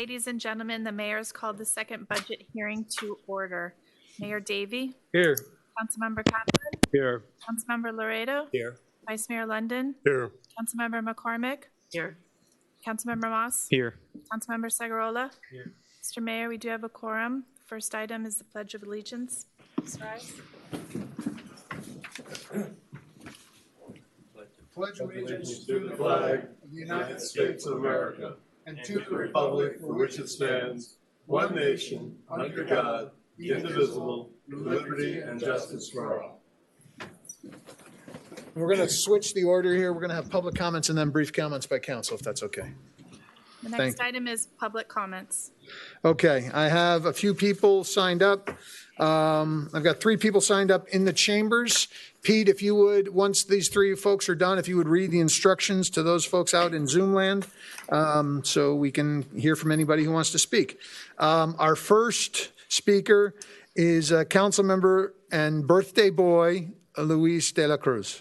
Ladies and gentlemen, the mayor has called the second budget hearing to order. Mayor Davey? Here. Councilmember Kaplan? Here. Councilmember Laredo? Here. Vice Mayor London? Here. Councilmember McCormick? Here. Councilmember Moss? Here. Councilmember Segurola? Here. Mr. Mayor, we do have a quorum. The first item is the Pledge of Allegiance. Please rise. Pledge allegiance to the flag of the United States of America and to the republic for which it stands, one nation, under God, indivisible, with liberty and justice for all. We're going to switch the order here. We're going to have public comments and then brief comments by council, if that's okay. The next item is public comments. Okay, I have a few people signed up. I've got 3 people signed up in the chambers. Pete, if you would, once these 3 folks are done, if you would read the instructions to those folks out in Zoom land, so we can hear from anybody who wants to speak. Our first speaker is council member and birthday boy, Luis de la Cruz.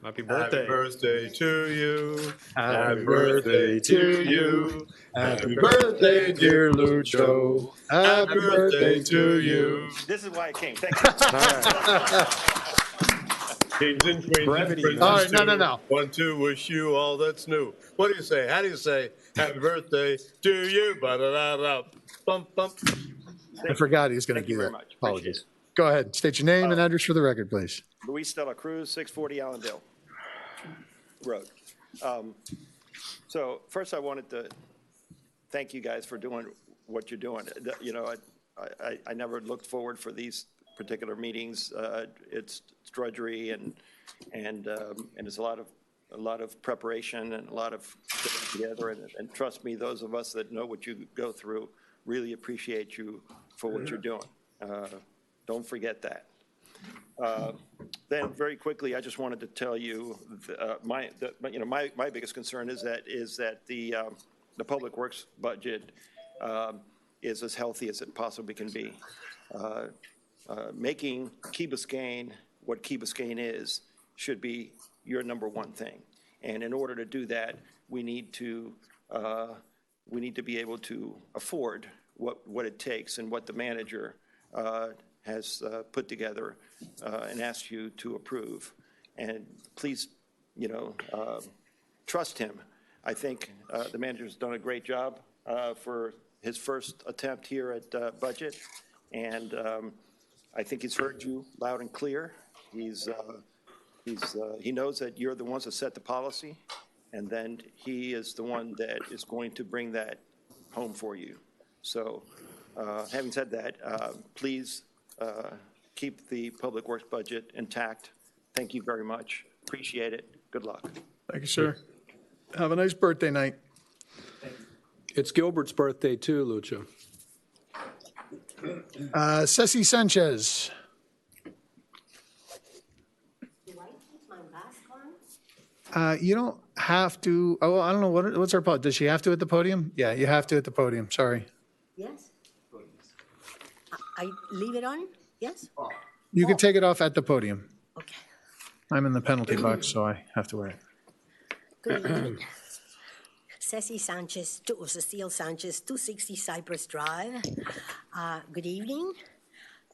Happy birthday. Happy birthday to you. Happy birthday to you. Happy birthday, dear Lucho. Happy birthday to you. This is why I came. Thank you. Kings and queens and princes. All right, no. 1, 2, wish you all that's new. What do you say? How do you say happy birthday to you? Ba-da-da-da. Bump, bump. I forgot he was going to Thank you do very that. much. Apologies. Go ahead. State your name and address for the record, please. Luis de la Cruz, 640 Allendale Road. So first I wanted to thank you guys for doing what you're doing. You know, I never looked forward for these particular meetings. It's drudgery and it's a lot of preparation and a lot of getting together. And trust me, those of us that know what you go through really appreciate you for what you're doing. Don't forget that. Then very quickly, I just wanted to tell you my biggest concern is that the public works budget is as healthy as it possibly can be. Making Key Biscayne what Key Biscayne is should be your number one thing. And in order to do that, we need to be able to afford what it takes and what the manager has put together and asked you to approve. And please, trust him. I think the manager's done a great job for his first attempt here at budget. And I think he's heard you loud and clear. He knows that you're the ones that set the policy, and then he is the one that is going to bring that home for you. So having said that, please keep the public works budget intact. Thank you very much. Appreciate it. Good luck. Thank you, sir. Have a nice birthday night. It's Gilbert's birthday too, Lucho. Ceci Sanchez. Do I keep my mask on? You don't have to. Oh, I don't know. What's our policy? Does she have to at the podium? Yeah, you have to at the podium. Sorry. Yes. I leave it on? Yes? You can take it off at the podium. Okay. I'm in the penalty box, so I have to wear it. Good evening. Cecile Sanchez, 260 Cypress Drive. Good evening,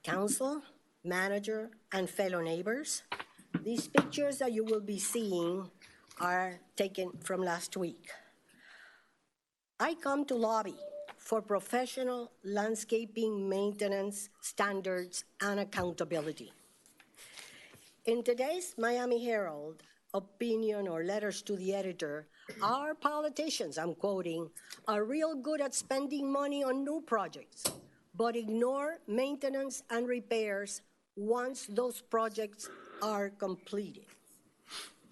council, manager, and fellow neighbors. These pictures that you will be seeing are taken from last week. I come to lobby for professional landscaping maintenance standards and accountability. In today's Miami Herald opinion or letters to the editor, our politicians, I'm quoting, are real good at spending money on new projects, but ignore maintenance and repairs once those projects are completed.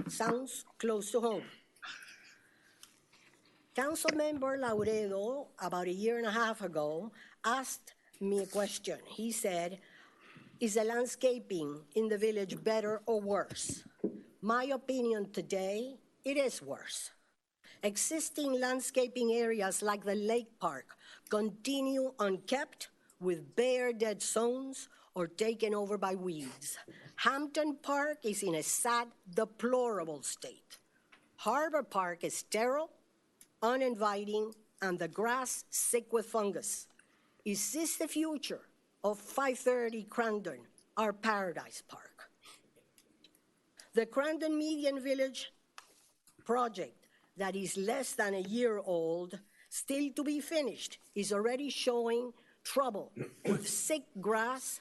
Sounds close to home. Councilmember Laredo, about a year and a half ago, asked me a question. He said, is the landscaping in the village better or worse? My opinion today, it is worse. Existing landscaping areas like the Lake Park continue unkept with bare dead zones or taken over by weeds. Hampton Park is in a sad, deplorable state. Harbor Park is sterile, uninviting, and the grass sick with fungus. Is this the future of 530 Crandon, our paradise park? The Crandon Median Village project that is less than a year old, still to be finished, is already showing trouble with sick grass,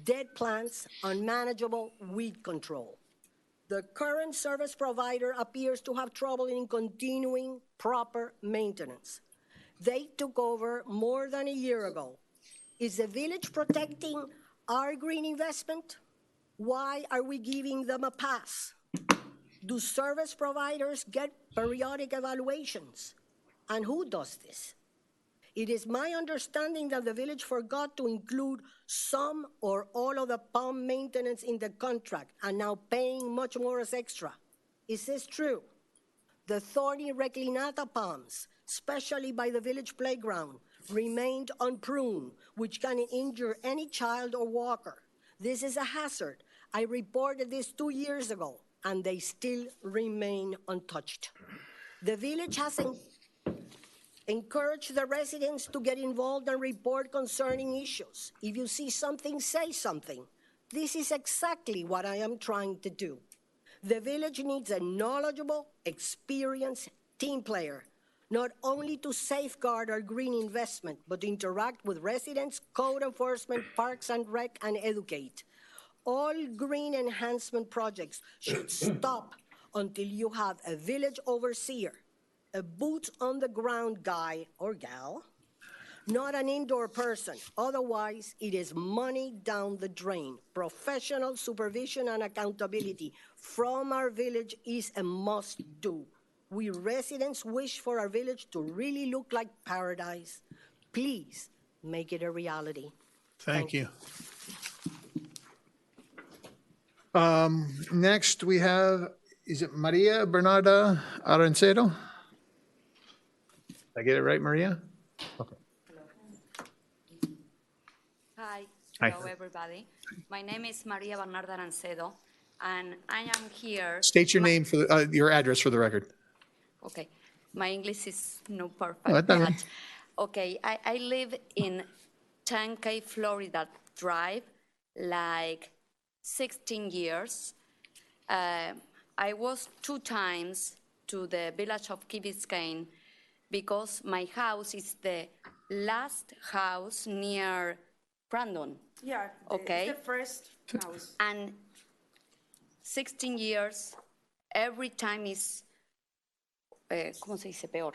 dead plants, unmanageable weed control. The current service provider appears to have trouble in continuing proper maintenance. They took over more than a year ago. Is the village protecting our green investment? Why are we giving them a pass? Do service providers get periodic evaluations? And who does this? It is my understanding that the village forgot to include some or all of the palm maintenance in the contract and now paying much more as extra. Is this true? The thorny reclinata palms, especially by the village playground, remained unpruned, which can injure any child or walker. This is a hazard. I reported this 2 years ago, and they still remain untouched. The village has encouraged the residents to get involved and report concerning issues. If you see something, say something. This is exactly what I am trying to do. The village needs a knowledgeable, experienced team player, not only to safeguard our green investment, but to interact with residents, code enforcement, parks and rec, and educate. All green enhancement projects should stop until you have a village overseer, a boots-on-the-ground guy or gal, not an indoor person. Otherwise, it is money down the drain. Professional supervision and accountability from our village is a must-do. We residents wish for our village to really look like paradise. Please make it a reality. Thank you. Next, we have, is it Maria Bernarda Arancedo? Did I get it right, Maria? Okay. Hi. Hi. Hello, everybody. My name is Maria Bernarda Arancedo, and I am here. State your name for the, your address for the record. Okay. My English is not perfect. Oh, that's okay. Okay, I live in 10K Florida Drive, like 16 years. I was 2 times to the village of Key Biscayne because my house is the last house near Brandon. Yeah, Okay. it's the first house. And 16 years, every time is, ¿cómo se dice? Peor.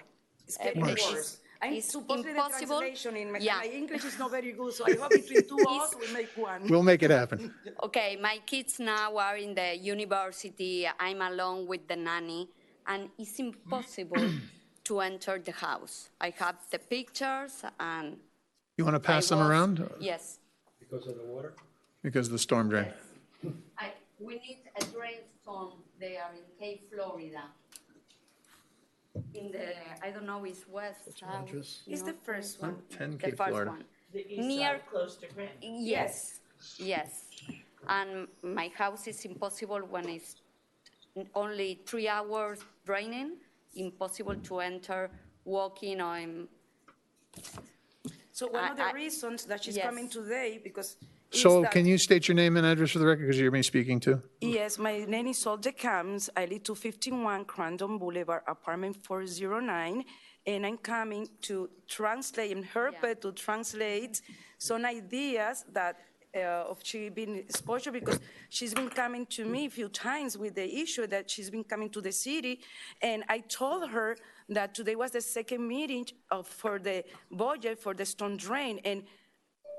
It's getting worse. I'm it's supposedly the impossible. translation in my, Yeah. my English is not very good, so I hope between two of us we make one. We'll make it happen. Okay, my kids now are in the university. I'm alone with the nanny, and it's impossible to enter the house. I have the pictures, and You want to pass I them was- around? Yes. Because of the water? Because of the storm drain. We need a drain from there in Cape Florida. In the, I don't know, it's west, south. It's the first one. 10 The Cape first Florida. one. The east Near, side, close to Grant. yes, yes. And my house is impossible when it's only 3 hours draining, impossible to enter, walking or So one of the I- reasons that she's yes. coming today, because is So that- can you state your name and address for the record because you're me speaking too? Yes, my name is Olde Camps. I live 251 Crandon Boulevard, apartment 409, and I'm coming to translate, and help her to translate some ideas that of she been exposure, because she's been coming to me a few times with the issue that she's been coming to the city, and I told her that today was the second meeting for the budget for the storm drain, and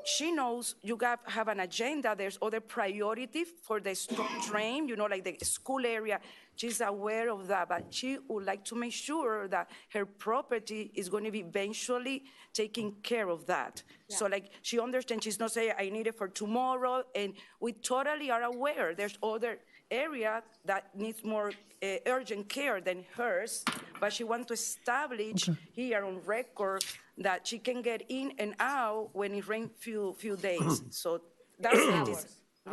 she knows you have an agenda. There's other priority for the storm drain, like the school area. She's aware of that, but she would like to make sure that her property is going to be eventually taking care of that. So like she understands, she's not saying, I need it for tomorrow, and we totally are aware. There's other area that needs more urgent care than hers, but she wants to establish here on record that she can get in and out when it rains few days. So that's it.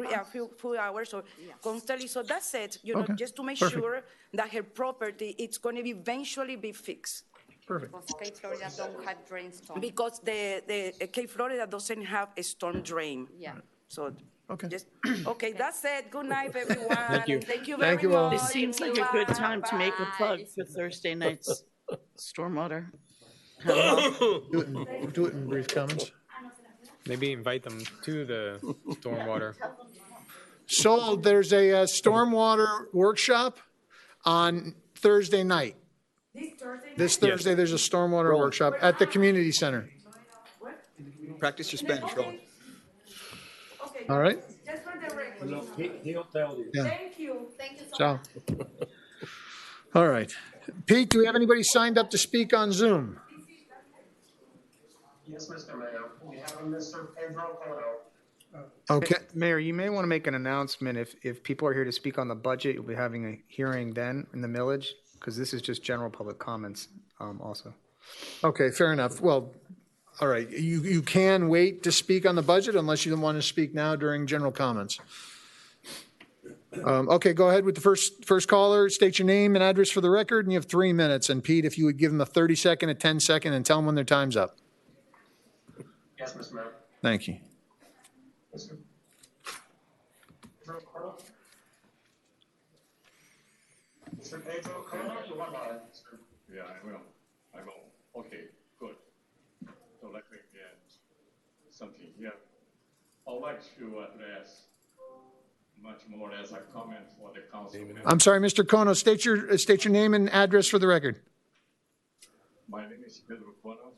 Yeah, few hours or constantly. So that's it. Okay, Just to make perfect. sure that her property it's going to be eventually be fixed. Perfect. Because Cape Florida don't have drain storm. Because the Cape Florida doesn't have a storm drain. Yeah. So, Okay. just, okay, that's it. Good night, everyone. Thank you. And thank you Thank very you all. much. This seems like a good time to make a plug for Thursday night's stormwater. Do it in brief comments. Maybe invite them to the stormwater. So there's a stormwater workshop on Thursday night. This Thursday, there's a stormwater workshop at the community center. Practice your Spanish, Roland. All right? Just for the record. He'll tell you. Yeah. Thank you. So, all right. Pete, do we have anybody signed up to speak on Zoom? Yes, Mr. Mayor. We have a Mr. Pedro Cotto. Okay, Mayor, you may want to make an announcement. If people are here to speak on the budget, you'll be having a hearing then in the millage, because this is just general public comments also. okay, fair enough. Well, all right, you can wait to speak on the budget unless you want to speak now during general comments. Okay, go ahead with the first caller. State your name and address for the record, and you have 3 minutes. And Pete, if you would give them a 30-second, a 10-second, and tell them when their time's up. Yes, Mr. Mayor. Thank you. Mr. Pedro Cotto? Mr. Pedro Cotto, you are live, sir. Yeah, I will. Okay, good. So let me get something here. I'd like to address much more as a comment for the council. I'm sorry, Mr. Kono, state your name and address for the record. My name is Pedro Cono.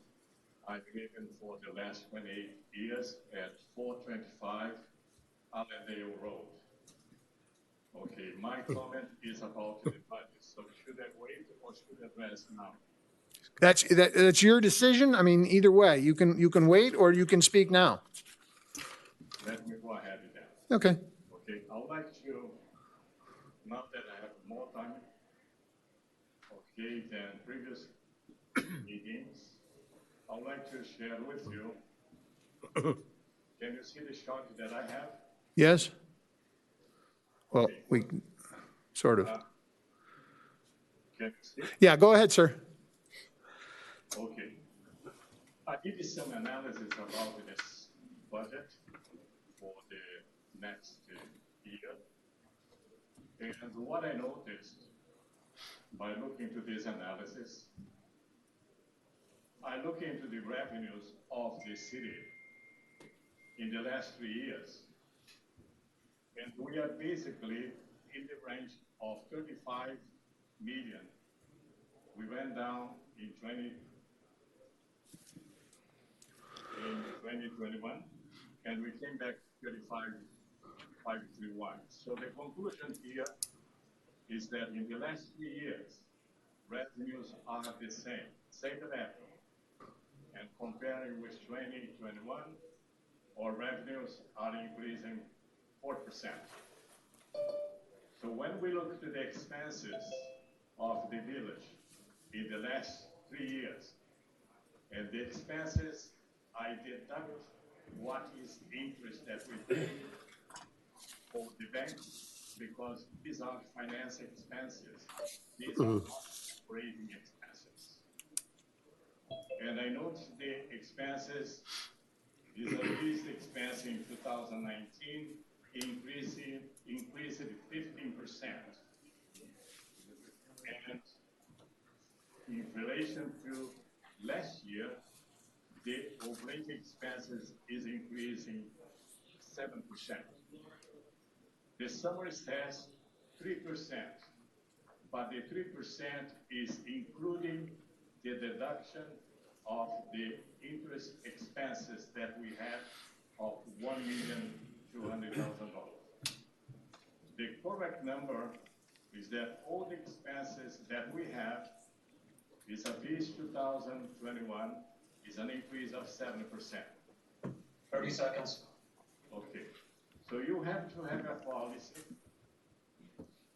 I've lived for the last 28 years at 425 Allendale Road. Okay, my comment is about the budget. So should I wait or should I address now? That's your decision. I mean, either way, you can wait or you can speak now. Let me go ahead with that. Okay. Okay, I would like to, now that I have more time, okay, than previous meetings, I would like to share with you. Can you see the chart that I have? Yes? Well, we sort of. Can you see? Yeah, go ahead, sir. Okay. I did some analysis about this budget for the next year. And what I noticed by looking to this analysis, I look into the revenues of the city in the last 3 years. And we are basically in the range of 35 million. We went down in 2021, and we came back 35,531. So the conclusion here is that in the last 3 years, revenues are the same level. And comparing with 2021, our revenues are increasing 4%. So when we look to the expenses of the village in the last 3 years, and the expenses, I deduct what is the interest that we pay for the bank, because these are finance expenses. These are not operating expenses. And I note the expenses, these are least expense in 2019, increasing 15%. And in relation to last year, the operating expenses is increasing 7%. The summary says 3%, but the 3% is including the deduction of the interest expenses that we have of $1,200,000. The correct number is that all the expenses that we have vis-a-vis 2021 is an increase of 7%. 30 seconds. Okay, so you have to have a policy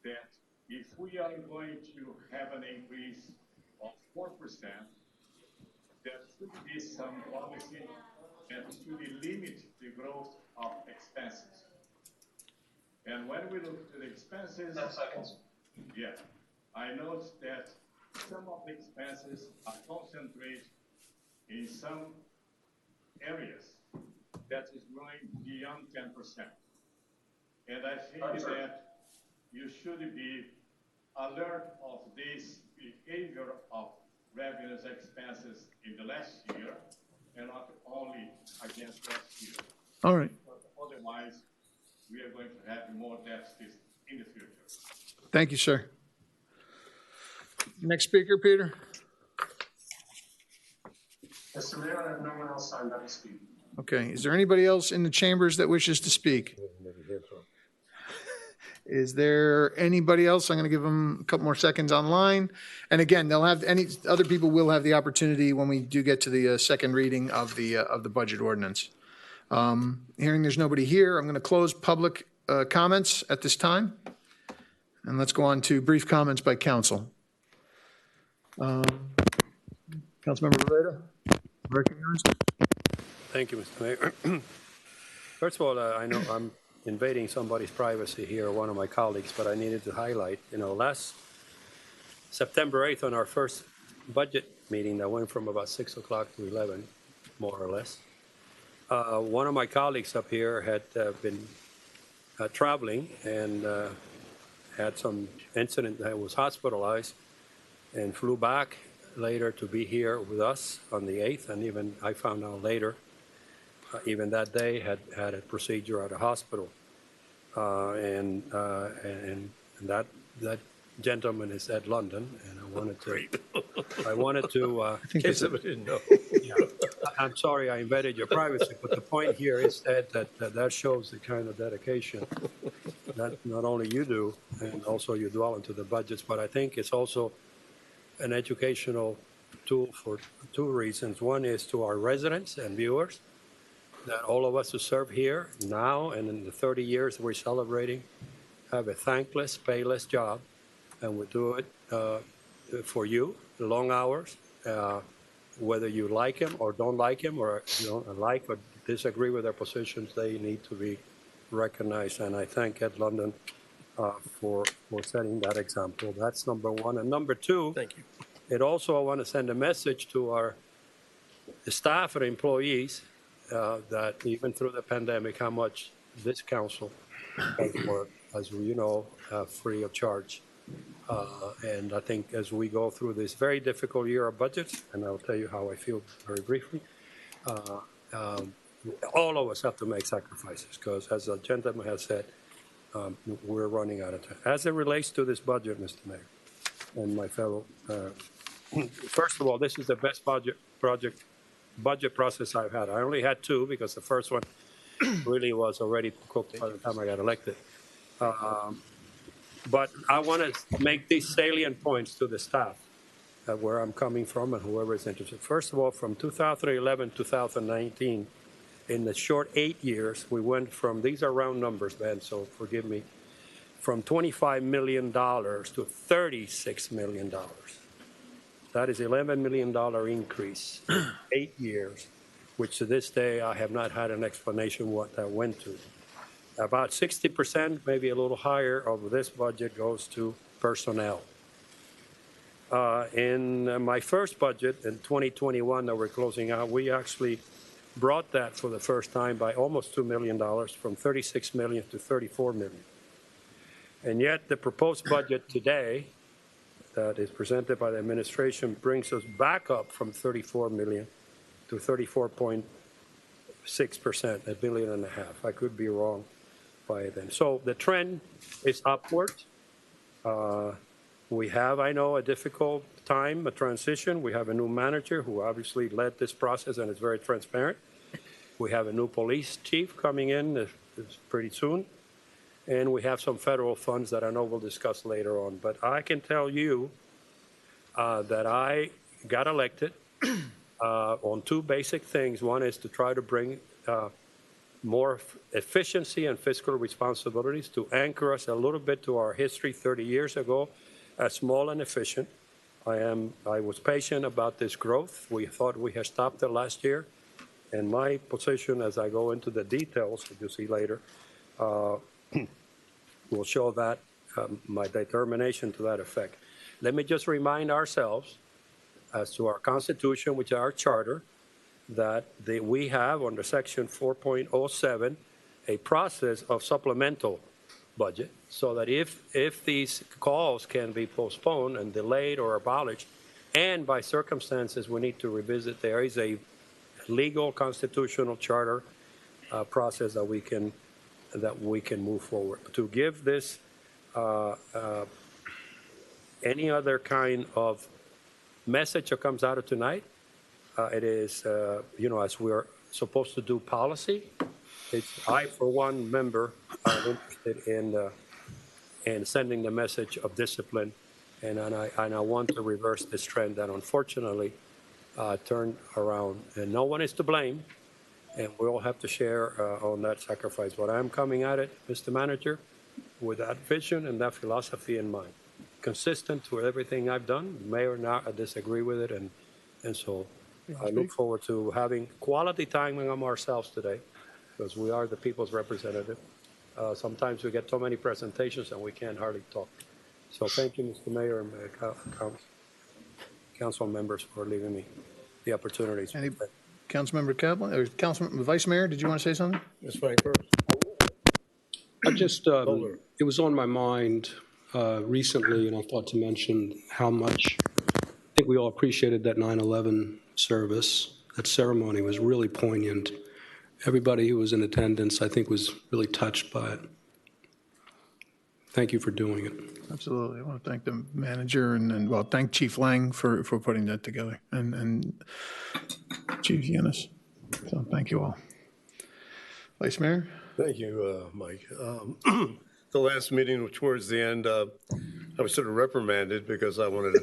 that if we are going to have an increase of 4%, there should be some policy that should limit the growth of expenses. And when we look to the expenses, 10 seconds. yeah, I note that some of the expenses are concentrated in some areas that is growing beyond 10%. And I think that you should be alert of this behavior of revenues expenses in the last year and not only against last year. All right. Otherwise, we are going to have more deficits in the future. Thank you, sir. Next speaker, Peter. Mr. Mayor, I have no one else signed up to speak. Okay. Is there anybody else in the chambers that wishes to speak? Is there anybody else? I'm going to give them a couple more seconds online. And again, they'll have other people will have the opportunity when we do get to the second reading of the budget ordinance. Hearing there's nobody here, I'm going to close public comments at this time. And let's go on to brief comments by council. Councilmember Rivera, recognized. Thank you, Mr. Mayor. First of all, I know I'm invading somebody's privacy here, one of my colleagues, but I needed to highlight, last September 8th on our first budget meeting that went from about 6 o'clock to 11, more or less, one of my colleagues up here had been traveling and had some incident that was hospitalized and flew back later to be here with us on the 8th, and even I found out later, even that day had a procedure at a hospital, and that gentleman is Ed London, and I wanted to. I think I didn't know. Yeah. I'm sorry I invaded your privacy, but the point here is that shows the kind of dedication that not only you do, and also you dwell into the budgets, but I think it's also an educational tool for two reasons. One is to our residents and viewers, that all of us who serve here now and in the 30 years we're celebrating have a thankless, payless job, and we do it for you, long hours, whether you like him or don't like him, or you don't like or disagree with their positions, they need to be recognized, and I thank Ed London for setting that example. That's number one. And number two, thank you. It also, I want to send a message to our staff and employees that even through the pandemic, how much this council has worked, as you know, free of charge. And I think as we go through this very difficult year of budgets, and I'll tell you how I feel very briefly, all of us have to make sacrifices because, as the gentleman has said, we're running out of time. As it relates to this budget, Mr. Mayor, and my fellow, first of all, this is the best budget process I've had. I only had two because the first one really was already cooked by the time I got elected. But I want to make these salient points to the staff where I'm coming from and whoever is interested. First of all, from 2011 to 2019, in the short 8 years, we went from, these are round numbers, Ben, so forgive me, from $25 million to $36 million. That is $11 million increase, 8 years, which to this day I have not had an explanation what that went to. About 60%, maybe a little higher, of this budget goes to personnel. In my first budget in 2021 that we're closing out, we actually brought that for the first time by almost $2 million, from $36 million to $34 million. And yet the proposed budget today that is presented by the administration brings us back up from 34 million to 34.6%, $1.5 billion. I could be wrong by then. So the trend is upward. We have, I know, a difficult time, a transition. We have a new manager who obviously led this process and is very transparent. We have a new police chief coming in pretty soon. And we have some federal funds that I know we'll discuss later on. But I can tell you that I got elected on two basic things. One is to try to bring more efficiency and fiscal responsibilities to anchor us a little bit to our history 30 years ago as small and efficient. I was patient about this growth. We thought we had stopped it last year. And my position, as I go into the details, that you'll see later, will show that my determination to that effect. let me just remind ourselves, as to our Constitution, which is our charter, that we have under Section 4.07 a process of supplemental budget, so that if these calls can be postponed and delayed or abolished, and by circumstances we need to revisit, there is a legal constitutional charter process that we can move forward. To give this any other kind of message that comes out of tonight, it is, as we're supposed to do policy, I, for one member, am interested in sending the message of discipline, and I want to reverse this trend that unfortunately turned around. And no one is to blame, and we all have to share on that sacrifice. But I'm coming at it, Mr. Manager, with that vision and that philosophy in mind, consistent with everything I've done. May or not, I disagree with it, and so I look forward to having quality time among ourselves today, because we are the people's representative. Sometimes we get so many presentations and we can't hardly talk. So thank you, Mr. Mayor and council members, for leaving me the opportunities. Any Councilmember Kaplan or Vice Mayor, did you want to say something? Ms. Frankfurt? I just, it was on my mind recently, and I thought to mention how much I think we all appreciated that 9/11 service. That ceremony was really poignant. Everybody who was in attendance, I think, was really touched by it. Thank you for doing it. Absolutely. I want to thank the manager and thank Chief Lang for putting that together, and Chief Yunus. So thank you all. Vice Mayor? Thank you, Mike. The last meeting, towards the end, I was sort of reprimanded because I wanted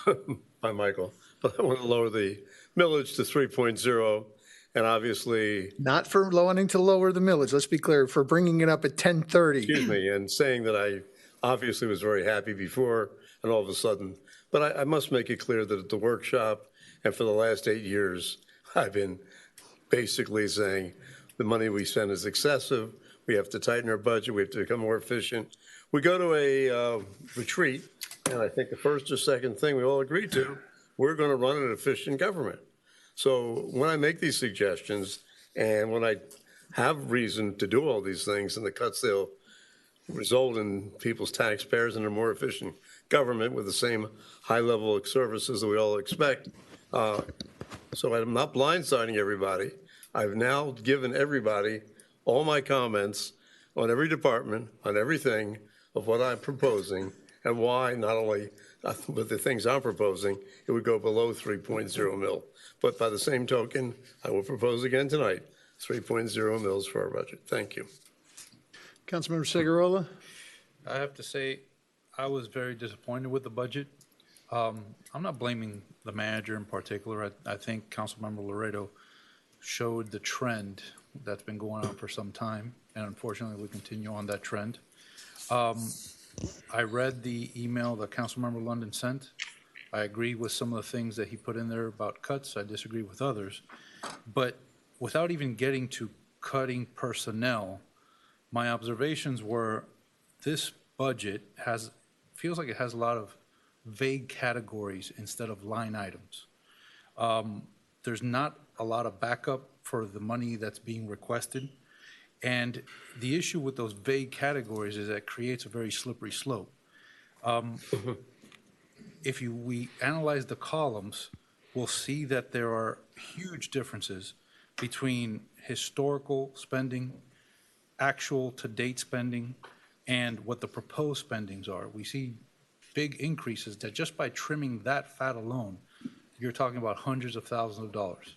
to, by Michael, but I want to lower the millage to 3.0. And obviously, not for wanting to lower the millage. Let's be clear, for bringing it up at 10:30. Excuse me, and saying that I obviously was very happy before, and all of a sudden. But I must make it clear that at the workshop and for the last 8 years, I've been basically saying the money we spend is excessive. We have to tighten our budget. We have to become more efficient. We go to a retreat, and I think the first or second thing we all agreed to, we're going to run an efficient government. So when I make these suggestions and when I have reason to do all these things, and the cuts, they'll result in people's taxpayers and a more efficient government with the same high level of services that we all expect. So I'm not blindsiding everybody. I've now given everybody all my comments on every department, on everything of what I'm proposing, and why not only with the things I'm proposing, it would go below 3.0 mil. But by the same token, I will propose again tonight, 3.0 mils for our budget. Thank you. Councilmember Segurola? I have to say, I was very disappointed with the budget. I'm not blaming the manager in particular. I think Councilmember Laredo showed the trend that's been going on for some time, and unfortunately we continue on that trend. I read the email that Councilmember London sent. I agree with some of the things that he put in there about cuts. I disagree with others. But without even getting to cutting personnel, my observations were this budget feels like it has a lot of vague categories instead of line items. There's not a lot of backup for the money that's being requested. And the issue with those vague categories is that it creates a very slippery slope. If we analyze the columns, we'll see that there are huge differences between historical spending, actual to date spending, and what the proposed spendings are. We see big increases that just by trimming that fat alone, you're talking about hundreds of thousands of dollars.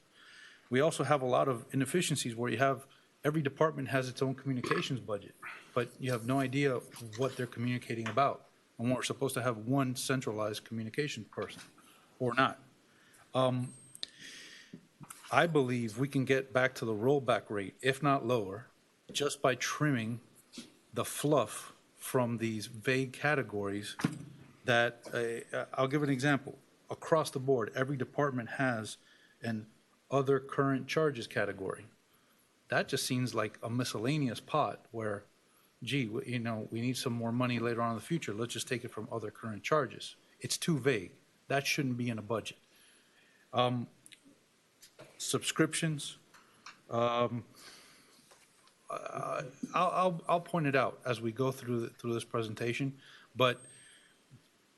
We also have a lot of inefficiencies where you have every department has its own communications budget, but you have no idea what they're communicating about. And we're supposed to have one centralized communication person, or not. I believe we can get back to the rollback rate, if not lower, just by trimming the fluff from these vague categories that, I'll give an example. Across the board, every department has an other current charges category. That just seems like a miscellaneous pot where, gee, we need some more money later on in the future. Let's just take it from other current charges. It's too vague. That shouldn't be in a budget. Subscriptions, I'll point it out as we go through this presentation, but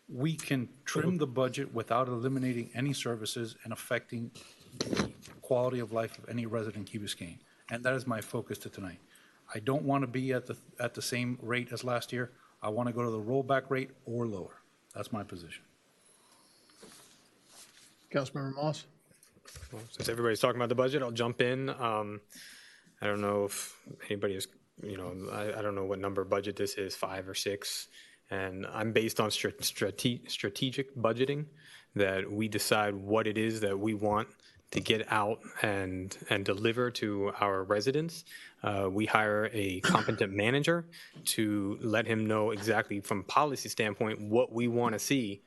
we can trim the budget without eliminating any services and affecting the quality of life of any resident in Key Biscayne. And that is my focus to tonight. I don't want to be at the same rate as last year. I want to go to the rollback rate or lower. That's my position. Councilmember Moss? Well, since everybody's talking about the budget, I'll jump in. I don't know if anybody is, I don't know what number budget this is, 5 or 6. And I'm based on strategic budgeting, that we decide what it is that we want to get out and deliver to our residents. We hire a competent manager to let him know exactly from policy standpoint what we want to see,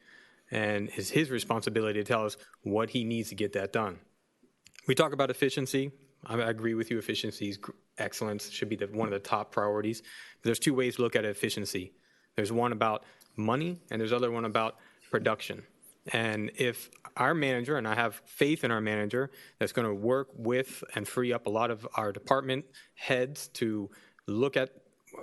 and it's his responsibility to tell us what he needs to get that done. We talk about efficiency. I agree with you. Efficiency is excellence, should be one of the top priorities. But there's 2 ways to look at efficiency. There's one about money, and there's other one about production. And if our manager, and I have faith in our manager, that's going to work with and free up a lot of our department heads to look at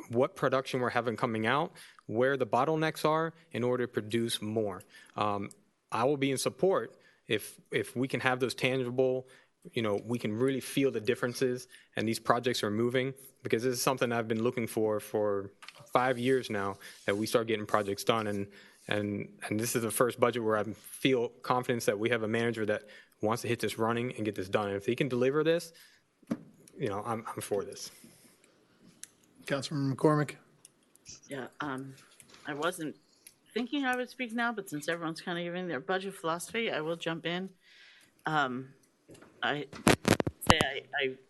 what production we're having coming out, where the bottlenecks are in order to produce more. I will be in support if we can have those tangible, we can really feel the differences and these projects are moving, because this is something I've been looking for 5 years now, that we start getting projects done. And this is the first budget where I feel confidence that we have a manager that wants to hit this running and get this done. And if he can deliver this, I'm for this. Councilmember McCormick? Yeah, I wasn't thinking I would speak now, but since everyone's kind of giving their budget philosophy, I will jump in. I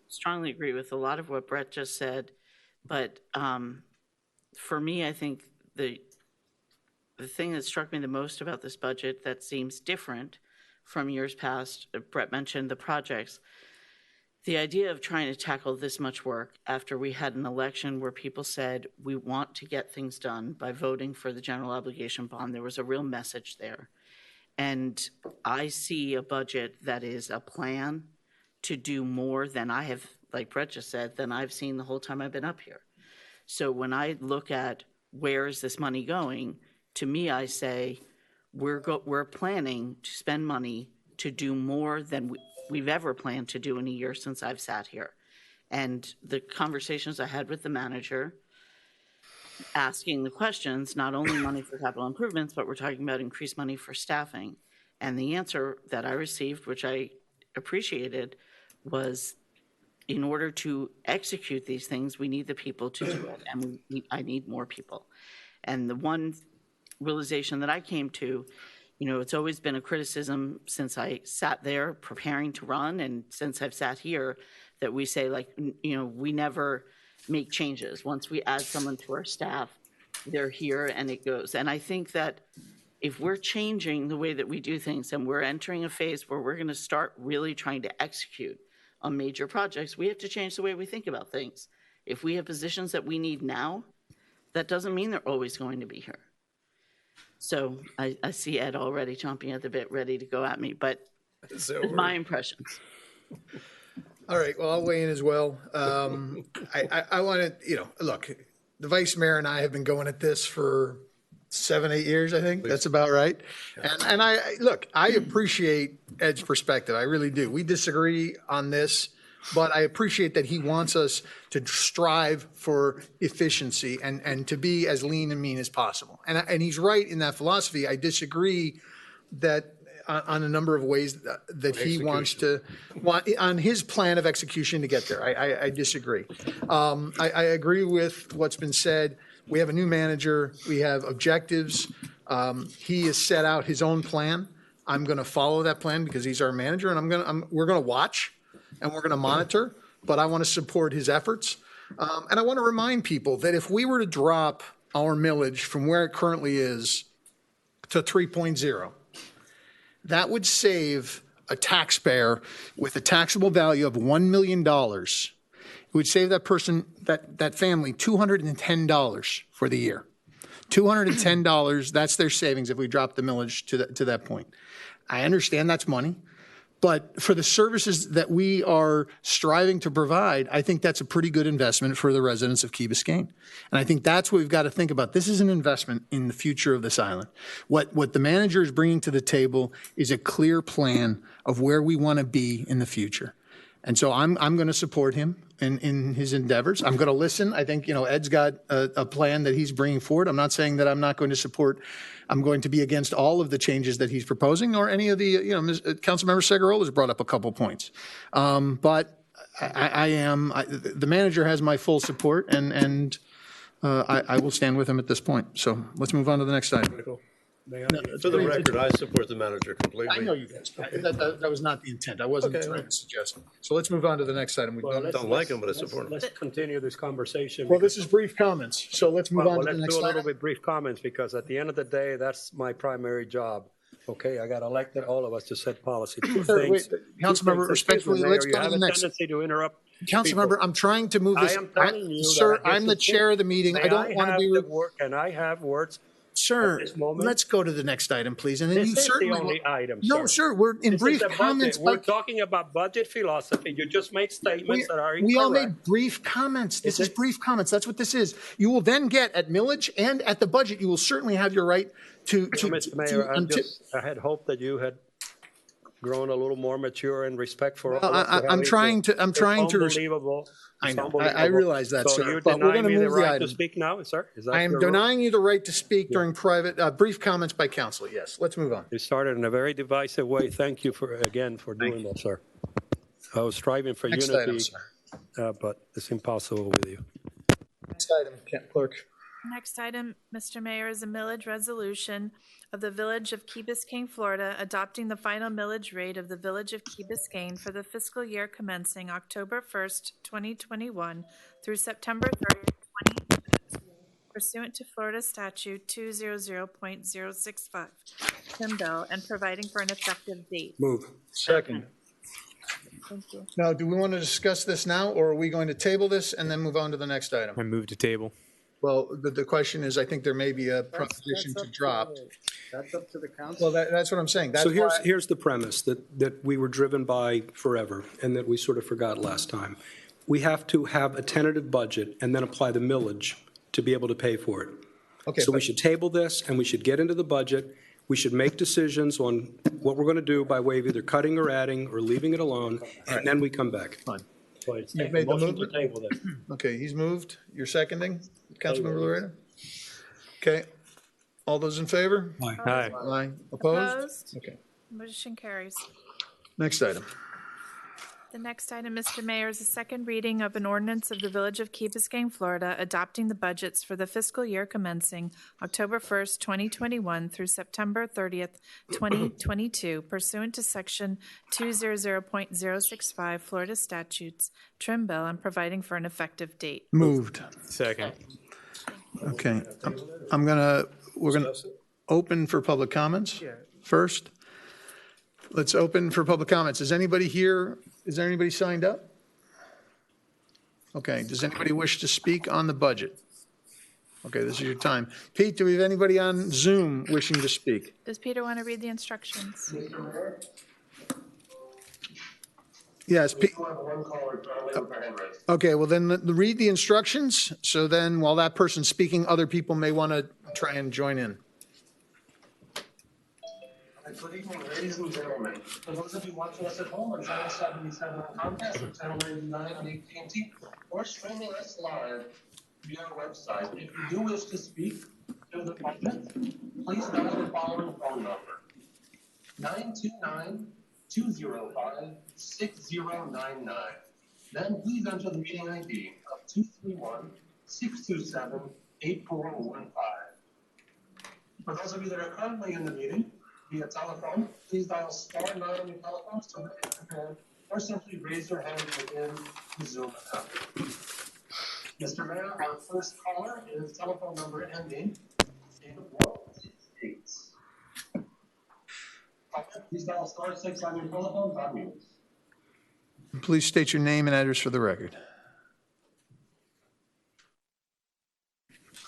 strongly agree with a lot of what Brett just said, but for me, I think the thing that struck me the most about this budget that seems different from years past, Brett mentioned the projects. The idea of trying to tackle this much work after we had an election where people said we want to get things done by voting for the general obligation bond, there was a real message there. And I see a budget that is a plan to do more than I have, like Brett just said, than I've seen the whole time I've been up here. So when I look at where is this money going, to me, I say we're planning to spend money to do more than we've ever planned to do in a year since I've sat here. And the conversations I had with the manager, asking the questions, not only money for capital improvements, but we're talking about increased money for staffing. And the answer that I received, which I appreciated, was in order to execute these things, we need the people to do it. And I need more people. And the one realization that I came to, it's always been a criticism since I sat there preparing to run, and since I've sat here, that we say, we never make changes. Once we add someone to our staff, they're here and it goes. And I think that if we're changing the way that we do things and we're entering a phase where we're going to start really trying to execute on major projects, we have to change the way we think about things. If we have positions that we need now, that doesn't mean they're always going to be here. So I see Ed already chomping at the bit, ready to go at me, but it's my impressions. All right, well, I'll weigh in as well. I want to, look, the vice mayor and I have been going at this for 7-8 years, I think. That's about right. And I appreciate Ed's perspective. I really do. We disagree on this, but I appreciate that he wants us to strive for efficiency and to be as lean and mean as possible. And he's right in that philosophy. I disagree that on a number of ways that he wants on his plan of execution to get there. I disagree. I agree with what's been said. We have a new manager. We have objectives. He has set out his own plan. I'm going to follow that plan because he's our manager, and we're going to watch and we're going to monitor, but I want to support his efforts. And I want to remind people that if we were to drop our millage from where it currently is to 3.0, that would save a taxpayer with a taxable value of $1 million. It would save that person, that family, $210 for the year. $210, that's their savings if we drop the millage to that point. I understand that's money. But for the services that we are striving to provide, I think that's a pretty good investment for the residents of Key Biscayne. And I think that's what we've got to think about. This is an investment in the future of this island. What the manager is bringing to the table is a clear plan of where we want to be in the future. And so I'm going to support him in his endeavors. I'm going to listen. I think, Ed's got a plan that he's bringing forward. I'm not saying that I'm not going to support. I'm going to be against all of the changes that he's proposing or any of the, Councilmember Segarola has brought up a couple points. But the manager has my full support and I will stand with him at this point. So let's move on to the next item. For the record, I support the manager completely. I know you guys. That was not the intent. I wasn't trying to suggest. So let's move on to the next item. Don't like him, but I support him. Let's continue this conversation. Well, this is brief comments, so let's move on to the Let's next do a little item. bit brief comments because at the end of the day, that's my primary job. Okay, I got elected, all of us, to set policy. Two things. Councilmember, respectfully, let's go to the next. You have a tendency to interrupt. Councilmember, I'm trying to move this. I am telling you, Sir, that I'm the chair of the meeting. I don't want to be. Can I have words? Sir, this moment? let's go to the next item, please. And then This you is certainly the only item, No, sir, we're in This brief is the budget. comments. We're but talking about budget philosophy. You just make statements that are incorrect. we all made brief comments. This is brief comments. That's what this is. You will then get at millage and at the budget, you will certainly have your right to. Mr. Mayor, I had hoped that you had grown a little more mature and respect for all of us. I'm trying to. It's unbelievable. I know. It's I realize that, so sir. you're But we're denying going to me the move the right to item. speak now, sir? Is that I am your rule? denying you the right to speak during private, brief comments by council. Yes, let's move on. You started in a very divisive way. Thank you for doing that, sir. I was striving for Next unity, item, sir. but it's impossible with you. Next item, clerk. Next item, Mr. Mayor, is a millage resolution of the Village of Key Biscayne, Florida, adopting the final millage rate of the Village of Key Biscayne for the fiscal year commencing October 1st, 2021 through September 30th, 2022, pursuant to Florida Statute 200.065, Tim Bill, and providing for an effective date. Move. Second. Thank you. Now, do we want to discuss this now, or are we going to table this and then move on to the next item? I move to table. Well, the question is, I think there may be a proposition to drop. That's up to the council. Well, that's what I'm saying. That's So why. here's the premise that we were driven by forever and that we sort of forgot last time. We have to have a tentative budget and then apply the millage to be able to pay for it. Okay, So we but- should table this and we should get into the budget. We should make decisions on what we're going to do by way of either cutting or adding or leaving it alone, and then we come back. Fine. You've You've made the motion to movement. table this. Okay, he's moved. You're seconding, Councilmember Loretta? Okay. All those in favor? Aye. Aye. Opposed? Opposed? Okay. Motion carries. Next item. The next item, Mr. Mayor, is a second reading of an ordinance of the Village of Key Biscayne, Florida, adopting the budgets for the fiscal year commencing October 1st, 2021 through September 30th, 2022, pursuant to Section 200.065 Florida statutes, trim bill, and providing for an effective date. Moved. Second. Okay. We're gonna open for public comments first. Let's open for public comments. Is anybody here? Is there anybody signed up? Okay. Does anybody wish to speak on the budget? Okay, this is your time. Pete, do we have anybody on Zoom wishing to speak? Does Peter want to read the instructions? Yes. Okay, well then read the instructions. So then while that person's speaking, other people may want to try and join in. Good evening, ladies and gentlemen. For those of you watching us at home on Channel 77 on Comcast or Channel 99 on AT&T, or streaming us live via our website, if you do wish to speak to the budget, please dial the following phone number: 929-205-6099. Then please enter the meeting ID of 231-627-8415. For those of you that are currently in the meeting via telephone, please dial *9 on your telephones to raise your hand, or simply raise your hand within the Zoom account. Mr. Mayor, our first caller is telephone number ending 8168. Please dial *6 on your telephone, not mute. Please state your name and address for the record.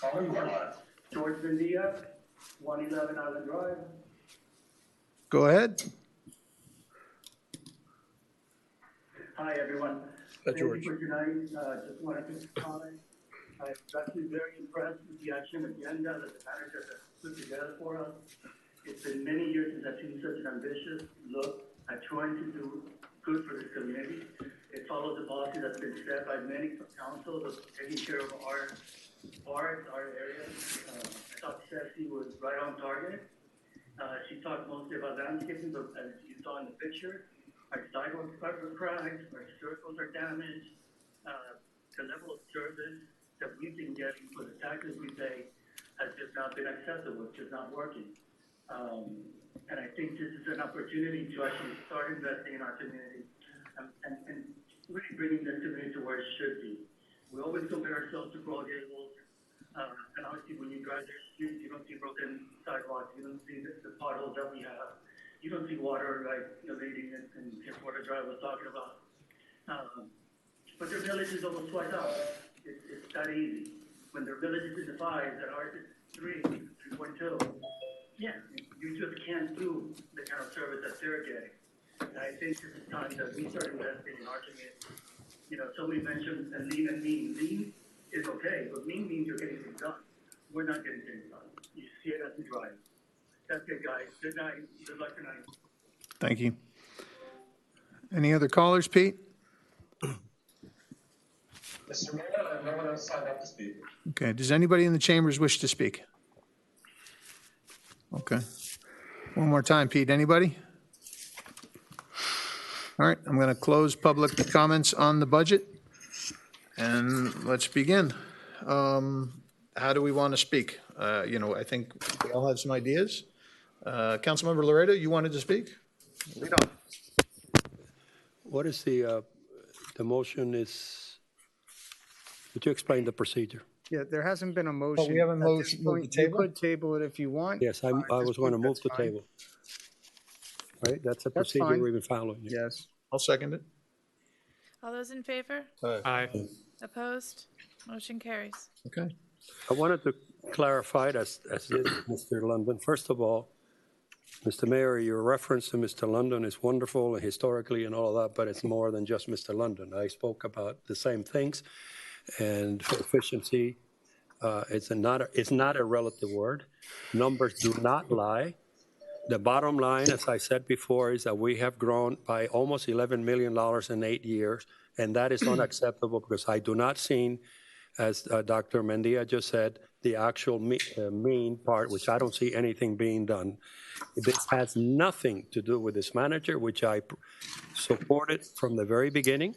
Caller, you are live. George Mendia, 111 Island Drive. Go ahead. Hi, everyone. Thank you for tonight. Just wanted to comment. I'm actually very impressed with the action agenda that the manager has put together for us. It's been many years since I've seen such an ambitious look at trying to do good for this community. It follows the policy that's been set by many councils of taking care of our parks, our areas. I thought Ceci was right on target. She talked mostly about landscaping, but as you saw in the picture, our sidewalks are cracked, our circles are damaged. The level of service that we've been getting for the taxes we pay has just not been acceptable. It's just not working. And I think this is an opportunity to actually start investing in our community and really bringing this community to where it should be. We always compare ourselves to Coral Gables, and obviously when you drive their streets, you don't see broken sidewalks, you don't see the potholes that we have, you don't see water like the lady in Florida Drive was talking about. But their village is almost twice out. It's that easy. When their village is in the 5s and ours is 3.2, yeah, you just can't do the kind of service that they're getting. And I think this is time that we start investing in our community. You know, somebody mentioned lean and mean. Lean is okay, but mean means you're getting things done. We're not getting things done. You see it as we drive. That's it, guys. Good night. Good luck tonight. Thank you. Any other callers, Pete? Mr. Mayor, I have no one else signed up to speak. Okay, does anybody in the chambers wish to speak? Okay. One more time, Pete. Anybody? All right, I'm going to close public comments on the budget. And let's begin. How do we want to speak? I think we all have some ideas. Councilmember Laredo, you wanted to speak? Lead on. What is the motion is, would you explain the procedure? Yeah, there hasn't been a motion. we haven't At this moved point. the You table? could table it if you want. Yes, I was going to move the table. Right, that's a That's procedure fine. we've been following. Yes. I'll second it. All those in favor? Aye. Opposed? Motion carries. Okay. I wanted to clarify, as did Mr. London. First of all, Mr. Mayor, your reference to Mr. London is wonderful historically and all of that, but it's more than just Mr. London. I spoke about the same things, and efficiency it's not a relative word. Numbers do not lie. The bottom line, as I said before, is that we have grown by almost $11 million in 8 years, and that is unacceptable because I do not see, as Dr. Mendia just said, the actual mean part, which I don't see anything being done. This has nothing to do with this manager, which I supported from the very beginning.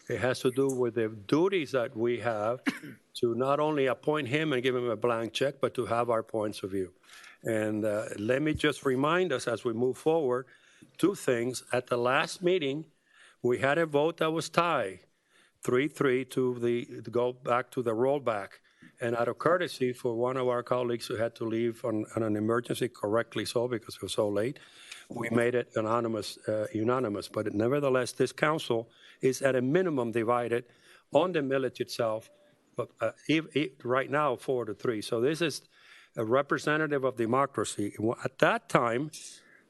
It has to do with the duties that we have to not only appoint him and give him a blank check, but to have our points of view. And let me just remind us as we move forward, two things. At the last meeting, we had a vote that was tied, 3-3 to go back to the rollback. And out of courtesy for one of our colleagues who had to leave on an emergency, correctly so because it was so late, we made it unanimous. But nevertheless, this council is at a minimum divided on the millage itself, but right now 4-3. So this is a representative of democracy. At that time,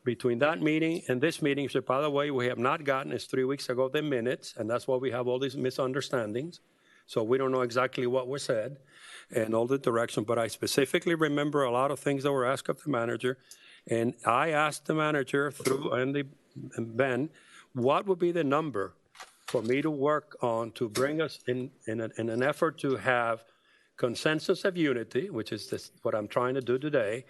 between that meeting and this meeting, so by the way, we have not gotten, it's 3 weeks ago, the minutes, and that's why we have all these misunderstandings. So we don't know exactly what was said and all the direction, but I specifically remember a lot of things that were asked of the manager. And I asked the manager through Andy and Ben, what would be the number for me to work on to bring us in an effort to have consensus of unity, which is what I'm trying to do today,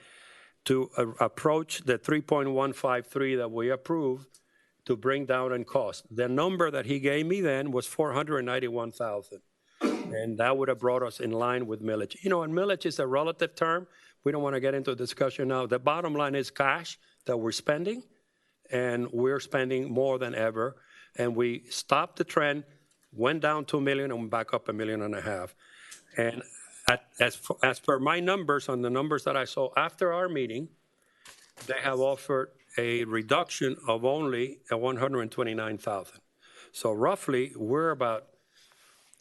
to approach the 3.153 that we approved to bring down in cost. The number that he gave me then was $491,000. And that would have brought us in line with millage. You know, and millage is a relative term. We don't want to get into a discussion now. The bottom line is cash that we're spending, and we're spending more than ever. And we stopped the trend, went down 2 million, and back up 1.5 million. And as per my numbers, on the numbers that I saw after our meeting, they have offered a reduction of only $129,000. So roughly, we're about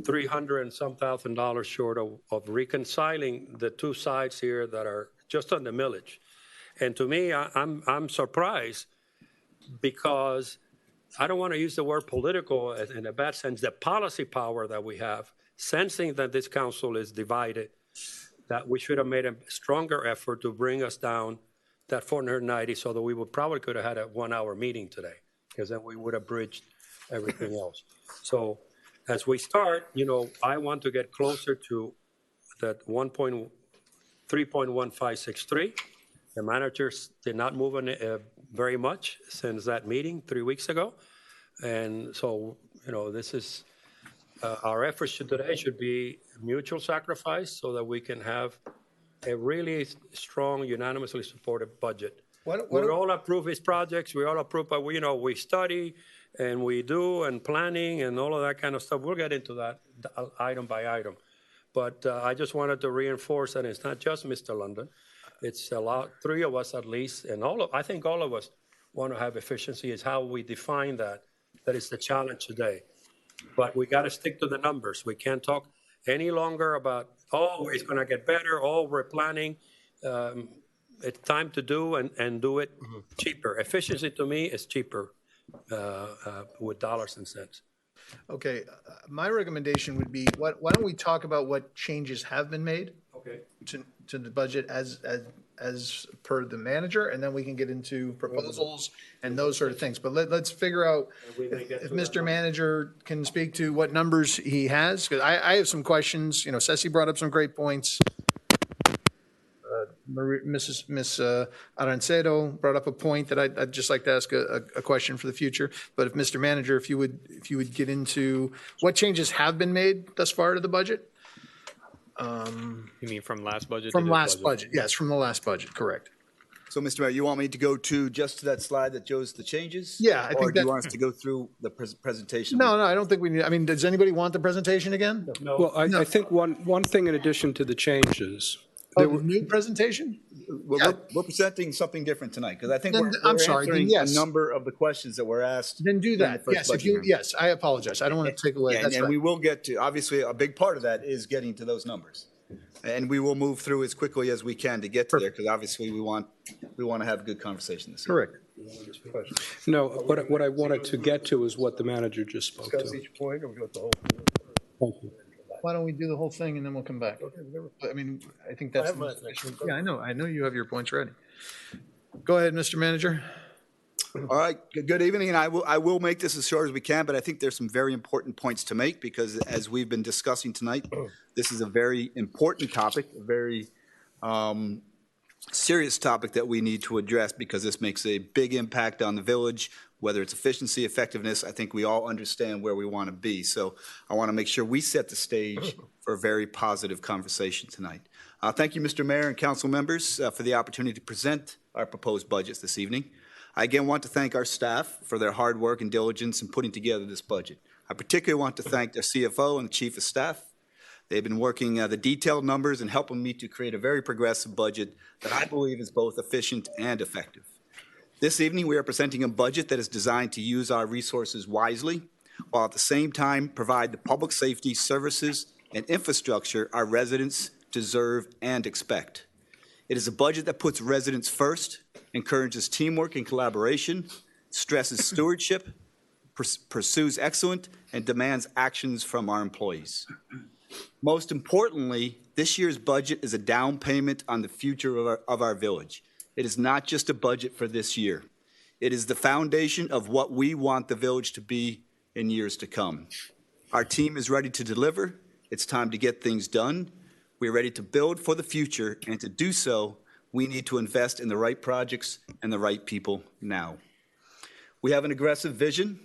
$300 and some thousand short of reconciling the two sides here that are just on the millage. And to me, I'm surprised because I don't want to use the word political in a bad sense, the policy power that we have, sensing that this council is divided, that we should have made a stronger effort to bring us down that 490 so that we would probably could have had a 1 hour meeting today, because then we would have bridged everything else. So as we start, I want to get closer to that 3.1563. The managers did not move on it very much since that meeting 3 weeks ago. And so, this is, our efforts today should be mutual sacrifice so that we can have a really strong, unanimously supported budget. We all approve his projects, we all approve, but we study and we do and planning and all of that kind of stuff. We'll get into that item by item. But I just wanted to reinforce that it's not just Mr. London. It's three of us at least, and I think all of us want to have efficiency. Is how we define that. That is the challenge today. But we got to stick to the numbers. We can't talk any longer about, it's going to get better, we're planning. It's time to do and do it cheaper. Efficiency to me is cheaper with dollars and cents. Okay, my recommendation would be, why don't we talk about what changes have been made? Okay. To the budget as per the manager, and then we can get into proposals and those sort of things. But let's figure out if Mr. Manager can speak to what numbers he has, because I have some questions. Ceci brought up some great points. Miss Arancedo brought up a point that I'd just like to ask a question for the future. But if Mr. Manager, if you would get into what changes have been made thus far to the budget. You mean from last budget? From last budget, yes, from the last budget, correct. So, Mr. Mayor, you want me to go to just that slide that shows the changes? Yeah, I think Or do you want us to go through the presentation? No, I don't think we need, does anybody want the presentation again? No. Well, I think one thing in addition to the changes. The new presentation? We're presenting something different tonight, because I think we're answering a number of the questions that were asked. Then do that. Yes, I apologize. I don't want to take away. And we will get to, obviously, a big part of that is getting to those numbers. And we will move through as quickly as we can to get to there, because obviously we want to have a good conversation this evening. Correct. No, what I wanted to get to is what the manager just spoke Discuss to. each point, or we go to the whole? Thank you. Why don't we do the whole thing and then we'll come back? I think that's. Yeah, I know you have your points ready. Go ahead, Mr. Manager. All right, good evening, and I will make this as short as we can, but I think there's some very important points to make, because as we've been discussing tonight, this is a very important topic, a very serious topic that we need to address, because this makes a big impact on the village, whether it's efficiency, effectiveness. I think we all understand where we want to be. So I want to make sure we set the stage for a very positive conversation tonight. Thank you, Mr. Mayor and council members, for the opportunity to present our proposed budgets this evening. I again want to thank our staff for their hard work and diligence in putting together this budget. I particularly want to thank their CFO and the Chief of Staff. They've been working the detailed numbers and helping me to create a very progressive budget that I believe is both efficient and effective. This evening, we are presenting a budget that is designed to use our resources wisely, while at the same time provide the public safety services and infrastructure our residents deserve and expect. It is a budget that puts residents first, encourages teamwork and collaboration, stresses stewardship, pursues excellence, and demands actions from our employees. Most importantly, this year's budget is a down payment on the future of our village. It is not just a budget for this year. It is the foundation of what we want the village to be in years to come. Our team is ready to deliver. It's time to get things done. We're ready to build for the future, and to do so, we need to invest in the right projects and the right people now. We have an aggressive vision,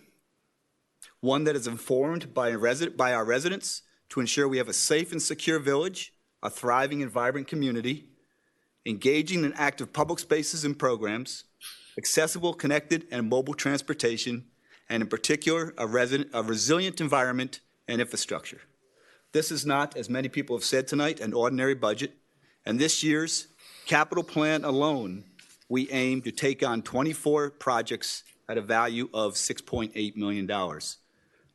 one that is informed by our residents, to ensure we have a safe and secure village, a thriving and vibrant community, engaging in active public spaces and programs, accessible, connected, and mobile transportation, and in particular, a resilient environment and infrastructure. This is not, as many people have said tonight, an ordinary budget, and this year's capital plan alone, we aim to take on 24 projects at a value of $6.8 million.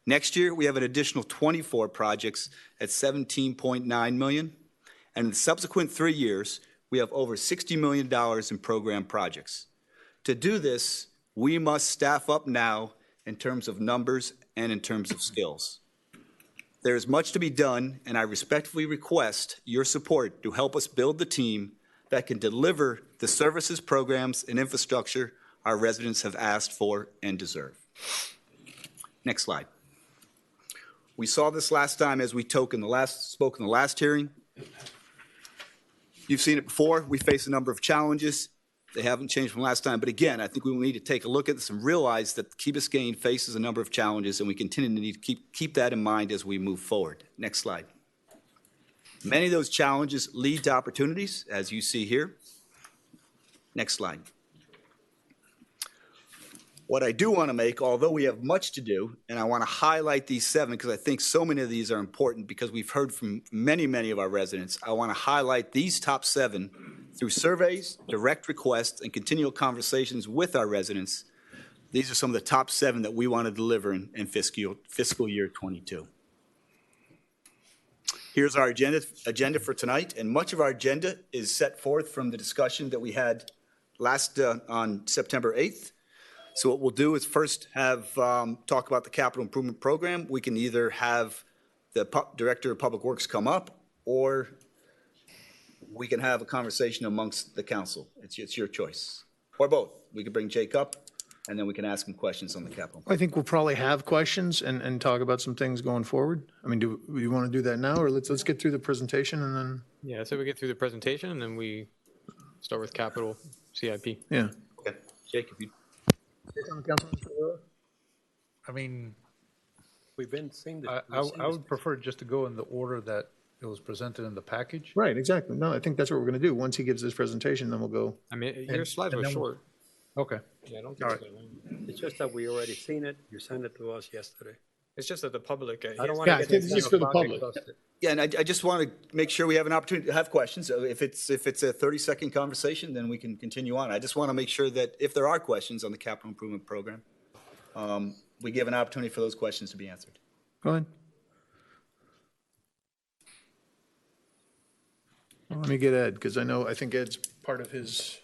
Next year, we have an additional 24 projects at $17.9 million, and in the subsequent 3 years, we have over $60 million in program projects. To do this, we must staff up now in terms of numbers and in terms of skills. There is much to be done, and I respectfully request your support to help us build the team that can deliver the services, programs, and infrastructure our residents have asked for and deserve. Next slide. We saw this last time as we spoke in the last hearing. You've seen it before. We face a number of challenges. They haven't changed from last time. But again, I think we will need to take a look at this and realize that Key Biscayne faces a number of challenges, and we continue to need to keep that in mind as we move forward. Next slide. Many of those challenges lead to opportunities, as you see here. Next slide. What I do want to make, although we have much to do, and I want to highlight these 7 because I think so many of these are important because we've heard from many, many of our residents. I want to highlight these top 7 through surveys, direct requests, and continual conversations with our residents. These are some of the top 7 that we want to deliver in fiscal year 22. Here's our agenda for tonight, and much of our agenda is set forth from the discussion that we had on September 8th. So what we'll do is first have talk about the capital improvement program. We can either have the Director of Public Works come up, or we can have a conversation amongst the council. It's your choice, or both. We could bring Jake up, and then we can ask him questions on the capital. I think we'll probably have questions and talk about some things going forward. I mean, do you want to do that now, or let's get through the presentation and then? Yeah, so we get through the presentation and then we start with capital CIP. Yeah. Okay, Jake, if you. I mean, We've been seeing this. I would prefer just to go in the order that it was presented in the package. Right, exactly. No, I think that's what we're going to do. Once he gives his presentation, then we'll go. I mean, your slides were short. Okay. Yeah, I don't think All right. so. It's just that we already seen it. You sent it to us yesterday. It's just that the public. I don't want Yeah, to I get think this is for the public. Yeah, and I just want to make sure we have an opportunity to have questions. So if it's a 30-second conversation, then we can continue on. I just want to make sure that if there are questions on the capital improvement program, we give an opportunity for those questions to be answered. Go ahead. Well, let me get Ed, because I think Ed's part of his.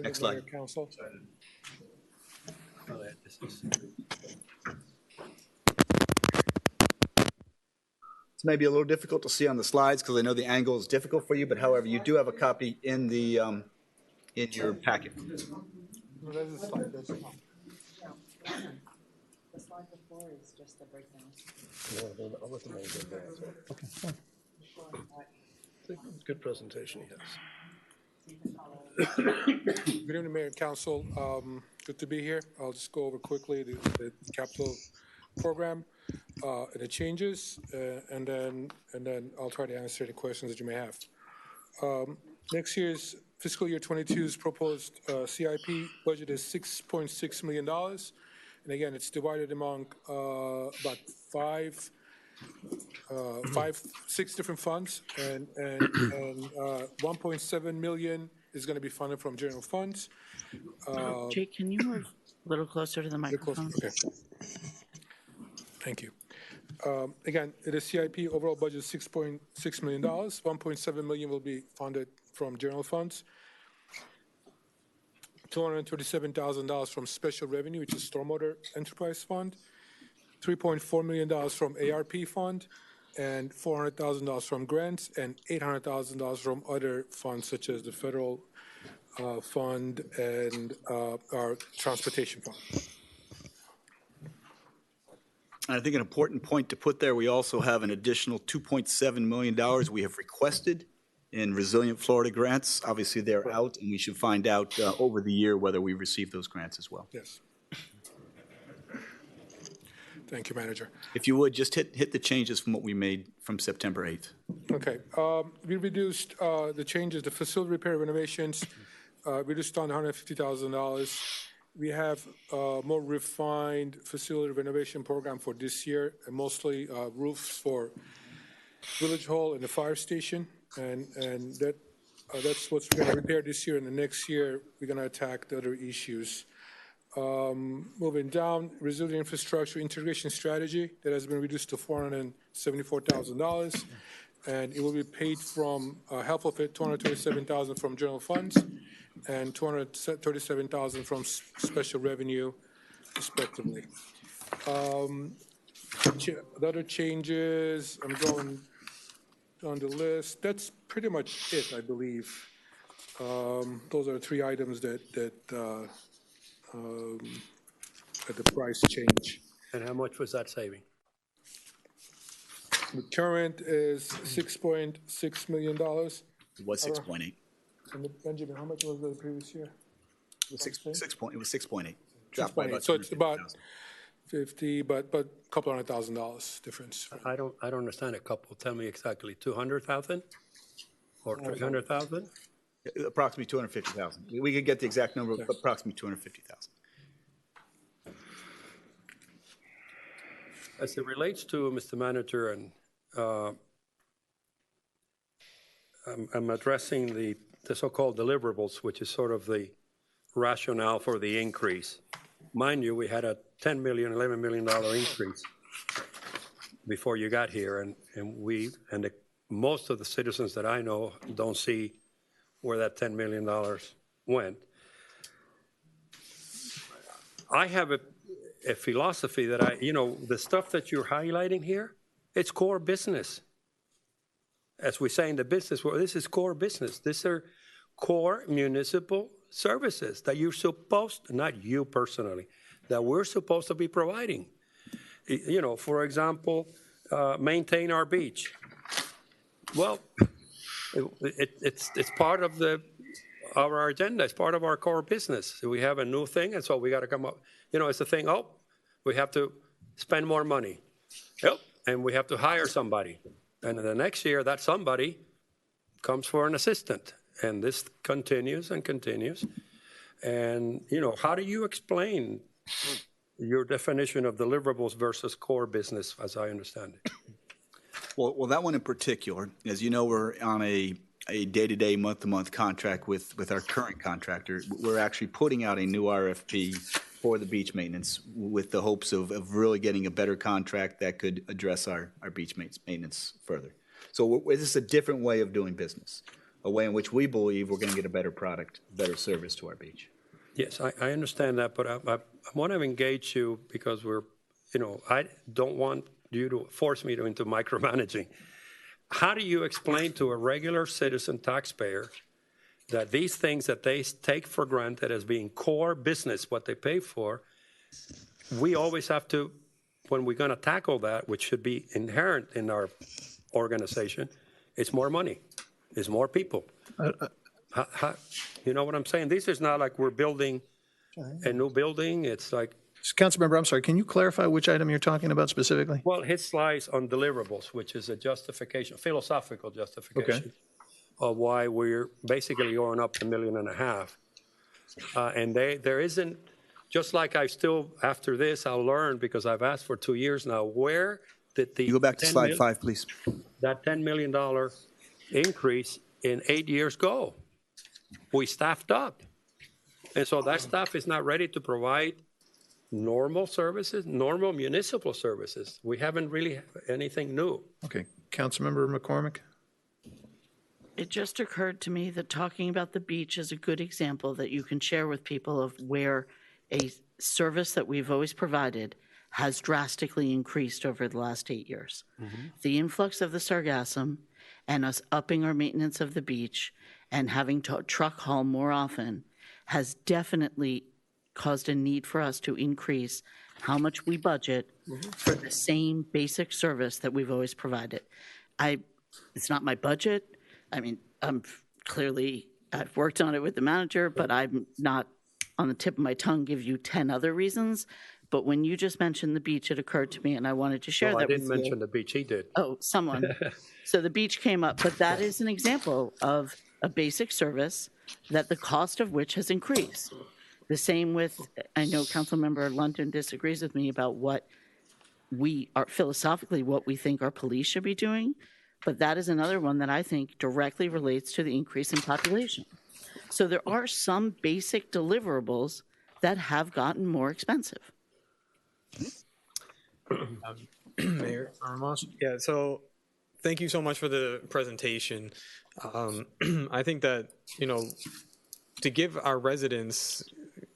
Next slide. Council. It's maybe a little difficult to see on the slides because I know the angle is difficult for you, but however, you do have a copy in the in your packet. The slide before is just the breakdown. Okay, fine. Good presentation he has. Good evening, Mayor and Council. Good to be here. I'll just go over quickly the capital program and the changes, and then I'll try to answer any questions that you may have. Next year's fiscal year 22's proposed CIP budget is $6.6 million. And again, it's divided among about six different funds, and 1.7 million is going to be funded from general funds. Jake, can you move a little closer to the microphone? Okay. Thank you. Again, the CIP overall budget is $6.6 million. 1.7 million will be funded from general funds. $237,000 from special revenue, which is Stormwater Enterprise Fund. $3.4 million from ARP Fund, and $400,000 from grants, and $800,000 from other funds such as the federal fund and our transportation fund. I think an important point to put there, we also have an additional $2.7 million we have requested in Resilient Florida grants. Obviously, they're out, and we should find out over the year whether we receive those grants as well. Yes. Thank you, Manager. If you would, just hit the changes from what we made from September 8th. Okay. We reduced the changes, the facility repair renovations, reduced down $150,000. We have a more refined facility renovation program for this year, and mostly roofs for Village Hall and the fire station. And that's what's we're going to repair this year. And the next year, we're going to attack the other issues Moving down, resilient infrastructure integration strategy, that has been reduced to $474,000. And it will be paid from half of it, $227,000 from general funds and $237,000 from special revenue, respectively. The other changes, I'm going on the list. That's pretty much it, I believe. Those are 3 items that the price change. And how much was that saving? The current is $6.6 million. It was 6.8. And Benjamin, how much was the previous year? It was 6.8. Dropped by about So it's about 50, but a couple $100,000 difference. I don't understand a couple. Tell me exactly, 200,000 or 300,000? Approximately 250,000. We could get the exact number, but approximately 250,000. As it relates to Mr. Manager, and I'm addressing the so-called deliverables, which is sort of the rationale for the increase. Mind you, we had a $10 million, $11 million increase before you got here, and most of the citizens that I know don't see where that $10 million went. I have a philosophy that the stuff that you're highlighting here, it's core business. As we say in the business world, this is core business. These are core municipal services that you're supposed, not you personally, that we're supposed to be providing. For example, maintain our beach. Well, it's part of our agenda. It's part of our core business. We have a new thing, and so we got to come up. It's a thing. Oh, we have to spend more money. Yep, and we have to hire somebody. And the next year, that somebody comes for an assistant, and this continues and continues. And how do you explain your definition of deliverables versus core business, as I understand it? Well, that one in particular, as you know, we're on a day-to-day, month-to-month contract with our current contractor. We're actually putting out a new RFP for the beach maintenance with the hopes of really getting a better contract that could address our beach maintenance further. So this is a different way of doing business, a way in which we believe we're going to get a better product, better service to our beach. Yes, I understand that, but I want to engage you because I don't want you to force me into micromanaging. How do you explain to a regular citizen taxpayer that these things that they take for granted as being core business, what they pay for, we always have to, when we're going to tackle that, which should be inherent in our organization, it's more money, it's more people. You know what I'm saying? This is not like we're building a new building. It's like... Councilmember, I'm sorry, can you clarify which item you're talking about specifically? Well, his slides on deliverables, which is a justification, philosophical justification of why we're basically going up to $1.5 million. And there isn't, just like I still, after this, I'll learn because I've asked for 2 years now, where did the... You go back to slide 5, please. That $10 million increase in 8 years go? We staffed up. And so that staff is not ready to provide normal services, normal municipal services. We haven't really anything new. Okay. Councilmember McCormick? It just occurred to me that talking about the beach is a good example that you can share with people of where a service that we've always provided has drastically increased over the last 8 years. Mm-hmm. The influx of the sargassum and us upping our maintenance of the beach and having to truck haul more often has definitely caused a need for us to increase how much we budget for the same basic service that we've always provided. It's not my budget. I mean, I've worked on it with the manager, but I'm not on the tip of my tongue give you 10 other reasons. But when you just mentioned the beach, it occurred to me, and I wanted to share that with you. I didn't mention the beach, he did. Oh, someone. So the beach came up, but that is an example of a basic service that the cost of which has increased. The same with, I know Councilmember London disagrees with me about what we are philosophically, what we think our police should be doing, but that is another one that I think directly relates to the increase in population. So there are some basic deliverables that have gotten more expensive. Mayor Ramos? Yeah, so thank you so much for the presentation. I think that, to give our residents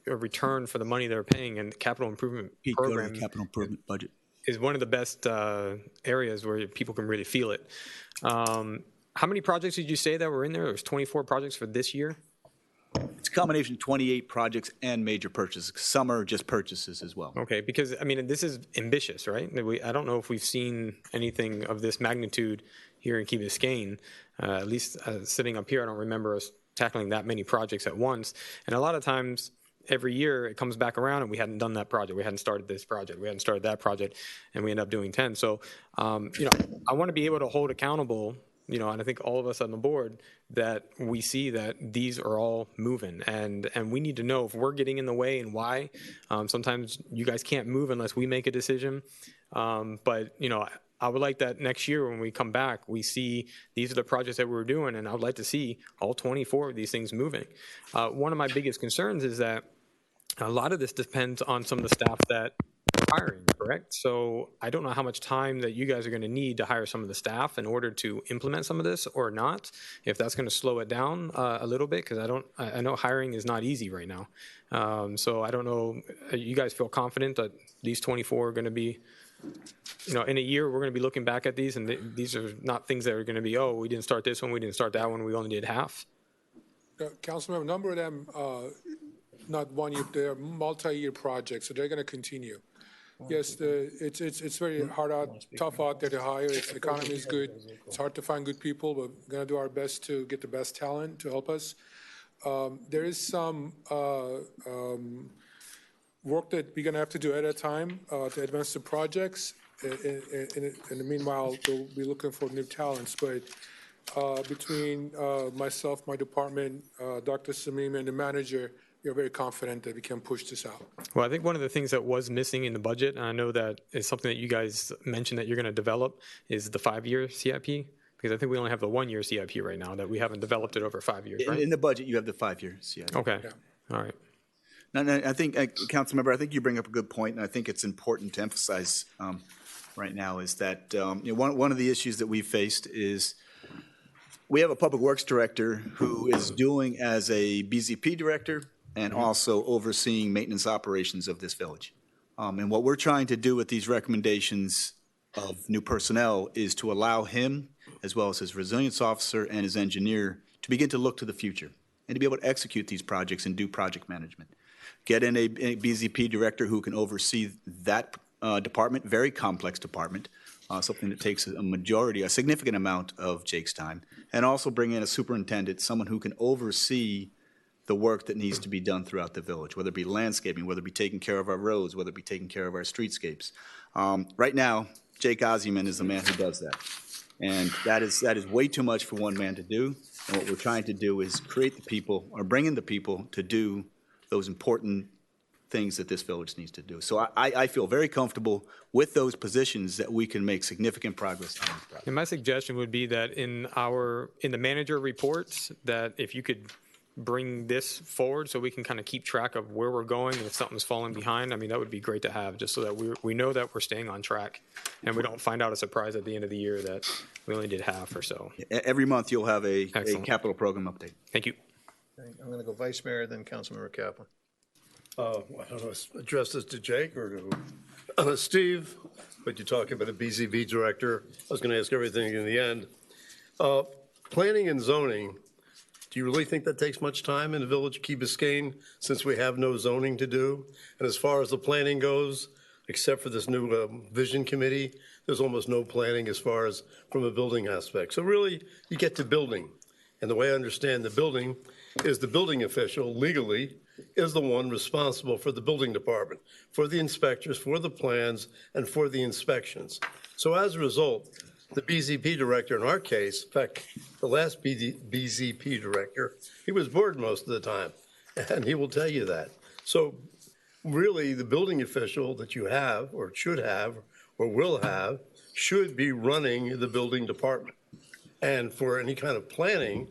a return for the money they're paying and the capital improvement program capital improvement budget is one of the best areas where people can really feel it. How many projects did you say that were in there? There's 24 projects for this year? It's a combination of 28 projects and major purchases. Some are just purchases as well. Okay, because, this is ambitious, right? I don't know if we've seen anything of this magnitude here in Key Biscayne. At least sitting up here, I don't remember us tackling that many projects at once. And a lot of times, every year, it comes back around and we hadn't done that project. We hadn't started this project. We hadn't started that project, and we end up doing 10. So, I want to be able to hold accountable, and I think all of us on the board, that we see that these are all moving, and we need to know if we're getting in the way and why. Sometimes you guys can't move unless we make a decision. But I would like that next year when we come back, we see these are the projects that we're doing, and I would like to see all 24 of these things moving. One of my biggest concerns is that a lot of this depends on some of the staff that hiring, correct? So I don't know how much time that you guys are going to need to hire some of the staff in order to implement some of this or not, if that's going to slow it down a little bit, because I know hiring is not easy right now. So I don't know, you guys feel confident that these 24 are going to be, in a year, we're going to be looking back at these, and these are not things that are going to be, we didn't start this one, we didn't start that one, we only did half? Councilmember, a number of them, not 1 year, they're multi-year projects, so they're going to continue. Yes, it's very tough out there to hire. The economy is good. It's hard to find good people, but we're going to do our best to get the best talent to help us. There is some work that we're going to have to do at a time to advance the projects. In the meanwhile, we'll be looking for new talents. But between myself, my department, Dr. Samim, and the manager, we are very confident that we can push this out. Well, I think one of the things that was missing in the budget, and I know that is something that you guys mentioned that you're going to develop, is the 5-year CIP. Because I think we only have the 1-year CIP right now, that we haven't developed it over 5 years, right? In the budget, you have the 5-year CIP. Okay, all right. No, I think, Councilmember, I think you bring up a good point, and I think it's important to emphasize right now is that one of the issues that we've faced is we have a public works director who is doing as a BZP director and also overseeing maintenance operations of this village. And what we're trying to do with these recommendations of new personnel is to allow him, as well as his resilience officer and his engineer, to begin to look to the future and to be able to execute these projects and do project management. Get in a BZP director who can oversee that department, very complex department, something that takes a significant amount of Jake's time, and also bring in a superintendent, someone who can oversee the work that needs to be done throughout the village, whether it be landscaping, whether it be taking care of our roads, whether it be taking care of our streetscapes. Right now, Jake Ozyman is the man who does that. And that is way too much for one man to do. And what we're trying to do is create the people, or bring in the people to do those important things that this village needs to do. So I feel very comfortable with those positions that we can make significant progress on. And my suggestion would be that in the manager reports, that if you could bring this forward so we can kind of keep track of where we're going and if something's falling behind, that would be great to have, just so that we know that we're staying on track and we don't find out a surprise at the end of the year that we only did half or so. Every month you'll have a capital program update. Thank you. I'm going to go Vice Mayor, then Councilmember Kaplan. I don't know, address this to Jake or to Steve, but you're talking about a BZB director. I was going to ask everything in the end. Planning and zoning, do you really think that takes much time in the village of Key Biscayne, since we have no zoning to do? And as far as the planning goes, except for this new vision committee, there's almost no planning as far as from a building aspect. So really, you get to building. And the way I understand the building is the building official legally is the one responsible for the building department, for the inspectors, for the plans, and for the inspections. So as a result, the BZP director in our case, in fact, the last BZP director, he was bored most of the time, and he will tell you that. So really, the building official that you have, or should have, or will have, should be running the building department. And for any kind of planning,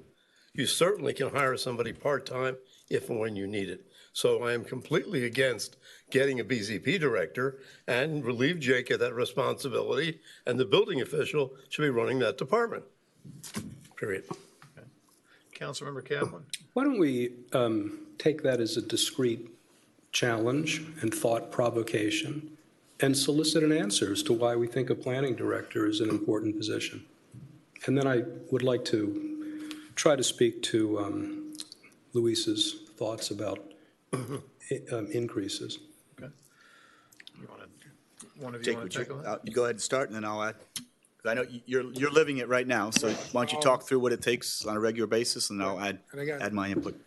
you certainly can hire somebody part-time if and when you need it. So I am completely against getting a BZP director and relieve Jake of that responsibility, and the building official should be running that department. Period. Councilmember Kaplan. Why don't we take that as a discrete challenge and thought provocation and solicit an answer as to why we think a planning director is an important position. And then I would like to try to speak to Luis's thoughts about increases. Okay. You want to, one of you Jake, want would to take on that? you go ahead and start, and then I'll add. 'Cause I know you're living it right now, so why don't you talk through what it takes on a regular basis, and I'll add my input.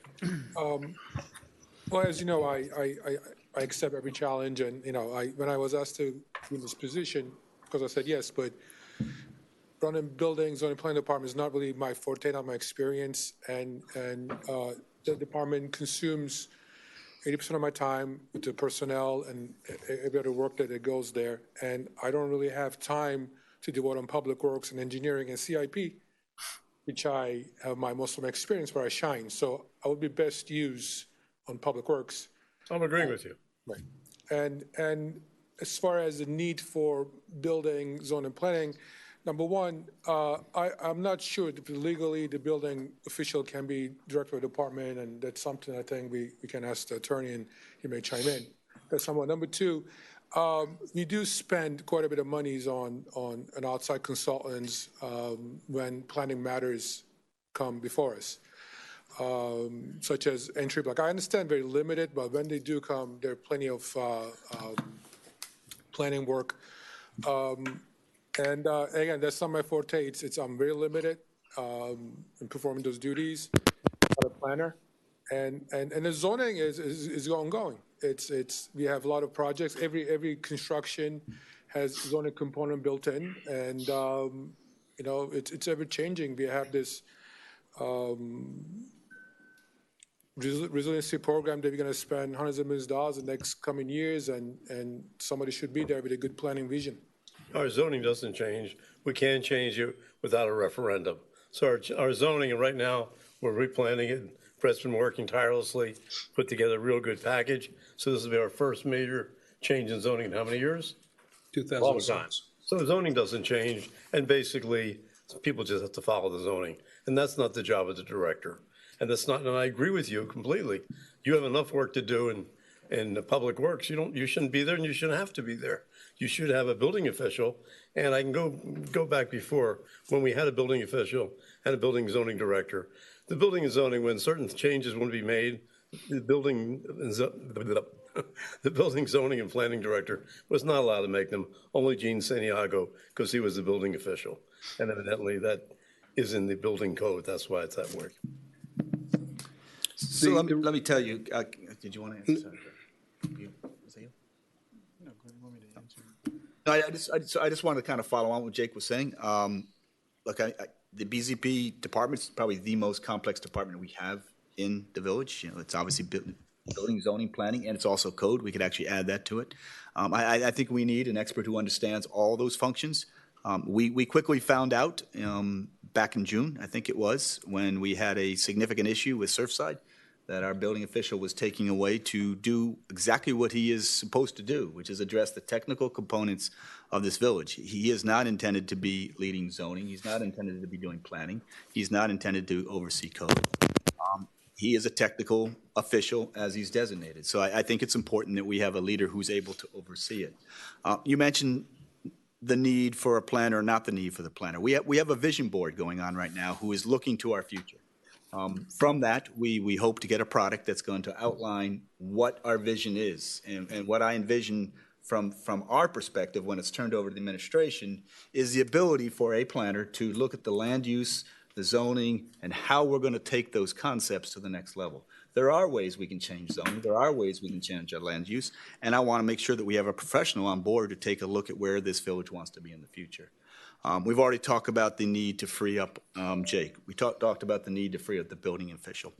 Well, as you know, I accept every challenge, and, you know, when I was asked to be in this position, because I said yes, but running buildings, zoning planning department is not really my forte, not my experience, and the department consumes 80% of my time with the personnel and every other work that goes there, and I don't really have time to devote on public works and engineering and CIP, which I have most of my experience where I shine. So I would be best used on public works. I'm agreeing with you. Right. And as far as the need for building, zone and planning, number one, I'm not sure if legally the building official can be director of the department, and that's something I think we can ask the attorney and he may chime in. That's number one. Number two, we do spend quite a bit of monies on an outside consultants when planning matters come before us, such as entry block. I understand very limited, but when they do come, there are plenty of planning work. And again, that's not my forte. I'm very limited in performing those duties as a planner. And the zoning is ongoing. We have a lot of projects. Every construction has zoning component built in, and you know, it's ever changing. We have this resiliency program that we're going to spend hundreds of millions of dollars in the next coming years, and somebody should be there with a good planning vision. Our zoning doesn't change. We can't change it without a referendum. So our zoning, and right now, we're replanning it. Brett's been working tirelessly, put together a real good package. So this will be our first major change in zoning in how many years? 2006. Long time. So the zoning doesn't change, and basically, people just have to follow the zoning. And that's not the job of the director. And that's not, and I agree with you completely. You have enough work to do in the public works. You shouldn't be there, and you shouldn't have to be there. You should have a building official, and I can go back before when we had a building official and a building zoning director. The building and zoning, when certain changes want to be made, the building zoning and planning director was not allowed to make them. Only Gene Santiago, because he was the building official, and evidently that is in the building code. That's why it's that way. So let me tell you. Did you want to answer? No, I just wanted to kind of follow on what Jake was saying. Look, the BZP department is probably the most complex department we have in the village. You know, it's obviously building, zoning, planning, and it's also code. We could actually add that to it. I think we need an expert who understands all those functions. We quickly found out back in June, I think it was, when we had a significant issue with Surfside, that our building official was taking away to do exactly what he is supposed to do, which is address the technical components of this village. He is not intended to be leading zoning. He's not intended to be doing planning. He's not intended to oversee code. He is a technical official as he's designated. So I think it's important that we have a leader who's able to oversee it. You mentioned the need for a planner, not the need for the planner. We have a vision board going on right now who is looking to our future. From that, we hope to get a product that's going to outline what our vision is. And what I envision from our perspective when it's turned over to the administration is the ability for a planner to look at the land use, the zoning, and how we're going to take those concepts to the next level. There are ways we can change zoning. There are ways we can change our land use. And I want to make sure that we have a professional on board to take a look at where this village wants to be in the future. We've already talked about the need to free up Jake. We talked about the need to free up the building official.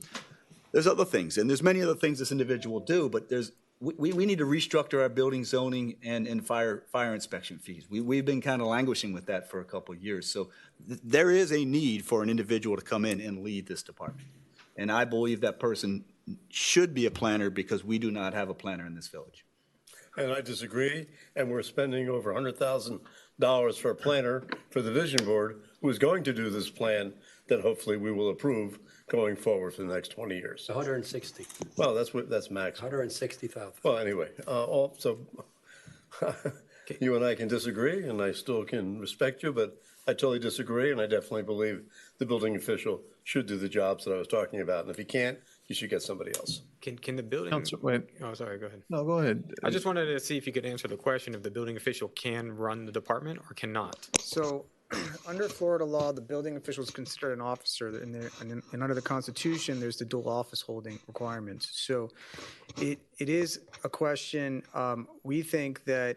There's other things, and there's many other things this individual will do, but we need to restructure our building, zoning, and fire inspection fees. We've been kind of languishing with that for a couple of years. So there is a need for an individual to come in and lead this department. And I believe that person should be a planner because we do not have a planner in this village. And I disagree, and we're spending over $100,000 for a planner for the vision board who is going to do this plan that hopefully we will approve going forward for the next 20 years. 160, Well, that's max. 160,000. Well, anyway, so you and I can disagree, and I still can respect you, but I totally disagree, and I definitely believe the building official should do the jobs that I was talking about. And if he can't, you should get somebody else. Can the building? Wait. Oh, sorry. Go ahead. No, go ahead. I just wanted to see if you could answer the question if the building official can run the department or cannot. So, under Florida law, the building official is considered an officer, and under the Constitution, there's the dual office holding requirements. So, it is a question. We think that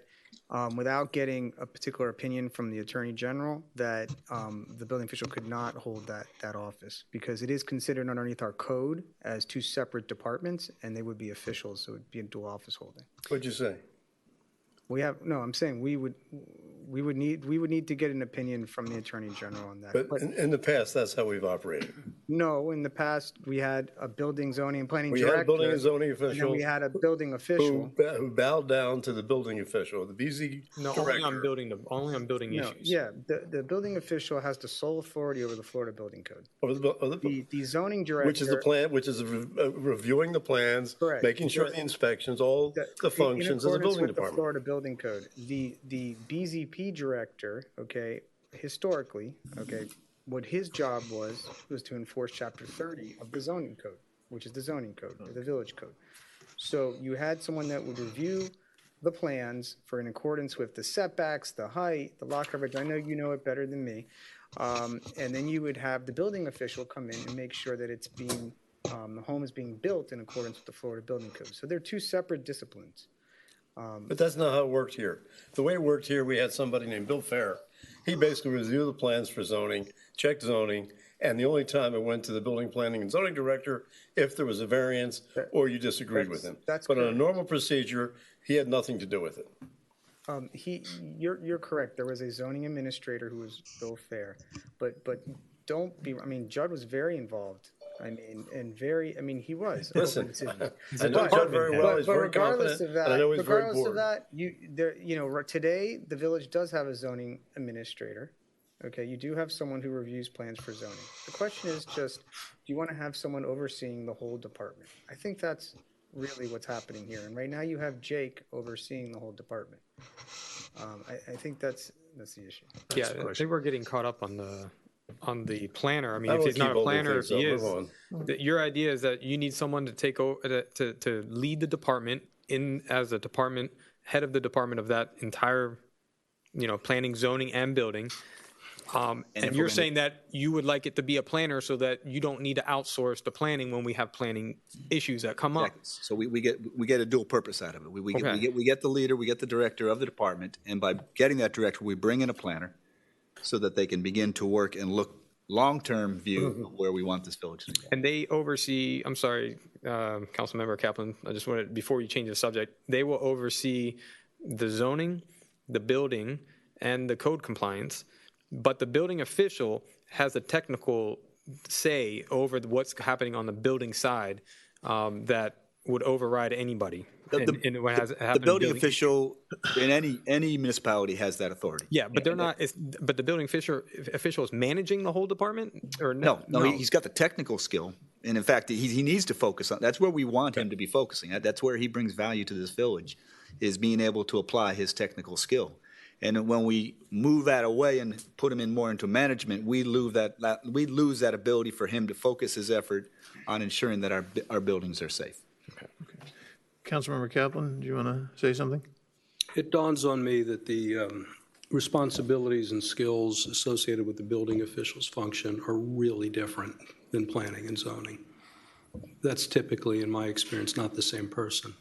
without getting a particular opinion from the Attorney General, that the building official could not hold that office because it is considered underneath our code as two separate departments, and they would be officials, so it would be a dual office holding. What'd you say? I'm saying we would need to get an opinion from the Attorney General on that. But in the past, that's how we've operated. No, in the past, we had a building, zoning, and planning We director. had a building and zoning And then official. we had a building official. Who bowed down to the building official, the BZ No, director. only on building No, issues. yeah, the building official has the sole authority over the Florida Building Code. Over The zoning director. Which is the plan, which is reviewing the plans, Correct. making sure the inspections, all the functions of the building with the department. Florida Building Code. The BZP director, okay, historically, okay, what his job was to enforce Chapter 30 of the zoning code, which is the zoning code, or the village code. So you had someone that would review the plans for in accordance with the setbacks, the height, the lot coverage. I know you know it better than me. And then you would have the building official come in and make sure that it's being, the home is being built in accordance with the Florida Building Code. So they're two separate disciplines. But that's not how it worked here. The way it worked here, we had somebody named Bill Fair. He basically reviewed the plans for zoning, checked zoning, and the only time it went to the building planning and zoning director if there was a variance or you disagreed with him. But on a normal procedure, he had nothing to do with it. You're correct. There was a zoning administrator who was Bill Fair, but don't be. I mean, Judd was very involved. I mean, he was. Listen, I know Judd very well. He's very regardless confident, of that, and I know he's very regardless of bored. that, today the village does have a zoning administrator. Okay, you do have someone who reviews plans for zoning. The question is just, do you want to have someone overseeing the whole department? I think that's really what's happening here. And right now you have Jake overseeing the whole department. I think that's the issue. Yeah, I think we're getting caught up on the planner. I mean, I if don't he's not keep a all the planner, if things he up. is, Move your idea is that you need someone to take over to lead the department as a department head of the department of that entire, planning, zoning, and building. And you're saying that you would like it to be a planner so that you don't need to outsource the planning when we have planning issues that come up. So we get a dual purpose out of it. We get the leader, we get the director of the department, and by getting that director, we bring in a planner so that they can begin to work and look long-term view of where we want this village to go. And they oversee, I'm sorry, Councilmember Kaplan, I just wanted, before you change the subject, they will oversee the zoning, the building, and the code compliance, but the building official has a technical say over what's happening on the building side that would override anybody. The building official in any municipality has that authority. Yeah, but they're not. But the building official is managing the whole department, or no? He's got the technical skill, and in fact, he needs to focus on. That's where we want him to be focusing. That's where he brings value to this village, is being able to apply his technical skill. And when we move that away and put him in more into management, we lose that ability for him to focus his effort on ensuring that our buildings are safe. Okay. Councilmember Kaplan, do you want to say something? It dawns on me that the responsibilities and skills associated with the building official's function are really different than planning and zoning. That's typically, in my experience, not the same person.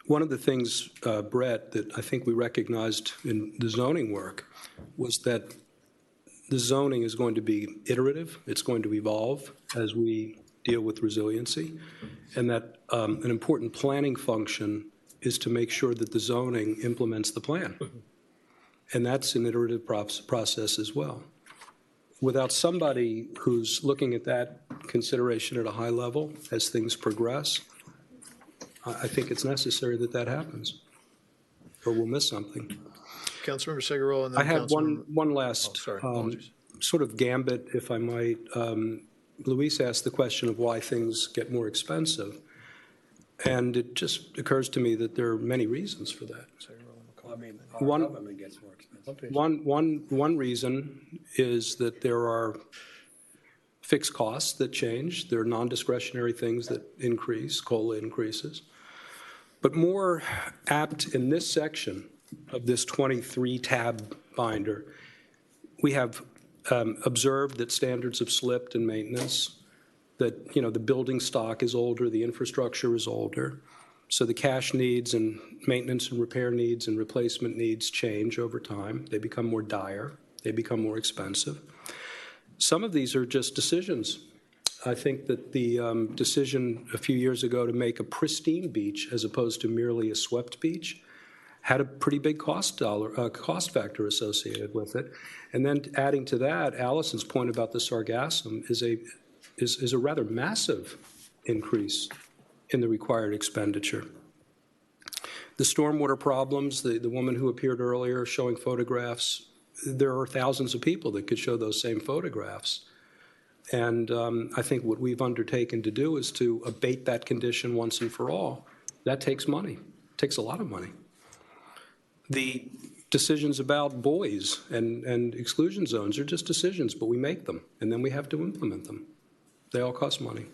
One of the things, Brett, that I think we recognized in the zoning work was that the zoning is going to be iterative. It's going to evolve as we deal with resiliency, and that an important planning function is to make sure that the zoning implements the plan. And that's an iterative process as well. Without somebody who's looking at that consideration at a high level as things progress. I think it's necessary that that happens, or we'll miss something. Councilmember Segurola, and then I have Councilmember. one last sort of gambit, if I might. Luis asked the question of why things get more expensive, and it just occurs to me that there are many reasons for that. I mean, our government gets more expensive. One reason is that there are fixed costs that change. There are non-discretionary things that increase, COLA increases. But more apt in this section of this 23-tab binder, we have observed that standards have slipped in maintenance, that, you know, the building stock is older, the infrastructure is older, so the cash needs and maintenance and repair needs and replacement needs change over time. They become more dire. They become more expensive. Some of these are just decisions. I think that the decision a few years ago to make a pristine beach as opposed to merely a swept beach had a pretty big cost factor associated with it. And then adding to that, Allison's point about the sargassum is a rather massive increase in the required expenditure. The stormwater problems, the woman who appeared earlier showing photographs, there are thousands of people that could show those same photographs. And I think what we've undertaken to do is to abate that condition once and for all. That takes money. It takes a lot of money. The decisions about buoys and exclusion zones are just decisions, but we make them, and then we have to implement them. They all cost money.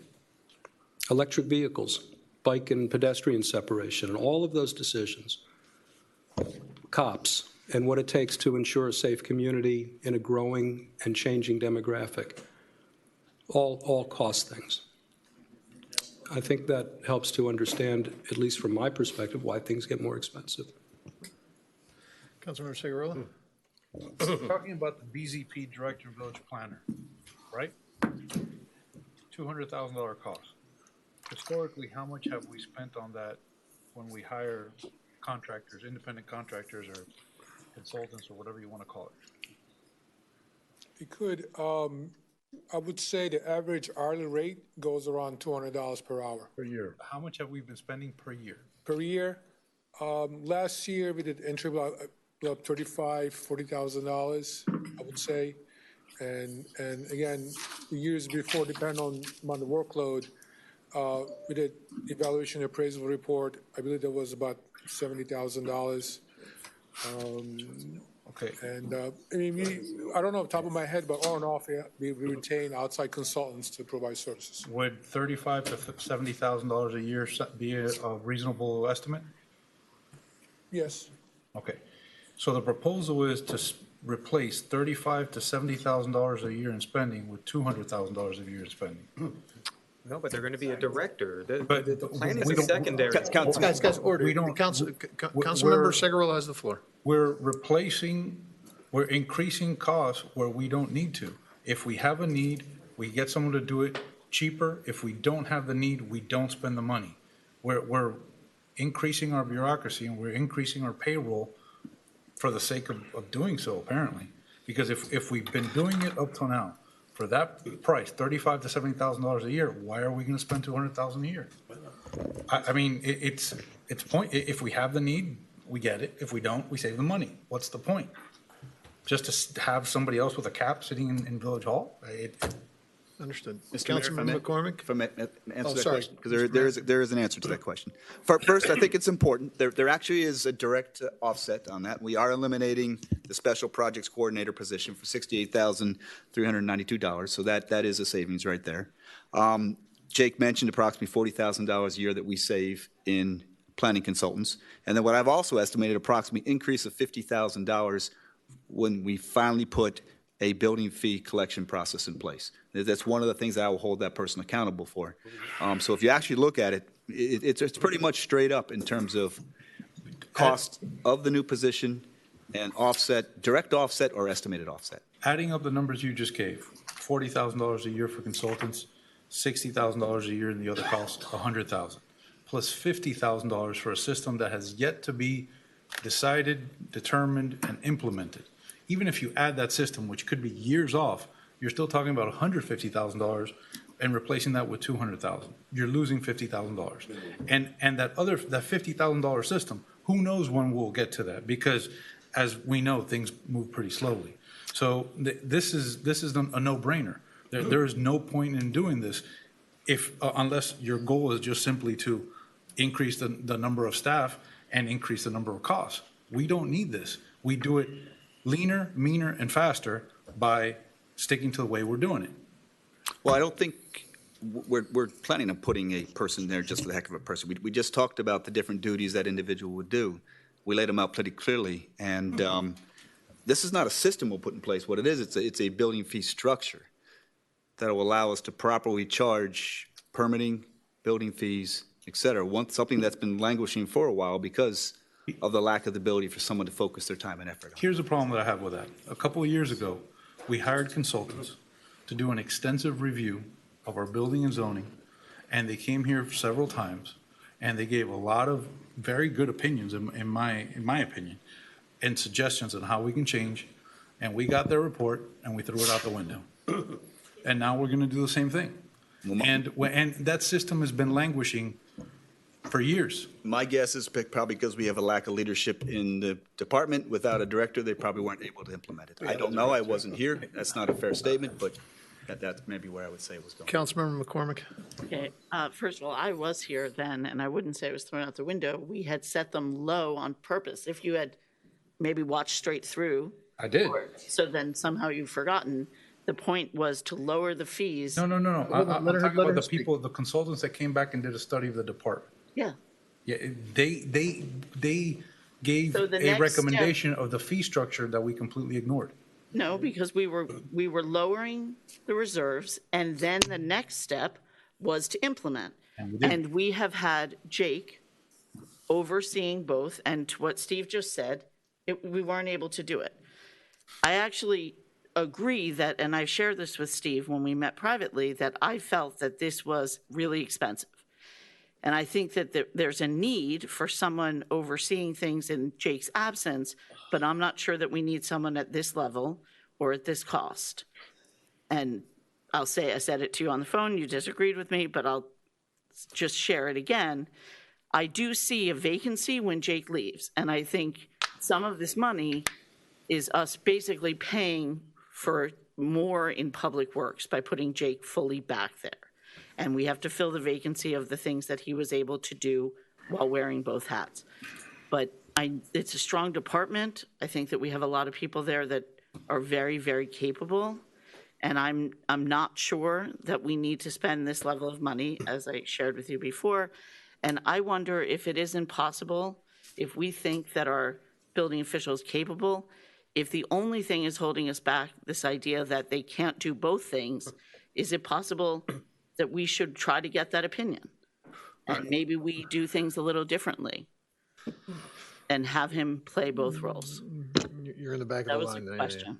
Electric vehicles, bike and pedestrian separation, and all of those decisions. Cops, and what it takes to ensure a safe community in a growing and changing demographic. All cost things. I think that helps to understand, at least from my perspective, why things get more expensive. Councilmember Segurola. Talking about the BZP Director Village Planner, right? $200,000 cost. Historically, how much have we spent on that when we hire contractors, independent contractors or consultants or whatever you want to call it? You could, I would say the average hourly rate goes around $200 per hour. Per year. How much have we been spending per year? Per year, last year we did entry about $35,000, $40,000, I would say. And again, the years before, depending on the workload, we did evaluation appraisal report. I believe that was about $70,000. Okay. And I mean, I don't know off the top of my head, but on and off, we retain outside consultants to provide services. Would $35,000 to $70,000 a year be a reasonable estimate? Yes. Okay. So the proposal is to replace $35,000 to $70,000 a year in spending with $200,000 a year in spending. No, but they're going to be a director. The plan we is don't- secondary. Guys, order. We don't- Councilmember Segurola has the floor. We're increasing costs where we don't need to. If we have a need, we get someone to do it cheaper. If we don't have the need, we don't spend the money. We're increasing our bureaucracy and we're increasing our payroll for the sake of doing so, apparently. Because if we've been doing it up till now, for that price, $35,000 to $70,000 a year, why are we going to spend $200,000 a year? I mean, it's if we have the need, we get it. If we don't, we save the money. What's the point? Just to have somebody else with a cap sitting in Village Hall? Understood. Mr. Mayor, Councilmember McCormick? If I may answer that sorry. question, because there is an answer to that question. First, I think it's important. There actually is a direct offset on that. We are eliminating the special projects coordinator position for $68,392. So that is a savings right there. Jake mentioned approximately $40,000 a year that we save in planning consultants. And then what I've also estimated, approximately increase of $50,000 when we finally put a building fee collection process in place. That's one of the things that I will hold that person accountable for. So if you actually look at it, it's pretty much straight up in terms of cost of the new position and offset, direct offset or estimated offset. Adding up the numbers you just gave, $40,000 a year for consultants, $60,000 a year in the other costs, $100,000, plus $50,000 for a system that has yet to be decided, determined, and implemented. Even if you add that system, which could be years off, you're still talking about $150,000 and replacing that with 200,000. You're losing $50,000. And that $50,000 system, who knows when we'll get to that? Because as we know, things move pretty slowly. So this is a no-brainer. There is no point in doing this if unless your goal is just simply to increase the number of staff and increase the number of costs. We don't need this. We do it leaner, meaner, and faster by sticking to the way we're doing it. Well, I don't think we're planning on putting a person there just for the heck of a person. We just talked about the different duties that individual would do. We laid them out pretty clearly, and this is not a system we'll put in place. What it is, it's a building fee structure that will allow us to properly charge permitting, building fees, et cetera. Something that's been languishing for a while because of the lack of the ability for someone to focus their time and effort on. Here's the problem that I have with that. A couple of years ago, we hired consultants to do an extensive review of our building and zoning, and they came here several times, and they gave a lot of very good opinions, in my opinion, and suggestions on how we can change, and we got their report, and we threw it out the window. And now we're going to do the same thing. And that system has been languishing for years. My guess is probably because we have a lack of leadership in the department. Without a director, they probably weren't able to implement it. I don't know. I wasn't here. That's not a fair statement, but that's maybe where I would say it was going. Councilmember McCormick. Okay, first of all, I was here then, and I wouldn't say it was thrown out the window. We had set them low on purpose. If you had maybe watched straight through. I did. So then somehow you've forgotten. The point was to lower the fees. No. I'm talking about the people, the consultants that came back and did a study of the department. Yeah. Yeah, they gave a recommendation of the fee structure that we completely ignored. No, because we were lowering the reserves, and then the next step was to implement. And we have had Jake overseeing both, and to what Steve just said, we weren't able to do it. I actually agree that, and I shared this with Steve when we met privately, that I felt that this was really expensive. And I think that there's a need for someone overseeing things in Jake's absence, but I'm not sure that we need someone at this level or at this cost. And I'll say, I said it to you on the phone, you disagreed with me, but I'll just share it again. I do see a vacancy when Jake leaves, and I think some of this money is us basically paying for more in public works by putting Jake fully back there. And we have to fill the vacancy of the things that he was able to do while wearing both hats. But it's a strong department. I think that we have a lot of people there that are very, very capable. And I'm not sure that we need to spend this level of money, as I shared with you before. And I wonder if it isn't possible, if we think that our building official is capable, if the only thing is holding us back, this idea that they can't do both things, is it possible that we should try to get that opinion? And maybe we do things a little differently and have him play both roles. You're in the back That of the was line the there. question.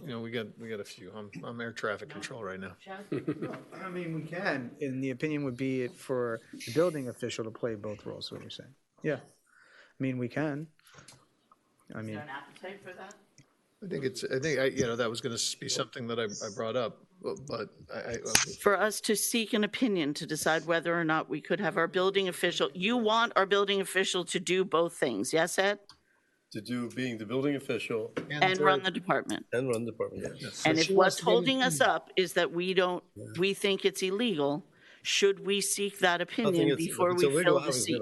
You know, we got a few. I'm air traffic control right now. I mean, we can, and the opinion would be for the building official to play both roles, is what you're saying. Yeah. I mean, we can. I mean. Is there an appetite for that? I think you know, that was going to be something that I brought up, but For us to seek an opinion to decide whether or not we could have our building official, you want our building official to do both things, yes, Ed? To do, being the building official. And run the department. And run the department, yes. And if what's holding us up is that we think it's illegal, should we seek that opinion before we fill the seat?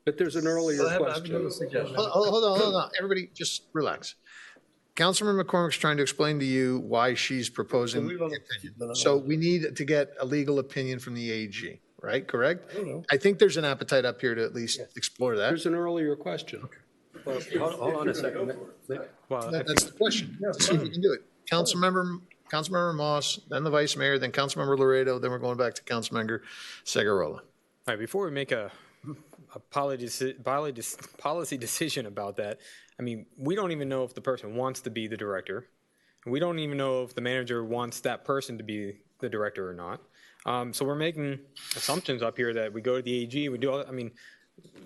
But there's an earlier question. Hold on. Everybody just relax. Councilmember McCormick's trying to explain to you why she's proposing the opinion. So we need to get a legal opinion from the AG, right? Correct? I think there's an appetite up here to at least explore that. There's an earlier question. Well, hold on a second. That's the question. See if you can do it. Councilmember Moss, then the Vice Mayor, then Councilmember Laredo, then we're going back to Councilmember Segarola. All right, before we make a policy decision about that, I mean, we don't even know if the person wants to be the director. We don't even know if the manager wants that person to be the director or not. So we're making assumptions up here that we go to the AG, we do all, I mean,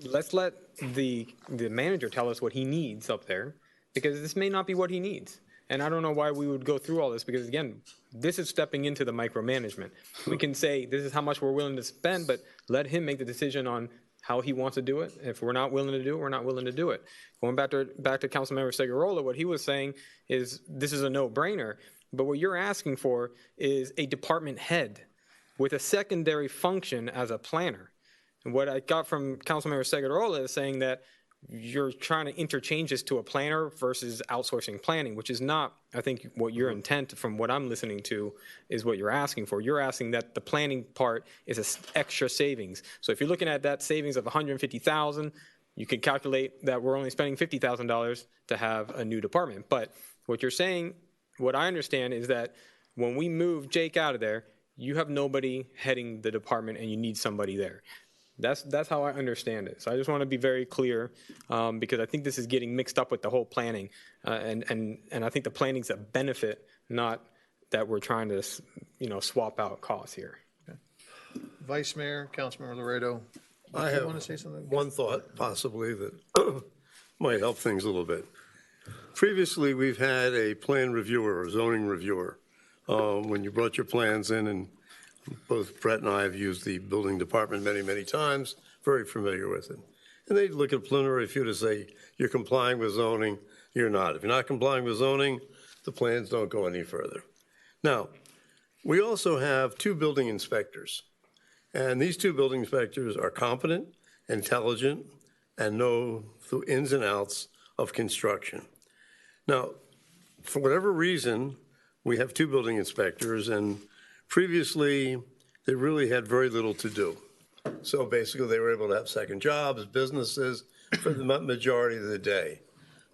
let's let the manager tell us what he needs up there, because this may not be what he needs. And I don't know why we would go through all this, because again, This is stepping into the micromanagement. We can say, this is how much we're willing to spend, but let him make the decision on how he wants to do it. If we're not willing to do it, we're not willing to do it. Going back to Councilmember Segurola, what he was saying is this is a no-brainer, but what you're asking for is a department head with a secondary function as a planner. And what I got from Councilmember Segurola is saying that you're trying to interchange this to a planner versus outsourcing planning, which is not, I think, what your intent from what I'm listening to is what you're asking for. You're asking that the planning part is an extra savings. So if you're looking at that savings of $150,000, you can calculate that we're only spending $50,000 to have a new department. But what you're saying, what I understand is that when we move Jake out of there, you have nobody heading the department and you need somebody there. That's how I understand it. So I just want to be very clear because I think this is getting mixed up with the whole planning, and I think the planning's a benefit, not that we're trying to swap out costs here. Okay. Vice Mayor, Councilmember Laredo, I you have want to say something? one thought possibly that might help things a little bit. Previously, we've had a plan reviewer or zoning reviewer. When you brought your plans in, and both Brett and I have used the building department many, many times, very familiar with it. And they'd look at preliminary review to say, you're complying with zoning, you're not. If you're not complying with zoning, the plans don't go any further. Now, we also have 2 building inspectors. And these 2 building inspectors are competent, intelligent, and know the ins and outs of construction. Now, for whatever reason, we have 2 building inspectors, and previously, they really had very little to do. So basically, they were able to have second jobs, businesses for the majority of the day.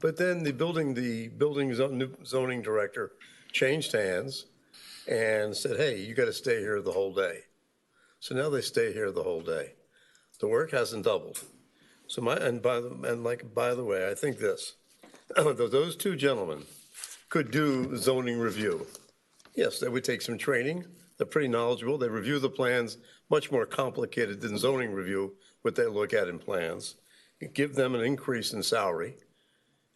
But then the building zoning director changed hands and said, hey, you got to stay here the whole day. So now they stay here the whole day. The work hasn't doubled. So by the way, I think this, those 2 gentlemen could do zoning review. Yes, they would take some training. They're pretty knowledgeable. They review the plans, much more complicated than zoning review, what they look at in plans. Give them an increase in salary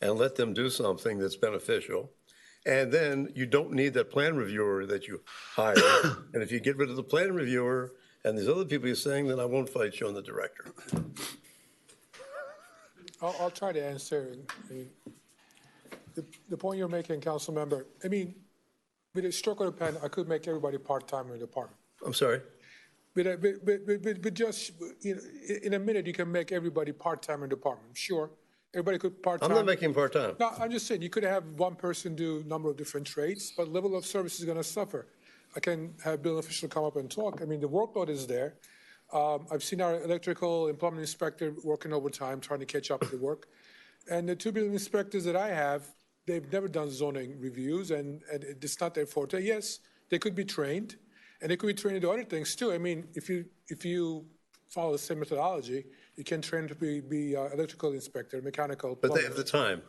and let them do something that's beneficial. And then you don't need that plan reviewer that you hire. And if you get rid of the plan reviewer and these other people you're saying, then I won't fight you on the director. I'll try to answer. The point you're making, Council Member, with a stroke of the pen, I could make everybody part-time in the department. I'm sorry? But just, in a minute, you can make everybody part-time in the department. Sure, everybody could part-time. I'm not making part-time. No, I'm just saying, you could have one person do a number of different trades, but level of service is going to suffer. I can have building official come up and talk. The workload is there. I've seen our electrical and plumbing inspector working overtime, trying to catch up with the work. And the 2 building inspectors that I have, they've never done zoning reviews, and it's not their forte. Yes, they could be trained, and they could be trained to do other things too. If you follow the same methodology, you can train to be electrical inspector, mechanical. But they have the time.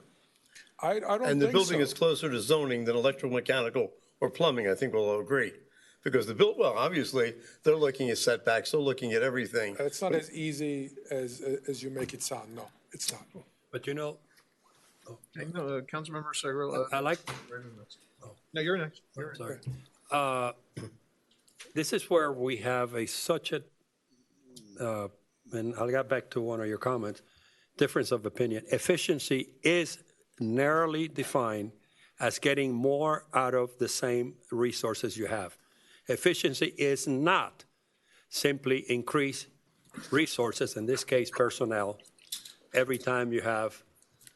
I don't think so. And the building is closer to zoning than electrical, mechanical, or plumbing, I think we'll all agree. Because obviously, they're looking at setbacks, they're looking at everything. It's not as easy as you make it sound. No, it's not. But No, Councilmember Segurola. I like. No, you're next. Sorry. This is where we have such a, and I'll get back to one of your comments, difference of opinion. Efficiency is narrowly defined as getting more out of the same resources you have. Efficiency is not simply increase resources, in this case personnel, every time you have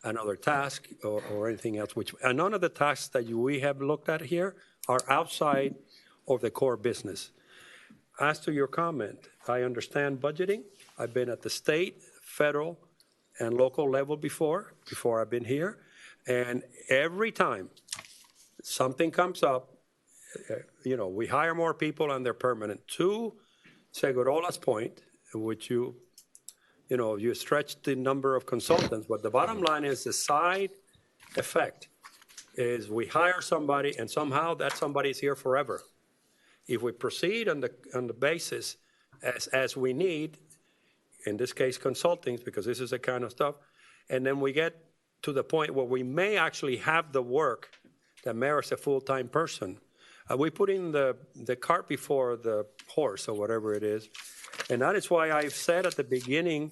another task or anything else. And none of the tasks that we have looked at here are outside of the core business. As to your comment, I understand budgeting. I've been at the state, federal, and local level before I've been here. And every time something comes up, we hire more people and they're permanent. To Segurola's point, which you stretch the number of consultants, but the bottom line is the side effect is we hire somebody and somehow that somebody is here forever. If we proceed on the basis as we need, in this case consulting, because this is the kind of stuff, and then we get to the point where we may actually have the work that merits a full-time person, we put in the cart before the horse or whatever it is. And that is why I've said at the beginning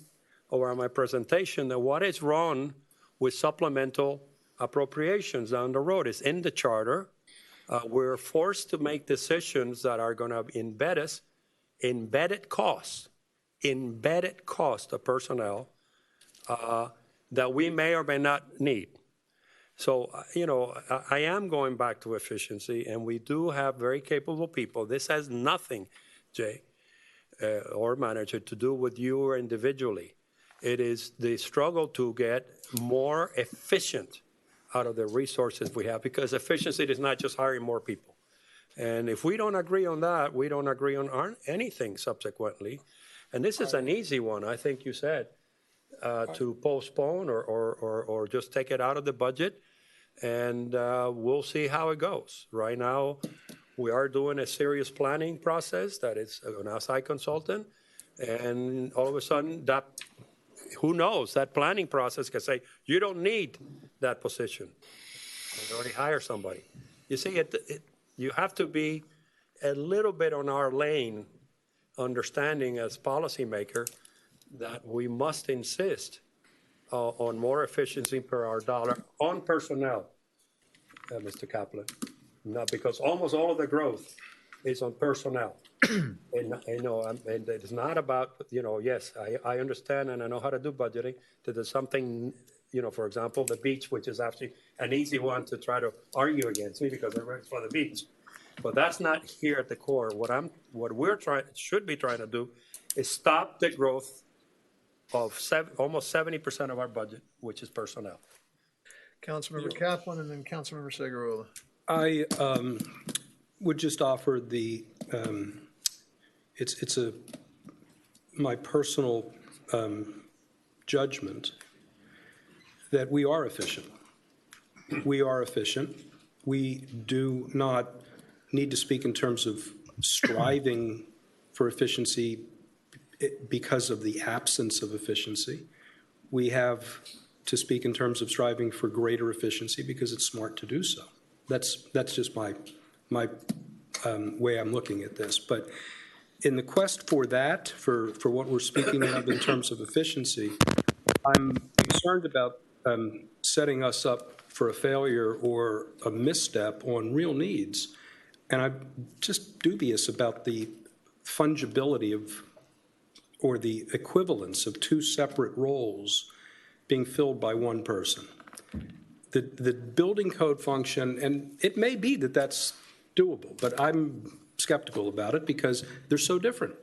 of my presentation that what is wrong with supplemental appropriations down the road is in the charter. We're forced to make decisions that are going to embed us embedded costs of personnel that we may or may not need. So, I am going back to efficiency, and we do have very capable people. This has nothing, Jay, or manager, to do with you individually. It is the struggle to get more efficient out of the resources we have, because efficiency is not just hiring more people. And if we don't agree on that, we don't agree on anything subsequently. And this is an easy one, I think you said, to postpone or just take it out of the budget, and we'll see how it goes. Right now, we are doing a serious planning process that is an outside consultant, and all of a sudden, who knows, that planning process can say, you don't need that position. You already hire somebody. You see, you have to be a little bit on our lane, understanding as policymaker that we must insist on more efficiency per our dollar on personnel, Mr. Kaplan. Not because almost all of the growth is on personnel. and it's not about, yes, I understand and I know how to do budgeting, that there's something, for example, the beach, which is actually an easy one to try to argue against me because everybody's for the beach. But that's not here at the core. What we're should be trying to do is stop the growth of almost 70% of our budget, which is personnel. Councilmember Kaplan and then Councilmember Segurola. I would just offer my personal judgment that we are efficient. We are efficient. We do not need to speak in terms of striving for efficiency because of the absence of efficiency. We have to speak in terms of striving for greater efficiency because it's smart to do so. That's just my way I'm looking at this. But in the quest for that, for what we're speaking of in terms of efficiency, I'm concerned about setting us up for a failure or a misstep on real needs. And I'm just dubious about the fungibility or the equivalence of two separate roles being filled by one person. The building code function, and it may be that that's doable, but I'm skeptical about it because they're so different.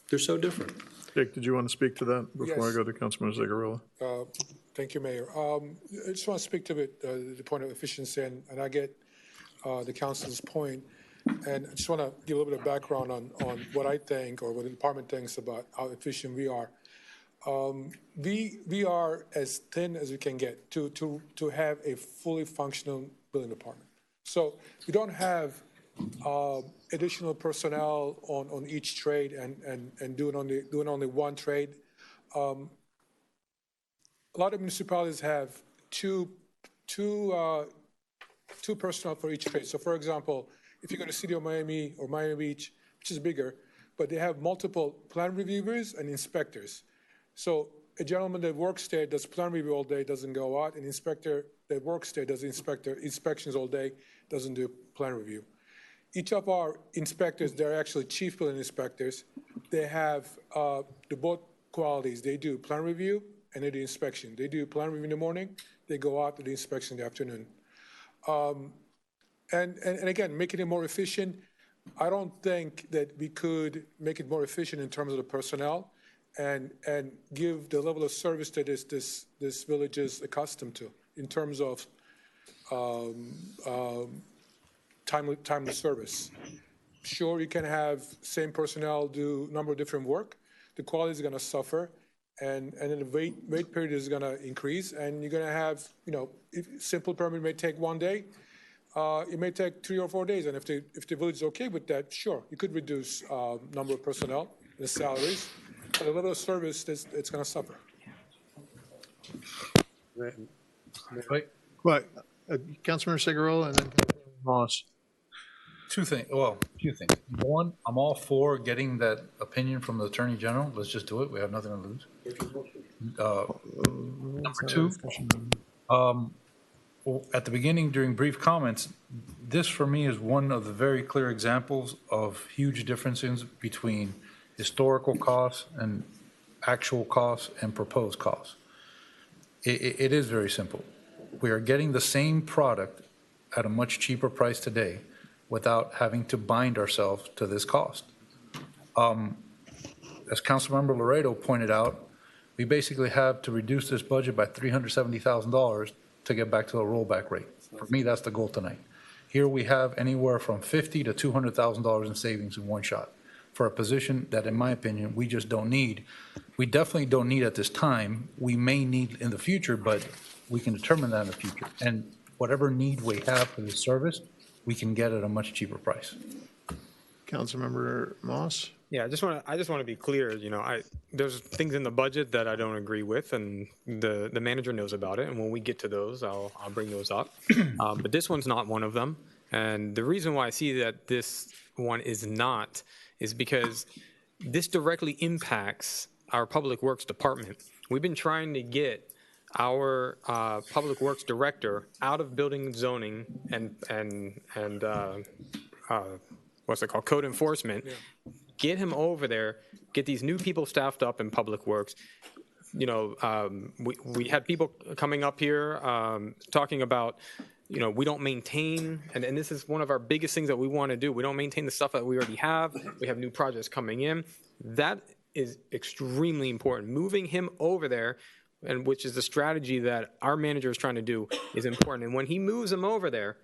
They're so different. Dick, did you want to speak to that before Yes. I go to Councilman Zigarella? Thank you, Mayor. I just want to speak to the point of efficiency, and I get the council's point. And I just want to give a little bit of background on what I think or what the department thinks about how efficient we are. We are as thin as we can get to have a fully functional building department. So we don't have additional personnel on each trade and doing only one trade. A lot of municipalities have two personnel for each trade. So, for example, if you go to City of Miami or Miami Beach, which is bigger, but they have multiple plan reviewers and inspectors. So a gentleman that works there does plan review all day, doesn't go out. An inspector that works there does inspections all day, doesn't do plan review. Each of our inspectors, they're actually chief building inspectors. They have the both qualities. They do plan review and they do inspection. They do plan review in the morning. They go out to the inspection in the afternoon. And again, making it more efficient, I don't think that we could make it more efficient in terms of the personnel and give the level of service that this village is accustomed to in terms of timely service. Sure, you can have same personnel do a number of different work. The quality is going to suffer, and then the wait period is going to increase, and you're going to have, if simple permit may take 1 day, it may take 3 or 4 days, and if the village is okay with that, sure, you could reduce number of personnel, the salaries, but the level of service, it's going to suffer. Right. Councilmember Segurola and then Councilmember Moss. Two things, well, a few things. One, I'm all for getting that opinion from the Attorney General. Let's just do it. We have nothing to lose. Number two, at the beginning during brief comments, this for me is one of the very clear examples of huge differences between historical costs and actual costs and proposed costs. It is very simple. We are getting the same product at a much cheaper price today without having to bind ourselves to this cost. As Councilmember Laredo pointed out, we basically have to reduce this budget by $370,000 to get back to a rollback rate. For me, that's the goal tonight. Here we have anywhere from $50,000 to $200,000 in savings in one shot for a position that, in my opinion, we just don't need. We definitely don't need at this time. We may need in the future, but we can determine that in the future. And whatever need we have for this service, we can get at a much cheaper price. Councilmember Moss? Yeah, I just want to be clear. There's things in the budget that I don't agree with, and the manager knows about it. And when we get to those, I'll bring those up. But this one's not one of them. And the reason why I see that this one is not is because this directly impacts our Public Works Department. We've been trying to get our Public Works Director out of building and zoning and what's it called, code enforcement. Yeah. Get him over there, get these new people staffed up in Public Works. We had people coming up here talking about, we don't maintain, and this is one of our biggest things that we want to do. We don't maintain the stuff that we already have. We have new projects coming in. That is extremely important. Moving him over there, and which is the strategy that our manager is trying to do, is important. And when he moves him over there,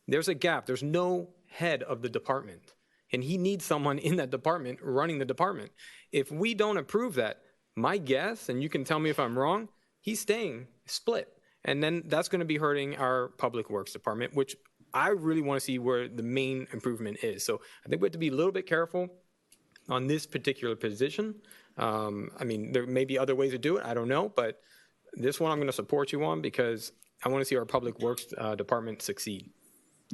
there's a gap. There's no head of the department. And he needs someone in that department running the department. If we don't approve that, my guess, and you can tell me if I'm wrong, he's staying split. And then that's going to be hurting our Public Works Department, which I really want to see where the main improvement is. So I think we have to be a little bit careful on this particular position. There may be other ways to do it. I don't know. But this one I'm going to support you on because I want to see our Public Works Department succeed.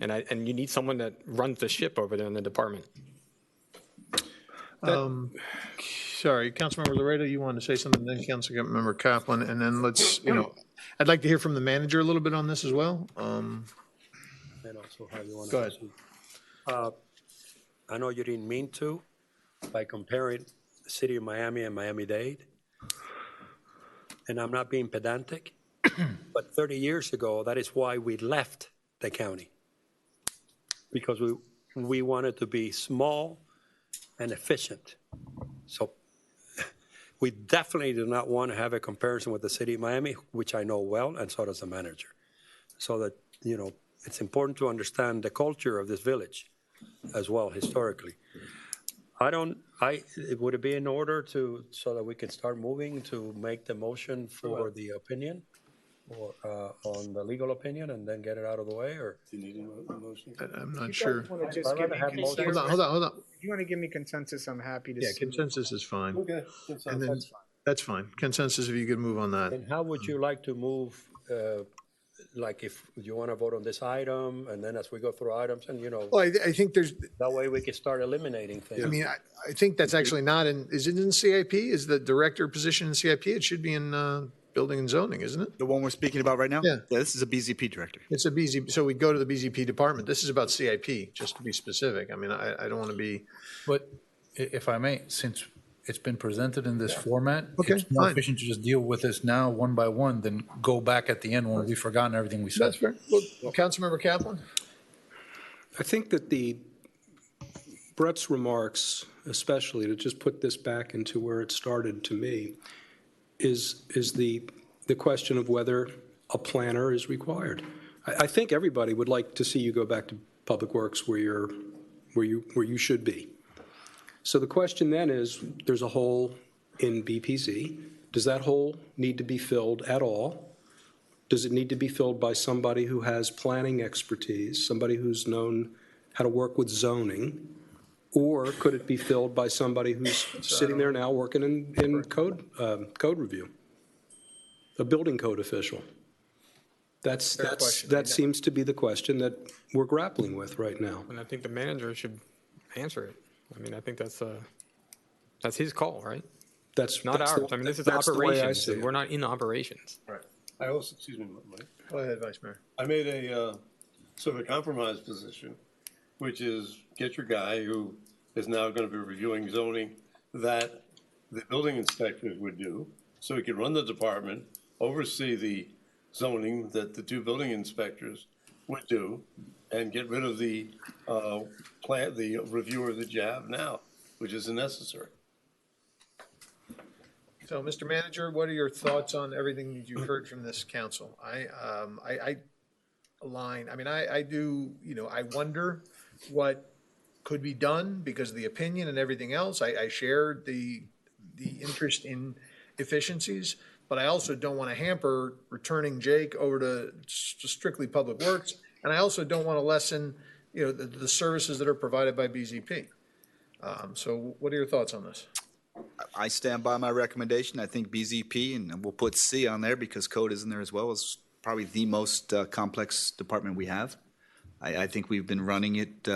And you need someone that runs the ship over there in the department. Sorry, Councilmember Laredo, you wanted to say something, then Councilmember Kaplan, and then let's, I'd like to hear from the manager a little bit on this as well. And also how you want to Go ahead. I know you didn't mean to by comparing the city of Miami and Miami-Dade, and I'm not being pedantic, but 30 years ago, that is why we left the county. Because we wanted to be small and efficient. So we definitely do not want to have a comparison with the city of Miami, which I know well, and so does the manager. So that, it's important to understand the culture of this village as well, historically. Would it be in order so that we can start moving to make the motion for the opinion? Or on the legal opinion and then get it out of the way, or do you need a motion? I'm not sure. Hold on. If you want to give me consensus, I'm happy to. Yeah, consensus is fine. Okay, and then, that's fine. Consensus, if you could move on that. And how would you like to move? Like if you want to vote on this item, and then as we go through items, and Well, I think there's. That way we can start eliminating things. I think that's actually not in. Is it in CIP? Is the director position in CIP? It should be in. Building and zoning, isn't it? The one we're speaking about right now? Yeah. This is a BZP director. It's a BZP, so we go to the BZP department. This is about CIP, just to be specific. I don't want to be. But if I may, since it's been presented in this format, okay, it's more fine. efficient to just deal with this now one by one than go back at the end when we've forgotten everything we said. That's fair. Well, Councilmember Kaplan? I think that Brett's remarks, especially to just put this back into where it started to me, is the question of whether a planner is required. I think everybody would like to see you go back to Public Works where you should be. So the question then is, there's a hole in BPZ. Does that hole need to be filled at all? Does it need to be filled by somebody who has planning expertise, somebody who's known how to work with zoning? Or could it be filled by somebody who's sitting there now working in code review, a building code official? That seems to be the question that we're grappling with right now. And I think the manager should answer it. I mean, I think that's his call, right? That's not that's ours. the- I mean, this is that's the way I operations, see and it. we're not in operations. Right. I also, excuse me, Mike. Go ahead, Vice Mayor. I made a sort of a compromise position, which is get your guy who is now going to be reviewing zoning that the building inspectors would do, so he could run the department, oversee the zoning that the two building inspectors would do, and get rid of the the reviewer that you have now, which isn't necessary. So, Mr. Manager, what are your thoughts on everything that you've heard from this council? I align, I mean, I do, you know, I wonder what could be done because of the opinion and everything else. I shared the interest in efficiencies, but I also don't want to hamper returning Jake over to strictly Public Works. And I also don't want to lessen, you know, the services that are provided by BZP. So what are your thoughts on this? I stand by my recommendation. I think BZP, and we'll put C on there because code is in there as well, is probably the most complex department we have. I think we've been running it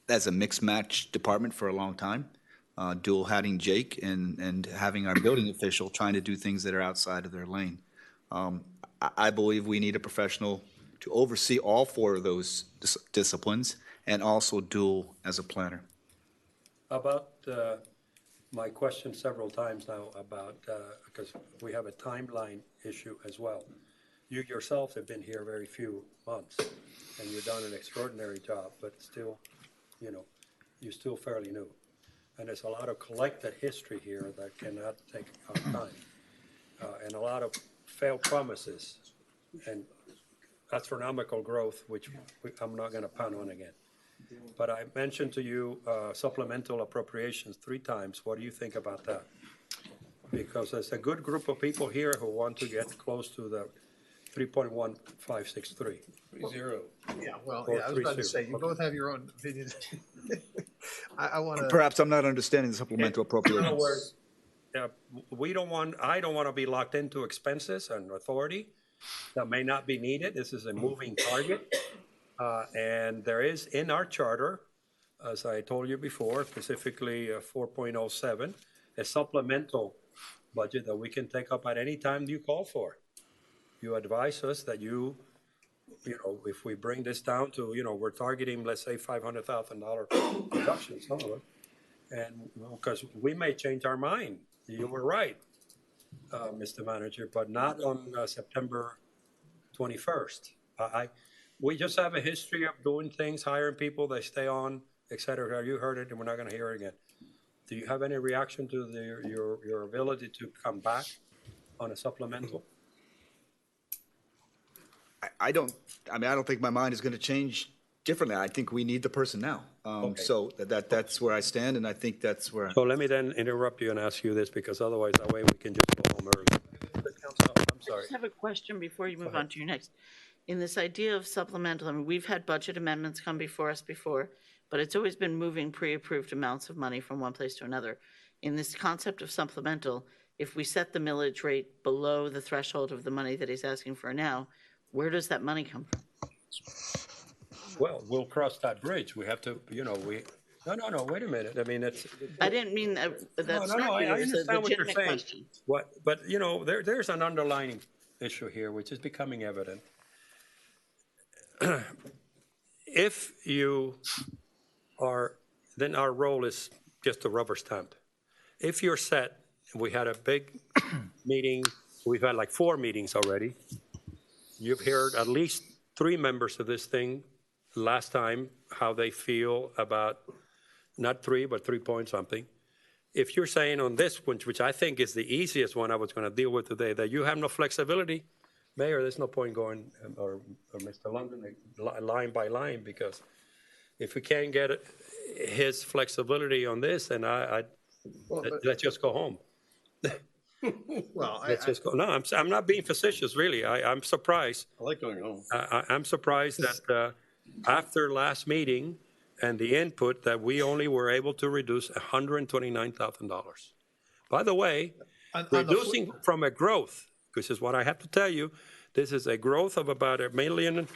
as a mixed match department for a long time, dual hatting Jake and having our building official trying to do things that are outside of their lane. I believe we need a professional to oversee all four of those disciplines and also dual as a planner. About my question several times now about, because we have a timeline issue as well. You yourself have been here very few months, and you've done an extraordinary job, but still, you know, you're still fairly new. And there's a lot of collected history here that cannot take our time, and a lot of failed promises and astronomical growth, which I'm not going to pun on again. But I mentioned to you supplemental appropriations 3 times. What do you think about that? Because there's a good group of people here who want to get close to the 3.1563. 3-0. Yeah, well, yeah, I was about to say, you both have your own opinions. I want to. Perhaps I'm not understanding the supplemental In other appropriations. words, I don't want to be locked into expenses and authority that may not be needed. This is a moving target. And there is in our charter, as I told you before, specifically 4.07, a supplemental budget that we can take up at any time you call for. You advise us that you know, if we bring this down to, you know, we're targeting, let's say, $500,000 reduction, some of it. And because we may change our mind. You were right, Mr. Manager, but not on September 21st. We just have a history of doing things, hiring people, they stay on, et cetera. You heard it, and we're not going to hear it again. Do you have any reaction to your ability to come back on a supplemental? I don't think my mind is going to change differently. I think we need the person now. Okay. So that's where I stand, and I think that's where. So let me then interrupt you and ask you this, because otherwise that way we can just go home early. I'm sorry. I just have a question before you move on to your next. In this idea of supplemental, I mean, we've had budget amendments come before us before, but it's always been moving pre-approved amounts of money from one place to another. In this concept of supplemental, if we set the millage rate below the threshold of the money that he's asking for now, where does that money come from? Well, we'll cross that bridge. We have to, you know, No, wait a minute. I mean, it's. I didn't mean that's No, not I you. It's a understand what you're legitimate saying. question. But you know, there's an underlying issue here, which is becoming evident. If you are, then our role is just a rubber stamp. If you're set, we had a big meeting, we've had like 4 meetings already. You've heard at least 3 members of this thing last time, how they feel about, not 3, but 3 point something. If you're saying on this one, which I think is the easiest one I was going to deal with today, that you have no flexibility, Mayor, there's no point going, or Mr. London, line by line, because if we can't get his flexibility on this, then let's just go home. Well, Let's just go. No, I'm not being facetious, really. I'm surprised. I like going home. I'm surprised that after last meeting and the input that we only were able to reduce $129,000. By the way, reducing from a growth, which is what I have to tell you, This is a growth of about $1 million,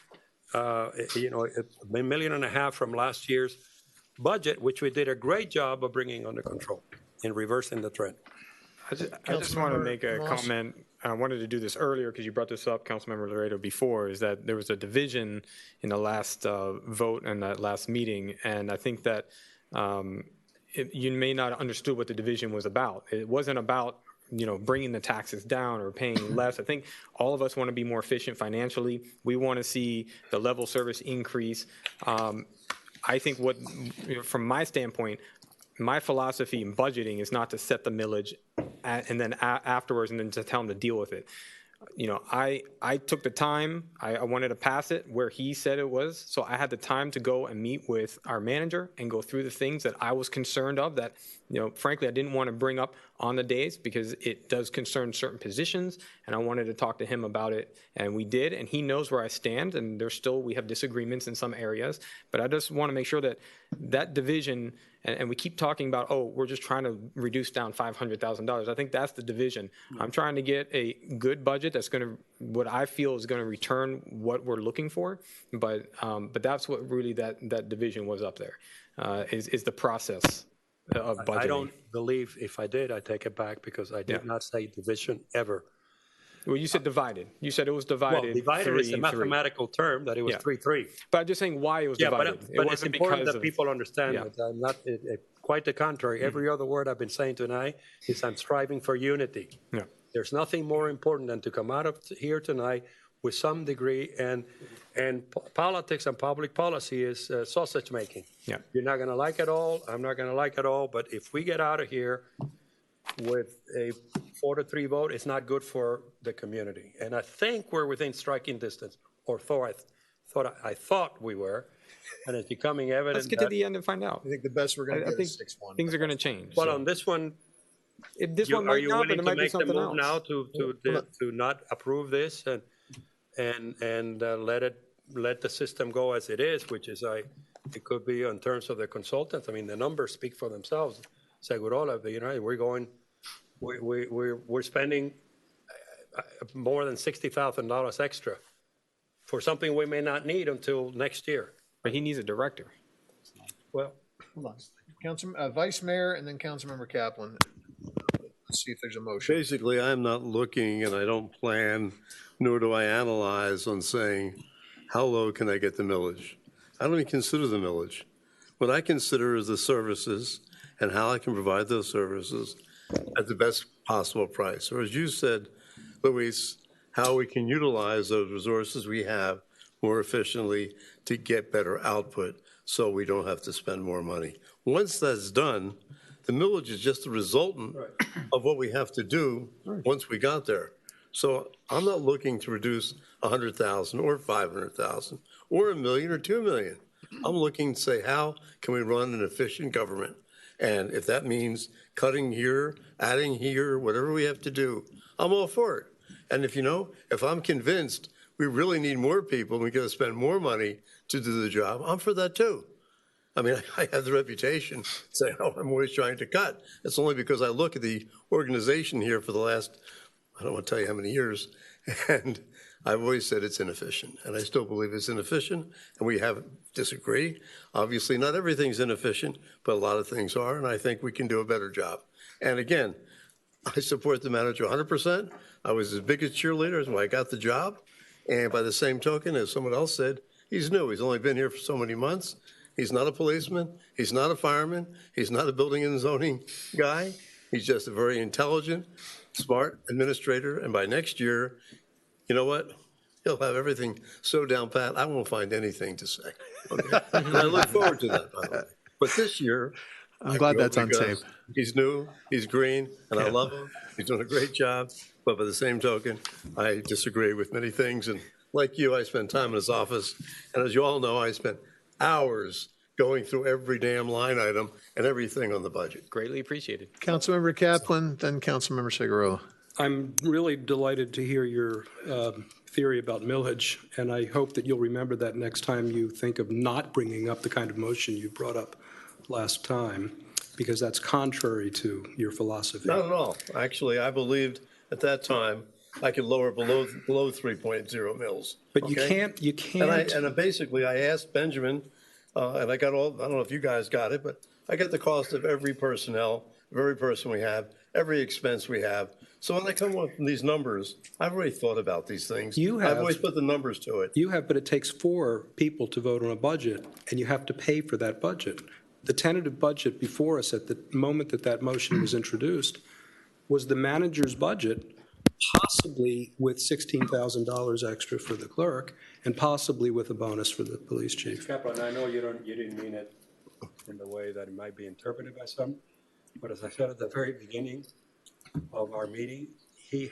$1.5 million from last year's budget, which we did a great job of bringing under control in reversing the trend. I just want to make a comment. I wanted to do this earlier because you brought this up, Councilmember Laredo, before, is that there was a division in the last vote and that last meeting, and I think that you may not have understood what the division was about. It wasn't about bringing the taxes down or paying less. I think all of us want to be more efficient financially. We want to see the level service increase. I think from my standpoint, my philosophy in budgeting is not to set the millage and then afterwards and then to tell them to deal with it. I took the time. I wanted to pass it where he said it was. So I had the time to go and meet with our manager and go through the things that I was concerned of that, frankly, I didn't want to bring up on the days because it does concern certain positions. And I wanted to talk to him about it. And we did. And he knows where I stand. And we have disagreements in some areas. But I just want to make sure that that division, and we keep talking about, we're just trying to reduce down $500,000. I think that's the division. I'm trying to get a good budget that's going to, what I feel is going to return what we're looking for. But that's what really that division was up there, is the process of budgeting. I don't believe if I did, I take it back because I did not say division ever. Well, you said divided. You said it was divided. Well, divided is a mathematical term that it was 3-3. But I'm just saying why it was divided. But it's important that people understand that I'm not, quite the contrary. Every other word I've been saying tonight is I'm striving for unity. Yeah. There's nothing more important than to come out of here tonight with some degree, and politics and public policy is sausage making. Yeah. You're not going to like it all. I'm not going to like it all. But if we get out of here with a 4-3 vote, it's not good for the community. And I think we're within striking distance, or I thought we were, and it's becoming evident. Let's get to the end and find out. I think the best we're going to get is 6-1. Things are going to change. Well, on this one, are you willing to make the move now to not approve this and let the system go as it is, which is it could be in terms of the consultants. I mean, the numbers speak for themselves. Segurola, we're spending more than $60,000 extra for something we may not need until next year. But he needs a director. Well, hold on. Vice Mayor and then Councilmember Kaplan. Let's see if there's a motion. Basically, I'm not looking and I don't plan, nor do I analyze on saying, how low can I get the millage? I don't even consider the millage. What I consider is the services and how I can provide those services at the best possible price. Or as you said, Luis, how we can utilize those resources we have more efficiently to get better output so we don't have to spend more money. Once that's done, the millage is just a resultant of what we have to do once we got there. So I'm not looking to reduce 100,000 or 500,000 or $1 million or $2 million. I'm looking to say, how can we run an efficient government? And if that means cutting here, adding here, whatever we have to do, I'm all for it. And if I'm convinced we really need more people and we got to spend more money to do the job, I'm for that too. I mean, I have the reputation saying, I'm always trying to cut. It's only because I look at the organization here for the last, I don't want to tell you how many years, and I've always said it's inefficient, and I still believe it's inefficient, and we haven't disagreed. Obviously, not everything's inefficient, but a lot of things are, and I think we can do a better job. And again, I support the manager 100%. I was his biggest cheerleader when I got the job, and by the same token, as someone else said, he's new. He's only been here for so many months. He's not a policeman. He's not a fireman. He's not a building and zoning guy. He's just a very intelligent, smart administrator, and by next year, you know what? He'll have everything so down pat, I won't find anything to say. Okay? And I look forward to that, by the way. But this year, I'm glad that's on tape. He's new, he's green, and I love him. He's doing a great job. But by the same token, I disagree with many things. And like you, I spent time in his office. And as you all know, I spent hours going through every damn line item and everything on the budget. Greatly appreciated. Councilmember Kaplan, then Councilmember Segurola. I'm really delighted to hear your theory about millage, and I hope that you'll remember that next time you think of not bringing up the kind of motion you brought up last time, because that's contrary to your philosophy. Not at all. Actually, I believed at that time I could lower below 3.0 mils. But you okay? can't. And basically, I asked Benjamin, and I got all, I don't know if you guys got it, but I got the cost of every personnel, of every person we have, every expense we have. So when I come up with these numbers, I've already thought about these things. I've always put the numbers to it. You have, but it takes 4 people to vote on a budget, and you have to pay for that budget. The tentative budget before us at the moment that that motion was introduced was the manager's budget, possibly with $16,000 extra for the clerk, and possibly with a bonus for the police chief. Kaplan, I know you didn't mean it in the way that it might be interpreted by some, but as I said at the very beginning of our meeting, he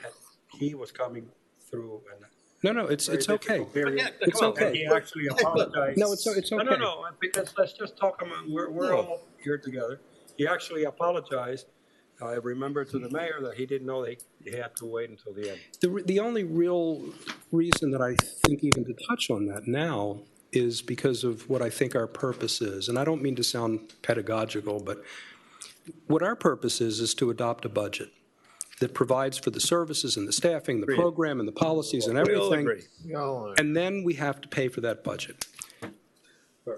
was coming through and No, it's okay. It's okay. He actually apologized. No, it's okay. No, because let's just talk about, we're all here together. He actually apologized. I remember to the mayor that he didn't know that he had to wait until the end. The only real reason that I think even to touch on that now is because of what I think our purpose is. And I don't mean to sound pedagogical, but what our purpose is to adopt a budget that provides for the services and the staffing, the program and the policies and everything. We all agree. And then we have to pay for that budget.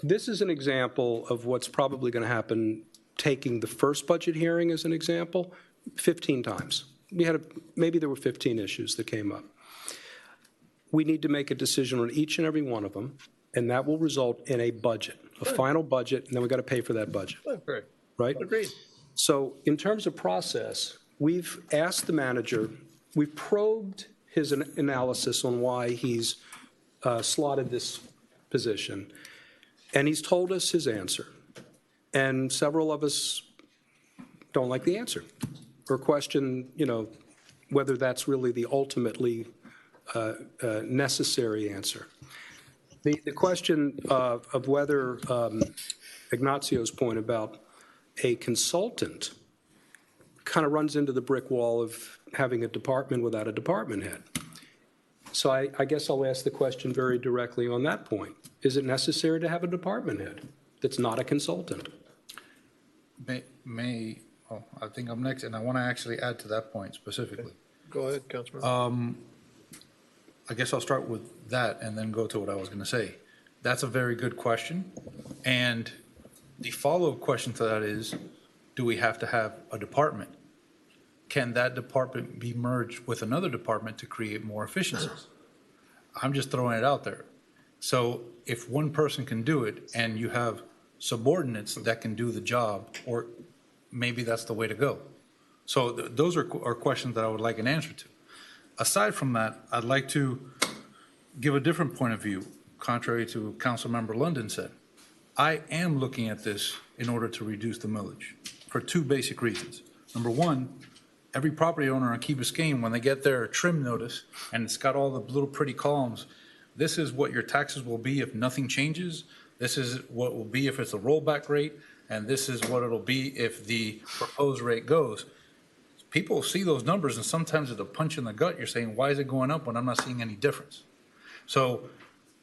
This is an example of what's probably going to happen, taking the first budget hearing as an example, 15 times. Maybe there were 15 issues that came up. We need to make a decision on each and every one of them, and that will result in a budget, a final budget, and then we've got to pay for that budget. Agree. Right? Agreed. So in terms of process, we've asked the manager, we've probed his analysis on why he's slotted this position, and he's told us his answer. And several of us don't like the answer or question, whether that's really the ultimately necessary answer. The question of whether Ignacio's point about a consultant kind of runs into the brick wall of having a department without a department head. So I guess I'll ask the question very directly on that point. Is it necessary to have a department head that's not a consultant? I think I'm next, and I want to actually add to that point specifically. Go ahead, Councilman. I guess I'll start with that and then go to what I was going to say. That's a very good question. And the follow-up question to that is, do we have to have a department? Can that department be merged with another department to create more efficiencies? I'm just throwing it out there. So if one person can do it and you have subordinates that can do the job, or maybe that's the way to go. So those are questions that I would like an answer to. Aside from that, I'd like to give a different point of view, contrary to Councilmember London said. I am looking at this in order to reduce the millage for 2 basic reasons. Number one, every property owner on Key Biscayne, when they get their trim notice and it's got all the little pretty columns, this is what your taxes will be if nothing changes. This is what it will be if it's a rollback rate, and this is what it'll be if the proposed rate goes. People see those numbers, and sometimes it's a punch in the gut. You're saying, why is it going up when I'm not seeing any difference? So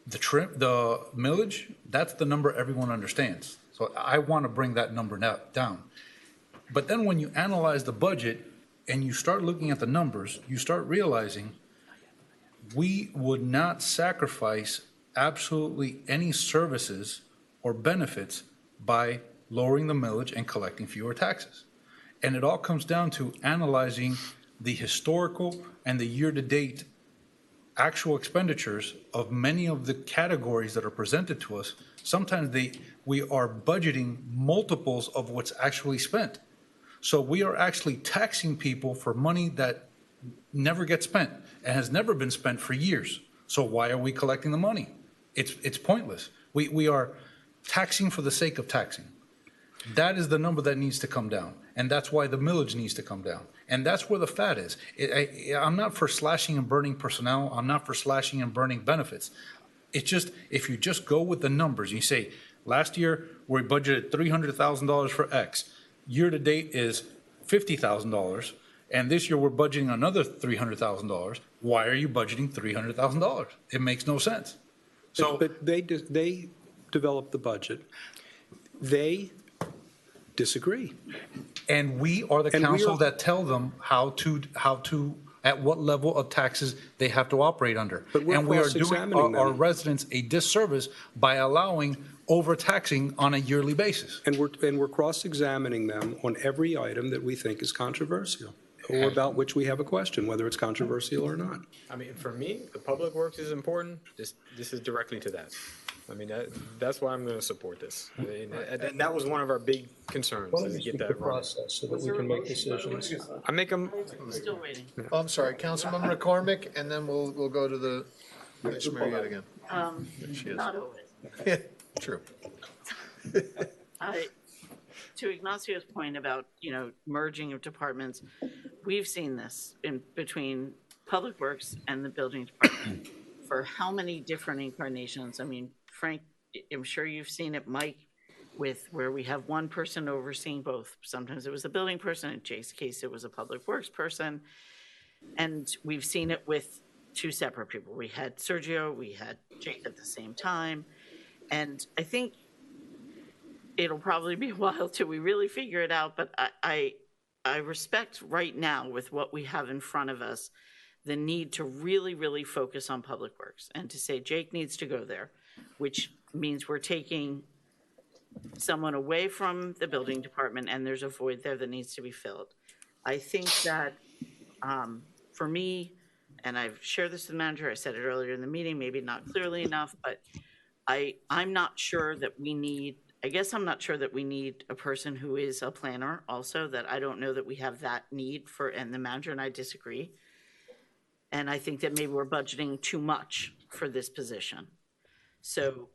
the millage, that's the number everyone understands. So I want to bring that number down. But then when you analyze the budget and you start looking at the numbers, you start realizing we would not sacrifice absolutely any services or benefits by lowering the millage and collecting fewer taxes. And it all comes down to analyzing the historical and the year-to-date actual expenditures of many of the categories that are presented to us. Sometimes we are budgeting multiples of what's actually spent. So we are actually taxing people for money that never gets spent and has never been spent for years. So why are we collecting the money? It's pointless. We are taxing for the sake of taxing. That is the number that needs to come down. And that's why the millage needs to come down. And that's where the fat is. I'm not for slashing and burning personnel. I'm not for slashing and burning benefits. It's just, if you just go with the numbers, you say, last year we budgeted $300,000 for X. Year to date is $50,000. And this year we're budgeting another $300,000. Why are you budgeting $300,000? It makes no sense. So, but they developed the budget. They disagree. And we are the council that tell them how to at what level of taxes they have to operate under. But we're And we are doing cross-examining our them. residents a disservice by allowing overtaxing on a yearly basis. And we're cross-examining them on every item that we think is controversial, or about which we have a question, whether it's controversial or not. I mean, for me, the public works is important. This is directly to that. I mean, that's why I'm going to support this. And that was one of our big concerns, Why don't is we to get speak that the right. process so that we can make decisions? I make them. I'm still waiting. Oh, I'm sorry, Councilmember McCormick, and then we'll go to the Vice Mayor yet again. She is. Not always. Yeah, true. To Ignacio's point about, merging of departments, we've seen this in between Public Works and the Building Department for how many different incarnations. I mean, Frank, I'm sure you've seen it, Mike, with where we have one person overseeing both. Sometimes it was a building person. In Jake's case, it was a Public Works person. And we've seen it with two separate people. We had Sergio, we had Jake at the same time. And I think it'll probably be a while till we really figure it out, but I respect right now with what we have in front of us, the need to really, really focus on Public Works and to say Jake needs to go there, which means we're taking someone away from the Building Department and there's a void there that needs to be filled. I think that for me, and I've shared this with the manager, I said it earlier in the meeting, maybe not clearly enough, but I'm not sure that we need, I guess I'm not sure that we need a person who is a planner also, that I don't know that we have that need for, and the manager and I disagree. And I think that maybe we're budgeting too much for this position. So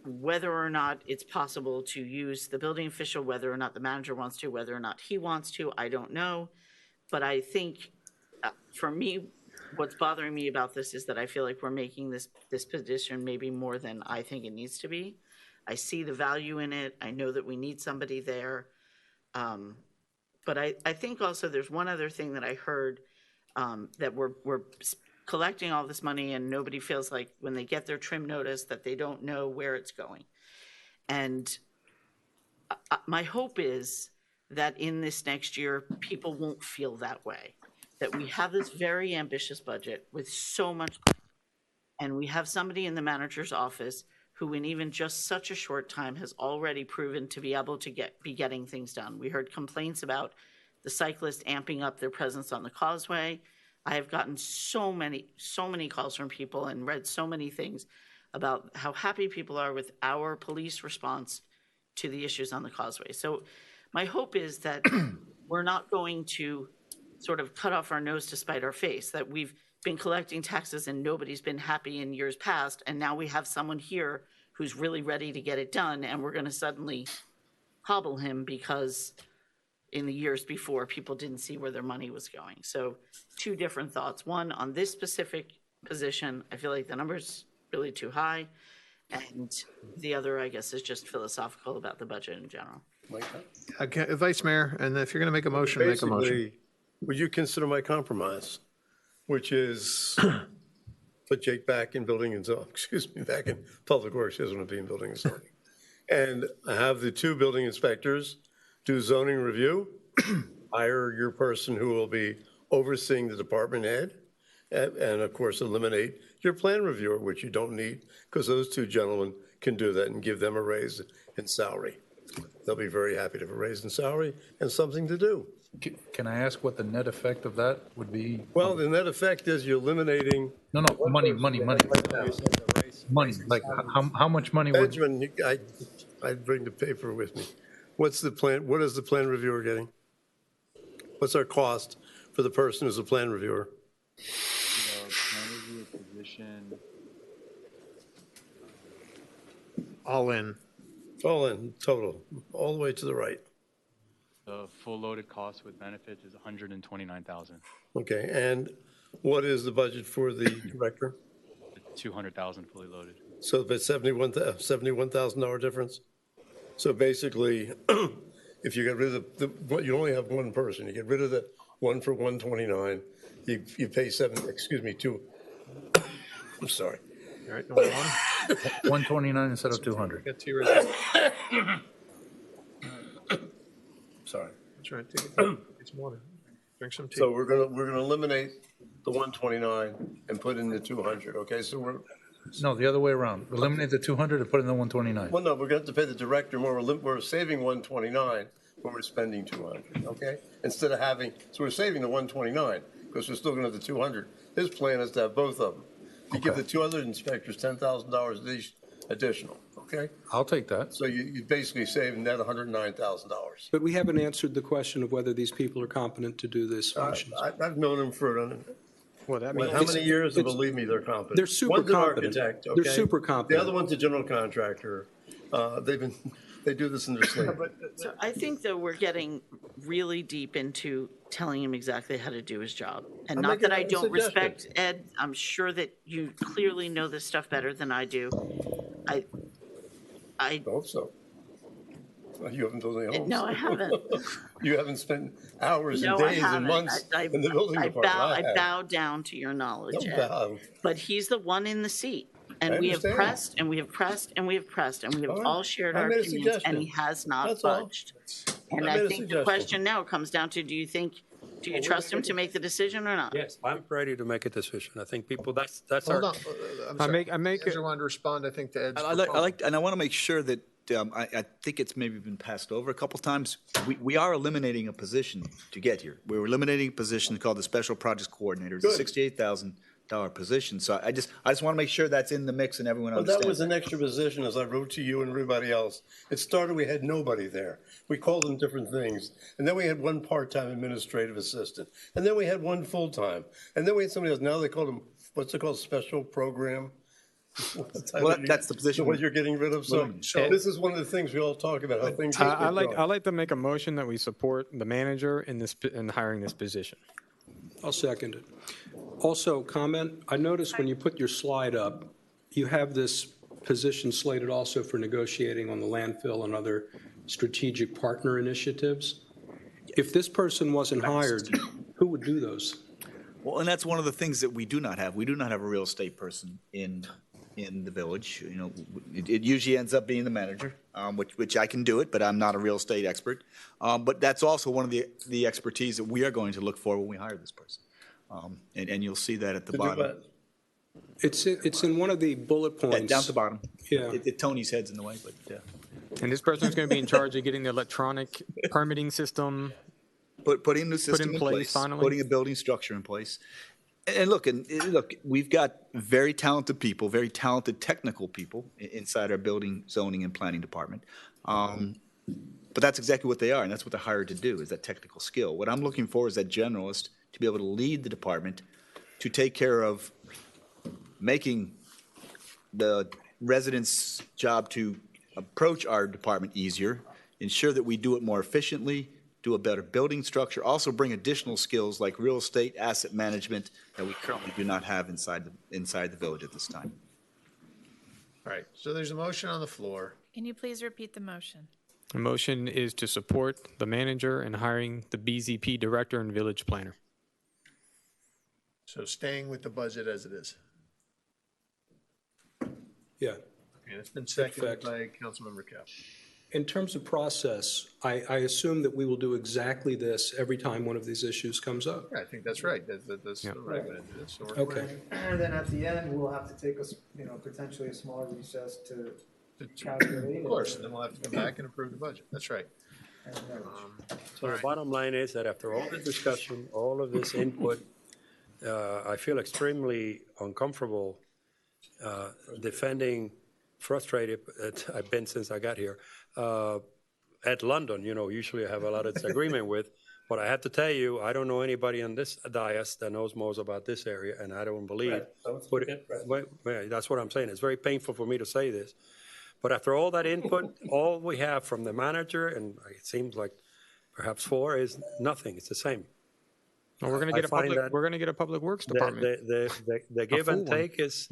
whether or not it's possible to use the building official, whether or not the manager wants to, whether or not he wants to, I don't know. But I think for me, what's bothering me about this is that I feel like we're making this position maybe more than I think it needs to be. I see the value in it. I know that we need somebody there. But I think also there's one other thing that I heard, that we're collecting all this money and nobody feels like when they get their trim notice that they don't know where it's going. And my hope is that in this next year, people won't feel that way, that we have this very ambitious budget with so much, and we have somebody in the manager's office who in even just such a short time has already proven to be able to be getting things done. We heard complaints about the cyclists amping up their presence on the causeway. I have gotten so many calls from people and read so many things about how happy people are with our police response to the issues on the causeway. So my hope is that we're not going to sort of cut off our nose to spite our face, that we've been collecting taxes and nobody's been happy in years past, and now we have someone here who's really ready to get it done, and we're going to suddenly hobble him because in the years before, people didn't see where their money was going. So two different thoughts. One, on this specific position, I feel like the number's really too high. And the other, I guess, is just philosophical about the budget in general. Vice Mayor, and if you're going to make a motion, make a motion. Basically, would you consider my compromise, which is put Jake back in building and zoning, back in Public Works, he doesn't want to be in building and zoning. And have the two building inspectors do zoning review, hire your person who will be overseeing the department head, and of course eliminate your plan reviewer, which you don't need, because those two gentlemen can do that and give them a raise in salary. They'll be very happy to have a raise in salary and something to do. Can I ask what the net effect of that would be? Well, the net effect is you're eliminating. No, money. Money, like how much money would? Benjamin, I'd bring the paper with me. What's the plan? What is the plan reviewer getting? What's our cost for the person who's a plan reviewer? The plan reviewer position. All in. All in, total, all the way to the right. The full loaded cost with benefits is $129,000. Okay, and what is the budget for the director? $200,000 fully loaded. So that's $71,000 difference? So basically, if you get rid of you only have one person, you get rid of the one for 129, you pay two. I'm sorry. All right, 129 instead of 200. Got two right Sorry. That's right. It's water. Drink some tea. So we're gonna eliminate the 129 and put in the 200, okay? So No, the other way around. Eliminate the 200 and put in the 129. well, no, we're gonna have to pay the director more. We're saving 129, but we're spending 200, okay? Instead of having, so we're saving the 129 because we're still gonna have the 200. His plan is to have both of them. You give the two other inspectors $10,000 each additional, okay? I'll take that. So you basically save net $109,000. But we haven't answered the question of whether these people are competent to do this function. I've known them for, Well, that well, means how many years? And believe me, they're competent. They're super One's an competent. architect, They're okay? super competent. The other one's a general contractor. They do this in their sleep. So I think that we're getting really deep into telling him exactly how to do his job. And I'm not making that I a don't suggestion. respect Ed, I'm sure that you clearly know this stuff better than I do. I hope so. You haven't built any homes. No, I haven't. You haven't spent hours and No, I days and haven't. months in the building department. I have. bow down to your knowledge, Don't Ed. bow. But he's the one in the seat. And I we have understand. pressed, and we have pressed, and we have pressed, and we have All right. all shared I our made a opinions, and suggestion. he has not That's all. budged. And I I made a think the suggestion. question now comes down to, do you trust him to make the decision or not? Yes, I'm ready to make a decision. I think people, that's Hold our. on. I'm sorry. I make Andrew wanted to respond, I think, to Ed's I proposal. like, and I want to make sure that, I think it's maybe been passed over a couple times. We are eliminating a position to get here. We're eliminating a position called the Special Projects Coordinator. It's a Good. $68,000 position. So I just want to make sure that's in the mix and everyone Well, understands. that was an extra position, as I wrote to you and everybody else. It started, we had nobody there. We called them different things. And then we had one part-time administrative assistant. And then we had one full-time. And then we had somebody else. Now they call them, what's it called, special program? Well, that's the position. What you're getting rid of. So this is one of the things we all talk about, how things get I done. like to make a motion that we support the manager in hiring this position. I'll second it. Also, comment, I noticed when you put your slide up, you have this position slated also for negotiating on the landfill and other strategic partner initiatives. If this person wasn't hired, who would do those? Well, and that's one of the things that we do not have. We do not have a real estate person in the village. You know, it usually ends up being the manager, which I can do it, but I'm not a real estate expert. But that's also one of the expertise that we are going to look for when we hire this person. And you'll see that at the bottom. It's in one of the bullet points. Down at the bottom. Yeah. Tony's head's in the way, but. And this person is going to be in charge of getting the electronic permitting system Putting the system in place, finally. Putting a building structure in place. And look, we've got very talented people, very talented technical people inside our building, zoning, and planning department. But that's exactly what they are, and that's what they're hired to do, is that technical skill. What I'm looking for is that generalist to be able to lead the department, to take care of making the residents' job to approach our department easier, ensure that we do it more efficiently, do a better building structure, also bring additional skills like real estate, asset management that we currently do not have inside the village at this time. All right, so there's a motion on the floor. Can you please repeat the motion? The motion is to support the manager in hiring the BZP director and village planner. So staying with the budget as it is. Yeah. Okay, it's been seconded by Councilmember Cap. In terms of process, I assume that we will do exactly this every time one of these issues comes up. Yeah, I think that's right. That's the right way to do this. So we're Okay. correct. And then at the end, we'll have to take potentially a small recess to calculate. Of course, and then we'll have to come back and approve the budget. That's right. So the bottom line is that after all this discussion, all of this input, I feel extremely uncomfortable defending, frustrated, I've been since I got here, at London, usually I have a lot of disagreement with, but I have to tell you, I don't know anybody on this dais that knows most about this area, and I don't believe, that's what I'm saying, it's very painful for me to say this, but after all that input, all we have from the manager, and it seems like perhaps 4, is nothing, it's the same. Well, we're going to get a public works department. The give and take is,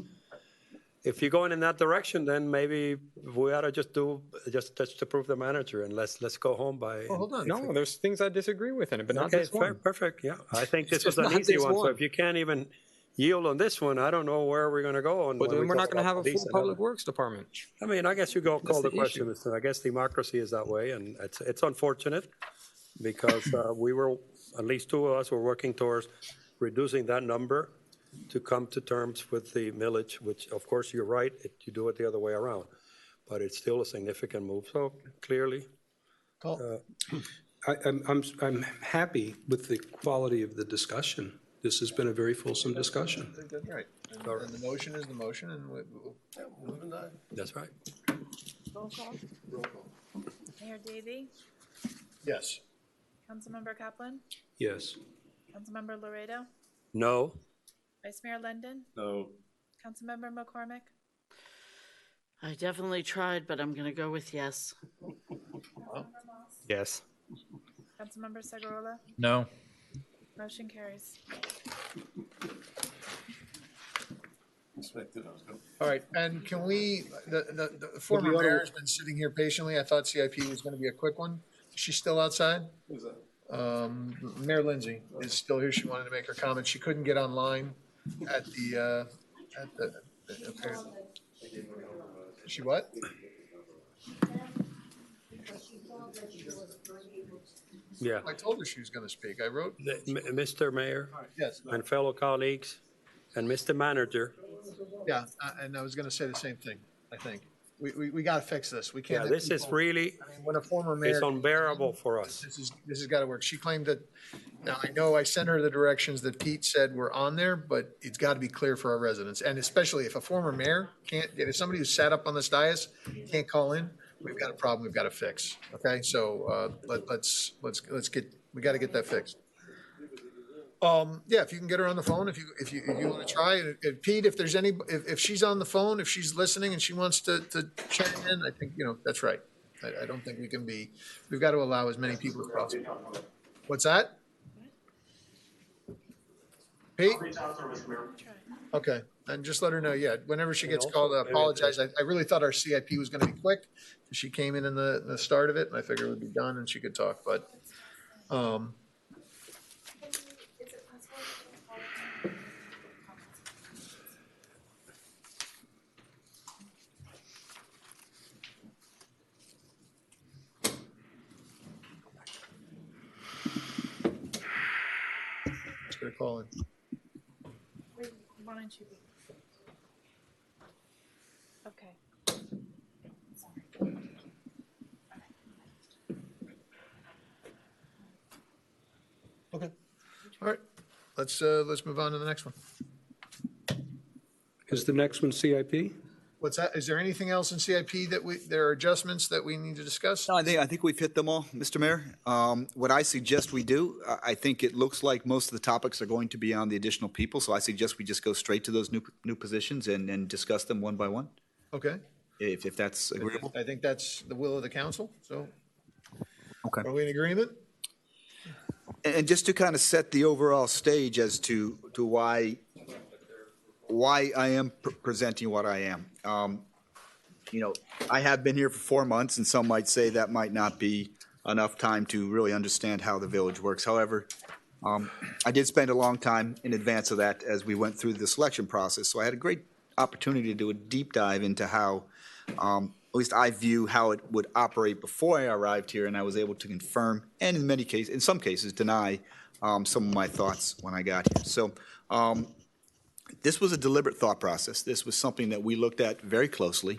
if you're going in that direction, then maybe we ought to just approve the manager and let's go home by. Well, hold on. No, there's things I disagree with in it, but not this one. Perfect. Yeah, I think this was an easy one. So if you can't even yield on this one, I don't know where we're going to go on. But then we're not going to have a full public works department. I mean, I guess you go call the question. I guess democracy is that way, and it's unfortunate because we were at least two of us were working towards reducing that number to come to terms with the millage, which, of course, you're right, you do it the other way around. But it's still a significant move. So clearly, I'm happy with the quality of the discussion. This has been a very fulsome discussion. I think that's right. And the motion is the motion, and that's right. Roll call. Mayor Davey, yes. Councilmember Kaplan, Yes. Councilmember Laredo, No. Vice Mayor London, No. Councilmember McCormick, I definitely tried, but I'm going to go with yes. Yes. Councilmember Segurola, No. motion carries. All right, and can we, the former mayor has been sitting here patiently. I thought CIP was going to be a quick one. Is she still outside? Who's that? Mayor Lindsay is still here. She wanted to make her comment. She couldn't get online at the, she what? Yeah. I told her she was going to speak. I wrote. Mr. Mayor. Yes. And fellow colleagues and Mr. Manager. Yeah, and I was going to say the same thing, I think. We got to fix this. We can't. Yeah, this is really, I mean, when a former mayor. it's unbearable for us. This has got to work. She claimed that, now I know I sent her the directions that Pete said were on there, but it's got to be clear for our residents. And especially if a former mayor can't, if somebody who's sat up on this dais can't call in, we've got a problem we've got to fix. Okay, so let's get, we got to get that fixed. Yeah, if you can get her on the phone, if you want to try, and Pete, if there's any, if she's on the phone, if she's listening and she wants to chime in, I think, that's right. I don't think we can be, we've got to allow as many people as possible. What's that? Pete? Okay, and just let her know, yeah, whenever she gets called, I apologize. I really thought our CIP was going to be quick. She came in the start of it, and I figured it would be done and she could talk, but, gonna call in. Wait, why don't you? Okay. Sorry. Okay. All right. Let's move on to the next one. Is the next one CIP? What's that? Is there anything else in CIP that there are adjustments that we need to discuss? No, I think we've hit them all, Mr. Mayor. What I suggest we do, I think it looks like most of the topics are going to be on the additional people, so I suggest we just go straight to those new positions and discuss them one by one, Okay. if that's agreeable. I think that's the will of the council, so. Okay. Are we in agreement? And just to kind of set the overall stage as to why I am presenting what I am. I have been here for 4 months, and some might say that might not be enough time to really understand how the village works. However, I did spend a long time in advance of that as we went through the selection process. So I had a great opportunity to do a deep dive into how, at least I view how it would operate before I arrived here, and I was able to confirm and in some cases deny some of my thoughts when I got here. So this was a deliberate thought process. This was something that we looked at very closely.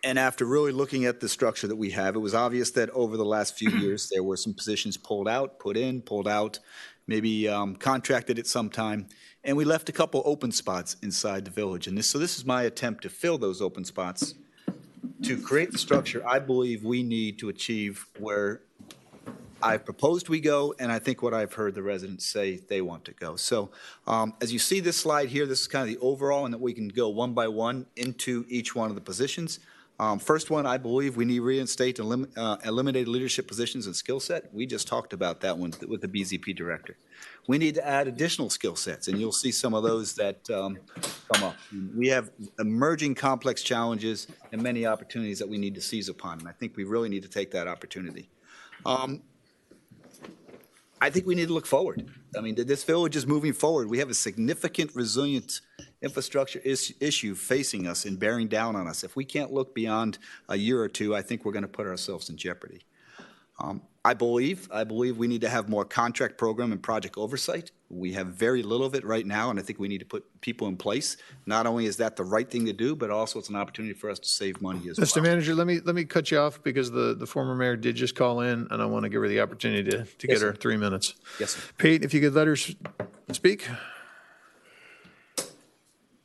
And after really looking at the structure that we have, it was obvious that over the last few years, there were some positions pulled out, put in, pulled out, maybe contracted at some time. And we left a couple open spots inside the village. And so this is my attempt to fill those open spots, to create the structure I believe we need to achieve where I've proposed we go, and I think what I've heard the residents say they want to go. So as you see this slide here, this is kind of the overall, and that we can go one by one into each one of the positions. First one, I believe we need to reinstate eliminated leadership positions and skill set. We just talked about that one with the BZP director. We need to add additional skill sets, and you'll see some of those that come up. We have emerging complex challenges and many opportunities that we need to seize upon, and I think we really need to take that opportunity. I think we need to look forward. I mean, this village is moving forward. We have a significant resilient infrastructure issue facing us and bearing down on us. If we can't look beyond a year or two, I think we're going to put ourselves in jeopardy. I believe we need to have more contract program and project oversight. We have very little of it right now, and I think we need to put people in place. Not only is that the right thing to do, but also it's an opportunity for us to save money as well. Mr. Manager, let me cut you off because the former mayor did just call in, and I want to give her the opportunity to get her 3 minutes. Yes, sir. Pete, if you could let her speak.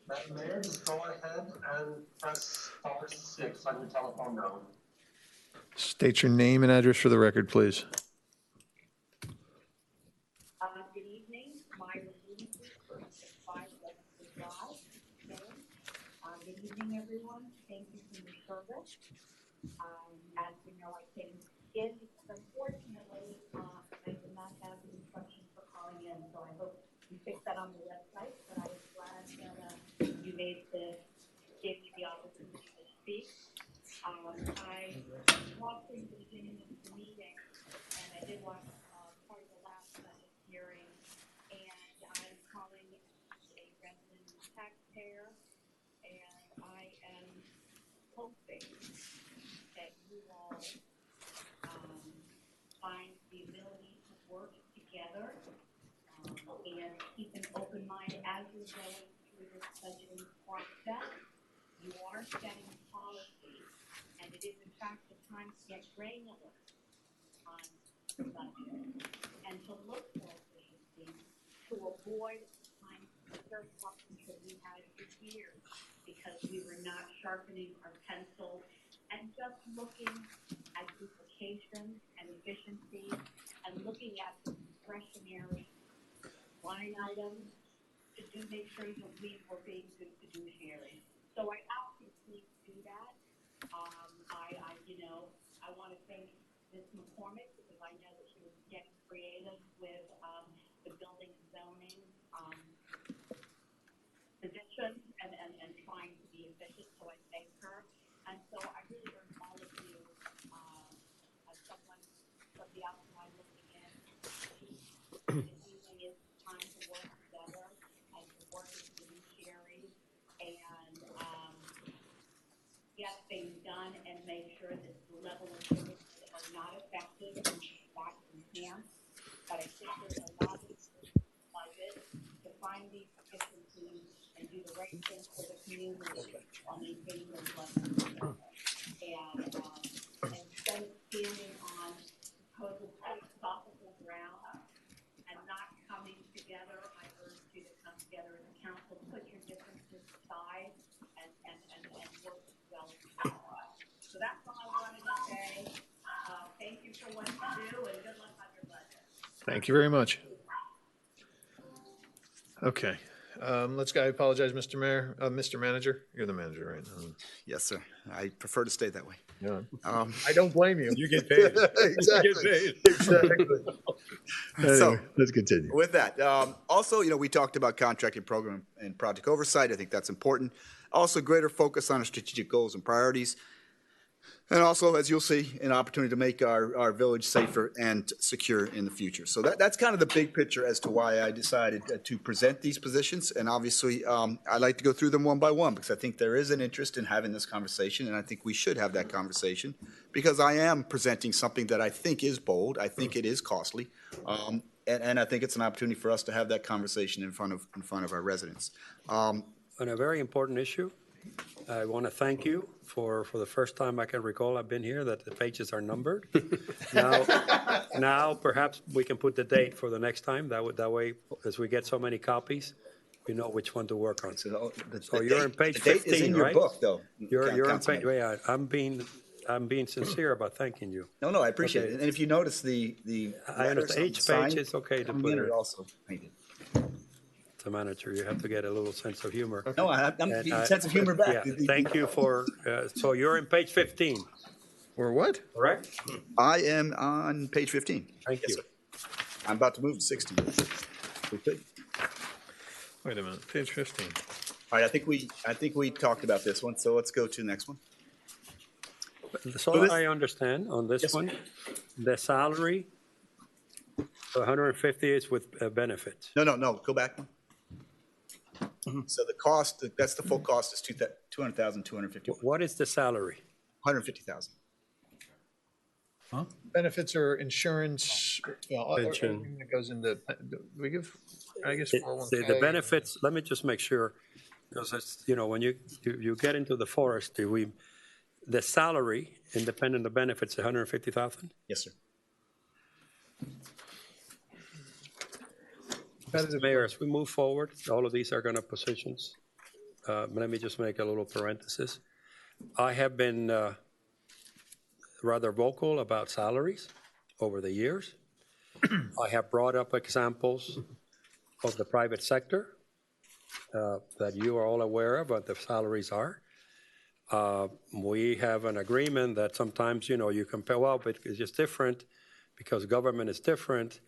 Madam Mayor, just go ahead and press *6 on your telephone now. State your name and address for the record, please. Good evening. Myra Lucy, 5 Lebanon Drive. Good evening, everyone. Thank you for your service. As you know, I came in because unfortunately, I did not have the instructions for calling in, so I hope you fixed that on the website, but I was glad that you gave me the opportunity to speak. I walked in the beginning of the meeting, and I did watch part of the last budget hearing, and I'm calling a resident taxpayer, and I am hoping that you all find the ability to work together and keep an open mind as you're going through this budgeting process. You are setting policy, and it is in fact the time to get granular on the budget and to look for efficiency to avoid time surpluses that we had for years because we were not sharpening our pencil and just looking at duplication and efficiency and looking at the discretionary line items to make sure that we were being good fiduciaries. So I ask you please do that. I want to thank Ms. McCormick because I know that she was getting creative with the building and zoning position and trying to be efficient. So I thank her. And so I really urge all of you, as someone from the outside looking in, it's time to work together and to work as fiduciaries and get things done and make sure that the level of services are not affected and back enhanced. But I think there's a lot of budget to find these efficiencies and do the right thing for the community while maintaining those levels. And instead of standing on proposal philosophical ground and not coming together, I urge you to come together as a council, put your differences aside, and work well together. So that's all I wanted to say. Thank you for what you do, and good luck on your budget. Thank you very much. Okay. I apologize, Mr. Mayor, Mr. Manager. You're the manager, right? Yes, sir. I prefer to stay that way. Yeah. I don't blame you. You get paid. Exactly. You get paid. Exactly. So, Anyway, let's continue. With that, also, we talked about contracting program and project oversight. I think that's important. Also, greater focus on our strategic goals and priorities. And also, as you'll see, an opportunity to make our village safer and secure in the future. So that's kind of the big picture as to why I decided to present these positions. And obviously, I'd like to go through them one by one because I think there is an interest in having this conversation, and I think we should have that conversation because I am presenting something that I think is bold. I think it is costly. And I think it's an opportunity for us to have that conversation in front of our residents. On a very important issue, I want to thank you for the first time I can recall I've been here that the pages are numbered. Now perhaps we can put the date for the next time. That way, as we get so many copies, we know which one to work on. So you're on page 15, right? The date is in your book, though. You're on page. Yeah, I'm being sincere about thanking you. No, I appreciate it. And if you notice the I understand each page is okay to put it. Also painted. The manager, you have to get a little sense of humor. No, I'm getting sense of humor back. Yeah, thank you for, so you're in page 15. Or what? Correct? I am on page 15. Thank you. Sir. I'm about to move to 16. Wait a minute, page 15. All right, I think we talked about this one, so let's go to the next one. So I understand on this one, the salary, 150 is with benefits. No, go back one. So the cost, that's the full cost is $200,250. What is the salary? $150,000. Benefits are insurance, Pension. everything that goes into, do we give, I guess, The 401k. benefits, let me just make sure, because it's, you know, when you get into the forest, the salary, independent of benefits, 150,000? Yes, sir. Mr. Mayor, as we move forward, all of these are going to positions. Let me just make a little parenthesis. I have been rather vocal about salaries over the years. I have brought up examples of the private sector that you are all aware of what the salaries are. We have an agreement that sometimes, you know, you compare, well, but it's just different because government is different.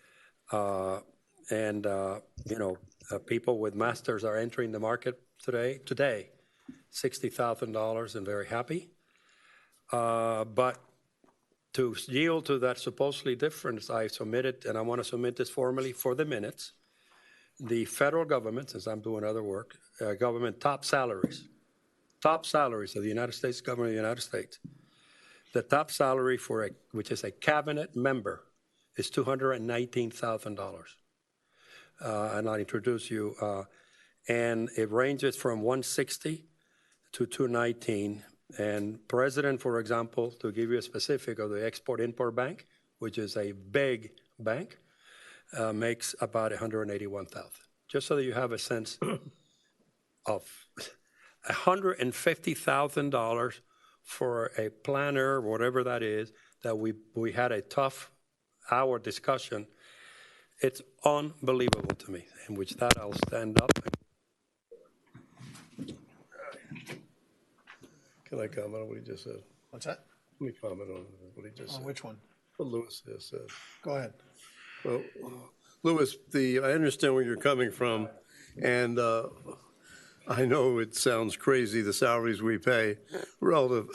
You know, people with masters are entering the market today, $60,000 and very happy. But to yield to that supposedly difference, I submitted, and I want to submit this formally for the minutes, the federal government, since I'm doing other work, government top salaries of the United States government of the United States. The top salary for which is a cabinet member is $219,000. And I'll introduce you. And it ranges from 160 to 219. And president, for example, to give you a specific of the Export-Import Bank, which is a big bank, makes about 181,000. Just so that you have a sense of $150,000 for a planner, whatever that is, that we had a tough hour discussion. It's unbelievable to me. In which that I'll stand up. Can I comment on what he just said? What's that? Let me comment on what he just On said. which one? What Louis just said. Go ahead. Well, Louis, I understand where you're coming from, and I know it sounds crazy, the salaries we pay relative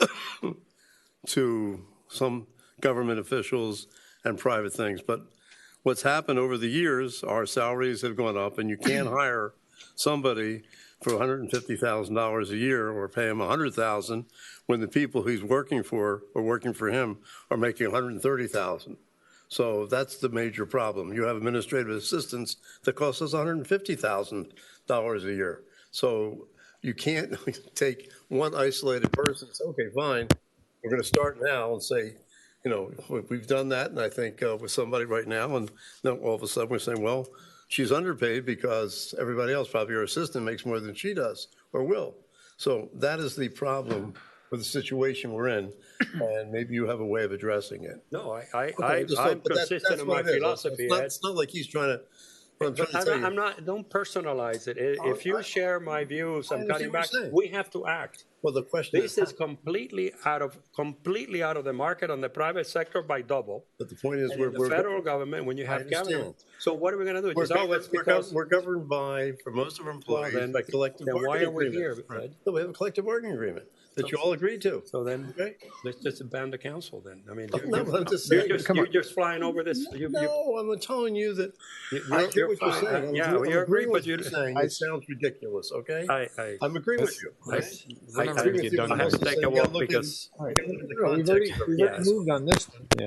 to some government officials and private things, but what's happened over the years, our salaries have gone up, and you can't hire somebody for $150,000 a year or pay him $100,000 when the people he's working for or working for him are making $130,000. So that's the major problem. You have administrative assistants that cost us $150,000 a year. So you can't take one isolated person and say, okay, fine, we're going to start now and say, you know, we've done that, and I think with somebody right now, and then all of a sudden we're saying, well, she's underpaid because everybody else, probably her assistant, makes more than she does or will. So that is the problem with the situation we're in, and maybe you have a way of addressing it. No, Okay, I'm but consistent in my what it is. philosophy. It's not like he's trying to. What I'm trying to tell you. I'm not, don't personalize it. If you share my views, I'm cutting back, saying. we have to act. Well, the question This is completely out of the market on the private sector by double. But the point is, And in the federal government, when you have understand. government. So what are we going to do? We're governed by, for most of our employees, then- by collective then why bargaining are we agreement. here, Ed? No, we have a collective bargaining agreement that you all agreed to. So then, Okay. let's just ban the council then. I mean, No, I'm just saying. you're just flying over this. No, I'm telling you that I you're hear what you're fine. saying. Yeah, I'm you agree, agreeing but with you. what you're saying. It sounds ridiculous, okay? I'm agreeing with you. I have to take a walk because. All right. We've already moved on this one. Yeah.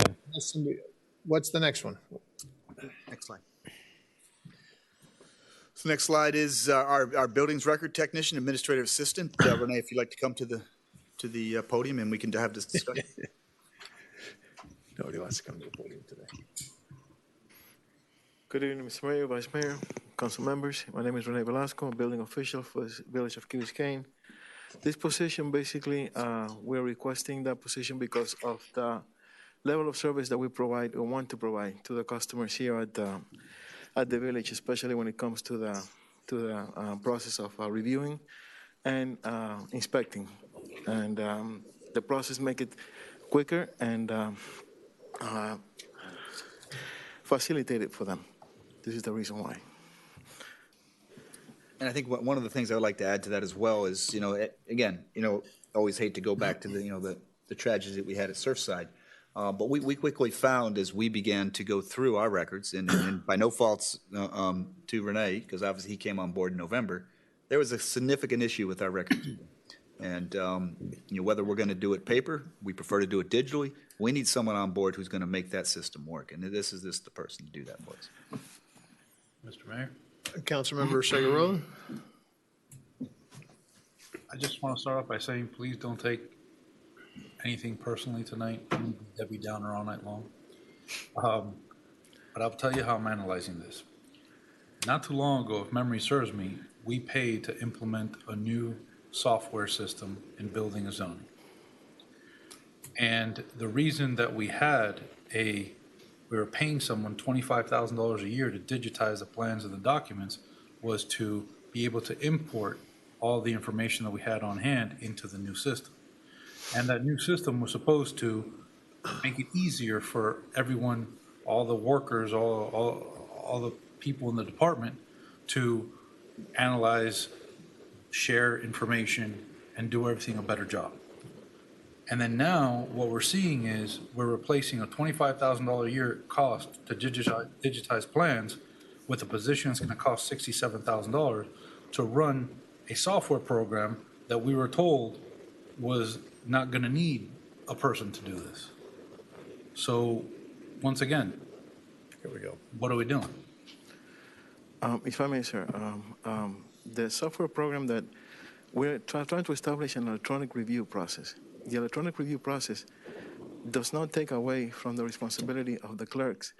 What's the next one? Next slide. So next slide is our buildings record technician, administrative assistant. Renee, if you'd like to come to the podium and we can have this discussion. Nobody wants to come to the podium today. Good evening, Mr. Mayor, Vice Mayor, council members. My name is Rene Velasco, I'm building official for the Village of Key Biscayne. This position, basically, we're requesting that position because of the level of service that we provide or want to provide to the customers here at the village, especially when it comes to the process of reviewing and inspecting. And the process make it quicker and facilitate it for them. This is the reason why. And I think one of the things I would like to add to that as well is, again, always hate to go back to the tragedy that we had at Surfside. But we quickly found as we began to go through our records, and by no faults to Renee, because obviously he came on board in November, there was a significant issue with our records. And whether we're going to do it paper, we prefer to do it digitally. We need someone on board who's going to make that system work, and this is the person to do that for us. Mr. Mayor? Councilmember Segarola? I just want to start off by saying, please don't take anything personally tonight. Debbie Downer all night long. But I'll tell you how I'm analyzing this. Not too long ago, if memory serves me, we paid to implement a new software system in building and zoning. And the reason that we were paying someone $25,000 a year to digitize the plans and the documents was to be able to import all the information that we had on hand into the new system. And that new system was supposed to make it easier for everyone, all the workers, all the people in the department to analyze, share information, and do everything a better job. And then now what we're seeing is we're replacing a $25,000 a year cost to digitize plans with a position that's going to cost $67,000 to run a software program that we were told was not going to need a person to do this. So once again, here we go. What are we doing? If I may, sir, the software program that we're trying to establish an electronic review process. The electronic review process does not take away from the responsibility of the clerks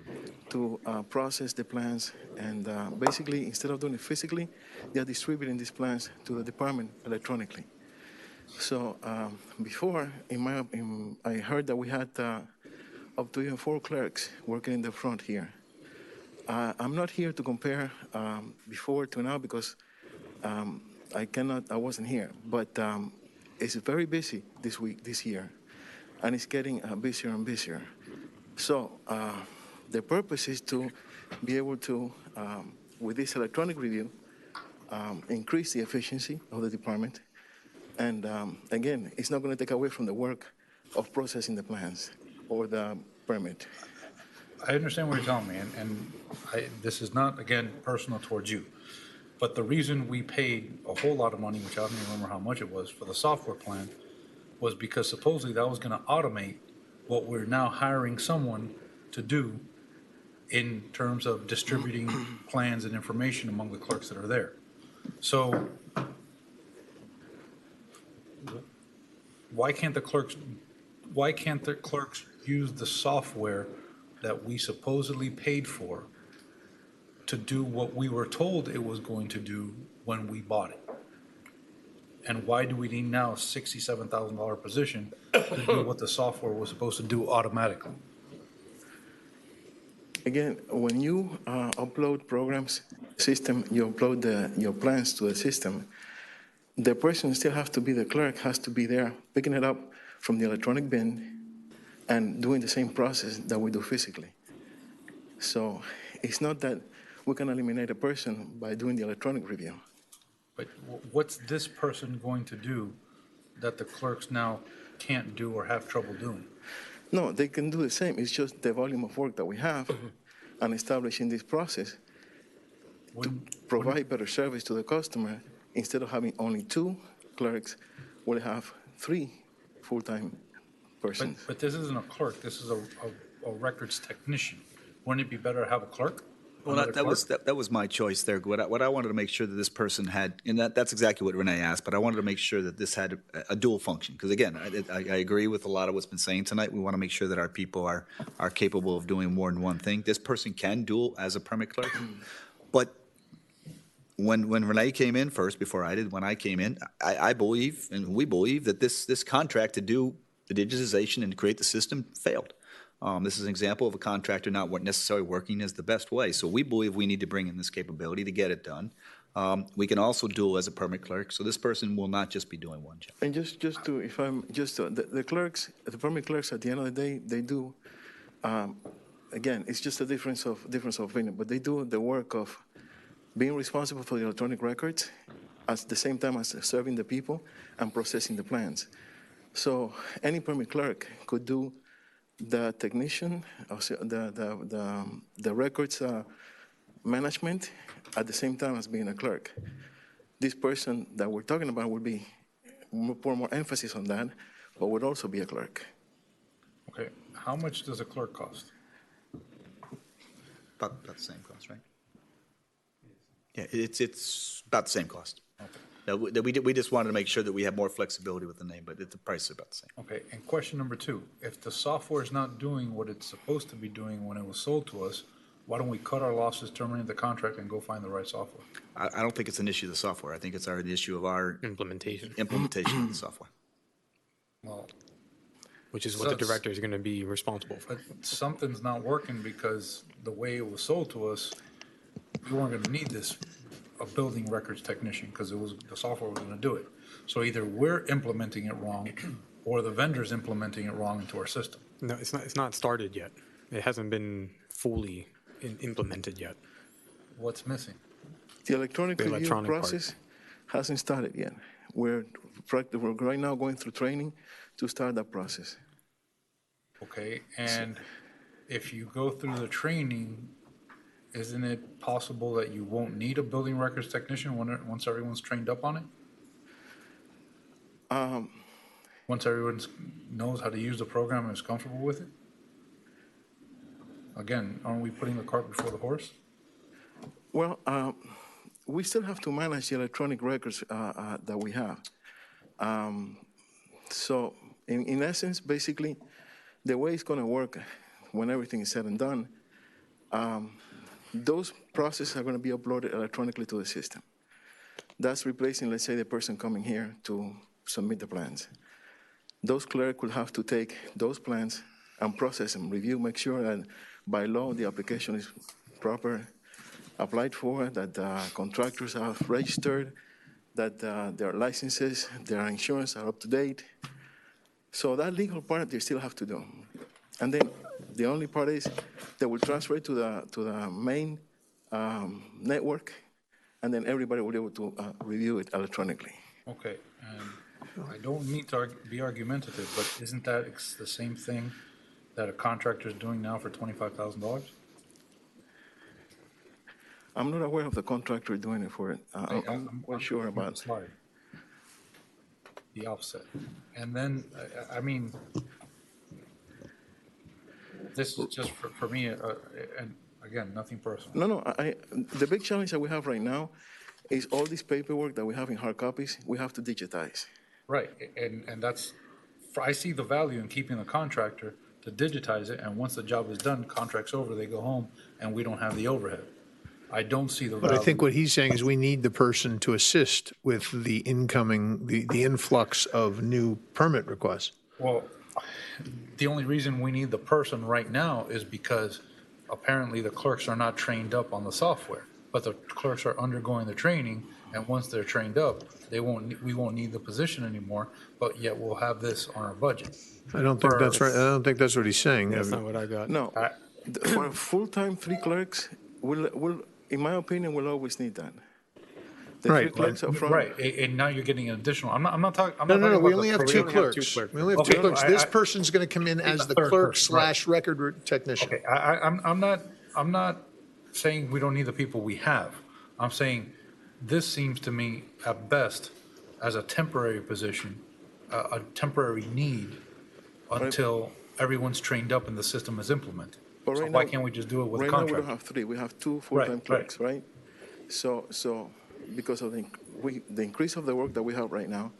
to process the plans, and basically, instead of doing it physically, they're distributing these plans to the department electronically. So before, I heard that we had up to even 4 clerks working in the front here. I'm not here to compare before to now because I wasn't here, but it's very busy this year, and it's getting busier and busier. So the purpose is to be able to, with this electronic review, increase the efficiency of the department. And again, it's not going to take away from the work of processing the plans or the permit. I understand what you're telling me, and this is not, again, personal towards you. But the reason we paid a whole lot of money, which I don't even remember how much it was, for the software plan, was because supposedly that was going to automate what we're now hiring someone to do in terms of distributing plans and information among the clerks that are there. So why can't the clerks use the software that we supposedly paid for to do what we were told it was going to do when we bought it? And why do we need now a $67,000 position to do what the software was supposed to do automatically? Again, when you upload programs system, you upload your plans to the system, the person still has to be, the clerk has to be there picking it up from the electronic bin and doing the same process that we do physically. So it's not that we can eliminate a person by doing the electronic review. But what's this person going to do that the clerks now can't do or have trouble doing? No, they can do the same. It's just the volume of work that we have and establishing this process to provide better service to the customer. Instead of having only 2 clerks, we'll have 3 full-time persons. But this isn't a clerk. This is a records technician. Wouldn't it be better to have a clerk? Well, that was my choice there. What I wanted to make sure that this person had, and that's exactly what Renee asked, but I wanted to make sure that this had a dual function. Because again, I agree with a lot of what's been saying tonight. We want to make sure that our people are capable of doing more than one thing. This person can dual as a permit clerk, but when Renee came in first, before I did, when I came in, I believe, and we believe, that this contract to do the digitization and to create the system failed. This is an example of a contractor not necessarily working as the best way. So we believe we need to bring in this capability to get it done. We can also dual as a permit clerk, so this person will not just be doing one job. And the clerks, the permit clerks, at the end of the day, they do. Again, it's just a difference of opinion, but they do the work of being responsible for the electronic records at the same time as serving the people and processing the plans. So any permit clerk could do the technician, the records management at the same time as being a clerk. This person that we're talking about would be put more emphasis on that, but would also be a clerk. Okay, how much does a clerk cost? About the same cost, right? Yeah, it's about the same cost. No, we just wanted to make sure that we have more flexibility with the name, but the price is about the same. Okay, and question number 2, if the software is not doing what it's supposed to be doing when it was sold to us, why don't we cut our losses, terminate the contract, and go find the right software? I don't think it's an issue of the software. I think it's the issue of our Implementation. implementation of the software. Well, Which is what the director is going to be responsible for. but something's not working because the way it was sold to us, we weren't going to need a building records technician because the software was going to do it. So either we're implementing it wrong or the vendor's implementing it wrong into our system. No, it's not started yet. It hasn't been fully implemented yet. What's missing? The electronic The review electronic part. process hasn't started yet. We're right now going through training to start that process. Okay, and if you go through the training, isn't it possible that you won't need a building records technician once everyone's trained up on it? Once everyone knows how to use the program and is comfortable with it? Again, aren't we putting the cart before the horse? Well, we still have to manage the electronic records that we have. So in essence, basically, the way it's going to work when everything is said and done, those processes are going to be uploaded electronically to the system. That's replacing, let's say, the person coming here to submit the plans. Those clerks will have to take those plans and process them, review, make sure that by law the application is proper, applied for, that contractors are registered, that their licenses, their insurance are up to date. So that legal part they still have to do. And then the only part is they will transfer it to the main network, and then everybody will be able to review it electronically. Okay, and I don't need to be argumentative, but isn't that the same thing that a contractor is doing now for $25,000? I'm not aware of the contractor doing it for it. I'm quite sure about slide. The offset. And then, I mean, this is just for me, and again, nothing personal. No, the big challenge that we have right now is all this paperwork that we have in hard copies, we have to digitize. Right, and that's, I see the value in keeping the contractor to digitize it, and once the job is done, contract's over, they go home, and we don't have the overhead. I don't see the value. But I think what he's saying is we need the person to assist with the incoming, the influx of new permit requests. Well, the only reason we need the person right now is because apparently the clerks are not trained up on the software, but the clerks are undergoing the training, and once they're trained up, we won't need the position anymore, but yet we'll have this on our budget. I don't think that's right. I don't think that's what he's saying. That's not what I got. No, for full-time 3 clerks, we'll, in my opinion, we'll always need that. The 3 clerks up front. Right, and now you're getting an additional, I'm not talking. No, we only have 2 clerks. We only have 2 clerks. This person's going to come in as the clerk / record technician. Okay, I'm not saying we don't need the people we have. I'm saying this seems to me at best as a temporary position, a temporary need until everyone's trained up and the system is implemented. But So why can't we just do it with a right now, we contract? don't have 3, we have 2 full-time Right, clerks, right? So because of the increase of the work that we have right now,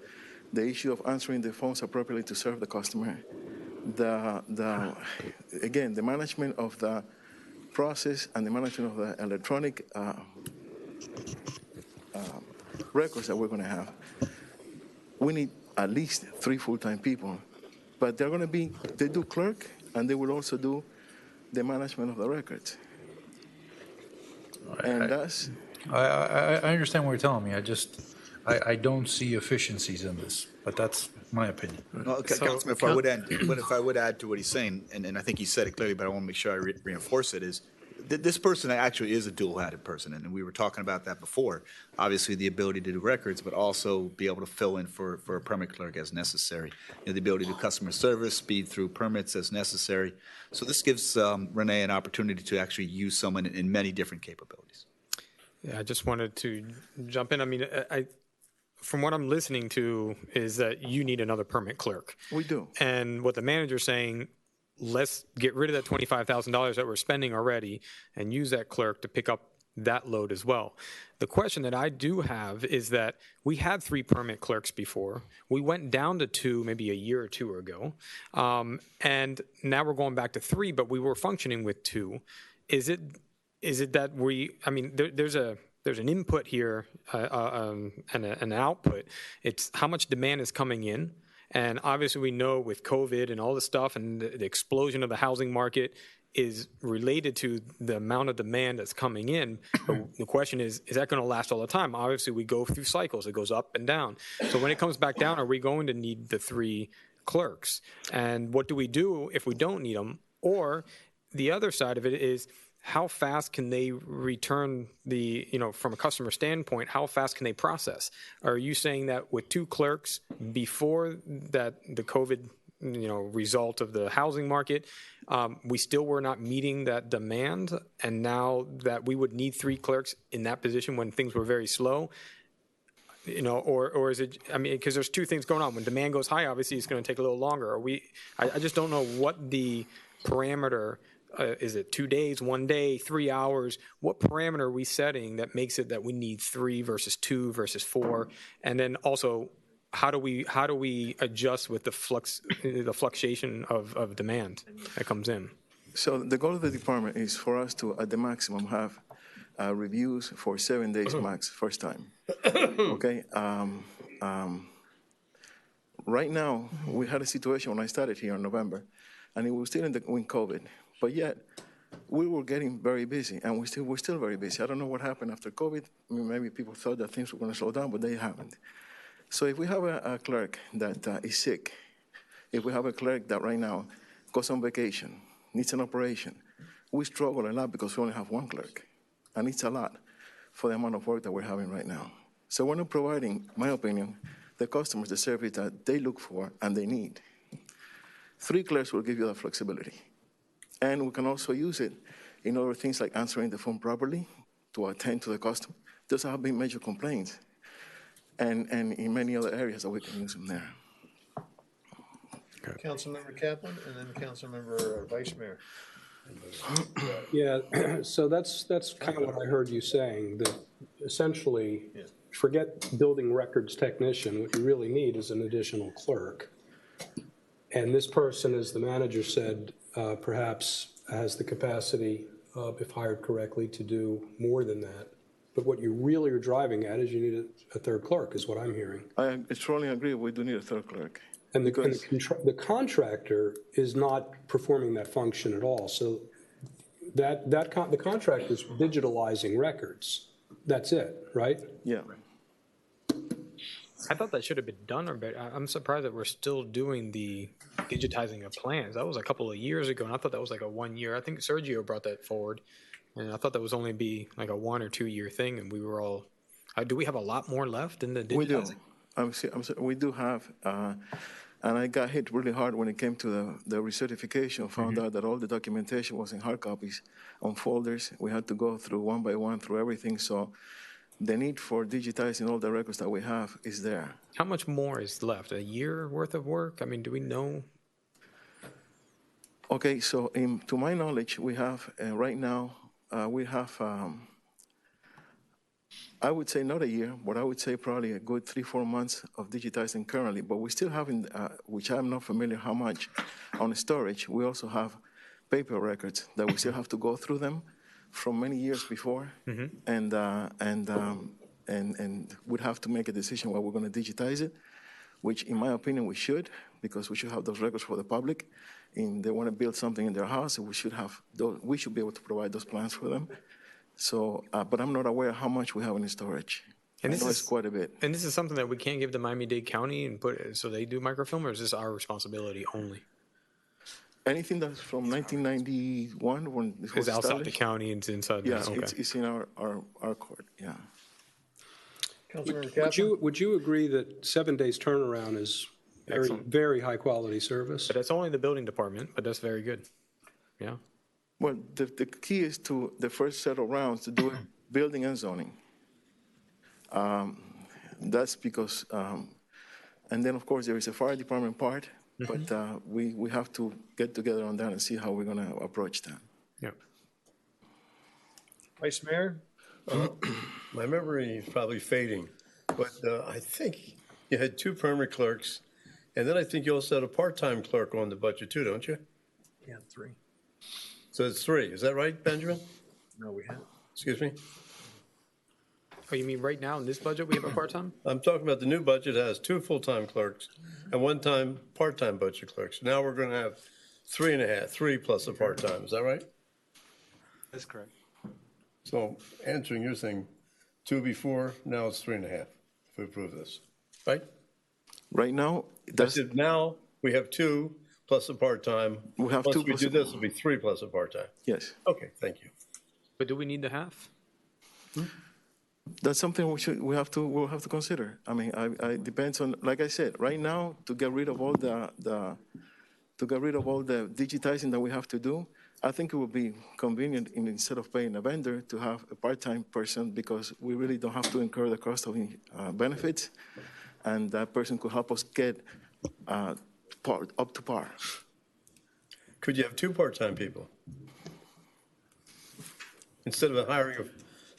the issue of answering the phones appropriately to serve the customer, again, the management of the process and the management of the electronic records that we're going to have, we need at least 3 full-time people. But they're going to be, they do clerk, and they will also do the management of the records. And that's... I understand what you're telling me. I don't see efficiencies in this, but that's my opinion. No, okay, Councilman, if I would add to what he's saying, and I think he said it clearly, but I want to make sure I reinforce it, is this person actually is a dual-hatted person, and we were talking about that before. Obviously, the ability to do records, but also be able to fill in for a permit clerk as necessary. The ability to do customer service, speed through permits as necessary. So this gives Renee an opportunity to actually use someone in many different capabilities. Yeah, I just wanted to jump in. I mean, from what I'm listening to is that you need another permit clerk. We do. And what the manager's saying, let's get rid of that $25,000 that we're spending already and use that clerk to pick up that load as well. The question that I do have is that we had 3 permit clerks before. We went down to 2 maybe a year or 2 ago. And now we're going back to 3, but we were functioning with 2. Is it that there's an input here and an output. It's how much demand is coming in. And obviously we know with COVID and all this stuff and the explosion of the housing market is related to the amount of demand that's coming in. But the question is that going to last all the time? Obviously we go through cycles. It goes up and down. So when it comes back down, are we going to need the 3 clerks? And what do we do if we don't need them? Or the other side of it is, how fast can they return from a customer standpoint, how fast can they process? Are you saying that with 2 clerks before that the COVID, result of the housing market, we still were not meeting that demand, and now that we would need 3 clerks in that position when things were very slow? Or is it, because there's 2 things going on. When demand goes high, obviously it's going to take a little longer. I just don't know what the parameter is. It 2 days, 1 day, 3 hours? What parameter are we setting that makes it that we need 3 versus 2 versus 4? And then also, how do we adjust with the fluctuation of demand that comes in? So the goal of the department is for us to, at the maximum, have reviews for 7 days max, first time. Okay. Right now, we had a situation when I started here in November, and it was still in COVID. But yet, we were getting very busy, and we're still very busy. I don't know what happened after COVID. Maybe people thought that things were going to slow down, but they haven't. So if we have a clerk that is sick, if we have a clerk that right now goes on vacation, needs an operation, we struggle a lot because we only have 1 clerk. And it's a lot for the amount of work that we're having right now. So we're not providing, in my opinion, the customers the service that they look for and they need. 3 clerks will give you that flexibility. And we can also use it in other things like answering the phone properly to attend to the customer. Those have been major complaints. And in many other areas that we can use them there. Councilmember Kaplan and then Councilmember Vice Mayor. Yeah, so that's kind of what I heard you saying, that essentially, forget building records technician. What you really need is an additional clerk. And this person, as the manager said, perhaps has the capacity, if hired correctly, to do more than that. But what you really are driving at is you need a 3rd clerk, is what I'm hearing. I strongly agree. We do need a 3rd clerk. And the contractor is not performing that function at all. So the contractor is digitalizing records. That's it, right? Yeah. I thought that should have been done, but I'm surprised that we're still doing the digitizing of plans. That was a couple of years ago, and I thought that was like a 1 year. I think Sergio brought that forward, and I thought that was only be like a 1 or 2 year thing, and we were all. Do we have a lot more left in the digitizing? We do. We do have, and I got hit really hard when it came to the recertification. Found out that all the documentation was in hard copies on folders. We had to go through one by one through everything. So the need for digitizing all the records that we have is there. How much more is left? A year worth of work? I mean, do we know? Okay, so to my knowledge, we have right now, we have, I would say not a year, but I would say probably a good 3-4 months of digitizing currently. But we still haven't, which I'm not familiar how much, on storage. We also have paper records that we still have to go through them from many years before, and we'd have to make a decision whether we're going to digitize it, which in my opinion we should, because we should have those records for the public. And they want to build something in their house, we should have those, we should be able to provide those plans for them. So, but I'm not aware how much we have in storage. And I know it's quite a bit. And this is something that we can't give to Miami-Dade County and put so they do microfilm, or is this our responsibility only? Anything that's from 1991 when it was It's outside the county and it's inside. Yeah, okay. it's in our court. Yeah. Would you agree that 7 days turnaround is very, very high quality service? But that's only the building department, but that's very good. Yeah. Well, the key is to the first set of rounds to do it building and zoning. that's because, and then of course there is a fire department part, but we have to get together on that and see how we're going to approach that. Yeah. Vice Mayor? My memory is probably fading, but I think you had 2 permanent clerks, and then I think you also had a part-time clerk on the budget too, don't you? Yeah, 3. So it's 3. Is that right, Benjamin? No, we have. Excuse me? Oh, you mean right now in this budget, we have a part-time? I'm talking about the new budget has 2 full-time clerks and 1 part-time budget clerks. Now we're going to have 3.5, 3 plus a part-time. Is that right? That's correct. So answering your thing, 2 before, now it's 3.5 if we approve this, right? Right now, That's it. Now we have 2 plus a part-time. We have Once 2 we plus do a- this, it'll be 3 plus a part-time. Yes. Okay, thank you. But do we need the half? That's something we'll have to consider. I mean, I depends on, like I said, right now, to get rid of all the digitizing that we have to do, I think it would be convenient instead of paying a vendor to have a part-time person, because we really don't have to incur the cost of benefits, and that person could help us get up to par. Could you have 2 part-time people? Instead of hiring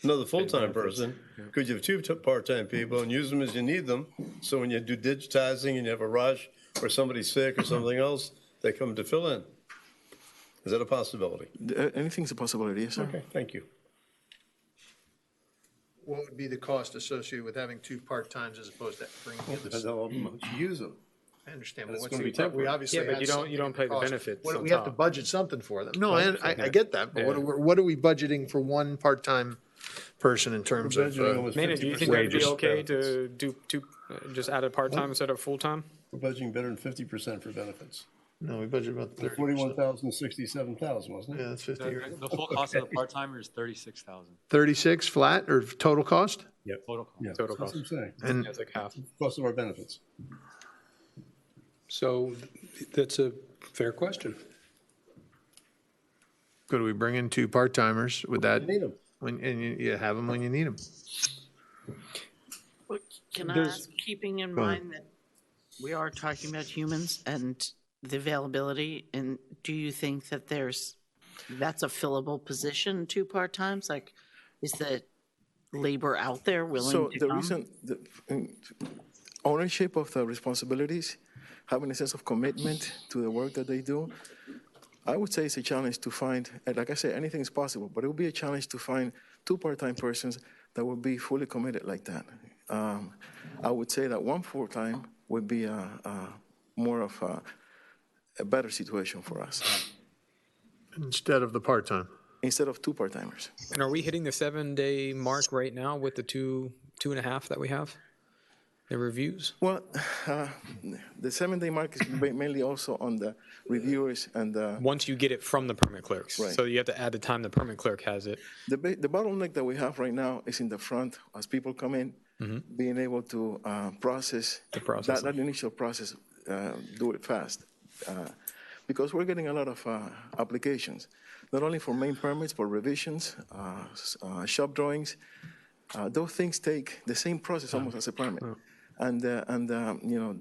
another full-time person, could you have 2 part-time people and use them as you need them? So when you do digitizing and you have a rush or somebody's sick or something else, they come to fill in. Is that a possibility? Anything's a possibility, yes, sir. Okay, thank you. What would be the cost associated with having 2 part-times as opposed to bringing in Depends on how much you use them. I understand, but That's what's gonna the, be tough. we obviously Yeah, but have you don't something pay the cost. benefits What- on We have to top. budget something for them. No, I get that, but what are we budgeting for 1 part-time person in terms of budgeting almost Maynard, do you think that'd be wages. okay to do 2, just add a part-time instead of full-time? We're budgeting better than 50% for benefits. No, we budget about 30%. 41,000, 67,000, wasn't it? Yeah, that's 50. The full cost of the part-timer is 36,000. 36 flat or total cost? Yep. Total cost. Yeah, Total that's what I'm saying. And Yeah, it's like half. Plus of our benefits. So that's a fair question. could we bring in 2 part-timers? Would that, Need them. and you have them when you need them? Can I There's- ask, keeping in Go ahead. mind that we are talking about humans and the availability, and do you think that that's a fillable position, 2 part-times? Like, is the labor out there willing So to the come? reason, ownership of the responsibilities, having a sense of commitment to the work that they do, I would say it's a challenge to find, and like I said, anything is possible, but it would be a challenge to find 2 part-time persons that would be fully committed like that. I would say that 1 full-time would be more of a better situation for us, Instead of the part-time? instead of 2 part-timers. And are we hitting the 7-day mark right now with the 2.5 that we have? The reviews? Well, the 7-day mark is mainly also on the reviewers and the Once you get it from the permit clerks. Right. So you have to add the time the permit clerk has it. The bottleneck that we have right now is in the front, as people come in, being able to process that initial process, do it fast. Because we're getting a lot of applications, not only for main permits, but revisions, shop drawings. Those things take the same process almost as a permit. And you know,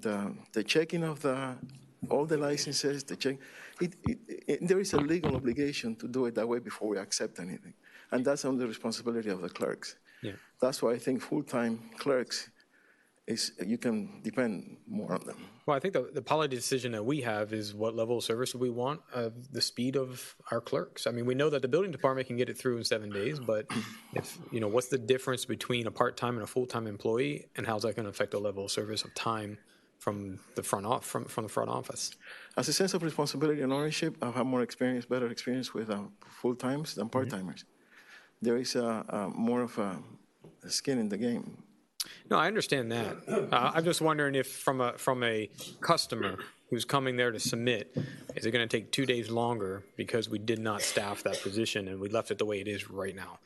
the checking of all the licenses, there is a legal obligation to do it that way before we accept anything. And that's on the responsibility of the clerks. Yeah. That's why I think full-time clerks you can depend more on them. Well, I think the policy decision that we have is what level of service we want, the speed of our clerks. I mean, we know that the building department can get it through in 7 days, but if, what's the difference between a part-time and a full-time employee, and how's that going to affect the level of service of time from the front office? As a sense of responsibility and ownership, I've had better experience with full-times than part-timers. There is more of a skin in the game. No, I understand that. I'm just wondering if from a customer who's coming there to submit, is it going to take 2 days longer because we did not staff that position and we left it the way it is right now?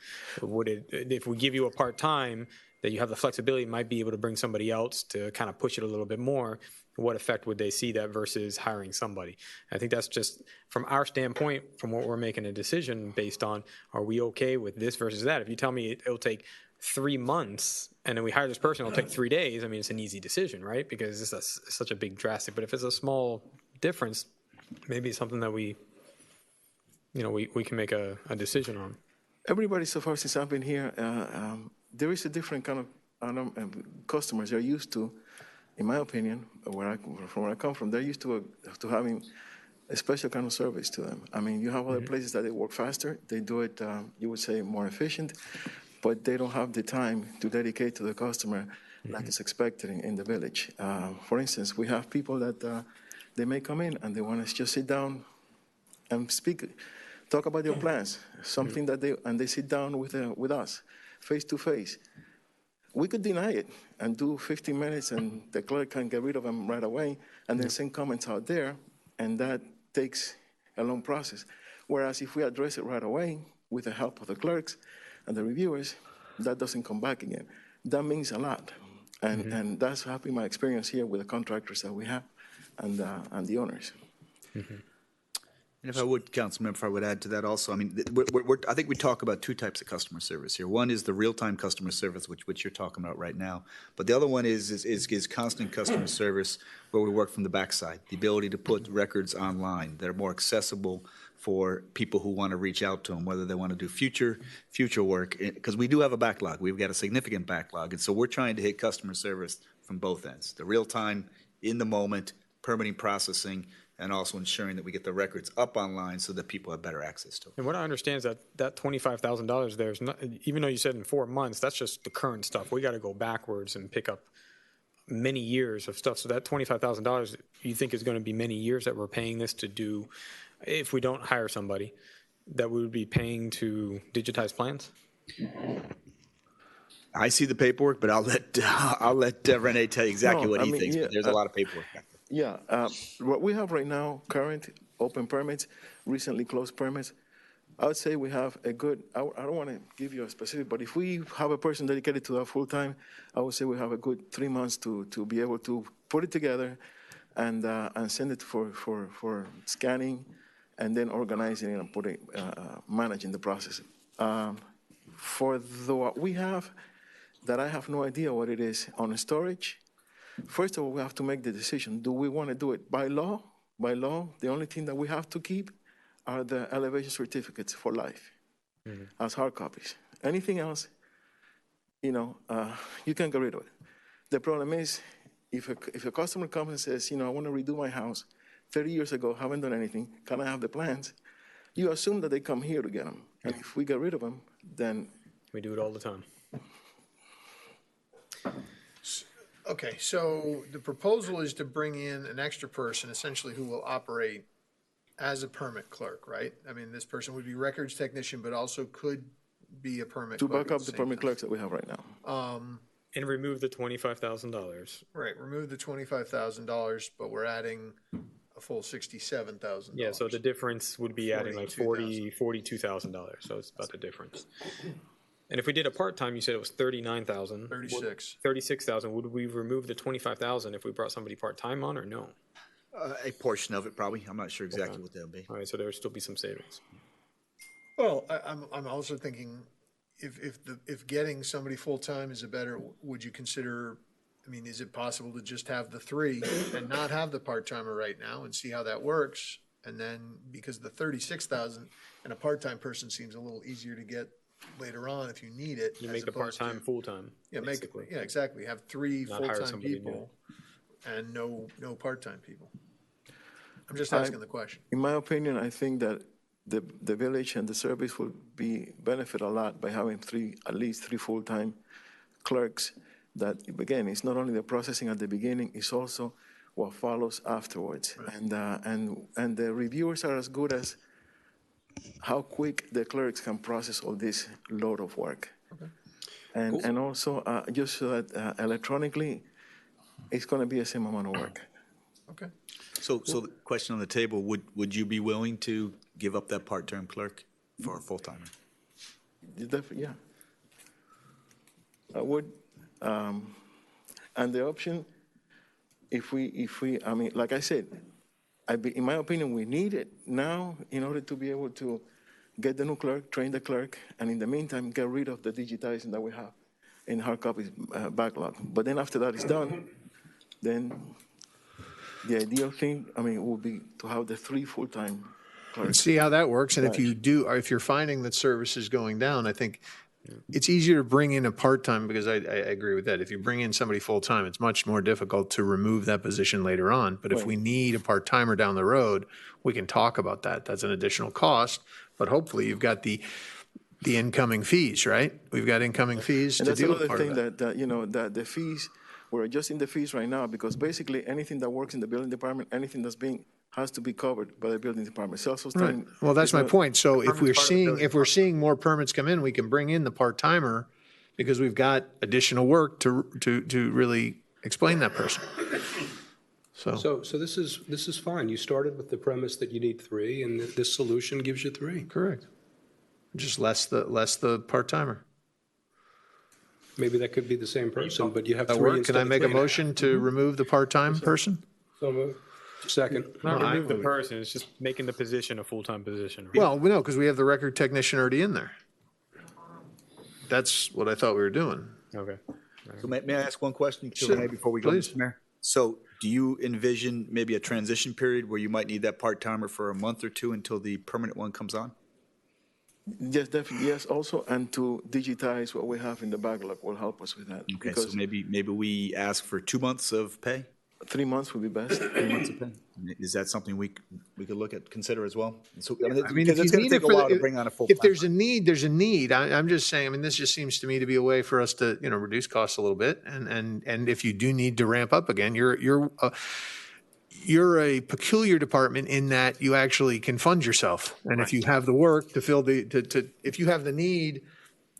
Would it, if we give you a part-time, that you have the flexibility, might be able to bring somebody else to kind of push it a little bit more, what effect would they see that versus hiring somebody? I think that's just from our standpoint, from what we're making a decision based on, are we okay with this versus that? If you tell me it'll take 3 months and then we hire this person, it'll take 3 days. I mean, it's an easy decision, right? Because it's such a big drastic. But if it's a small difference, maybe it's something that we can make a decision on. Everybody so far since I've been here, there is a different kind of customers they're used to, in my opinion, from where I come from, they're used to having a special kind of service to them. I mean, you have other places that they work faster, they do it, you would say, more efficient, but they don't have the time to dedicate to the customer like is expected in the village. For instance, we have people that they may come in and they want to just sit down and talk about their plans, something that they sit down with us, face to face. We could deny it and do 15 minutes and the clerk can get rid of them right away and then send comments out there, and that takes a long process. Whereas if we address it right away with the help of the clerks and the reviewers, that doesn't come back again. That means a lot. And that's been my experience here with the contractors that we have and the owners. And if I would, Councilmember, if I would add to that also, I mean, I think we talk about two types of customer service here. One is the real-time customer service, which you're talking about right now. But the other one is constant customer service where we work from the backside, the ability to put records online that are more accessible for people who want to reach out to them, whether they want to do future work, because we do have a backlog. We've got a significant backlog. And so we're trying to hit customer service from both ends, the real-time, in the moment, permitting processing, and also ensuring that we get the records up online so that people have better access to them. And what I understand is that $25,000 there's not, even though you said in 4 months, that's just the current stuff. We got to go backwards and pick up many years of stuff. So that $25,000 you think is going to be many years that we're paying this to do, if we don't hire somebody, that we would be paying to digitize plans? I see the paperwork, but I'll let Rene tell you exactly what he thinks. But there's a lot of paperwork. Yeah, what we have right now, current open permits, recently closed permits, I would say we have a good, I don't want to give you a specific, but if we have a person dedicated to that full time, I would say we have a good 3 months to be able to put it together and send it for scanning and then organizing it and putting, managing the process. For what we have, that I have no idea what it is on storage. First of all, we have to make the decision. Do we want to do it by law? By law, the only thing that we have to keep are the elevation certificates for life as hard copies. Anything else, you can get rid of it. The problem is, if a customer comes and says, I want to redo my house, 30 years ago, haven't done anything, can I have the plans? You assume that they come here to get them. And if we get rid of them, then... We do it all the time. Okay, so the proposal is to bring in an extra person, essentially, who will operate as a permit clerk, right? I mean, this person would be records technician, but also could be a permit clerk. To back up the permit clerks that we have right now. And remove the $25,000. Right, remove the $25,000, but we're adding a full $67,000. Yeah, so the difference would be adding like $42,000. So it's about the difference. And if we did a part-time, you said it was $39,000. 36. 36,000. Would we remove the $25,000 if we brought somebody part-time on, or no? A portion of it, probably. I'm not sure exactly what that'll be. All right, so there would still be some savings. Well, I'm also thinking if getting somebody full-time is would you consider, I mean, is it possible to just have the 3 and not have the part-timer right now and see how that works? And then, because the $36,000 and a part-time person seems a little easier to get later on if you need it. You make the part-time full-time. Yeah, basically. Exactly. Have 3 Not hire full-time somebody people and no part-time people. I'm just asking the question. In my opinion, I think that the village and the service will benefit a lot by having at least 3 full-time clerks. That, again, it's not only the processing at the beginning, it's also what follows afterwards. Right. And the reviewers are as good as how quick the clerks can process all this load of work. Okay. And also, just so that electronically, it's going to be the same amount of work. Okay. So the question on the table, would you be willing to give up that part-time clerk for a full-timer? Yeah. I would. And the option, if we, I mean, like I said, in my opinion, we need it now in order to be able to get the new clerk, train the clerk, and in the meantime, get rid of the digitizing that we have. in hard copy backlog. But then after that is done, then the ideal thing, would be to have the 3 full-time clerks. See how that works, and if Right. you do, or if you're finding that service is going down, I think it's easier to bring in a part-time, because I agree with that. If you bring in somebody full-time, it's much more difficult to remove that position later on. But if Right. we need a part-timer down the road, we can talk about that. That's an additional cost, but hopefully you've got the incoming fees, right? We've got incoming fees And to that's deal with another part of thing that. that the fees, we're adjusting the fees right now because basically anything that works in the building department, anything has to be covered by the building department. Right. Well, that's my point. So if we're seeing more permits come in, we can bring in the part-timer because we've got additional work to really explain that person. So this is fine. You started with the premise that you need 3, and this solution gives you 3. Correct. Just less the part-timer. Maybe that could be the same person, but you have That 3 work? instead Can I of make a 3. motion to remove the part-time person? So moved. Second. Not remove the person, it's just making the position a full-time position. Right? Well, we know, because we have the record technician already in there. That's what I thought we were doing. Okay. So may I ask one question, Sure. Renee, before we go, Please. Mr. Mayor? So do you envision maybe a transition period where you might need that part-timer for a month or 2 until the permanent one comes on? Yes, definitely, yes, also, and to digitize what we have in the backlog will help us with that. Okay, so Because maybe we ask for 2 months of pay? 3 months would be best. 3 months of pay? Is that something we could look at, consider as well? So, I mean, because if it's you going need to it take a for while the, to bring on a full. if there's a need, there's a need. I'm just saying, I mean, this just seems to me to be a way for us to, reduce costs a little bit. And if you do need to ramp up again, you're a peculiar department in that you actually can fund yourself. And if you have the work to fill if you have the need,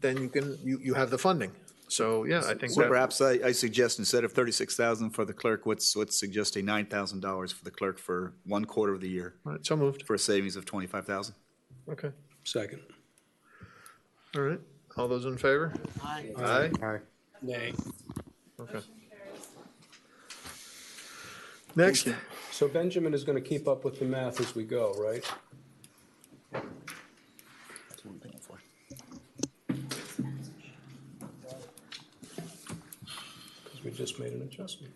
then you have the funding. So, yeah, I think So that. perhaps I suggest instead of $36,000 for the clerk, let's suggest a $9,000 for the clerk for 1 quarter of the year. All right, so moved. For a savings of $25,000. Okay. Second. All right. All those in favor? Aye. Aye. Aye. Nay. Okay. Next. So Benjamin is going to keep up with the math as we go, right? That's what I'm paying for. Because we just made an adjustment.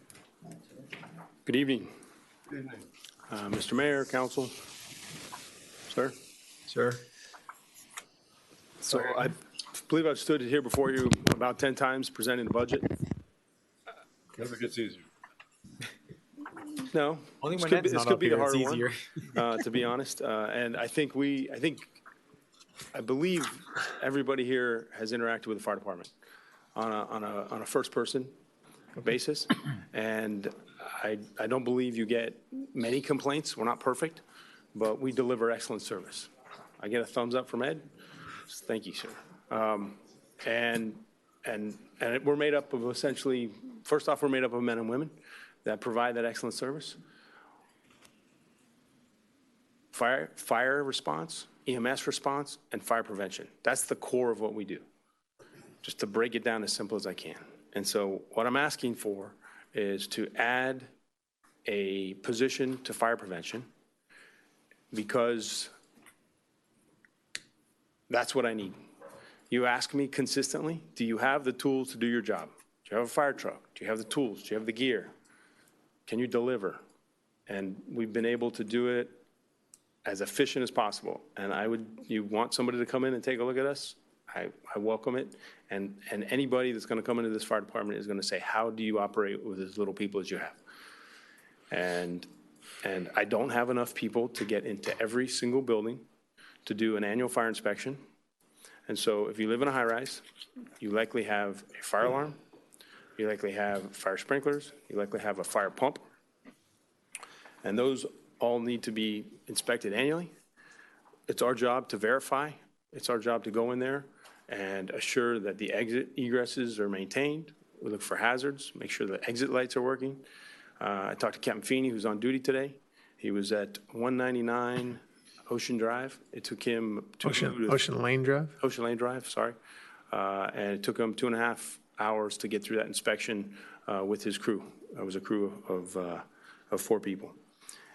Good evening. Mr. Mayor, Council, sir. Sir. So I believe I've stood here before you about 10 times presenting the budget. Never gets easier. No. Only this when could be- Ed's this not could up be the here, it's harder easier. one, to be honest. And I believe everybody here has interacted with the fire department on a first person basis. And I don't believe you get many complaints. We're not perfect, but we deliver excellent service. I get a thumbs up from Ed. Thank you, sir. And we're made up of essentially, first off, we're made up of men and women that provide that excellent service. Fire response, EMS response, and fire prevention. That's the core of what we do. Just to break it down as simple as I can. And so what I'm asking for is to add a position to fire prevention because that's what I need. You ask me consistently, do you have the tools to do your job? Do you have a fire truck? Do you have the tools? Do you have the gear? Can you deliver? And we've been able to do it as efficient as possible. And you want somebody to come in and take a look at us? I welcome it. And anybody that's going to come into this fire department is going to say, how do you operate with as little people as you have? And I don't have enough people to get into every single building to do an annual fire inspection. And so if you live in a high-rise, you likely have a fire alarm, you likely have fire sprinklers, you likely have a fire pump, and those all need to be inspected annually. It's our job to verify. It's our job to go in there and assure that the exit egresses are maintained. We look for hazards, make sure the exit lights are working. I talked to Captain Feeney, who's on duty today. He was at 199 Ocean Drive. It took him Ocean Lane Drive? Ocean Lane Drive, sorry. And it took him 2.5 hours to get through that inspection with his crew. It was a crew of 4 people.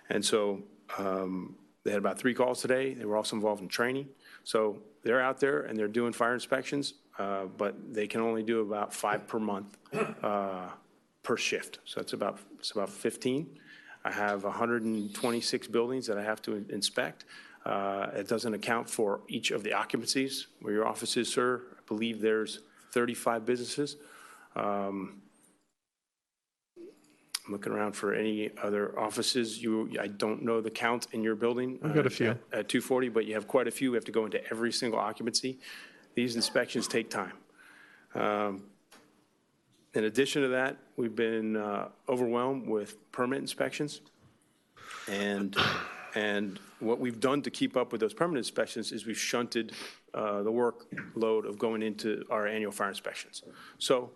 And so they had about 3 calls today. They were also involved in training. So they're out there and they're doing fire inspections but they can only do about 5 per month per shift. So it's about 15. I have 126 buildings that I have to inspect. It doesn't account for each of the occupancies where your office is, sir. I believe there's 35 businesses. I'm looking around for any other offices. I don't know the count in your building. I've got a few. At 240, but you have quite a few. We have to go into every single occupancy. These inspections take time. In addition to that, we've been overwhelmed with permit inspections. And what we've done to keep up with those permit inspections is we've shunted the workload of going into our annual fire inspections. So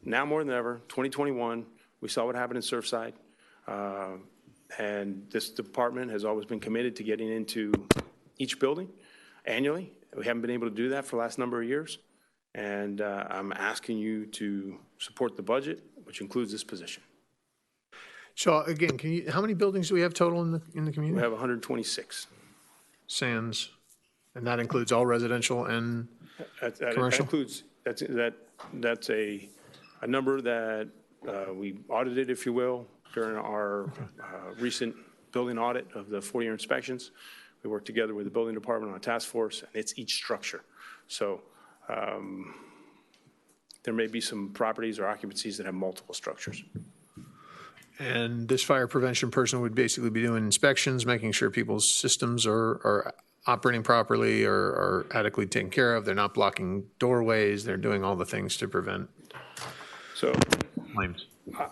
now more than ever, 2021, we saw what happened in Surfside. And this department has always been committed to getting into each building annually. We haven't been able to do that for the last number of years. And I'm asking you to support the budget, which includes this position. So again, how many buildings do we have total in the community? We have 126. Sans, and that includes all residential and commercial? That includes, that's a number that we audited, if you will, during our recent building audit of the 4-year inspections. We worked together with the building department on a task force, and it's each structure. So there may be some properties or occupancies that have multiple structures. And this fire prevention person would basically be doing inspections, making sure people's systems are operating properly or are adequately taken care of. They're not blocking doorways. They're doing all the things to prevent So flames.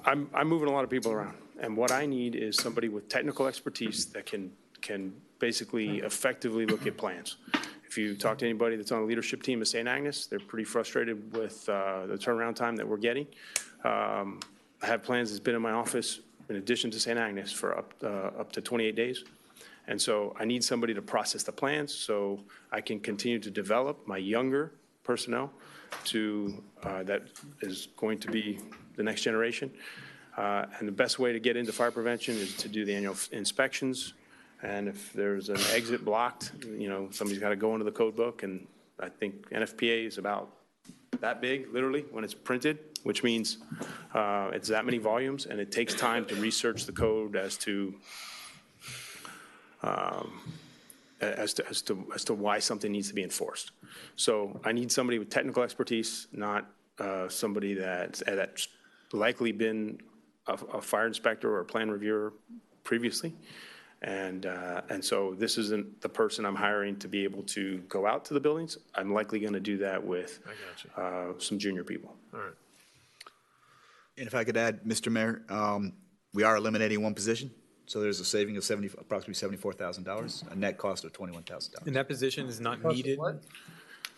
I'm moving a lot of people around, and what I need is somebody with technical expertise that can basically effectively look at plans. If you talk to anybody that's on the leadership team at St. Agnes, they're pretty frustrated with the turnaround time that we're getting. I have plans that's been in my office in addition to St. Agnes for up to 28 days. And so I need somebody to process the plans so I can continue to develop my younger personnel to that is going to be the next generation. And the best way to get into fire prevention is to do the annual inspections. And if there's an exit blocked, somebody's got to go into the code book. And I think NFPA is about that big, literally, when it's printed, which means it's that many volumes, and it takes time to research the code as to why something needs to be enforced. So I need somebody with technical expertise, not somebody that's likely been a fire inspector or a plan reviewer previously. And so this isn't the person I'm hiring to be able to go out to the buildings. I'm likely going to do that with some junior people. All right. And if I could add, Mr. Mayor, we are eliminating one position. So there's a saving of approximately $74,000, a net cost of $21,000. And that position is not needed?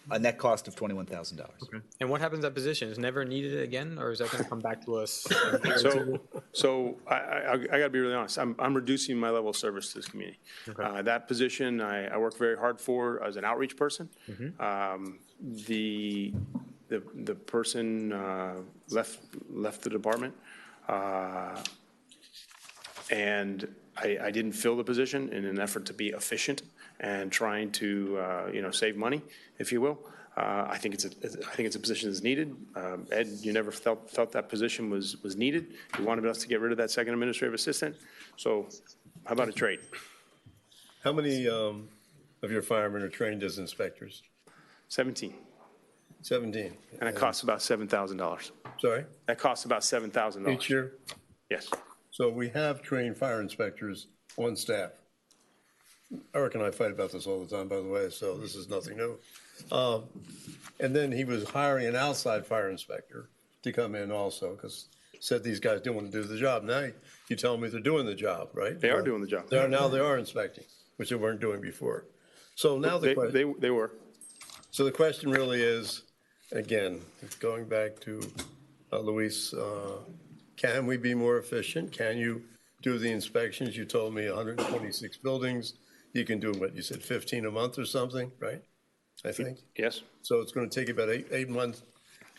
A net cost of $21,000. Okay. And what happens to that position? Is never needed again, or is that going to come back to us? So I got to be really honest. I'm reducing my level of service to this community. Okay. That position I worked very hard for as an outreach person. The person left the department, and I didn't fill the position in an effort to be efficient and trying to save money, if you will. I think it's a position that's needed. Ed, you never felt that position was needed. You wanted us to get rid of that second administrative assistant. So how about a trade? How many of your firemen are trained as inspectors? 17. 17. And it costs about $7,000. Sorry? That costs about $7,000. Each year? Yes. So we have trained fire inspectors on staff. Eric and I fight about this all the time, by the way, so this is nothing new. And then he was hiring an outside fire inspector to come in also, because said these guys didn't want to do the job. Now you tell me they're doing the job, right? They are doing the job. They are inspecting, which they weren't doing before. So now they were. So the question really is, again, going back to Luis, can we be more efficient? Can you do the inspections? You told me 126 buildings. You can do what you said, 15 a month or something, right? I think. Yes. So it's going to take you about eight months,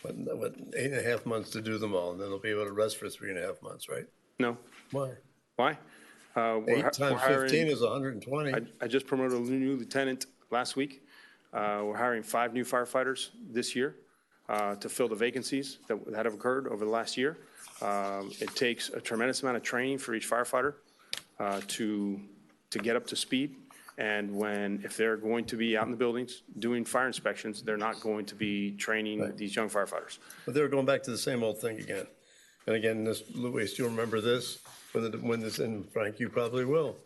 8.5 months to do them all, and then they'll be able to rest for 3.5 months, right? No. Why? Why? 8 times 15 is 120. I just promoted a new lieutenant last week. We're hiring 5 new firefighters this year to fill the vacancies that have occurred over the last year. It takes a tremendous amount of training for each firefighter to get up to speed. And if they're going to be out in the buildings doing fire inspections, they're not going to be training these young firefighters. But they're going back to the same old thing again. And again, Luis, you'll remember this when this, and Frank, you probably will.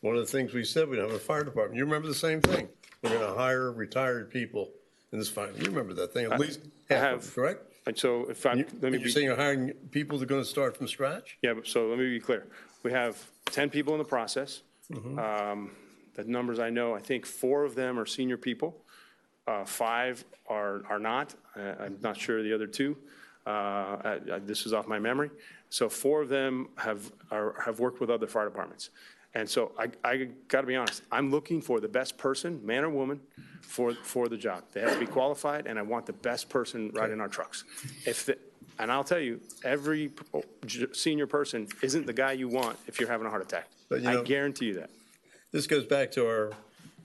One of the things we said, we'd have a fire department. You remember the same thing. We're going to hire retired people in this fire. You remember that thing, at least half of them, correct? And so if I, You're saying you're hiring people that are going to start from scratch? Yeah, but so let me be clear. We have 10 people in the process. The numbers I know, I think 4 of them are senior people. 5 are not. I'm not sure the other 2. This is off my memory. So 4 of them have worked with other fire departments. And so I got to be honest, I'm looking for the best person, man or woman, for the job. They have to be qualified, and I want the best person riding our trucks. And I'll tell you, every senior person isn't the guy you want if you're having a heart attack. But, I guarantee you that. This goes back to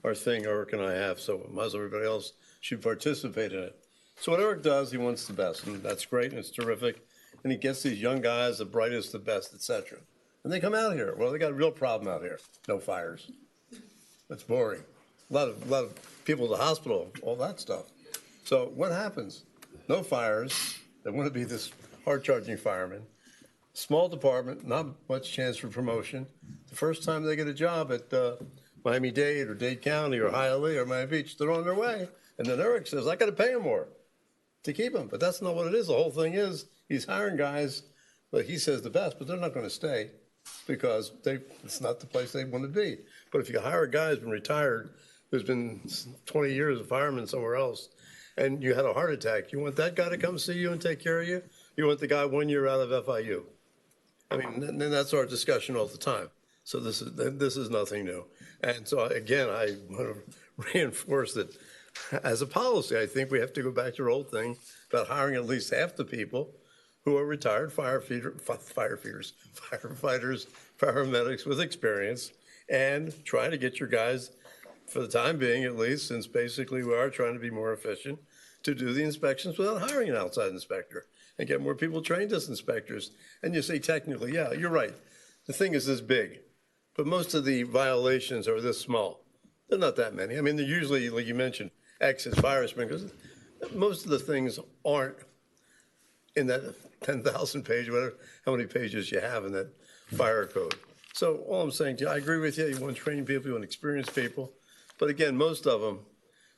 our thing Eric and I have, so might as well everybody else should participate in it. So what Eric does, he wants the best, and that's great, and it's terrific. And he gets these young guys, the brightest, the best, et cetera. And they come out here. Well, they got a real problem out here. No fires. That's boring. A lot of people at the hospital, all that stuff. So what happens? No fires. They want to be this hard-charging fireman. Small department, not much chance for promotion. The first time they get a job at Miami-Dade or Dade County or Hialeah or Miami Beach, they're on their way. And then Eric says, I got to pay him more to keep them. But that's not what it is. The whole thing is he's hiring guys, but he says the best, but they're not going to stay because it's not the place they want to be. But if you hire a guy who's been retired, who's been 20 years a fireman somewhere else, and you had a heart attack, you want that guy to come see you and take care of you? You want the guy 1 year out of FIU? I mean, and that's our discussion all the time. So this is nothing new. And so again, I want to reinforce that as a policy, I think we have to go back to our old thing about hiring at least half the people who are retired firefighters, paramedics with experience, and try to get your guys, for the time being at least, since basically we are trying to be more efficient, to do the inspections without hiring an outside inspector and get more people trained as inspectors. And you say technically, yeah, you're right. The thing is this big, but most of the violations are this small. They're not that many. I mean, they're usually, like you mentioned, exits, fire sprinklers. Most of the things aren't in that 10,000 page, whatever, how many pages you have in that fire code. So all I'm saying to you, I agree with you. You want to train people, you want experienced people. But again, most of them,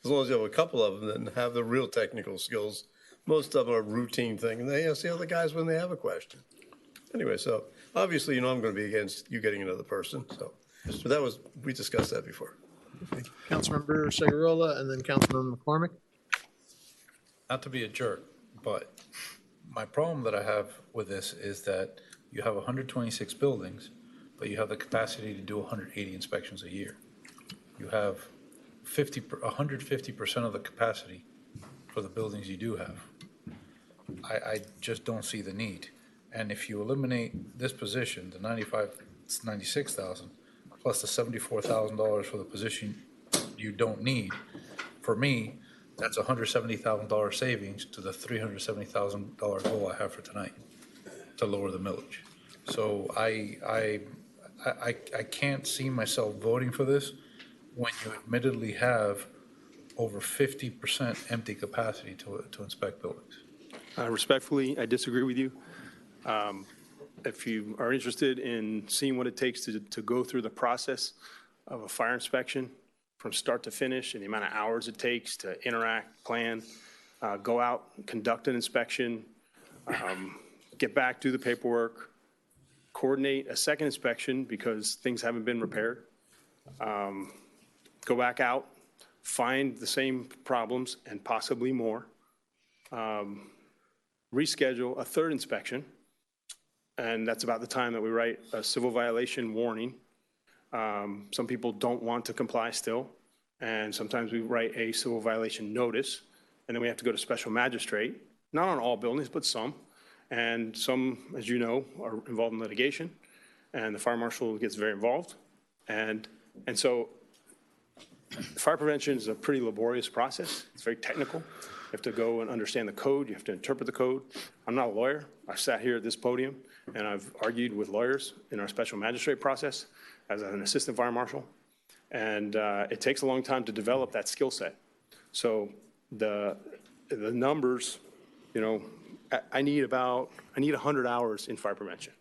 as long as you have a couple of them that have the real technical skills, most of them are routine thing. And they ask the other guys when they have a question. Anyway, so obviously, you know, I'm going to be against you getting another person. So, but we discussed that before. Okay. Councilmember Segurola and then Councilmember McCormick. Not to be a jerk, but my problem that I have with this is that you have 126 buildings, but you have the capacity to do 180 inspections a year. You have 150% of the capacity for the buildings you do have. I just don't see the need. And if you eliminate this position, the $96,000 plus the $74,000 for the position you don't need, for me, that's $170,000 savings to the $370,000 goal I have for tonight to lower the millage. So I can't see myself voting for this when you admittedly have over 50% empty capacity to inspect buildings. Respectfully, I disagree with you. If you are interested in seeing what it takes to go through the process of a fire inspection from start to finish and the amount of hours it takes to interact, plan, go out, conduct an inspection, get back, do the paperwork, coordinate a second inspection because things haven't been repaired, go back out, find the same problems and possibly more, reschedule a third inspection, and that's about the time that we write a civil violation warning. Some people don't want to comply still, and sometimes we write a civil violation notice, and then we have to go to special magistrate, not on all buildings, but some. And some, as you know, are involved in litigation, and the fire marshal gets very involved. And so Fire prevention is a pretty laborious process. It's very technical. You have to go and understand the code. You have to interpret the code. I'm not a lawyer. I've sat here at this podium and I've argued with lawyers in our special magistrate process as an assistant fire marshal. And it takes a long time to develop that skill set. So the numbers, you know, I need 100 hours in fire prevention.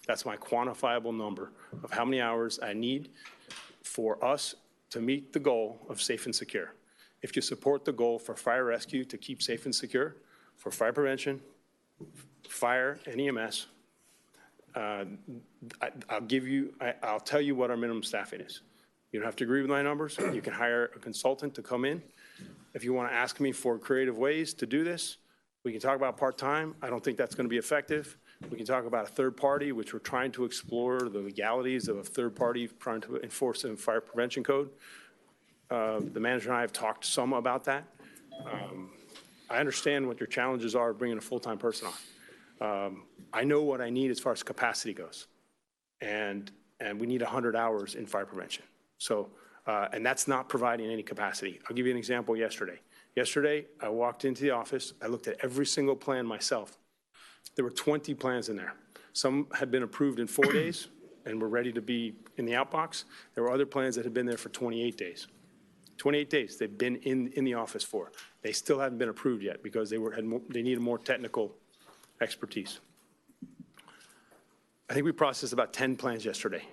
That's my quantifiable number of how many hours I need for us to meet the goal of safe and secure. If you support the goal for fire rescue to keep safe and secure, for fire prevention, fire and EMS, I'll tell you what our minimum staffing is. You don't have to agree with my numbers. You can hire a consultant to come in. If you want to ask me for creative ways to do this, we can talk about part-time. I don't think that's going to be effective. We can talk about a third party, which we're trying to explore the legalities of a third party trying to enforce a fire prevention code. The manager and I have talked some about that. I understand what your challenges are bringing a full-time person on. I know what I need as far as capacity goes. And we need 100 hours in fire prevention. So, and that's not providing any capacity. I'll give you an example yesterday. Yesterday, I walked into the office. I looked at every single plan myself. There were 20 plans in there. Some had been approved in 4 days and were ready to be in the outbox. There were other plans that had been there for 28 days. 28 days they've been in the office for. They still haven't been approved yet because they needed more technical expertise. I think we processed about 10 plans yesterday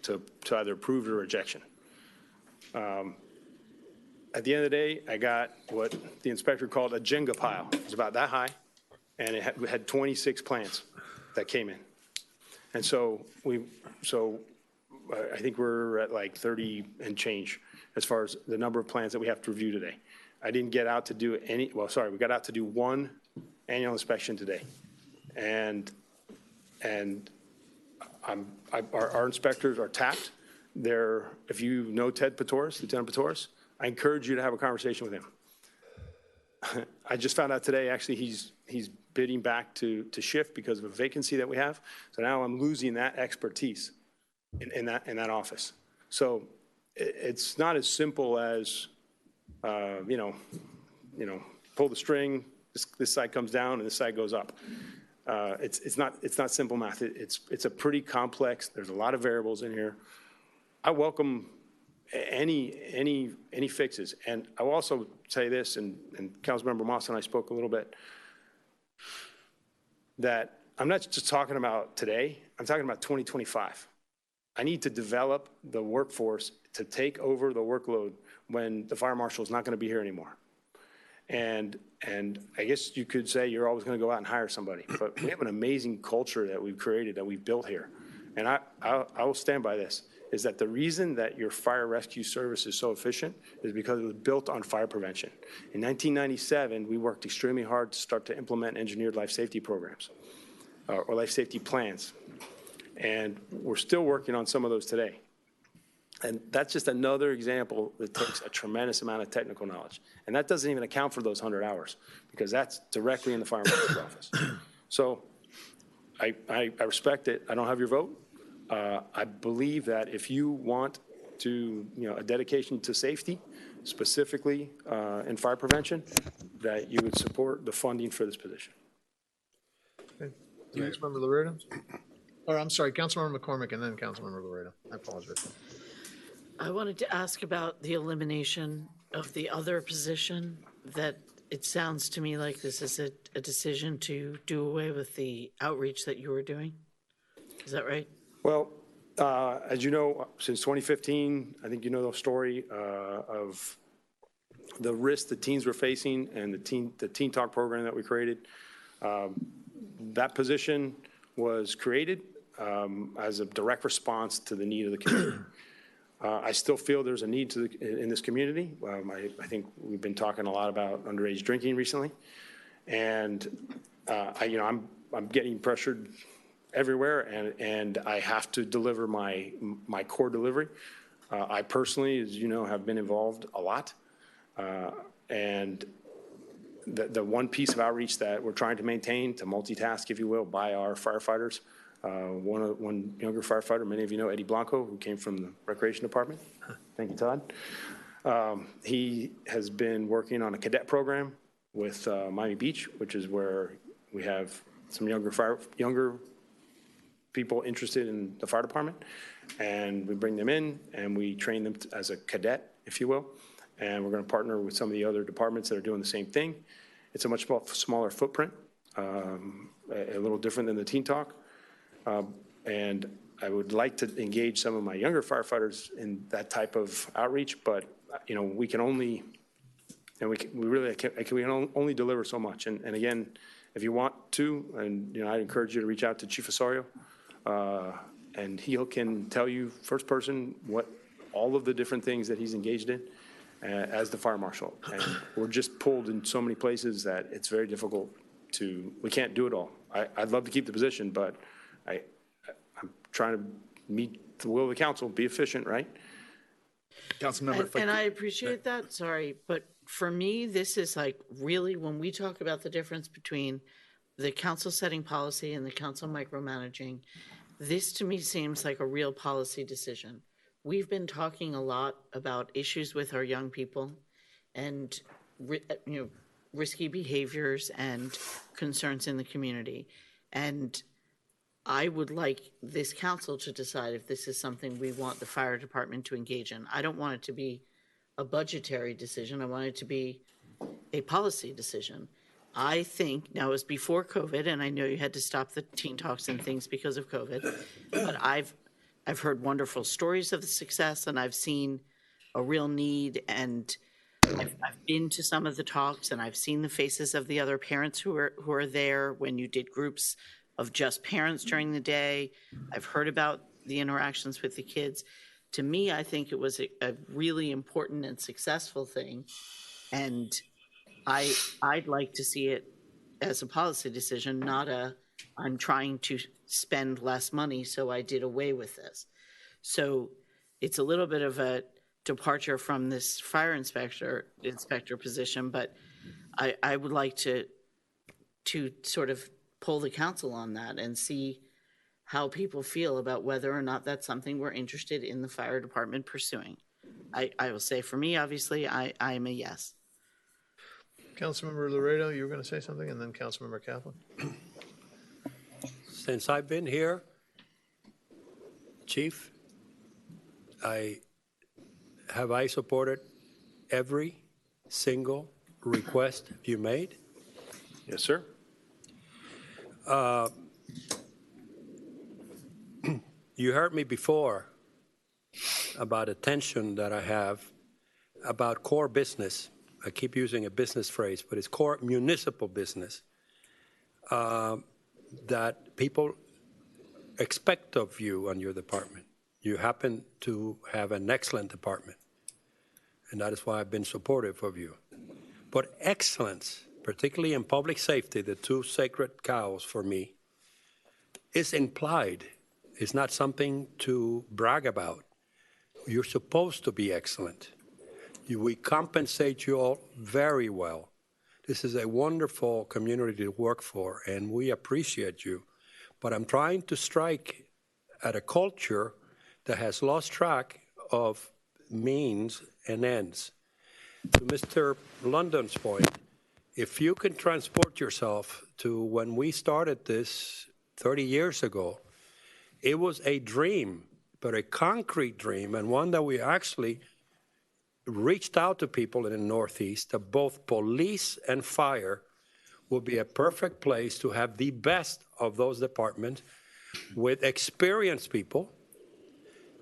to either approved or rejection. At the end of the day, I got what the inspector called a Jenga pile. It was about that high, and it had 26 plans that came in. And so I think we're at like 30 and change as far as the number of plans that we have to review today. I didn't get out to do we got out to do one annual inspection today. And our inspectors are tapped. If you know Ted Patoris, Lieutenant Patoris, I encourage you to have a conversation with him. I just found out today, actually, he's bidding back to shift because of a vacancy that we have. So now I'm losing that expertise in that office. So it's not as simple as, pull the string, this side comes down and this side goes up. It's not simple math. It's a pretty complex. There's a lot of variables in here. I welcome any fixes. And I will also say this, and Councilmember Moss and I spoke a little bit, that I'm not just talking about today, I'm talking about 2025. I need to develop the workforce to take over the workload when the fire marshal is not going to be here anymore. And I guess you could say you're always going to go out and hire somebody, but we have an amazing culture that we've created, that we've built here. And I will stand by this, is that the reason that your fire rescue service is so efficient is because it was built on fire prevention. In 1997, we worked extremely hard to start to implement engineered life safety programs or life safety plans. And we're still working on some of those today. And that's just another example that takes a tremendous amount of technical knowledge. And that doesn't even account for those 100 hours because that's directly in the fire marshal's office. So I respect it. I don't have your vote. I believe that if you want to, a dedication to safety, specifically in fire prevention, that you would support the funding for this position. Okay. Councilmember Laredo? Or I'm sorry, Councilmember McCormick and then Councilmember Laredo. I apologize. I wanted to ask about the elimination of the other position. That it sounds to me like this is a decision to do away with the outreach that you were doing. Is that right? Well, as you know, since 2015, I think you know the story of the risks the teens were facing and the Teen Talk program that we created. That position was created as a direct response to the need of the community. I still feel there's a need in this community. I think we've been talking a lot about underage drinking recently, and I'm getting pressured everywhere, and I have to deliver my core delivery. I personally, as you know, have been involved a lot, and the one piece of outreach that we're trying to maintain, to multitask, if you will, by our firefighters. One younger firefighter, many of you know Eddie Blanco, who came from the Recreation Department. Thank you, Todd. He has been working on a cadet program with Miami Beach, which is where we have some younger people interested in the fire department. And we bring them in and we train them as a cadet, if you will. And we're going to partner with some of the other departments that are doing the same thing. It's a much smaller footprint, a little different than the Teen Talk. And I would like to engage some of my younger firefighters in that type of outreach, but we can only, we can only deliver so much. And again, if you want to, and I'd encourage you to reach out to Chief Osorio, and he can tell you first person what all of the different things that he's engaged in as the fire marshal. And we're just pulled in so many places that it's very difficult we can't do it all. I'd love to keep the position, but I'm trying to meet the will of the council, be efficient, right? Councilmember. And I appreciate that, sorry, but for me, this is like really when we talk about the difference between the council setting policy and the council micromanaging, this to me seems like a real policy decision. We've been talking a lot about issues with our young people and risky behaviors and concerns in the community. And I would like this council to decide if this is something we want the fire department to engage in. I don't want it to be a budgetary decision. I want it to be a policy decision. I think, now it was before COVID, and I know you had to stop the Teen Talks and things because of COVID, but I've heard wonderful stories of the success, and I've seen a real need, and I've been to some of the talks, and I've seen the faces of the other parents who are there when you did groups of just parents during the day. I've heard about the interactions with the kids. To me, I think it was a really important and successful thing, and I'd like to see it as a policy decision, not I'm trying to spend less money, so I did away with this. So it's a little bit of a departure from this fire inspector position, but I would like to sort of pull the council on that and see how people feel about whether or not that's something we're interested in the fire department pursuing. I will say for me, obviously, I am a yes. Councilmember Laredo, you were going to say something, and then Councilmember Kaplan. Since I've been here, Chief, I supported every single request you made. Yes, sir. You heard me before about a tension that I have about core business. I keep using a business phrase, but it's core municipal business that people expect of you and your department. You happen to have an excellent department, and that is why I've been supportive of you. But excellence, particularly in public safety, the two sacred cows for me, is implied. It's not something to brag about. You're supposed to be excellent. We compensate you all very well. This is a wonderful community to work for, and we appreciate you. But I'm trying to strike at a culture that has lost track of means and ends. To Mr. London's point, if you can transport yourself to when we started this 30 years ago, it was a dream, but a concrete dream, and one that we actually reached out to people in the Northeast that both police and fire will be a perfect place to have the best of those departments with experienced people,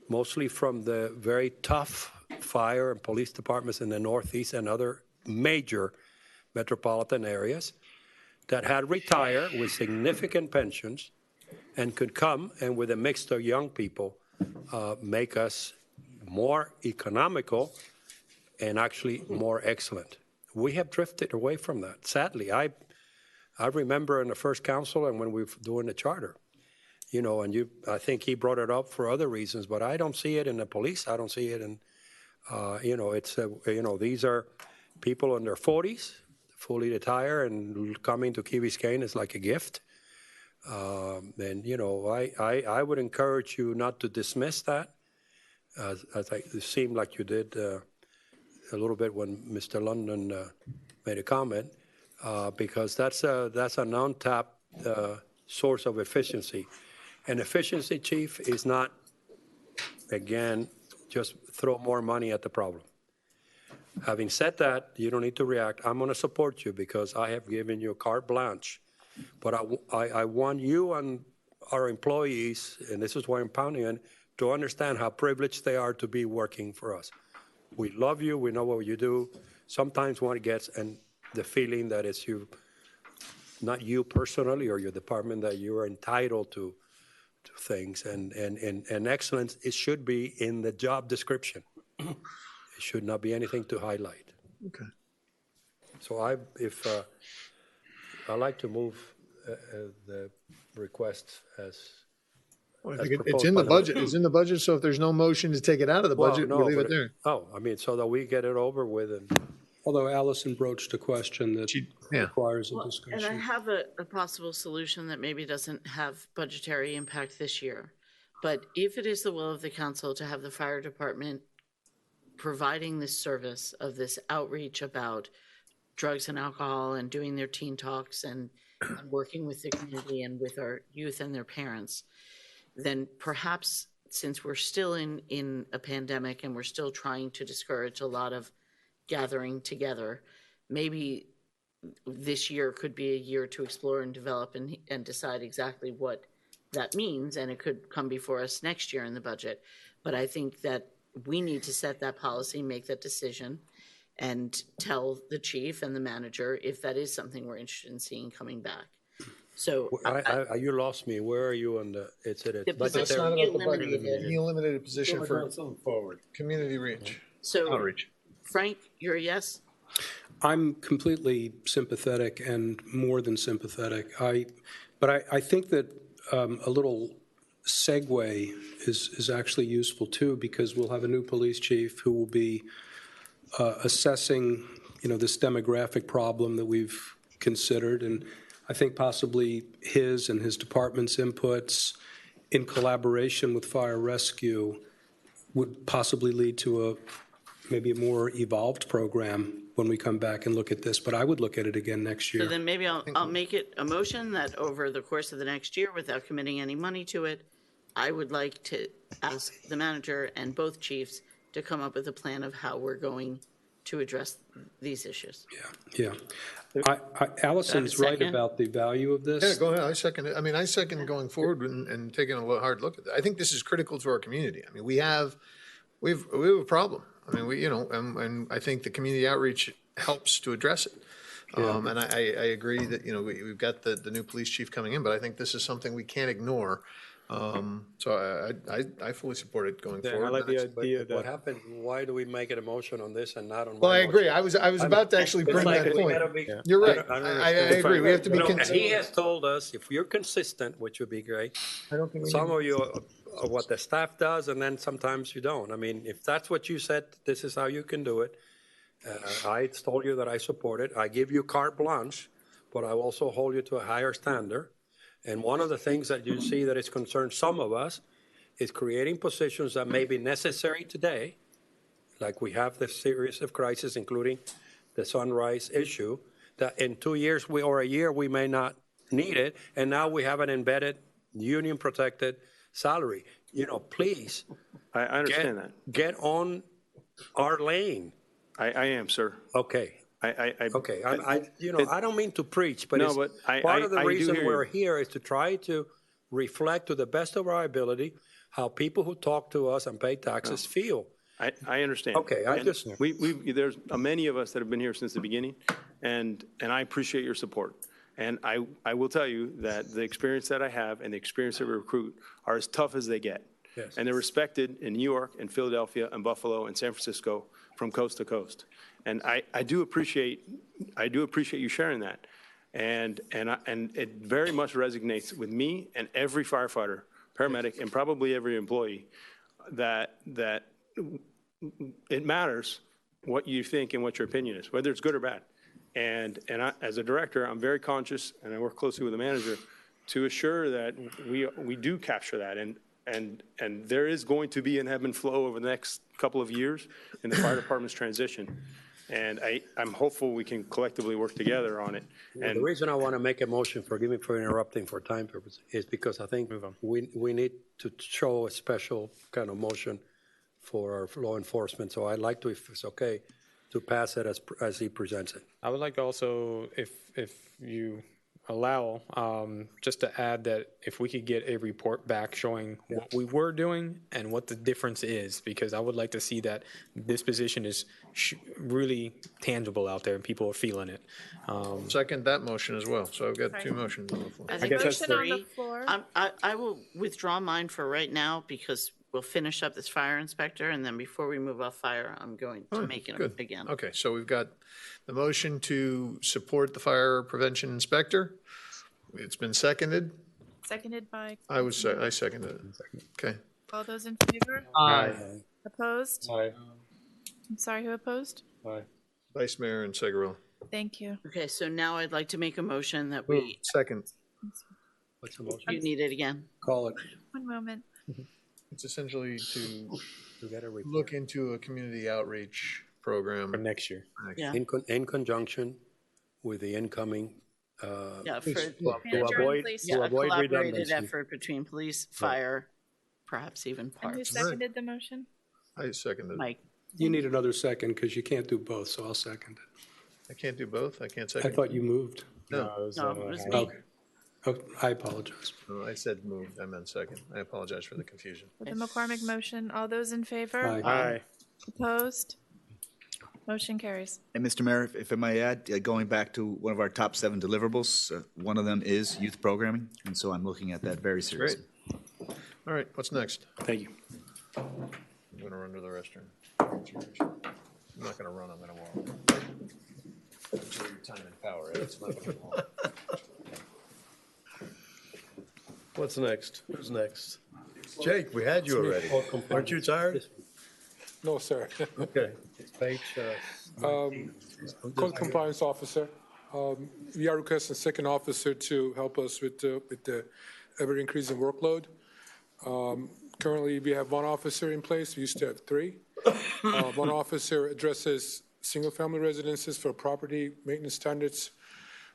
mostly from the very tough fire and police departments in the Northeast and other major metropolitan areas that had retired with significant pensions and could come and with a mix of young people make us more economical and actually more excellent. We have drifted away from that. Sadly, I remember in the first council and when we were doing the charter, and I think he brought it up for other reasons, but I don't see it in the police. I don't see it in, these are people in their 40s, fully retired, and coming to Key Biscayne is like a gift. I would encourage you not to dismiss that, as it seemed like you did a little bit when Mr. London made a comment, because that's an untapped source of efficiency. And efficiency, Chief, is not, again, just throw more money at the problem. Having said that, you don't need to react. I'm going to support you because I have given you carte blanche. But I want you and our employees, and this is why I'm pounding on, to understand how privileged they are to be working for us. We love you. We know what you do. Sometimes one gets the feeling that it's you, not you personally or your department, that you are entitled to things. And excellence, it should be in the job description. It should not be anything to highlight. Okay. So I'd like to move the request as. Well, I think it's in the budget. It's in the budget. So if there's no motion to take it out of the budget, we leave it there. I mean, so that we get it over with. Although Allison broached a question that requires a And I discussion. have a possible solution that maybe doesn't have budgetary impact this year. But if it is the will of the council to have the fire department providing this service of this outreach about drugs and alcohol and doing their teen talks and working with the community and with our youth and their parents, then perhaps since we're still in a pandemic and we're still trying to discourage a lot of gathering together, maybe this year could be a year to explore and develop and decide exactly what that means, and it could come before us next year in the budget. But I think that we need to set that policy, make that decision, and tell the chief and the manager if that is something we're interested in seeing coming back. So You lost me. Where are you on the? It's at The budgetary. position Not about the budget. eliminated. He eliminated position for forward. community reach. So Outreach. Frank, you're a yes? I'm completely sympathetic and more than sympathetic. But I think that a little segue is actually useful too, because we'll have a new police chief who will be assessing, this demographic problem that we've considered, and I think possibly his and his department's inputs in collaboration with fire rescue would possibly lead to maybe a more evolved program when we come back and look at this. But I would look at it again next year. So then maybe I'll make it a motion that over the course of the next year, without committing any money to it, I would like to ask the manager and both chiefs to come up with a plan of how we're going to address these issues. Yeah. Allison's right Second? about the value of this. Yeah, go ahead. I second it. I mean, I second going forward and taking a hard look at that. I think this is critical to our community. I mean, we have a problem. I mean, and I think the community outreach helps to address it. And I agree that, we've got the new police chief coming in, but I think this is something we can't ignore. So I fully support it going forward. I like the idea What that happened? Why do we make it a motion on this and not on? Well, my I agree. motion? I was about to actually It's bring like that we point. gotta be- You're right. I don't I agree. We have to be. He has told us, if you're consistent, which would be great, I don't think we some need- of you are what the staff does, and then sometimes you don't. I mean, if that's what you said, this is how you can do it. I told you that I support it. I give you carte blanche, but I also hold you to a higher standard. And one of the things that you see that is concerned some of us is creating positions that may be necessary today, like we have this series of crises, including the Sunrise issue, that in 2 years or a year we may not need it, and now we have an embedded union-protected salary. Please. I understand that. Get on our lane. I am, sir. Okay. Okay. I don't mean to preach, but, No, it's but part of the I do reason hear we're you. here is to try to reflect to the best of our ability how people who talk to us and pay taxes feel. I understand. Okay, And there's many of us that have been here since the beginning, and I appreciate your support. And I will tell you that the experience that I have and the experience that we recruit are as tough as they get. Yes. And they're respected in New York and Philadelphia and Buffalo and San Francisco from coast to coast. And I do appreciate you sharing that. And it very much resonates with me and every firefighter, paramedic, and probably every employee that it matters what you think and what your opinion is, whether it's good or bad. And as a director, I'm very conscious, and I work closely with the manager to assure that we do capture that. And and there is going to be an ebb and flow over the next couple of years in the fire department's transition. And I'm hopeful we can collectively work together on it. And the reason I want to make a motion, forgive me for interrupting for time purposes, is because I think we need to show a special kind of motion for our law enforcement. So I'd like to, if it's okay, to pass it as he presents it. I would like also, if you allow, just to add that if we could get a report back showing what we were doing and what the difference is, because I would like to see that this position is really tangible out there and people are feeling it. Second that motion as well. So I've got two motions on the floor. I think that's three. I will withdraw mine for right now because we'll finish up this fire inspector, and then before we move off fire, I'm going to make it again. Okay, so we've got the motion to support the fire prevention inspector. It's been seconded. Seconded by? I seconded it. Okay. All those in favor? Aye. Opposed? Aye. I'm sorry, who opposed? Aye. Vice Mayor and Cigarella. Thank you. Okay, so now I'd like to make a motion that we. Second. What's the motion? You need it again. Call it. One moment. It's essentially to look into a community outreach program. For next year. Yeah. In conjunction with the incoming, Yeah, for to avoid a collaborated redundancy. effort between police, fire, perhaps even And who parks. seconded the motion? I seconded it. Mike. You need another second because you can't do both, so I'll second it. I can't do both? I can't I second? thought you moved. No. No, it was me. Okay. Oh, I apologize. No, I said moved. I meant second. I apologize for the confusion. For the McCormick motion, all those in favor? Aye. Opposed? Motion carries. And Mr. Mayor, if I may add, going back to one of our top 7 deliverables, one of them is youth programming, and so I'm looking at that very seriously. All right, what's next? Thank you. I'm going to run to the restroom. I'm not going to run, I'm going to walk. Enjoy your time and power, Ed. It's not going to walk. What's next? Who's next? Jake, we had you already. Aren't you tired? No, sir. Okay. Page, Code compliance officer. We are requesting a second officer to help us with the ever-increasing workload. Currently, we have one officer in place. We used to have 3. One officer addresses single-family residences for property maintenance standards,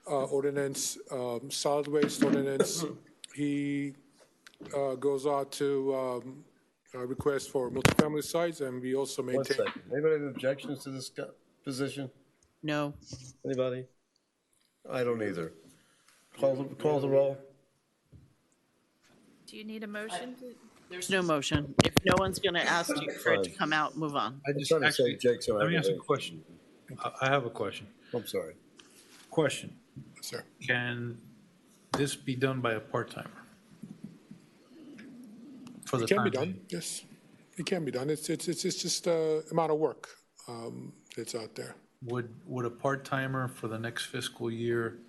ordinance, solid waste ordinance. He goes out to request for multifamily sites, and we also One maintain. second. Anybody have objections to this position? No. Anybody? I don't either. Call the roll. Do you need a motion? There's no motion. If no one's going to ask you for it to come out, move on. I just trying to say Jake's. Let me ask a question. I have a question. I'm sorry. Question. Sir. Can this be done by a part-timer? For the It can be time done, being? yes. It can be done. It's just amount of work that's out there. Would a part-timer for the next fiscal year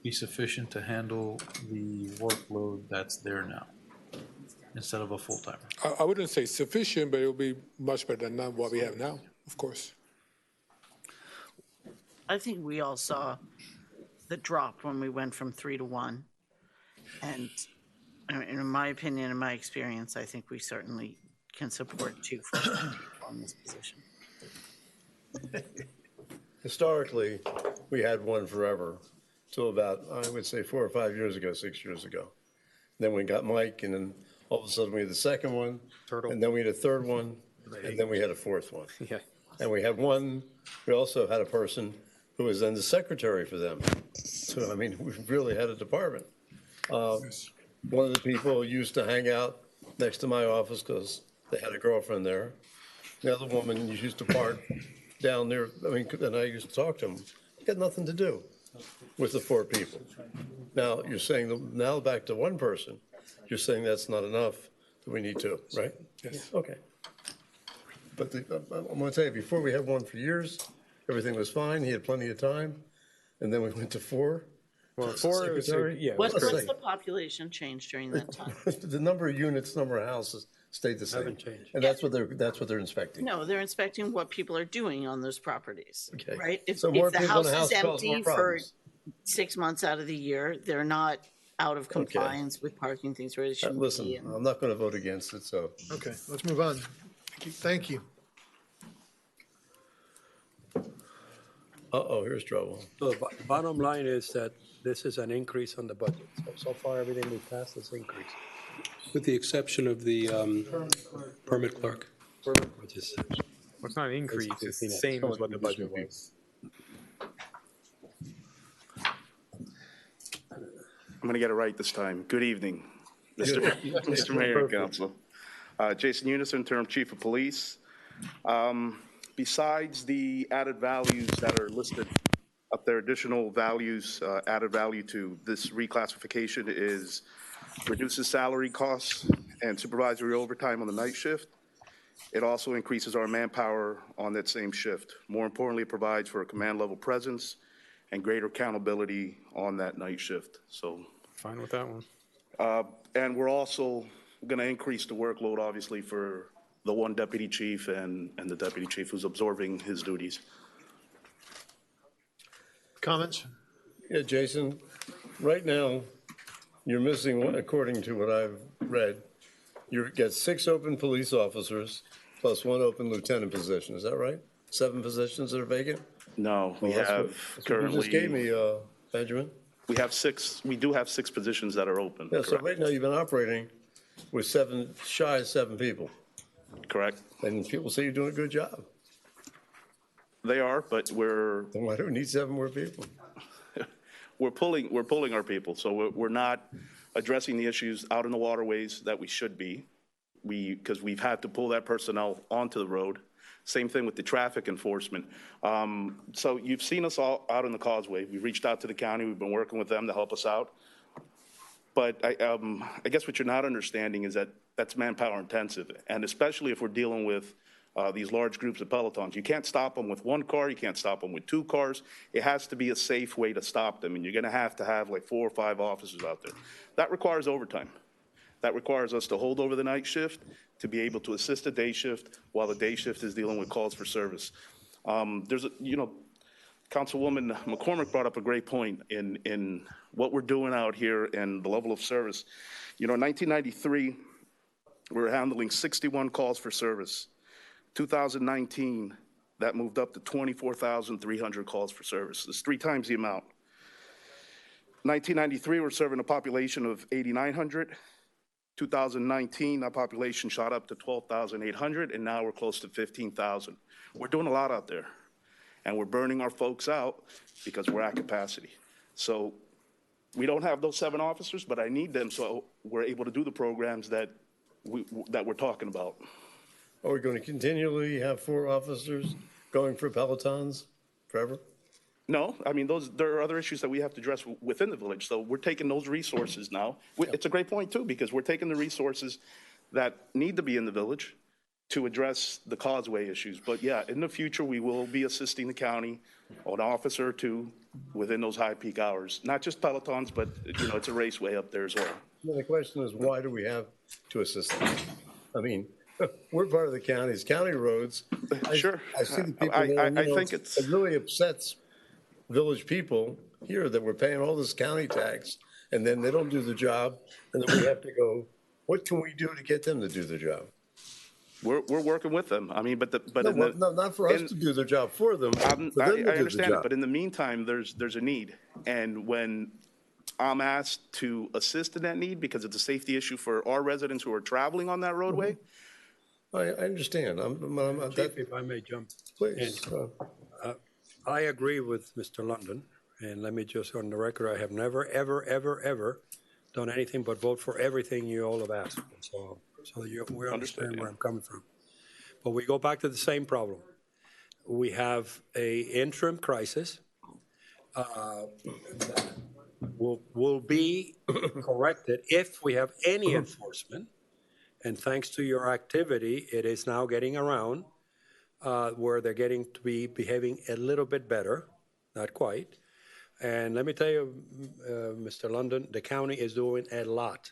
be sufficient to handle the workload that's there now instead of a full-timer? I wouldn't say sufficient, but it'll be much better than what we have now, of course. I think we all saw the drop when we went from 3 to 1. And in my opinion, in my experience, I think we certainly can support 2 full-time people in this position. Historically, we had one forever, till about, I would say 4 or 5 years ago, 6 years ago. Then we got Mike, and then all of a sudden we had the second one, and then we had a third one, and then we had a fourth one. Yeah. And we had one, we also had a person who was then the secretary for them. So, I mean, we really had a department. One of the people used to hang out next to my office because they had a girlfriend there. The other woman used to park down there, I mean, and I used to talk to them. Had nothing to do with the 4 people. Now, you're saying, now back to one person, you're saying that's not enough, that we need 2, right? Yes. Okay. But I'm going to tell you, before we had one for years, everything was fine, he had plenty of time, and then we went to 4. Well, 4 is, yeah. What's the population change during that time? The number of units, number of houses stayed the same. Haven't changed. And that's what they're inspecting. No, they're inspecting what people are doing on those properties, Okay. right? If So more the people in house the is house cause empty more for problems. 6 months out of the year, they're not out of compliance with parking things where it shouldn't Listen, be. And I'm not going to vote against it, so. Okay, let's move on. Thank you. Uh-oh, here's trouble. So the bottom line is that this is an increase on the budget. So far, everything we passed is increase. With the exception of the permit clerk. Which is, Well, it's not an increase, it's the same as what the budget was. I'm going to get it right this time. Good evening, Mr. Mayor and Council. Jason Eunice, Interim Chief of Police. Besides the added values that are listed up there, additional values, added value to this reclassification is reduces salary costs and supervisory overtime on the night shift. It also increases our manpower on that same shift. More importantly, it provides for a command level presence and greater accountability on that night shift. So fine with that one. And we're also going to increase the workload, obviously, for the one deputy chief and the deputy chief who's absorbing his duties. Comments? Yeah, Jason, right now, you're missing one, according to what I've read. You've got 6 open police officers plus 1 open lieutenant position. Is that right? 7 positions that are vacant? No, we Well, have that's what currently. you just gave me, Benjamin. We have 6. We do have 6 positions that are open. Yeah, so right now you've been operating with 7, shy of 7 people. Correct. And people say you're doing a good job. They are, but we're. Then why do we need 7 more people? We're pulling our people, so we're not addressing the issues out in the waterways that we should be. Because we've had to pull that personnel onto the road. Same thing with the traffic enforcement. So you've seen us all out in the causeway. We've reached out to the county. We've been working with them to help us out. But I guess what you're not understanding is that that's manpower intensive, and especially if we're dealing with these large groups of pelotons. You can't stop them with 1 car. You can't stop them with 2 cars. It has to be a safe way to stop them, and you're going to have like 4 or 5 officers out there. That requires overtime. That requires us to hold over the night shift to be able to assist the day shift while the day shift is dealing with calls for service. Councilwoman McCormick brought up a great point in what we're doing out here and the level of service. In 1993, we were handling 61 calls for service. 2019, that moved up to 24,300 calls for service. It's 3 times the amount. 1993, we're serving a population of 8,900. 2019, that population shot up to 12,800, and now we're close to 15,000. We're doing a lot out there, and we're burning our folks out because we're at capacity. So we don't have those 7 officers, but I need them so we're able to do the programs that we're talking about. Are we going to continually have 4 officers going for pelotons forever? No, I mean, there are other issues that we have to address within the village. So we're taking those resources now. It's a great point, too, because we're taking the resources that need to be in the village to address the causeway issues. But yeah, in the future, we will be assisting the county, an officer or 2 within those high peak hours. Not just pelotons, but, it's a raceway up there as well. Well, the question is, why do we have to assist them? I mean, we're part of the county's county roads. Sure. I see the people there, I think it really upsets village people here that we're paying all this county tax, and then they don't do the job, and then we have to go, what can we do to get them to do the job? We're working with them. I mean, not for us to do their job for them. I understand it, but in the meantime, there's a need, and when I'm asked to assist in that need because it's a safety issue for our residents who are traveling on that roadway. I understand. Chief, if I may jump Please. I agree with Mr. London, and let me just on the record, I have never, ever, ever, ever done anything but vote for everything you all have asked. So we understand where I'm coming from. But we go back to the same problem. We have a interim crisis that will be corrected if we have any enforcement. And thanks to your activity, it is now getting around where they're getting to be behaving a little bit better, not quite. And let me tell you, Mr. London, the county is doing a lot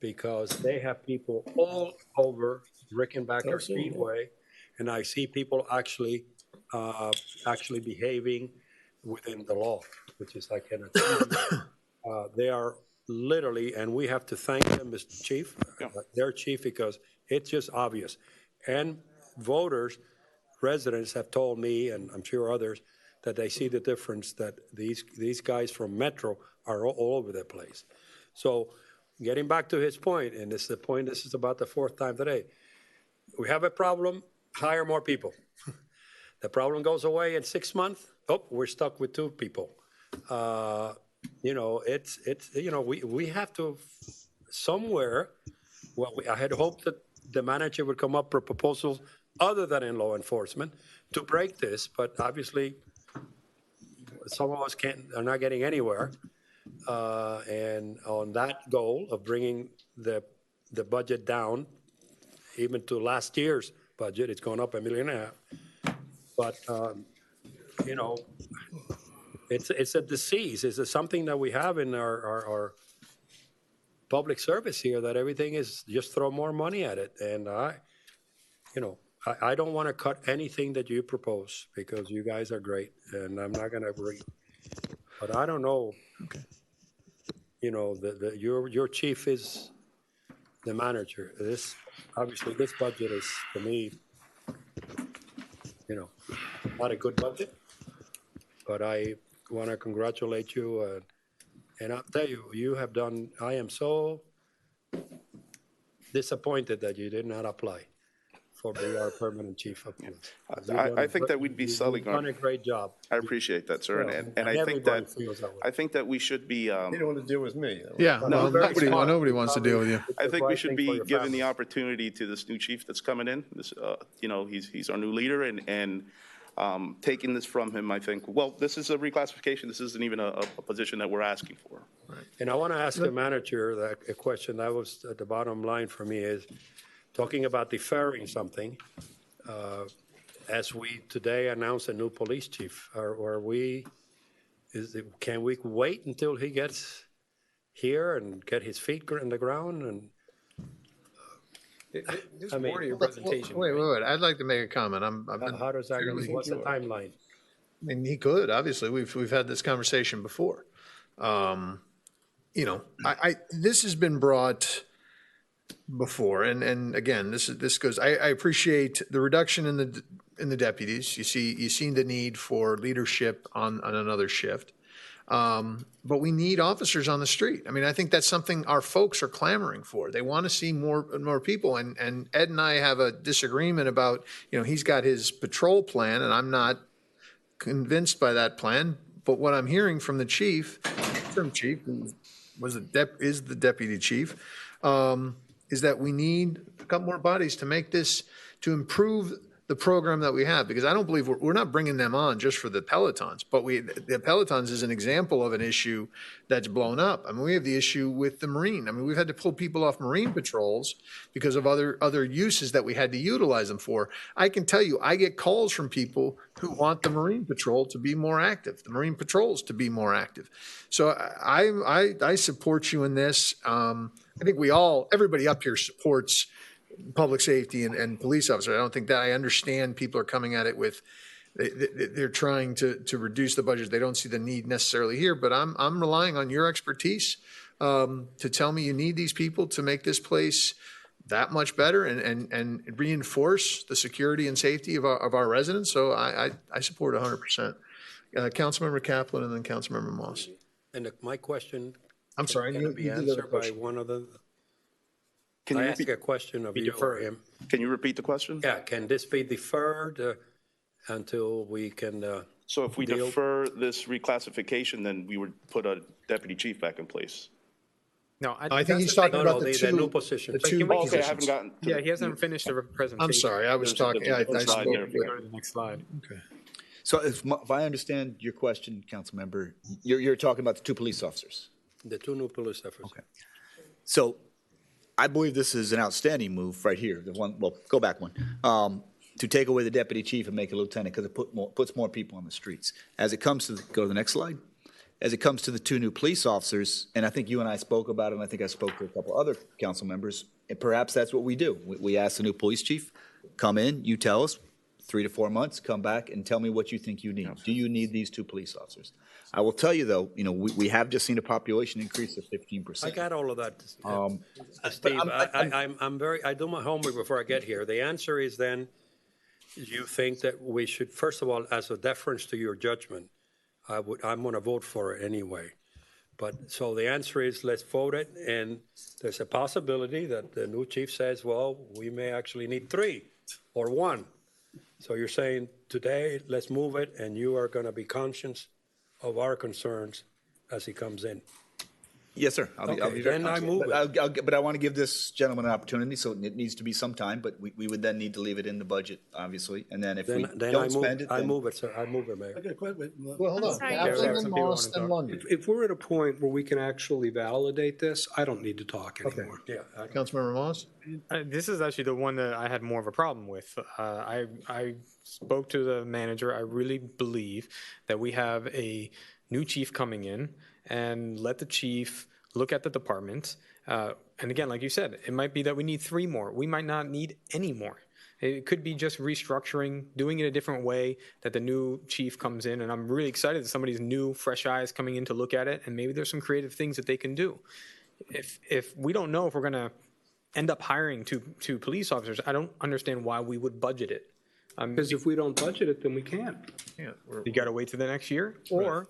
because they have people all over Rickenbacker Speedway, and I see people actually behaving within the law, which is like an they are literally, and we have to thank them, Mr. Chief, their chief, because it's just obvious. And voters, residents have told me, and I'm sure others, that they see the difference that these guys from Metro are all over the place. So getting back to his point, and this is the point, this is about the fourth time today. We have a problem, hire more people. The problem goes away in 6 months. Oh, we're stuck with 2 people. You know, it's you know, we have to somewhere. Well, I had hoped that the manager would come up with proposals other than in law enforcement to break this, but obviously some of us are not getting anywhere. And on that goal of bringing the budget down, even to last year's budget, it's gone up $1.5 million. But you know, it's a disease. It's something that we have in our public service here, that everything is just throw more money at it. And I don't want to cut anything that you propose, because you guys are great, and I'm not going to agree. But I don't know. Okay. You know, your chief is the manager. Obviously this budget is, to me, you know, not a good budget. But I want to congratulate you, and I'll tell you, you have done. I am so disappointed that you did not apply for be our permanent chief of police. I think that we'd be selling. You've done a great job. I appreciate that, sir, Yeah, and I think that feels that way. I think that we should be. You don't want to deal with me. Yeah, no, smart. nobody wants to deal with you. I think we should right thing for be your given family. the opportunity to this new chief that's coming in. This, you know, he's our new leader, and taking this from him, I think. Well, this is a reclassification. This isn't even a position that we're asking for. And I want to ask the manager a question that was at the bottom line for me, is talking about deferring something. As we today announce a new police chief, can we wait until he gets here and get his feet in the ground? And There's more to your presentation. Wait. I'd like to make a comment. how does that go? What's the timeline? I mean, he could, obviously. We've had this conversation before. You know, this has been brought before, and again, this goes. I appreciate the reduction in the deputies. You see the need for leadership on another shift, but we need officers on the street. I mean, I think that's something our folks are clamoring for. They want to see more people, and Ed and I have a disagreement about, you know, he's got his patrol plan, and I'm not convinced by that plan. But what I'm hearing from the chief, who is the deputy chief, is that we need a couple more bodies to make this, to improve the program that we have, because I don't believe we're not bringing them on just for the pelotons, but the pelotons is an example of an issue that's blown up. I mean, we have the issue with the Marine. I mean, we've had to pull people off Marine patrols because of other uses that we had to utilize them for. I can tell you, I get calls from people who want the Marine Patrol to be more active, the Marine Patrols to be more active. So I support you in this. I think everybody up here supports public safety and police officers. I don't think that I understand people are coming at it with, they're trying to reduce the budget. They don't see the need necessarily here, but I'm relying on your expertise to tell me you need these people to make this place that much better and reinforce the security and safety of our residents. So I support 100%. Councilmember Kaplan and then Councilmember Moss. And my question, I'm sorry, can it be answered by one of the? Can you ask a question of you or him? Can you repeat the question? Yeah, can this be deferred until we can? So if we defer this reclassification, then we would put a deputy chief back in place. No, I think he's talking about the new position. The two Okay, I positions. haven't gotten. Yeah, he hasn't finished the presentation. I'm sorry, I was talking. I spoke. slide there. Go to the next slide. Okay. So if I understand your question, council member, you're talking about the 2 police officers. The 2 new police officers. Okay. So I believe this is an outstanding move right here. The one, well, go back one, to take away the deputy chief and make a lieutenant, because it puts more people on the streets. As it comes to go to the next slide. As it comes to the 2 new police officers, and I think you and I spoke about it, and I think I spoke to a couple other council members, and perhaps that's what we do. We ask the new police chief, come in, you tell us, 3 to 4 months, come back and tell me what you think you need. Do you need these 2 police officers? I will tell you though, we have just seen a population increase of 15%. I got all of that. But Steve, I do my homework before I get here. The answer is then, you think that we should, first of all, as a deference to your judgment, I'm going to vote for it anyway. But so the answer is, let's vote it, and there's a possibility that the new chief says, well, we may actually need 3 or 1. So you're saying today, let's move it, and you are going to be conscious of our concerns as he comes in. Yes, sir. I'll be very then I move it. But I want to give this gentleman an opportunity, so it needs to be some time, but we would then need to leave it in the budget, obviously. And then if we don't spend it, I move it, sir. I move it, Mayor. Well, hold on. Kaplan, Moss, and London. If we're at a point where we can actually validate this, I don't need to talk anymore. Yeah. Councilmember Moss? This is actually the one that I had more of a problem with. I spoke to the manager. I really believe that we have a new chief coming in, and let the chief look at the department. And again, like you said, it might be that we need 3 more. We might not need any more. It could be just restructuring, doing it a different way, that the new chief comes in. And I'm really excited that somebody's new, fresh eyes coming in to look at it. And maybe there's some creative things that they can do. If we don't know if we're going to end up hiring two police officers, I don't understand why we would budget it. Because if we don't budget it, then we can't. You got to wait till the next year, or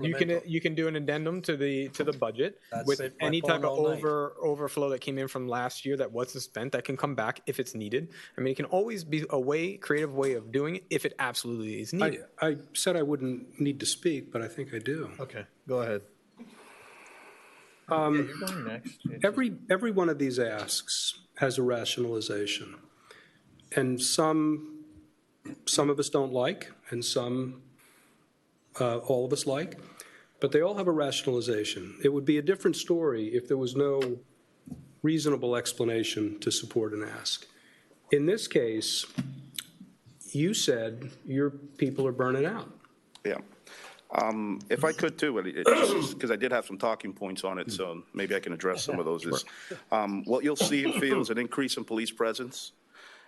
you can do an addendum to the budget with any type of overflow that came in from last year that wasn't spent that can come back if it's needed. I mean, it can always be a creative way of doing it if it absolutely is needed. I said I wouldn't need to speak, but I think I do. Okay, go ahead. You're going next. Every one of these asks has a rationalization. And some of us don't like, and some all of us like, but they all have a rationalization. It would be a different story if there was no reasonable explanation to support an ask. In this case, you said your people are burning out. Yeah. If I could too, because I did have some talking points on it, so maybe I can address some of those. Is what you'll see and feel is an increase in police presence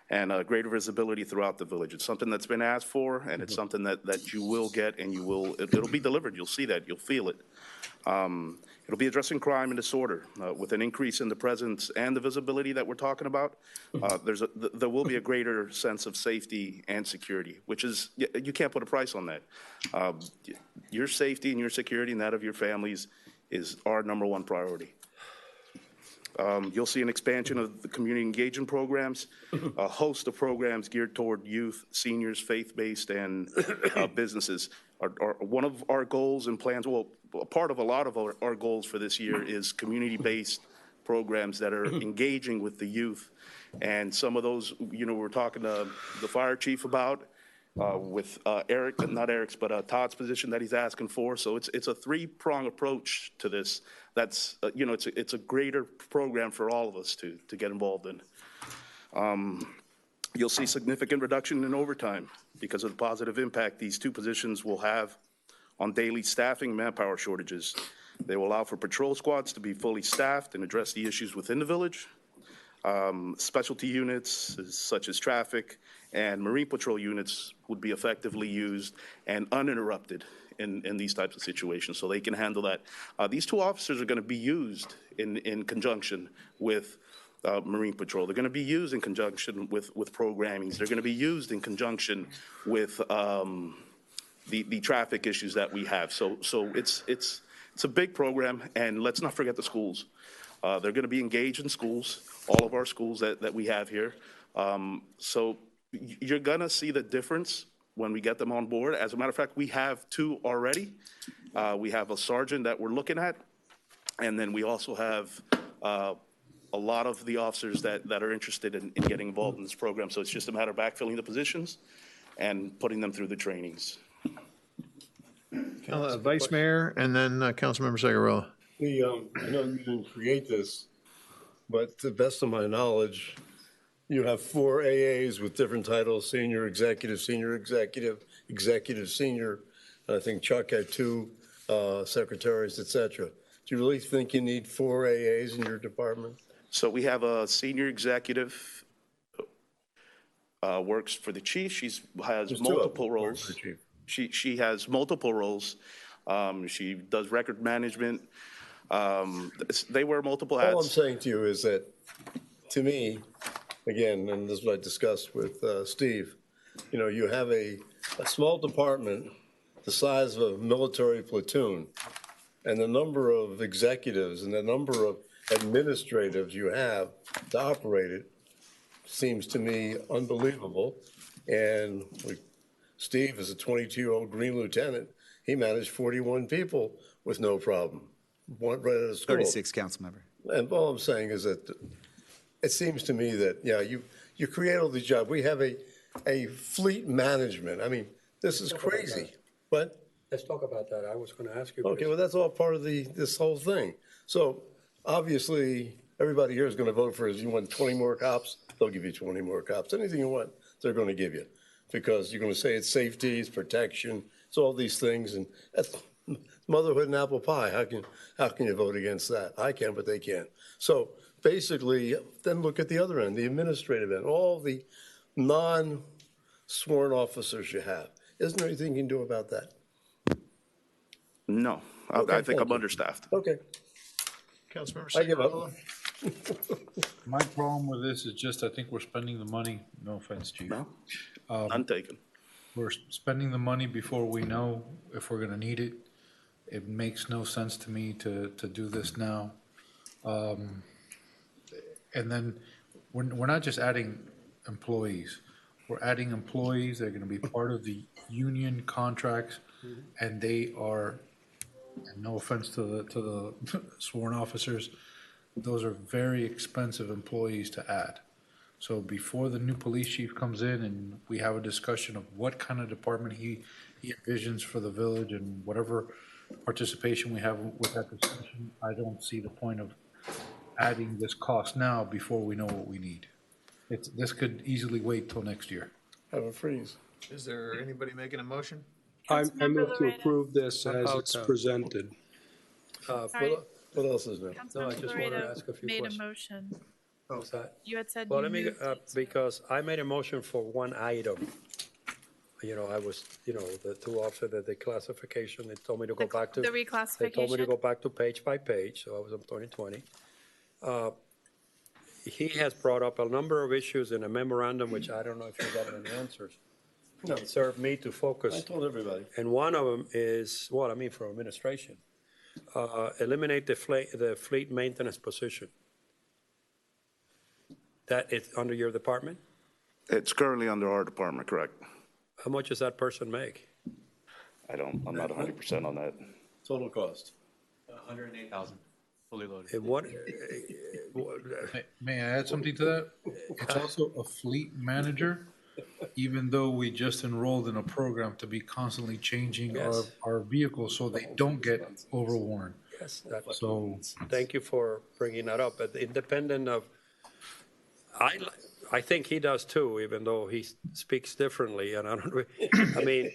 and greater visibility throughout the village. It's something that's been asked for, and it's something that you will get, and it'll be delivered. You'll see that, you'll feel it. It'll be addressing crime and disorder with an increase in the presence and the visibility that we're talking about. There will be a greater sense of safety and security, which is, you can't put a price on that. Your safety and your security and that of your families is our #1 priority. You'll see an expansion of the community engagement programs, a host of programs geared toward youth, seniors, faith-based, and businesses. One of our goals and plans, well, a part of a lot of our goals for this year is community-based programs that are engaging with the youth. And some of those, we're talking to the fire chief about, with Todd's position that he's asking for. So it's a 3-prong approach to this. That's, it's a greater program for all of us to get involved in. You'll see significant reduction in overtime because of the positive impact these 2 positions will have on daily staffing manpower shortages. They will allow for patrol squads to be fully staffed and address the issues within the village. Specialty units such as traffic and marine patrol units would be effectively used and uninterrupted in these types of situations, so they can handle that. These 2 officers are going to be used in conjunction with Marine Patrol. They're going to be used in conjunction with programmings. They're going to be used in conjunction with the traffic issues that we have. So it's a big program, and let's not forget the schools. They're going to be engaged in schools, all of our schools that we have here. So you're going to see the difference when we get them on board. As a matter of fact, we have 2 already. We have a sergeant that we're looking at, and then we also have a lot of the officers that are interested in getting involved in this program. So it's just a matter of backfilling the positions and putting them through the trainings. Vice Mayor, and then Councilmember Cigarella. I know you didn't create this, but to the best of my knowledge, you have 4 AAs with different titles: senior executive, executive senior. And I think Chuck had 2 secretaries, et cetera. Do you really think you need 4 AAs in your department? So we have a senior executive works for the chief. She has multiple roles. She has multiple roles. She does record management. They wear multiple hats. All I'm saying to you is that, to me, again, and this is what I discussed with Steve, you know, you have a small department the size of a military platoon, and the number of executives and the number of administratives you have to operate it seems to me unbelievable. And Steve is a 22-year-old Green Lieutenant. He managed 41 people with no problem. Right out of school. 36, council member. And all I'm saying is that it seems to me that, yeah, you create all these jobs. We have a fleet management. I mean, this is crazy. But Let's talk about that. I was going to ask you. okay, well, that's all part of this whole thing. So obviously, everybody here is going to vote for, you want 20 more cops? They'll give you 20 more cops. Anything you want, they're going to give you. Because you're going to say it's safety, it's protection, it's all these things. And that's motherhood and apple pie. How can you vote against that? I can, but they can't. So basically, then look at the other end, the administrative end, all the non-sworn officers you have. Isn't there anything you can do about that? No, Okay, I think thank I'm you. understaffed. Okay. Councilmember I give up. My problem with this is just, I think we're spending the money, no offense, Chief. No, none taken. We're spending the money before we know if we're gonna need it. It makes no sense to me to do this now. And then, we're not just adding employees. We're adding employees that are gonna be part of the union contracts, and they are, and no offense to the sworn officers, those are very expensive employees to add. So before the new police chief comes in and we have a discussion of what kind of department he envisions for the village and whatever participation we have with that discussion, I don't see the point of adding this cost now before we know what we need. This could easily wait till next year. Have a freeze. Is there anybody making a motion? I move to Loretta. approve this as it's presented. Sorry. What else is there? No, I Councilmember just wanted to Loretta ask a few made a questions. motion. What's that? You had said Well, you let me, moved it. because I made a motion for one item. You know, I was, you know, the two officers, the classification, they told me to go back to. The They told me to reclassification? go back to page by page, so I was on 2020. He has brought up a number of issues in a memorandum, which I don't know if you got any answers. No. It served me to focus. I told everybody. And one of them is, well, I mean, for administration, eliminate the fleet maintenance position. That is under your department? It's currently under our department, correct? How much does that person make? I'm not 100% on that. Total cost. 108,000, fully loaded. And what, May I add something to that? It's also a fleet manager, even though we just enrolled in a program to be constantly changing Yes. our vehicles so they don't get overworn. yes, that, So, thank you for bringing that up, but independent of, I think he does too, even though he speaks differently, and I don't, I mean,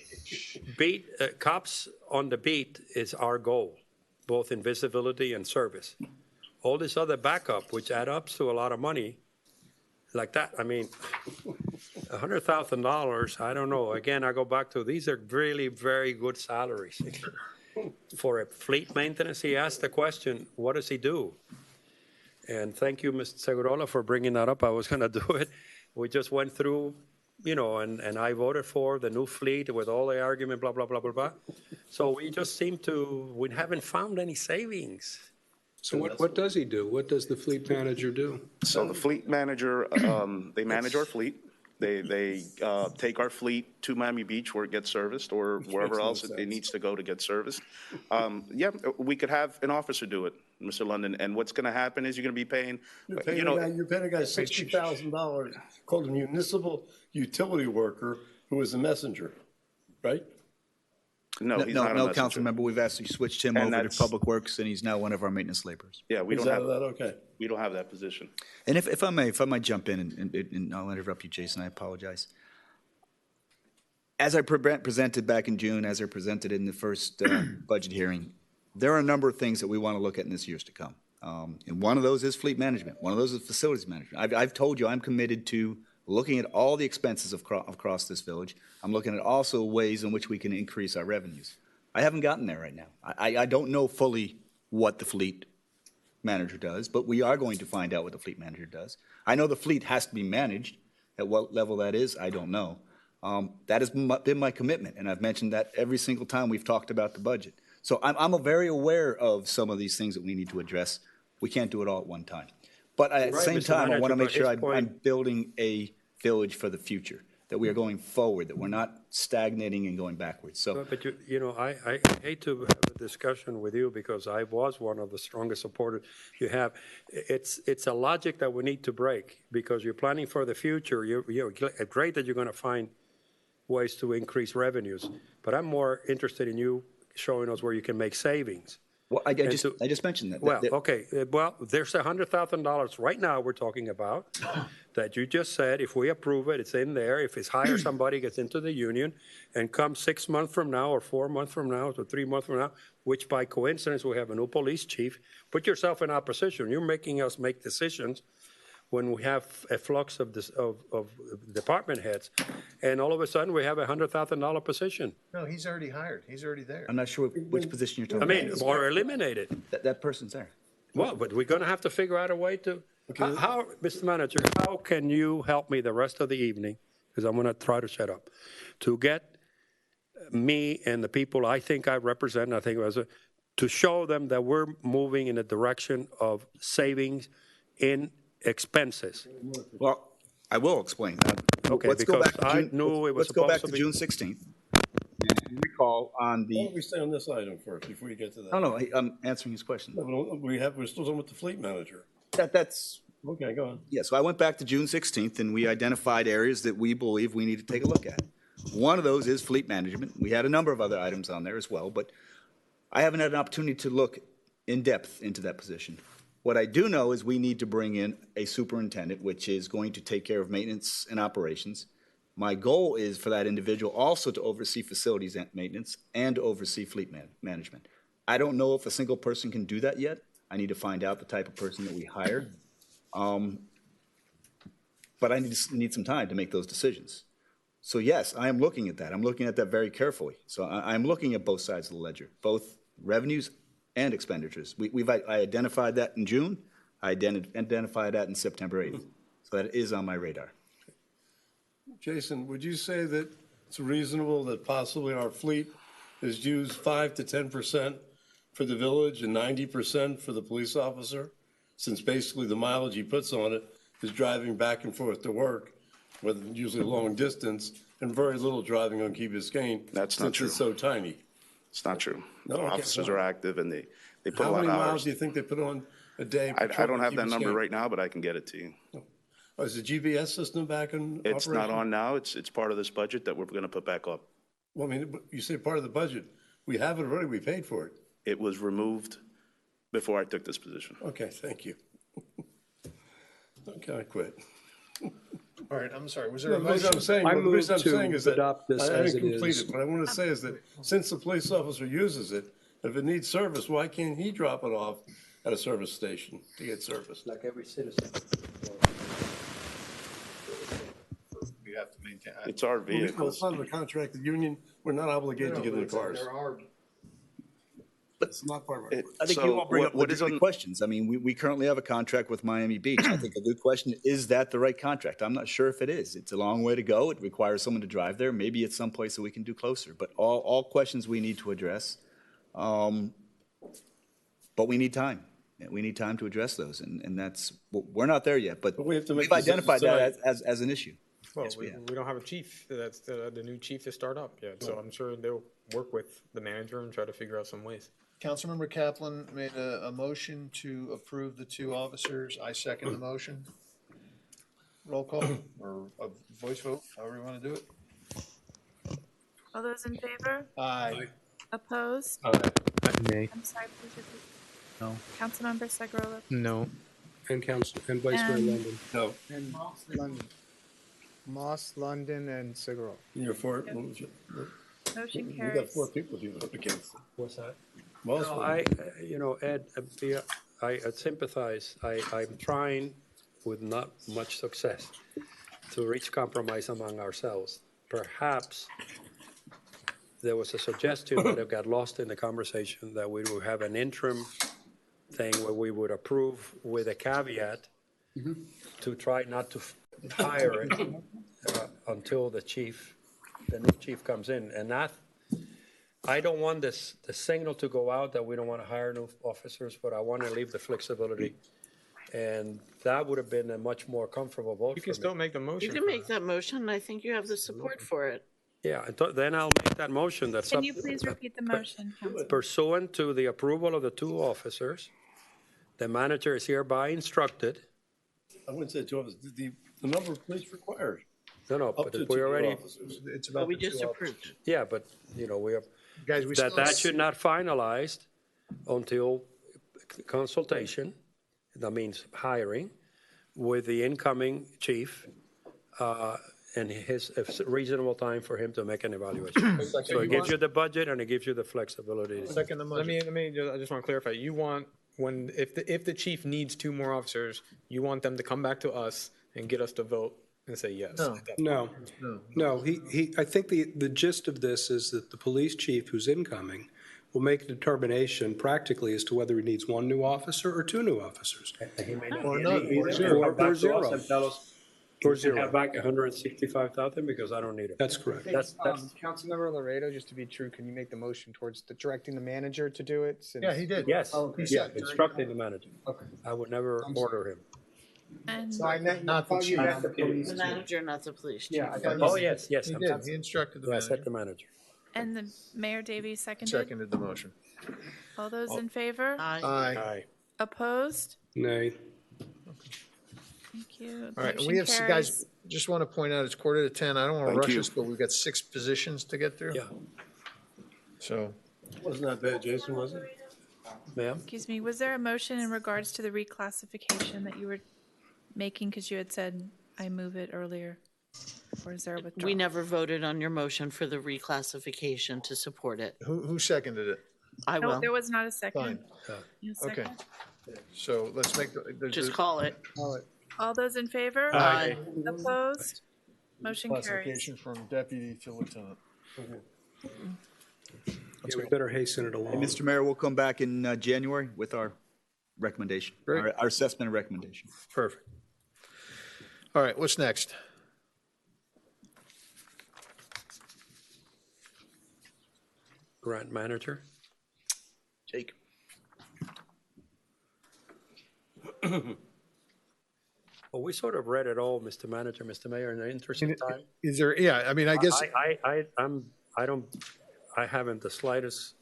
cops on the beat is our goal, both in visibility and service. All this other backup, which add up to a lot of money, like that, I mean, $100,000, I don't know, again, I go back to, these are really very good salaries. For a fleet maintenance, he asked the question, what does he do? And thank you, Mr. Segurola, for bringing that up. I was going to do it. We just went through, you know, and I voted for the new fleet with all the argument, blah, blah, blah, blah, blah. So we just seem to, we haven't found any savings. So what does he do? What does the fleet manager do? So the fleet manager, they manage our fleet. They take our fleet to Miami Beach where it gets serviced or wherever else it needs to go to get serviced. Yeah, we could have an officer do it, Mr. London. And what's going to happen is you're going to be paying, You're paying a guy $60,000 called a municipal utility worker who is a messenger, right? No, he's not a No, messenger. council member, we've actually switched him And over to that's- Public Works, and he's now one of our maintenance laborers. Yeah, we Is don't have that okay? We don't have that position. And if I may jump in, and I'll interrupt you, Jason, I apologize. As I presented back in June, as I presented in the first budget hearing, there are a number of things that we want to look at in this years to come. And one of those is fleet management. One of those is facilities management. I've told you I'm committed to looking at all the expenses across this village. I'm looking at also ways in which we can increase our revenues. I haven't gotten there right now. I don't know fully what the fleet manager does, but we are going to find out what the fleet manager does. I know the fleet has to be managed. At what level that is, I don't know. That has been my commitment, and I've mentioned that every single time we've talked about the budget. So I'm very aware of some of these things that we need to address. We can't do it all at one time. But at the same time, I want to make sure I'm building a village for the future, that we are going forward, that we're not stagnating and going backwards. So, But I hate to have a discussion with you because I was one of the strongest supporters you have. It's a logic that we need to break because you're planning for the future. You're great that you're going to find ways to increase revenues, but I'm more interested in you showing us where you can make savings. well, I just mentioned that. Well, okay. Well, there's $100,000 right now we're talking about that you just said if we approve it, it's in there. If it's hire somebody, gets into the union, and come 6 months from now or 4 months from now or 3 months from now, which by coincidence we have a new police chief, put yourself in opposition. You're making us make decisions when we have a flux of department heads, and all of a sudden we have a $100,000 position. No, he's already hired. He's already there. I'm not sure which position you're talking about. Or eliminated. That person's there. Well, but we're going to have to figure out a way to, how, Mr. Manager, how can you help me the rest of the evening, because I'm going to try to shut up, to get me and the people I think I represent, to show them that we're moving in a direction of savings in expenses. Well, I will explain. Okay, let's go because back to I June, knew it was let's go back supposed to to be. June 16th. And recall on Why the. don't we stay on this item first before you get to that? No, I'm answering his question. No, we're still talking with the fleet manager. That's. Okay, go on. Yeah, so I went back to June 16th and we identified areas that we believe we need to take a look at. One of those is fleet management. We had a number of other items on there as well, but I haven't had an opportunity to look in depth into that position. What I do know is we need to bring in a superintendent, which is going to take care of maintenance and operations. My goal is for that individual also to oversee facilities and maintenance and oversee fleet management. I don't know if a single person can do that yet. I need to find out the type of person that we hire. But I need some time to make those decisions. So yes, I am looking at that. I'm looking at that very carefully. So I'm looking at both sides of the ledger, both revenues and expenditures. I identified that in June. I identified that in September 8th. So that is on my radar. Jason, would you say that it's reasonable that possibly our fleet is used 5 to 10% for the village and 90% for the police officer? Since basically the mileage he puts on it is driving back and forth to work, with usually a long distance, and very little driving on Key Biscayne. That's not true. Since it's so tiny. It's not true. No, The okay, officers no. are active and they put a How lot many of miles hours. do you think they put on a day? I patrolling don't have Key that number Biscayne? right now, but I can get it to you. Oh, is the GPS system back in operation? It's not on now. It's part of this budget that we're going to put back up. Well, I mean, you say part of the budget. We have it already. We paid for it. It was removed before I took this position. Okay, thank you. Okay, I quit. All right, I'm sorry. Was there No, a the reason motion? I'm saying, I the reason I'm move to saying is that adopt this I as haven't it is. completed. What I want to say is that since the police officer uses it, if it needs service, why can't he drop it off at a service station to get service? Like every citizen. We have to maintain. It's our Well, vehicles. it's not a contracted union. We're not obligated to get in the cars. There are. It's not part of our. I think you all bring up legitimate questions. I mean, we currently have a contract with Miami Beach. I think a good question, is that the right contract? I'm not sure if it is. It's a long way to go. It requires someone to drive there. Maybe it's someplace that we can do closer. But all questions we need to address. But we need time. We need time to address those. And that's, we're not there yet, but we have to make we've identified decisions that as an issue. Well, Yes, we we have. don't have a chief. That's the new chief to start up yet. So I'm sure they'll work with the manager and try to figure out some ways. Councilmember Kaplan made a motion to approve the two officers. I second the motion. Roll call or a voice vote, however you want to do it. All those in favor? Aye. Opposed? Nay. I'm sorry, please repeat. No. Councilmember Segarolo? No. And Vice Mayor And- London. No. And Moss, London, and Seguro. You're for it? Motion We got carries. 4 people here up against it. What's that? Most No, of them. Ed, I sympathize. I'm trying with not much success. to reach compromise among ourselves. Perhaps there was a suggestion that it got lost in the conversation that we would have an interim thing where we would approve with a caveat to try not to hire it until the new chief comes in. And that, I don't want the signal to go out that we don't want to hire new officers, but I want to leave the flexibility. And that would have been a much more comfortable vote You can for still me. make the motion. You can make that motion, and I think you have the support for it. Yeah, and then I'll make that motion. That's Can you please repeat the motion, Councilman? pursuant to the approval of the two officers, the manager is hereby instructed. I wouldn't say two officers, the number of police required. No, Up but to we two already, officers. It's But about we the two just officers. approved. yeah, but, we have, Guys, we still. that should not finalized until consultation, that means hiring, with the incoming chief, and it's a reasonable time for him to make an evaluation. So it gives you the budget and it gives you the flexibility. Second the motion. Let me, I just want to clarify. You want, if the chief needs 2 more officers, you want them to come back to us and get us to vote and say yes. No. No, I think the gist of this is that the police chief who's incoming will make a determination practically as to whether he needs 1 new officer or 2 new officers. Or not, or zero. Or zero. Have back 165,000 because I don't need it. That's correct. That's Councilmember Laredo, just to be true, can you make the motion towards directing the manager to do it? Yeah, he did. yes, He yeah, said. instructing the manager. Okay. I would never order him. And So I meant, Not the thought you chief. meant the police The chief. manager, not the police chief. Yeah, I thought Oh, you yes, yes. He I'm did. sorry. He instructed the I manager. said the manager. And the Mayor Davies seconded? Seconded the motion. All those in favor? Aye. Aye. Aye. Opposed? Nay. Thank you. All right, and Motion we have, carries. guys, just want to point out, it's 9:45. I don't want to Thank rush you. this, but we've got 6 positions to get through. Yeah. So, Wasn't that bad, Jason, was it? Ma'am? Excuse me, was there a motion in regards to the reclassification that you were making because you had said, I move it earlier? Or is there a withdrawal? We never voted on your motion for the reclassification to support it. who seconded it? I No, will. there was not a second. Fine. You Okay. second? So let's make, Just call it. All those in favor? Aye. Opposed? Motion carries. classification from deputy to lieutenant. Yeah, we better hasten it Hey, along. Mr. Mayor, we'll come back in January with our recommendation, Great. our assessment and recommendation. Perfect. All right, what's next? Grant manager? Jake. Well, we sort of read it all, Mr. Manager, Mr. Mayor, in the interest of time. Is there, yeah, I mean, I guess, I haven't the slightest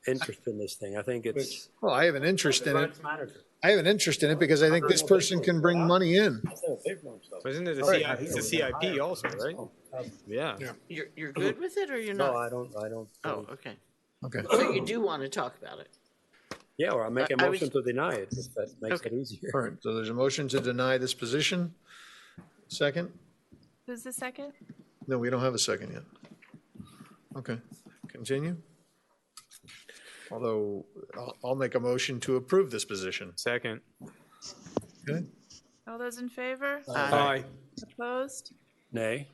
interest in this thing. I think it's. well, I have an interest in it. Grants manager. I have an interest in it because I think this person can bring money in. Isn't it Right. it's a CIP also, right? Yeah. You're good with it or you're No, not? I don't. Oh, okay. Okay. So you do want to talk about it? Yeah, or I'll make a I was- motion to deny it, if that makes it Okay. easier. All right, so there's a motion to deny this position. Second? Who's the second? No, we don't have a second yet. Okay, continue. Although, I'll make a motion to approve this position. Second. Good. All those in favor? Aye. Opposed? Nay.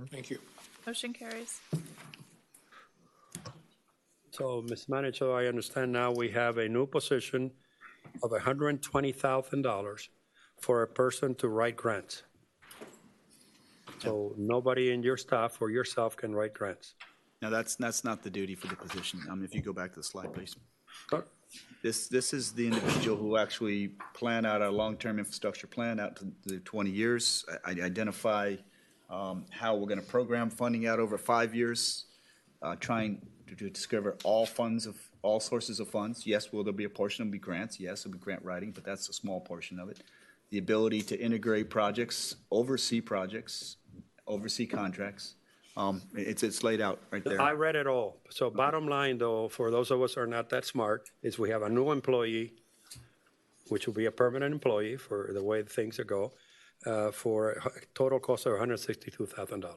Thank you. Motion carries. So, Ms. Manager, I understand now we have a new position of $120,000 for a person to write grants. So nobody in your staff or yourself can write grants. Now, that's not the duty for the position. If you go back to the slide, please. Sure. This is the individual who actually plan out our long-term infrastructure plan out to the 20 years, identify how we're going to program funding out over 5 years, trying to discover all sources of funds. Yes, will there be a portion that'll be grants? Yes, it'll be grant writing, but that's a small portion of it. The ability to integrate projects, oversee contracts. It's laid out right there. I read it all. So bottom line, though, for those of us who are not that smart, is we have a new employee, which will be a permanent employee for the way things go, for a total cost of $162,000.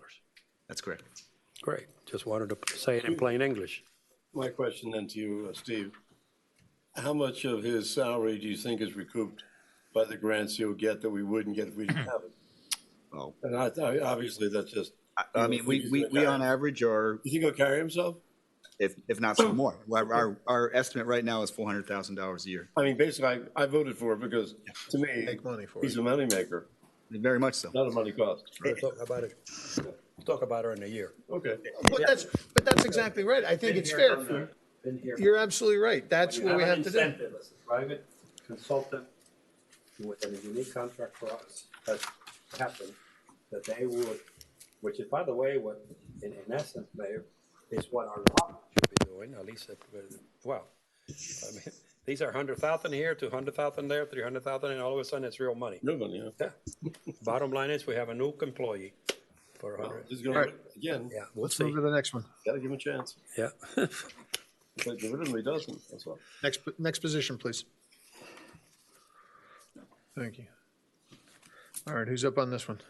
That's correct. Great. Just wanted to say it in plain English. My question then to you, Steve, how much of his salary do you think is recouped by the grants he'll get that we wouldn't get if we didn't have it? Well, And obviously, that's just. I mean, we on average are, You think he'll carry himself? if not some more. Our estimate right now is $400,000 a year. I mean, basically, I voted for it because, to me, Make money for he's it. a moneymaker, Very much so. not a money cost. We'll talk about it. We'll talk about it in a year. Okay. But that's exactly right. I think it's fair. You're absolutely right. That's what we have to do. Incentive as a private consultant with a unique contract for us has happened, that they would, which is, by the way, what, in essence, Mayor, is what our law should be doing, at least, well, I mean, these are 100,000 here, 200,000 there, 300,000, and all of a sudden it's real money. Real money, yeah. Bottom line is, we have a new employee for 100. He's gonna, All right. again, Yeah, we'll Let's see. move to the next one. gotta give him a chance. Yeah. But get rid of him, he doesn't, that's all. Next position, please. Thank you. All right, who's up on this one?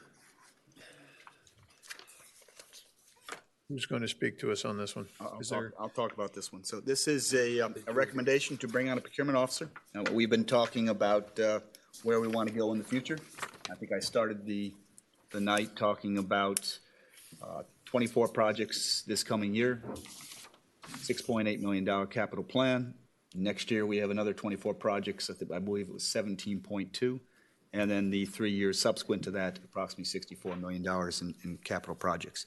Who's going to speak to us on this one? I'll talk about this one. So this is a recommendation to bring on a procurement officer. Now, we've been talking about where we want to go in the future. I think I started the night talking about 24 projects this coming year, $6.8 million capital plan. Next year, we have another 24 projects. I believe it was 17.2. And then the 3 years subsequent to that, approximately $64 million in capital projects.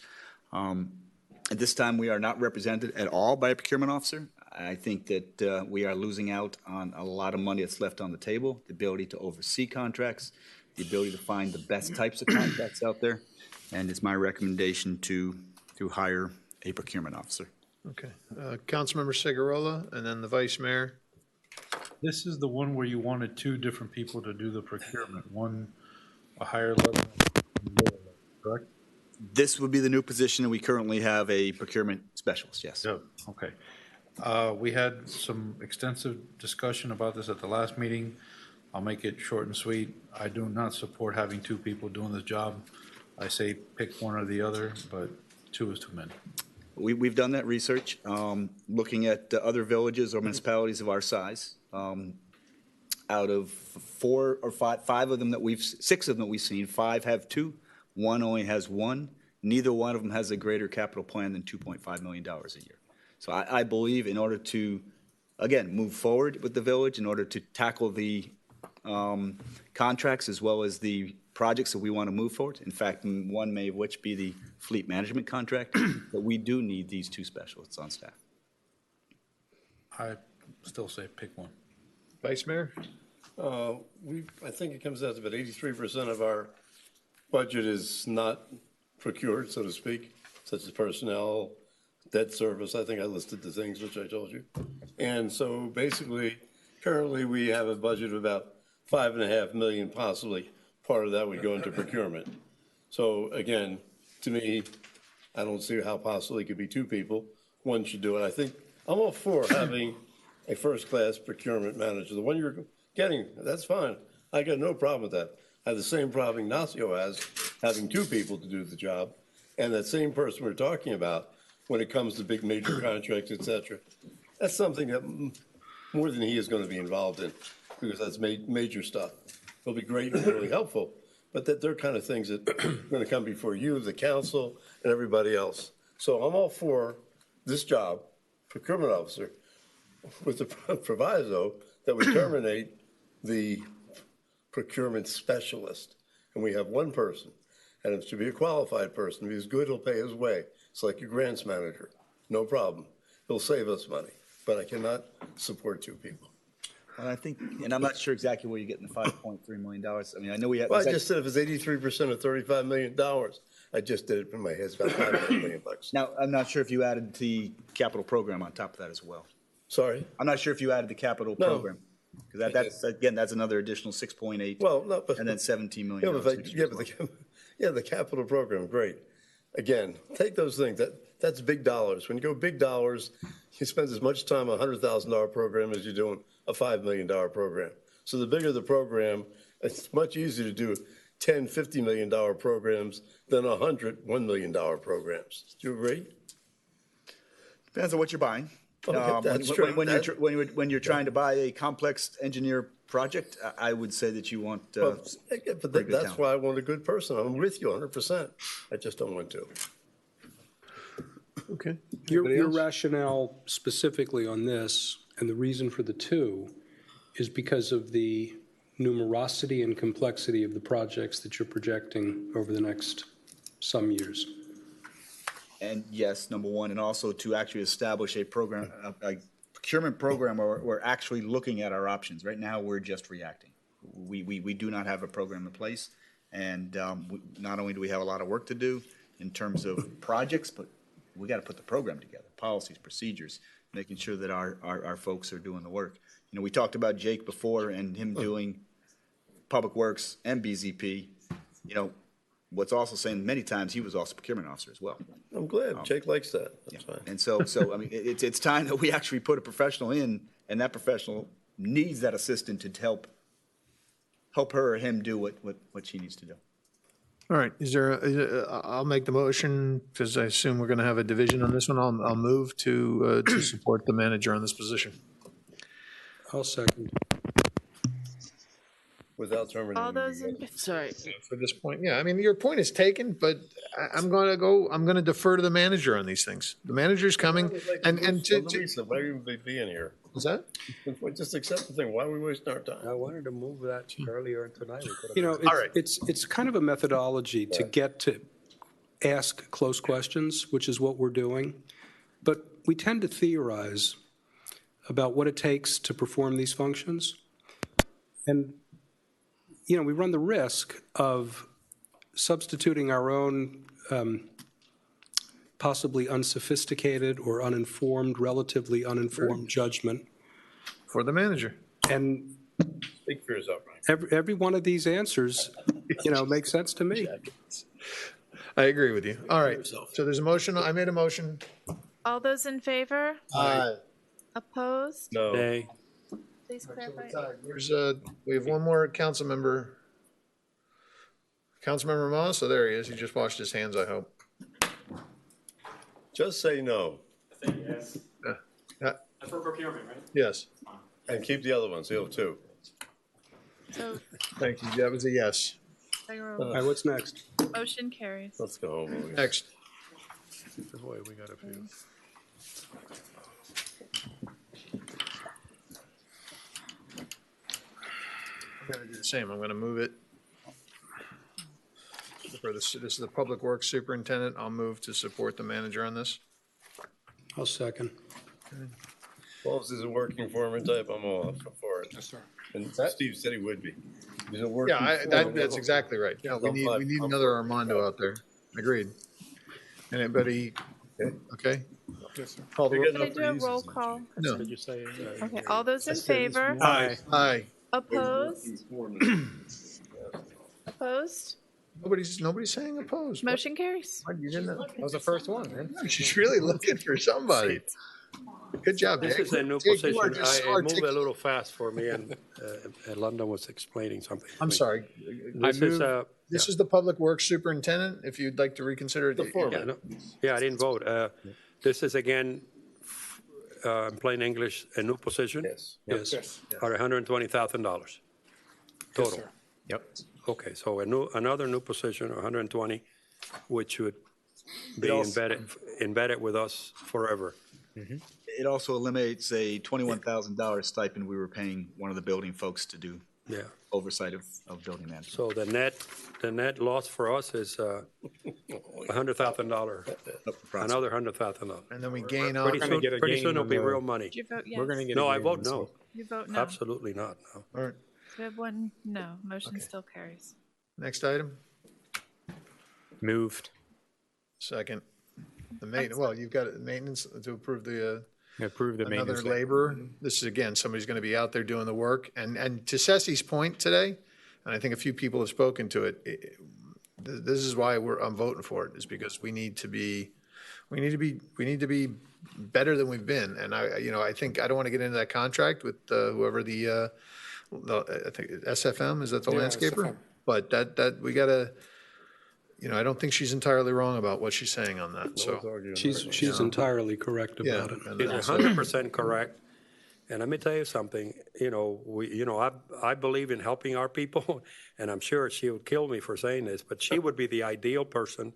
At this time, we are not represented at all by a procurement officer. I think that we are losing out on a lot of money that's left on the table, the ability to oversee contracts, the ability to find the best types of contracts out there. And it's my recommendation to hire a procurement officer. Okay. Councilmember Cigarola, and then the vice mayor. This is the one where you wanted two different people to do the procurement, one a higher level, correct? This would be the new position, and we currently have a procurement specialist, yes. No, okay. We had some extensive discussion about this at the last meeting. I'll make it short and sweet. I do not support having two people doing this job. I say pick one or the other, but two is too many. We've done that research, looking at other villages or municipalities of our size. Out of 4 or 5 of them that we've, 6 of them that we've seen, 5 have 2, 1 only has 1. Neither one of them has a greater capital plan than $2.5 million a year. So I believe in order to, again, move forward with the village, in order to tackle the contracts as well as the projects that we want to move forward. In fact, one may of which be the fleet management contract, but we do need these 2 specialists on staff. I still say pick one. Vice Mayor? I think it comes out to about 83% of our budget is not procured, so to speak, such as personnel, debt service. I think I listed the things which I told you. And so basically, currently we have a budget of about $5.5 million possibly. Part of that would go into procurement. So again, to me, I don't see how possibly it could be 2 people. One should do it. I think I'm all for having a first-class procurement manager. The one you're getting, that's fine. I got no problem with that. I have the same problem Ignacio has, having 2 people to do the job. And that same person we're talking about, when it comes to big major contracts, et cetera, that's something that more than he is going to be involved in, because that's major stuff. It'll be great and really helpful, but that they're kind of things that are going to come before you, the council, and everybody else. So I'm all for this job, procurement officer, with the proviso that we terminate the procurement specialist. And we have one person, and it should be a qualified person. If he's good, he'll pay his way. It's like your grants manager, no problem. He'll save us money, but I cannot support 2 people. And I think, and I'm not sure exactly where you're getting the $5.3 million. I mean, I know we have. Well, I just said if it's 83% of $35 million, I just did it in my head, it's about $5 million. Now, I'm not sure if you added the capital program on top of that as well. Sorry? I'm not sure if you added the capital No. program. Because that's, again, that's another additional 6.8. Well, no, but. And then $17 million. The capital program, great. Again, take those things, that's big dollars. When you go big dollars, you spend as much time on a $100,000 program as you do on a $5 million program. So the bigger the program, it's much easier to do $10, $50 million programs than $100, $1 million programs. Do you agree? Depends on what you're buying. That's true. When you're trying to buy a complex engineer project, I would say that you want. But pretty good that's talent. why I want a good person. I'm with you 100%. I just don't want to. Okay. Your rationale specifically on this, and the reason for the two, is because of the numerosity and complexity of the projects that you're projecting over the next some years. And yes, number one, and also to actually establish a program, a procurement program where we're actually looking at our options. Right now, we're just reacting. We do not have a program in place, and not only do we have a lot of work to do in terms of projects, but we got to put the program together, policies, procedures, making sure that our folks are doing the work. You know, we talked about Jake before and him doing Public Works and BZP. You know, what's also saying many times he was also procurement officer as well. I'm glad. Jake likes that. That's fine. And so I mean, it's time that we actually put a professional in, and that professional needs that assistant to help her or him do what she needs to do. All right, I'll make the motion, because I assume we're going to have a division on this one. I'll move to support the manager on this position. I'll second. Without terminating. All those in, Sorry. For this point, yeah, I mean, your point is taken, but I'm going to defer to the manager on these things. The manager's coming, and Lisa, why are you being here? Is that? Just accept the thing. Why are we wasting our time? I wanted to move that earlier tonight. You know, it's kind of a methodology to get to ask close questions, which is what we're doing. But we tend to theorize about what it takes to perform these functions. And, you know, we run the risk of substituting our own possibly unsophisticated or uninformed, relatively uninformed judgment. For the manager. And Speak for yourself, Frank. every one of these answers, you know, makes sense to me. I agree with you. All right, so there's a motion. I made a motion. all those in favor? Aye. Opposed? No. Nay. Please clarify. We have one more council member. Councilmember Moss, oh, there he is. He just washed his hands, I hope. Just say no. Yes. That's for procurement, right? Yes. And keep the other ones, the other two. So, Thank you. That was a yes. All right, what's next? motion carries. Let's go home. Next. Boy, we got a few. I'm going to do the same. I'm going to move it. This is the Public Works Superintendent. I'll move to support the manager on this. I'll second. As long as he's a working foreman type, I'm all for it. Yes, sir. And Steve said he would be. He's a working Yeah, foreman. that's exactly right. Yeah, we need another Armando out there. Agreed. Anybody, okay? Yes, sir. Call the roll. Can I do a roll call? No. Did you say? Okay, all those in favor? Aye. Aye. Opposed? Opposed? Nobody's saying opposed. Motion carries. You didn't. That was the first one, man. She's really looking for somebody. Good job, This Jake. is a new Jake, you position. are just It so moved a articulate. little fast for me, and London was explaining something. to I'm me. sorry. This is the Public Works Superintendent, if you'd like to reconsider it. Yeah, I didn't vote. This is again, in plain English, a new position? Yes. Yes. Or $120,000 total? sir. Yep. Okay, so another new position, 120, which would be embedded with us forever. It also eliminates a $21,000 stipend we were paying one of the building folks to do oversight of building management. So the net loss for us is $100,000, another $100,000. And then we gain on. Pretty soon it'll be real money. Did you vote yes? We're going to get. No, a I gain vote on this no. one. You vote no. Absolutely not, no. All right, So we have one no. Motion still carries. next item, Moved. second. The maintenance, well, you've got maintenance to approve the, Approve the another maintenance. laborer. This is, again, somebody's going to be out there doing the work. And to Ceci's point today, and I think a few people have spoken to it, this is why I'm voting for it, is because we need to be better than we've been. And I think, I don't want to get into that contract with whoever I think SFM, is that the Yeah, landscaper? SFM. But that we gotta, I don't think she's entirely wrong about what she's saying on that, so. She's entirely correct about it. She's 100% correct. And let me tell you something, I believe in helping our people, and I'm sure she would kill me for saying this, but she would be the ideal person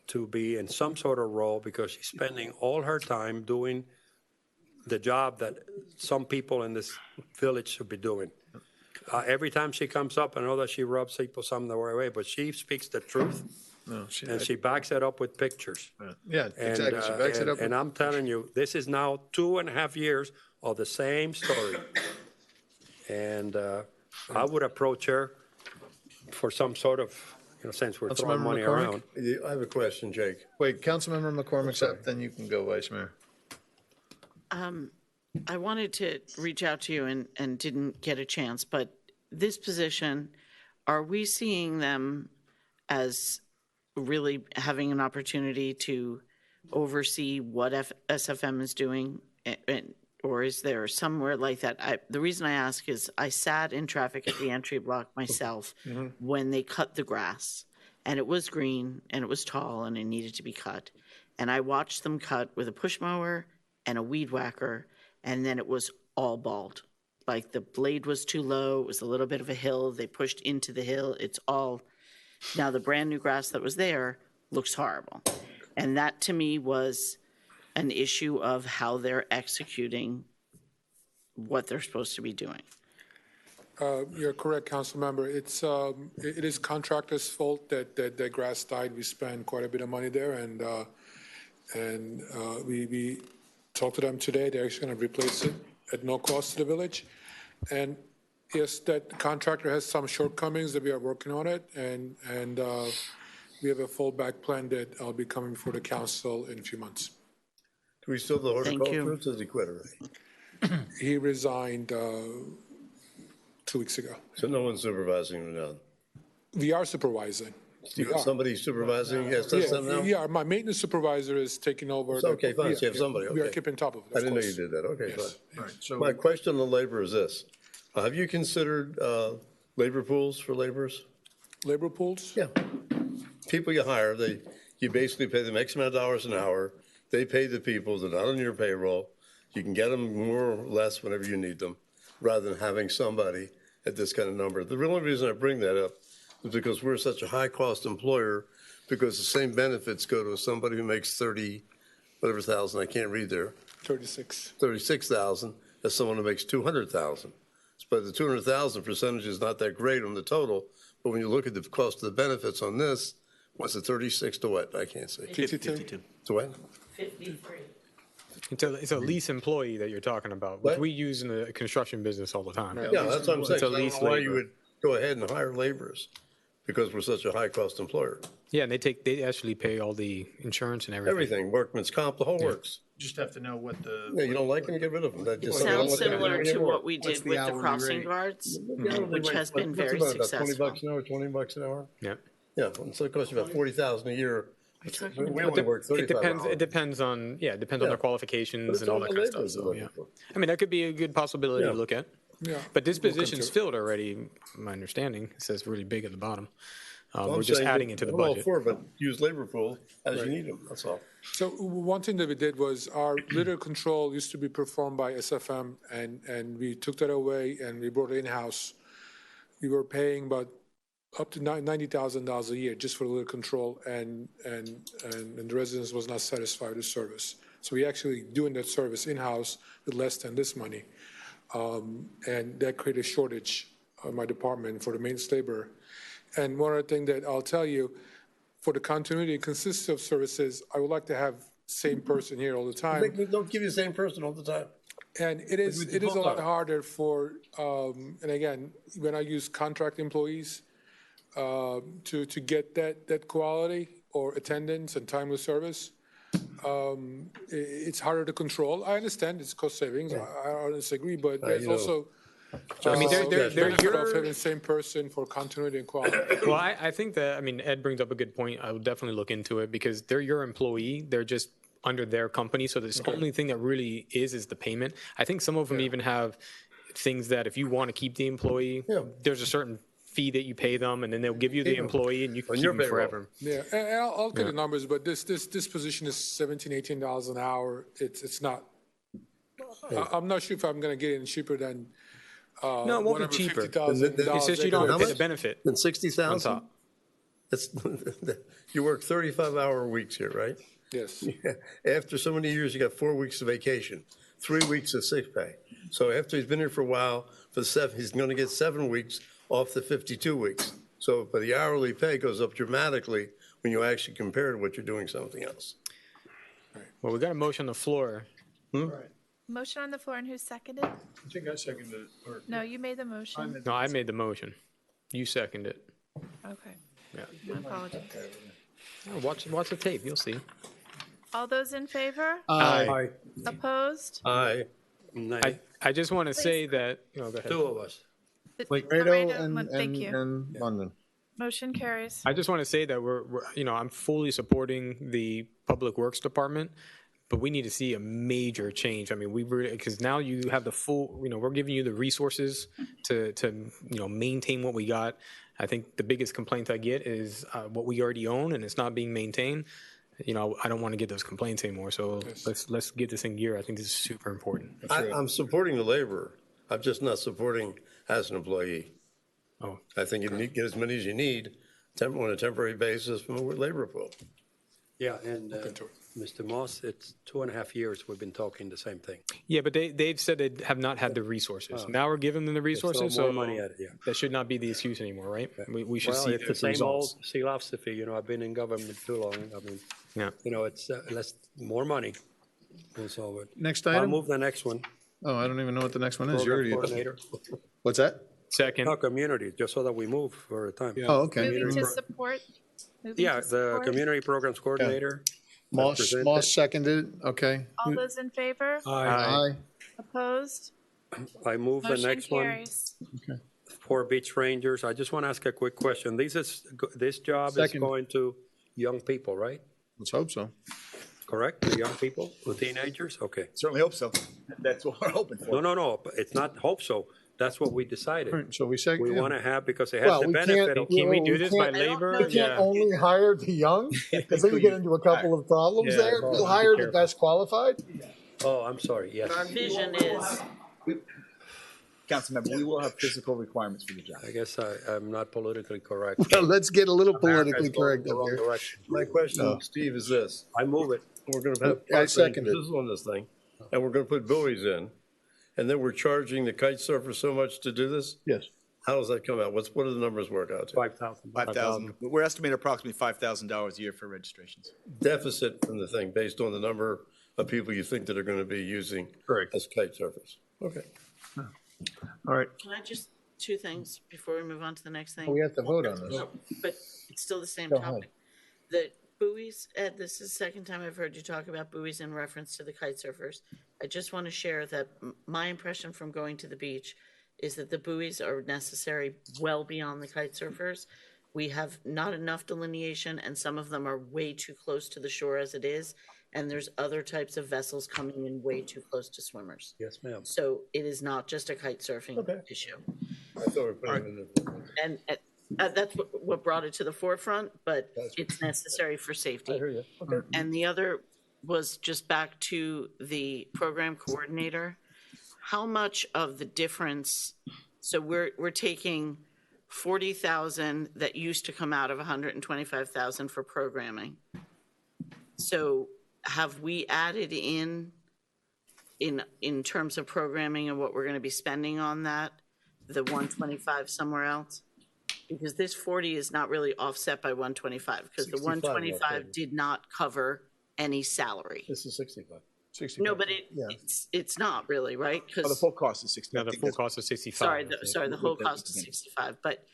to be in some sort of role because she's spending all her time doing the job that some people in this village should be doing. Every time she comes up, I know that she rubs people some the way, but she speaks the truth. No, And she backs it up with pictures. Yeah, exactly. She backs it up. And I'm telling you, this is now 2.5 years of the same story. And I would approach her for some sort of, since we're throwing Councilmember money McCormick? around. I have a question, Jake. Wait, Councilmember McCormick's up, then you can go, Vice Mayor. I wanted to reach out to you and didn't get a chance, but this position, are we seeing them as really having an opportunity to oversee what SFM is doing? Or is there somewhere like that? The reason I ask is I sat in traffic at the entry block myself when they cut the grass, and it was green and it was tall and it needed to be cut. And I watched them cut with a push mower and a weed whacker, and then it was all bald. Like the blade was too low, it was a little bit of a hill, they pushed into the hill, it's all, now the brand new grass that was there looks horrible. And that to me was an issue of how they're executing what they're supposed to be doing. You're correct, council member. It is contractor's fault that grass died. We spent quite a bit of money there, and we talked to them today. They're actually going to replace it at no cost to the village. And yes, that contractor has some shortcomings that we are working on it, and we have a fallback plan that I'll be coming before the council in a few months. Do we still have the horticulturist, or did he quit already? He resigned 2 weeks ago. So no one's supervising him now? We are supervising. Do you have somebody supervising? Yes, that's them now? Yeah, my maintenance supervisor is taking over. So, okay, fine, so you have somebody, We are okay. keeping top of it. I didn't know you did that, okay, Yes. fine. Right, so My question on labor is this. Have you considered labor pools for laborers? Labor pools? Yeah. People you hire, you basically pay them X amount of dollars an hour. They pay the people, they're not on your payroll. You can get them more or less whenever you need them, rather than having somebody at this kind of number. The real reason I bring that up is because we're such a high-cost employer, because the same benefits go to somebody who makes 30, whatever thousand, I can't read there. 36,000 as someone who makes 200,000. But the 200,000 percentage is not that great on the total, but when you look at the cost of the benefits on this, what's it, 36 to what? I can't say. 52. To what? 53. It's a lease employee that you're talking about, which we use in the construction business all the time. Yeah, that's what I'm saying. It's a So I don't lease know why you labor. would go ahead and hire laborers, because we're such a high-cost employer. Yeah, and they actually pay all the insurance and everything. Everything, workman's comp, the whole works. just have to know what the. Yeah, you don't like them, get rid of them. That just- Sounds similar to what we What's did the with the hourly crossing rate? guards, Yeah, which has been what's very about, about successful. $20 an hour, 20 bucks an hour? Yeah. Yeah, and so it costs you about 40,000 a year. talking We about? only work 35 hours. It depends on Yeah. their But qualifications it's and all all that the kind of stuff. laborers So, we're yeah. looking for. I mean, that could be a good possibility Yeah. to look at. Yeah. But this We'll position's consider. filled already, my understanding. It says really big at the bottom. Well, We're I'm just saying adding it to the I'm all budget. for it, but use labor pool as you Right. need them, that's all. So one thing that we did was our litter control used to be performed by SFM, and we took that away and we brought it in-house. We were paying about up to $90,000 a year just for litter control, and the residents was not satisfied with the service. So we actually doing that service in-house with less than this money. And that created a shortage of my department for the maintenance labor. And one other thing that I'll tell you, for the continuity and consistency of services, I would like to have same person here all the time. Don't give you the same person all the time. And it is a lot harder for, and again, when I use contract employees, to get that quality or attendance and timely service, it's harder to control. I understand it's cost savings. I don't disagree, but there's you know, also. I mean, they're benefit your- of having the same person for continuity and quality. Well, I think that, I mean, Ed brings up a good point. I would definitely look into it because they're your employee. They're just under their company. So the only thing that really is the payment. I think some of them even have things that if you want to keep the employee, there's a certain fee that you pay them, and then they'll give you the employee, and you can On keep your them payroll. forever. Yeah, and I'll get Yeah. the numbers, but this position is $17, $18 an hour. It's not, I'm not sure if I'm going to get it cheaper than, No, it won't be whatever, cheaper. $50,000. It's just you don't have to pay the benefit Then 60,000? on top. That's, you work 35-hour weeks here, right? Yes. Yeah. After so many years, you got 4 weeks of vacation, 3 weeks of sick pay. So after he's been here for a while, he's going to get 7 weeks off the 52 weeks. So, but the hourly pay goes up dramatically when you actually compare to what you're doing something else. Well, we got a motion on the floor. Motion on the floor, and who seconded? I think I seconded it. or- No, you made the motion. No, I made the motion. You seconded it. Okay, Yeah. my apologies. Oh, watch the tape. You'll see. All those in favor? Aye. Opposed? Aye. I just want to say that, go ahead. Two of us. Laredo and, thank you. and London. Motion carries. I just want to say that we're I'm fully supporting the Public Works Department, but we need to see a major change. I mean, because now you have the full, we're giving you the resources to maintain what we got. I think the biggest complaint I get is what we already own and it's not being maintained. I don't want to get those complaints anymore. So let's get this in gear. I think this is super important. I'm supporting the laborer. I'm just not supporting as an employee. Oh. I think you need, get as many as you need on a temporary basis from a labor pool. Yeah, and Mr. Moss, it's 2.5 years we've been talking the same thing. Yeah, but they've said they have not had the resources. Now we're giving them the resources, throw so more money at it, yeah. that should not be the excuse anymore, right? We should Well, see it's the same results. old philosophy. I've been in government too long. I mean, it's less, more money. We'll solve it. Next I'll item? move the next one. Oh, I don't even know what the next one is. You Program already- coordinator. What's that? Second. No, community, just so that we move for a time. Oh, okay. Moving Community to pro- support. Moving Yeah, to the support. community programs coordinator. presented. Moss seconded, okay. All those in favor? Aye. Opposed? I move the Motion next one. carries. For beach rangers, I just want to ask a quick question. This job is Second. going to young people, right? Let's hope so. Correct? The young people, the teenagers? Okay. Certainly hope so. That's what we're hoping for. No, but it's not hope so. That's what we decided. Right, so we say. We yeah. want to have, because it has Well, the we benefit can't- of. Can we do we this by can't- labor? We can't Yeah. only hire the young, because then you get into a couple of problems Yeah, there. well, We'll be hire the careful. best qualified. Oh, I'm sorry, yes. Our vision is, Councilmember, we will have physical requirements for the job. I guess I'm not politically correct. Well, let's get a little politically America's going correct the up wrong here. direction. My question, No. Steve, is this. I move it. We're going to have I second it. this on this thing, and we're going to put buoys in, and then we're charging the kite surfer so much to do this? Yes. How does that come out? What do the numbers work out to? 5,000. 5,000. We're estimating approximately $5,000 a year for registrations. Deficit from the thing based on the number of people you think that are going to be using as kite surfers. Okay. All right. can I just, two things before we move on to the next thing? We have to vote on this. No, but it's still the same Go ahead. topic. The buoys, Ed, this is the second time I've heard you talk about buoys in reference to the kite surfers. I just want to share that my impression from going to the beach is that the buoys are necessary well beyond the kite surfers. We have not enough delineation, and some of them are way too close to the shore as it is. And there's other types of vessels coming in way too close to swimmers. Yes, ma'am. So it is not just a kite surfing issue. I thought we were putting them in the. And that's what brought it to the forefront, but it's necessary for safety. I hear you. Okay. And the other was just back to the program coordinator. How much of the difference, so we're taking 40,000 that used to come out of 125,000 for programming. So have we added in terms of programming and what we're going to be spending on that, the 125 somewhere else? Because this 40 is not really offset by 125, because the 65 125 did not cover any salary. This is 65. No, but it's not really, right? Oh, the Because, full cost is 60. No, the full cost is 65. sorry, the whole cost is 65, but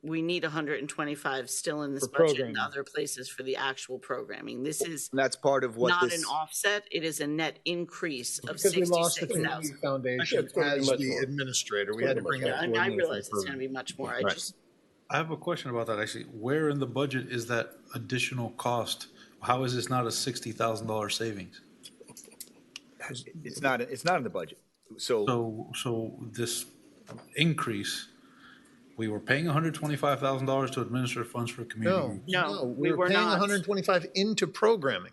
we need 125 still in this For budget and programming. other places for the actual programming. This is And that's part of what not this. an offset, it is a net increase of Because we lost the 66,000. community foundation It's gonna be as much the more. administrator. We had to bring Yeah, up. and I realize it's gonna be much more, I Right. just, I have a question about that, actually. Where in the budget is that additional cost? How is this not a $60,000 savings? It's not in the budget. So So this increase We were paying $125,000 to administer funds for community No, groups. No, we we were were paying not. 125 into programming.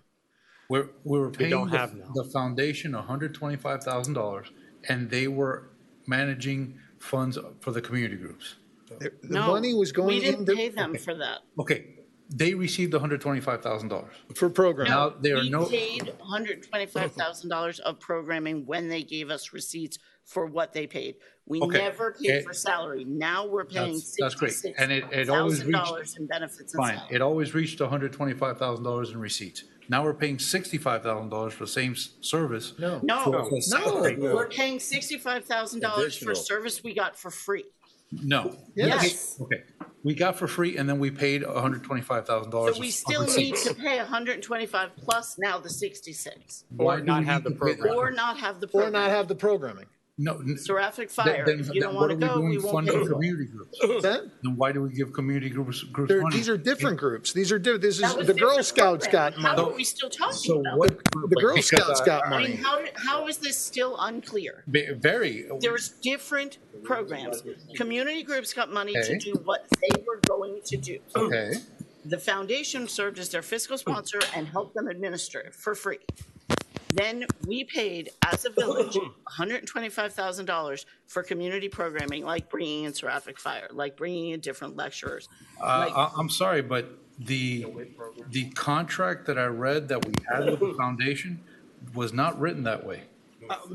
We were paying don't have now. the foundation $125,000, and they were managing funds for the community groups. The No, money was going we didn't into, pay them for that. Okay, they received $125,000. for programming. Now, there are We no, paid $125,000 of programming when they gave us receipts for what they paid. We Okay. never paid Okay. for salary. Now we're paying That's great. And it always $66,000 in benefits and fine, salary. it always reached $125,000 in receipts. Now we're paying $65,000 for the same service. No. No, salary. we're paying $65,000 for Additional. service we got for free. No. Yes. Okay, we got for free, and then we paid $125,000. So we still need to pay 125 plus now the 66. Why not have the program. Or not have the Or program. not have the programming. No. Seraphic Fire, Then- if you then don't what want to are go, we doing won't funding pay for it. community groups? Then, Then why do we give community groups money? these are different groups. These are, this is, That was the Girl different Scouts got program. How money. are we still talking So about what? it? The Girl because Scouts got I mean, money. how is this still unclear? Very. There's different programs. Community groups got money to Okay. do what they were going to do. Okay. The foundation served as their fiscal sponsor and helped them administer it for free. Then we paid, as a village, $125,000 for community programming, like bringing in Seraphic Fire, like bringing in different lecturers. I'm sorry, but the contract that I read that we had with the foundation was not written that way.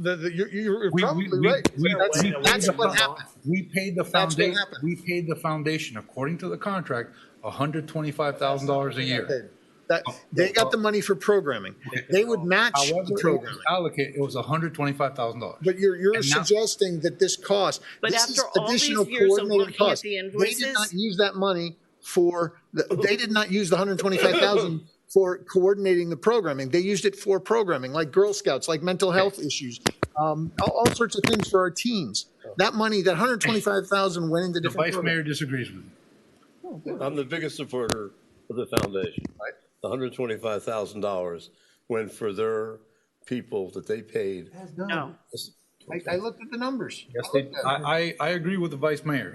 You're We- probably we- right. we- That's what happened. We paid the That's what foundation, happened. we paid the foundation, according to the contract, $125,000 a year. That, they got the money for programming. They would match However, the it was programming. allocated, it was $125,000. But you're And now- suggesting that this cost, But this is after all these additional years of coordinated looking at cost. the They did invoices- not use that money for, they did not use the 125,000 for coordinating the programming. They used it for programming, like Girl Scouts, like mental health issues, all sorts of things for our teens. That money, that 125,000 went into The different vice programs. mayor disagrees with me. I'm the biggest supporter of the foundation. The $125,000 went for their people that they paid. No. I looked at the numbers. I agree with the vice mayor.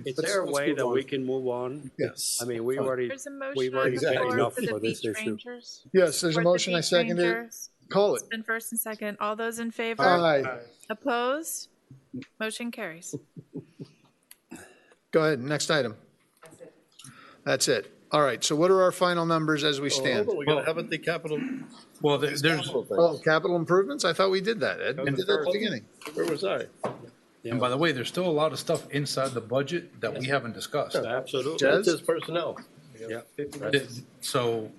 Is there a way that we can move on? Yes. I mean, we already, There's a motion we've on already the paid floor enough for the for this beach issue. rangers. Yes, there's a For the motion. I beach seconded it. rangers. Call It's it. been first and second. All those in favor? Aye. Opposed? Motion carries. Go ahead, next item. That's it. All right, so what are our final numbers as we stand? We gotta have it, the capital. Well, there's, Oh, capital improvements? I thought we did that, Ed. We did that at the beginning. Where was I? and by the way, there's still a lot of stuff inside the budget that we haven't discussed. Absolutely. That's just personnel. Yeah. So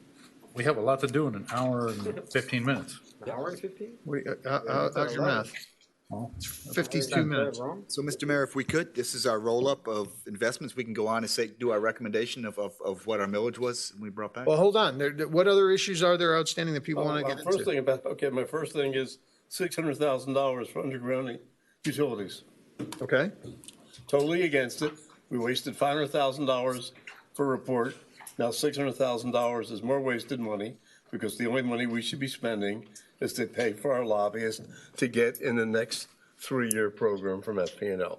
we have a lot to do in an hour and 15 minutes. How's your math? It's 52 minutes. So, Mr. Mayor, if we could, this is our roll-up of investments. We can go on and say, do our recommendation of what our millage was we brought back. Well, hold on. What other issues are there outstanding that people want to get First into? thing about, okay, my first thing is $600,000 for underground utilities. Okay. Totally against it. We wasted $500,000 for a report. Now $600,000 is more wasted money because the only money we should be spending is to pay for our lobbyists to get in the next 3-year program from FP&L.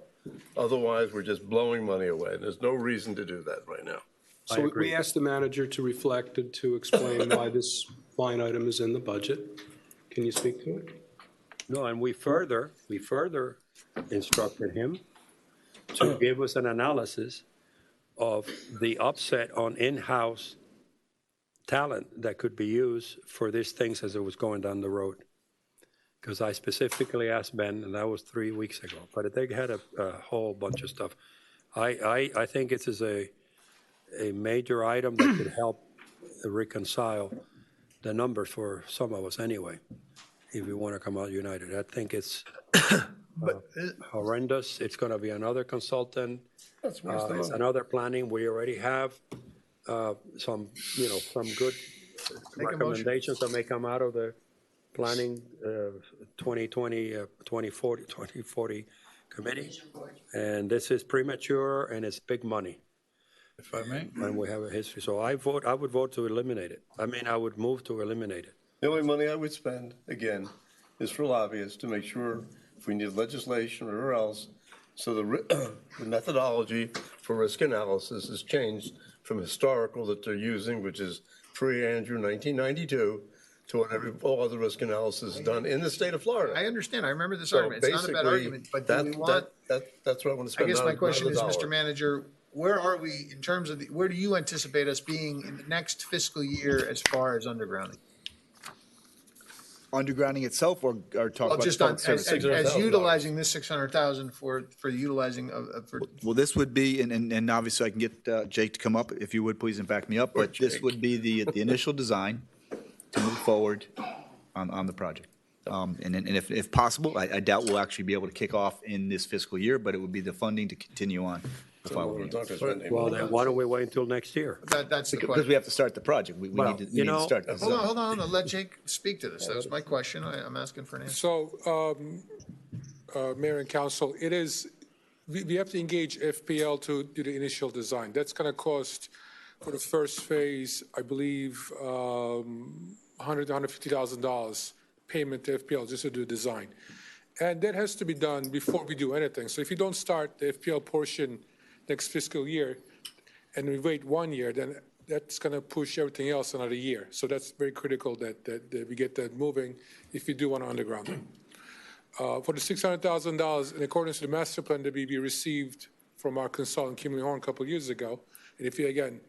Otherwise, we're just blowing money away. There's no reason to do that right now. So we asked the manager to reflect and to explain why this line item is in the budget. Can you speak to it? No, and we further instructed him to give us an analysis of the upset on in-house talent that could be used for these things as it was going down the road. Because I specifically asked Ben, and that was 3 weeks ago, but they had a whole bunch of stuff. I think it is a major item that could help reconcile the numbers for some of us anyway, if we want to come out united. I think it's horrendous. It's going to be another consultant. That's worse than It's mine. another planning. We already have some good Make a motion. recommendations that may come out of the planning 2040 committee. And this is premature and it's big money. If I may. And we have a history. So I would vote to eliminate it. I would move to eliminate it. The only money I would spend, again, is for lobbyists to make sure if we need legislation or else, So the methodology for risk analysis has changed from historical that they're using, which is pre-Andrew 1992, to what all other risk analysis is done in the state of Florida. I understand. I remember this So argument. It's not a bad basically, argument, but do we want, that's what I want to I spend. guess my question is, $1 Mr. Manager, where are we in terms of, where do you anticipate us being in the next fiscal year as far as undergrounding? Undergrounding itself or talking Well, about? just on, as utilizing this 600,000 for utilizing for. Well, this would be, and obviously I can get Jake to come up, if you would, please, and back me up, but this would be the initial design to move forward on the project. And if possible, I doubt we'll actually be able to kick off in this fiscal year, but it would be the funding to continue on the following year. Well, then why don't we wait until next year? That's the Because question. we have to start the project. We need to start the design. Hold on, let Jake speak to this. That was my question. I'm asking for an answer. So, Mayor and Council, it is, we have to engage FPL to do the initial design. That's going to cost, for the first phase, I believe, $100,000 to $150,000 payment to FPL just to do design. And that has to be done before we do anything. So if you don't start the FPL portion next fiscal year and we wait 1 year, then that's going to push everything else another year. So that's very critical that we get that moving if you do want to underground it. For the $600,000, in accordance to the master plan that we received from our consultant, Kimley Horn, a couple of years ago, and if you, again,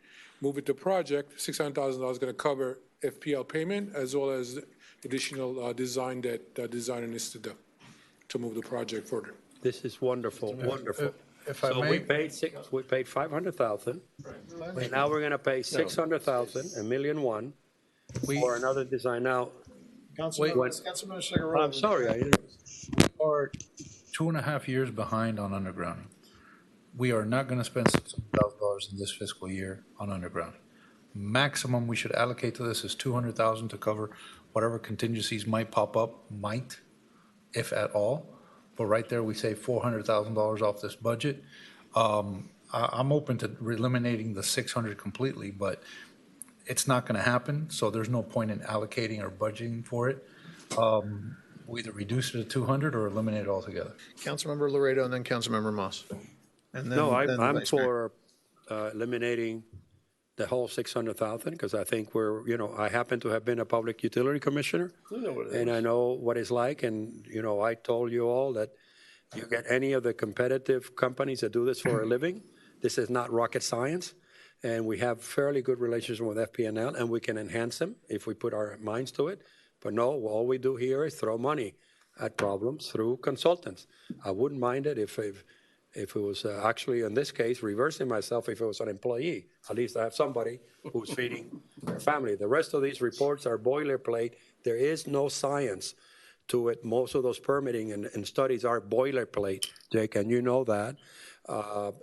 move it to project, $600,000 is going to cover FPL payment as well as additional design that designer needs to do to move the project further. This is wonderful, wonderful. If I So may. we paid 500,000, and now we're gonna pay 600,000, $1,000,001 for another design. Now, Councilman Cigarelli. I'm sorry, Are 2.5 years behind on undergrounding. We are not going to spend $600,000 in this fiscal year on undergrounding. Maximum we should allocate to this is $200,000 to cover whatever contingencies might pop up, if at all. But right there, we save $400,000 off this budget. I'm open to eliminating the 600 completely, but it's not going to happen. So there's no point in allocating or budgeting for it. We either reduce it to 200 or eliminate it altogether. Councilmember Laredo and then Councilmember Moss. And then- no, then I'm Vice Mayor. for eliminating the whole 600,000, because I think I happen to have been a public utility commissioner, and I know what it's like, and, I told you all that you get any of the competitive companies that do this for a living, this is not rocket science, and we have fairly good relations with FPNL, and we can enhance them if we put our minds to it, but no, all we do here is throw money at problems through consultants. I wouldn't mind it if it was actually, in this case, reversing myself, if it was an employee. At least I have somebody who's feeding their family. The rest of these reports are boilerplate. There is no science to it. Most of those permitting and studies are boilerplate, Jake, and you know that.